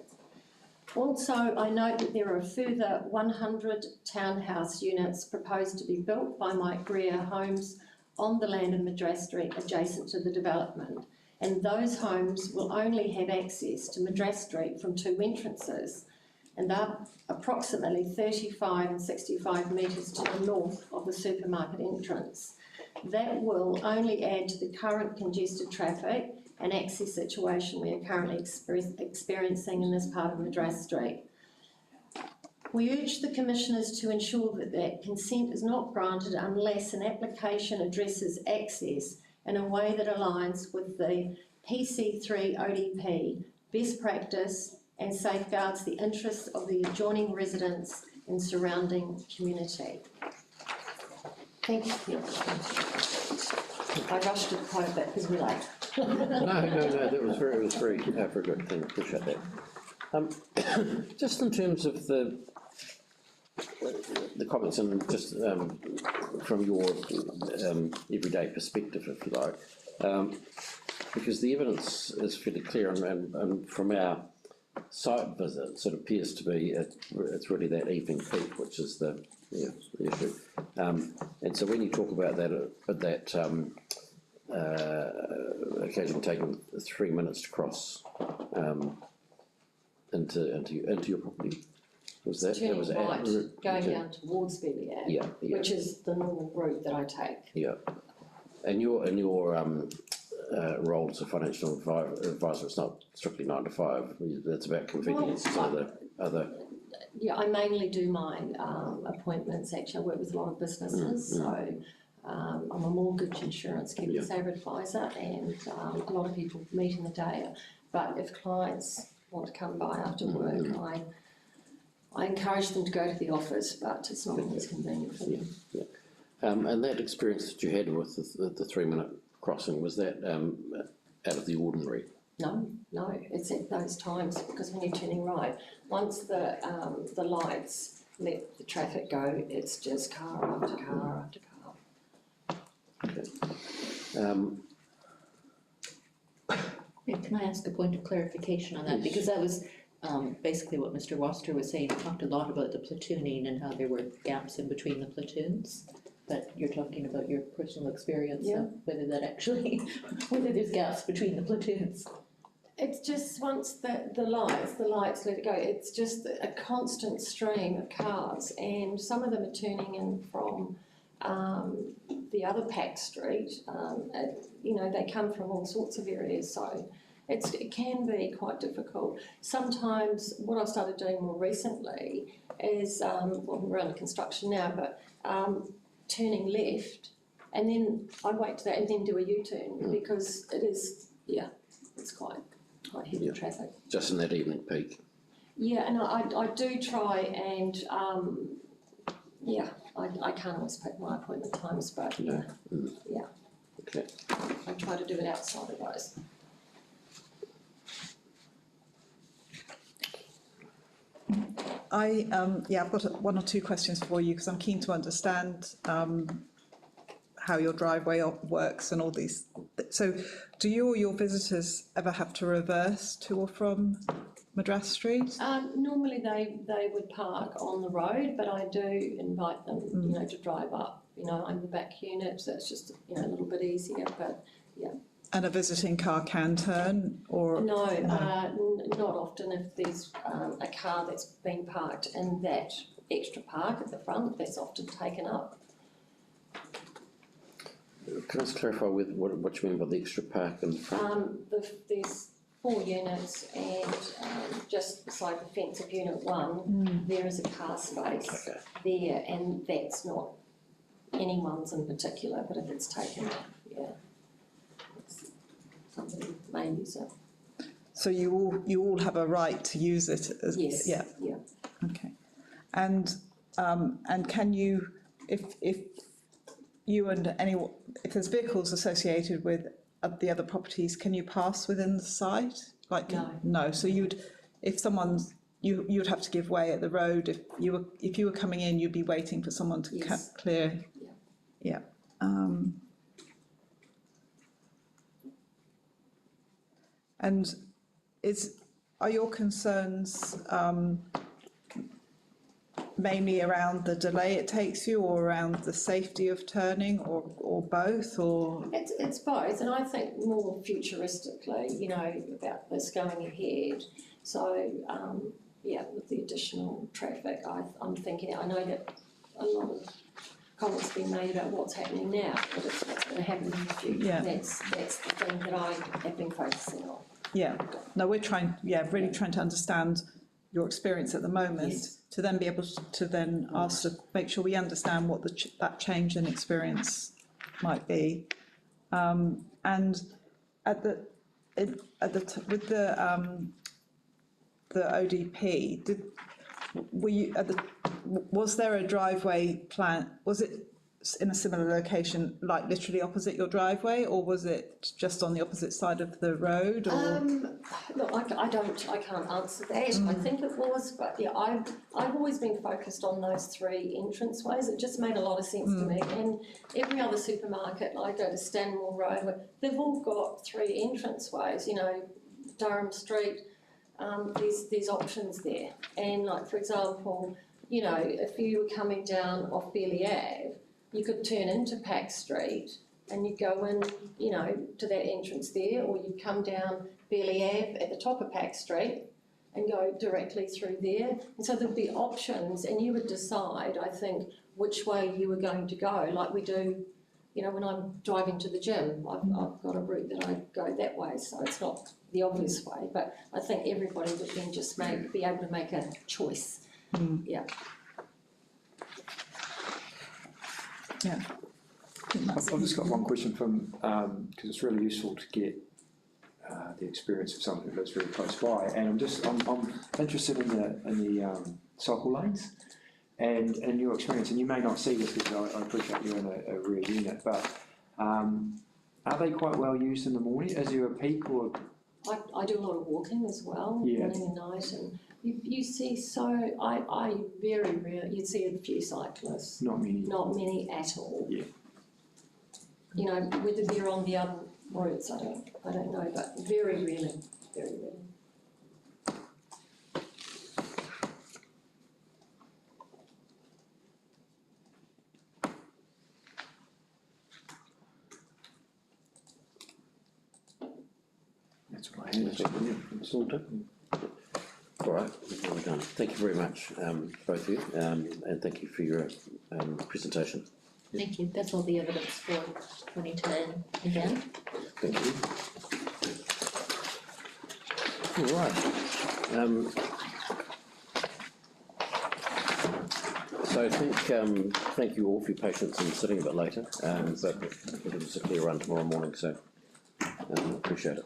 Also, I note that there are a further 100 townhouse units proposed to be built by Mike Greer Homes on the land of Madras Street adjacent to the development, and those homes will only have access to Madras Street from 2 entrances, and are approximately 35 and 65 metres to the north of the supermarket entrance. That will only add to the current congested traffic and access situation we are currently experiencing in this part of Madras Street. We urge the Commissioners to ensure that consent is not granted unless an application addresses access in a way that aligns with the PC3 ODP best practice and safeguards the interests of the adjoining residents and surrounding community. Thank you. I rushed it quite a bit because we're late. No, that was very good. Thank you. Appreciate that. Just in terms of the comments and just from your everyday perspective, if you like, because the evidence is fairly clear, and from our site visits, it appears to be it's really that evening peak, which is the issue. And so when you talk about that occasion taking 3 minutes to cross into your property, was that? Turning was right, going down towards Bellier, yeah, which is the normal route that I take. Yeah, and your role as a financial advisor is not strictly 9 to 5. That's about convenience to other. Yeah, I mainly do my appointments. Actually, I work with a lot of businesses, so I'm a mortgage insurance keeper saver advisor, and a lot of people meet in the day. But if clients want to come by after work, I encourage them to go to the office, but it's not always convenient for them. Yeah. And that experience that you had with the 3 minute crossing, was that out of the ordinary? No, it's at those times, because when you're turning right, once the lights let the traffic go, it's just car after car after car. Okay. Can I ask a point of clarification on that? Yes. Because that was basically what Mr. Woster was saying. He talked a lot about the platooning and how there were gaps in between the platoons. But you're talking about your personal experience of whether that actually, whether there's gaps between the platoons. It's just once the lights let it go, it's just a constant stream of cars, and some of them are turning in from the other Pack Street. They come from all sorts of areas, so it can be quite difficult. Sometimes what I've started doing more recently is, we're under construction now, but turning left, and then I wait to that and then do a U-turn, because it is, it's quite heavy traffic. Just in that evening peak. Yeah, and I do try and, I can't always pick my appointment times, but Okay. I try to do it outside of those. I've got one or two questions for you, because I'm keen to understand how your driveway works and all these. So do you or your visitors ever have to reverse to or from Madras Street? Normally they would park on the road, but I do invite them, to drive up. I'm the back unit, so it's just, a little bit easier, but yeah. And a visiting car can turn, or? No, not often. If there's a car that's been parked in that extra park at the front, that's often taken up. Can I just clarify with what you mean by the extra park in the front? There's 4 units, and just beside the fence of Unit 1, there is a car space there, and that's not anyone's in particular, but if it's taken up, somebody may use it. So you all have a right to use it? Yes. Yeah. Okay. And can you, if you and anyone, if there's vehicles associated with the other properties, can you pass within the site? No. So if someone's, you would have to give way at the road. If you were coming in, you'd be waiting for someone to clear. Yeah. And are your concerns mainly around the delay it takes you, or around the safety of turning, or both, or? It's both, and I think more futuristically, about this going ahead. So, with the additional traffic, I'm thinking, I know that a lot of comments have been made about what's happening now, but it's what's going to happen in the future. Yeah. That's the thing that I have been focusing on. Yeah, no, we're really trying to understand your experience at the moment, to then be able to then ask to make sure we understand what that change in experience might be. And with the ODP, was there a driveway plan? Was it in a similar location, like literally opposite your driveway, or was it just on the opposite side of the road? Or? Look, I can't answer that. I think it was, but I've always been focused on those 3 entranceways. It just made a lot of sense to me. And every other supermarket, I go to Stanmore Road, they've all got 3 entranceways. Durham Street. There's options there. And like, for example, if you were coming down off Bailey Ave, you could turn into Pack Street and you go in, to that entrance there, or you come down Bailey Ave at the top of Pack Street and go directly through there. And so there'd be options, and you would decide, I think, which way you were going to go, like we do, when I'm driving to the gym, I've got a route that I go that way, so it's not the obvious way, but I think everybody would then just be able to make a choice. Yeah. Yeah. I've just got one question from, because it's really useful to get the experience of someone who lives very close by, and I'm interested in the cycle lanes and your experience. And you may not see this because I appreciate you're in a rear unit, but are they quite well used in the morning? Is there a peak, or? I do a lot of walking as well, morning and night, and you see I very rarely, you'd see a few cyclists. Not many at all. Yeah. Whether they're on the other routes, I don't know, but very rarely. That's what I had. It's all done. All right, well done. Thank you very much, both of you, and thank you for your presentation. Thank you. That's all the evidence for 2010 again. Thank you. All right. So So I think, thank you all for your patience in sitting a bit later, but it was a clear run tomorrow morning, so appreciate it.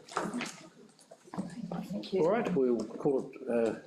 Thank you. All right, we'll call it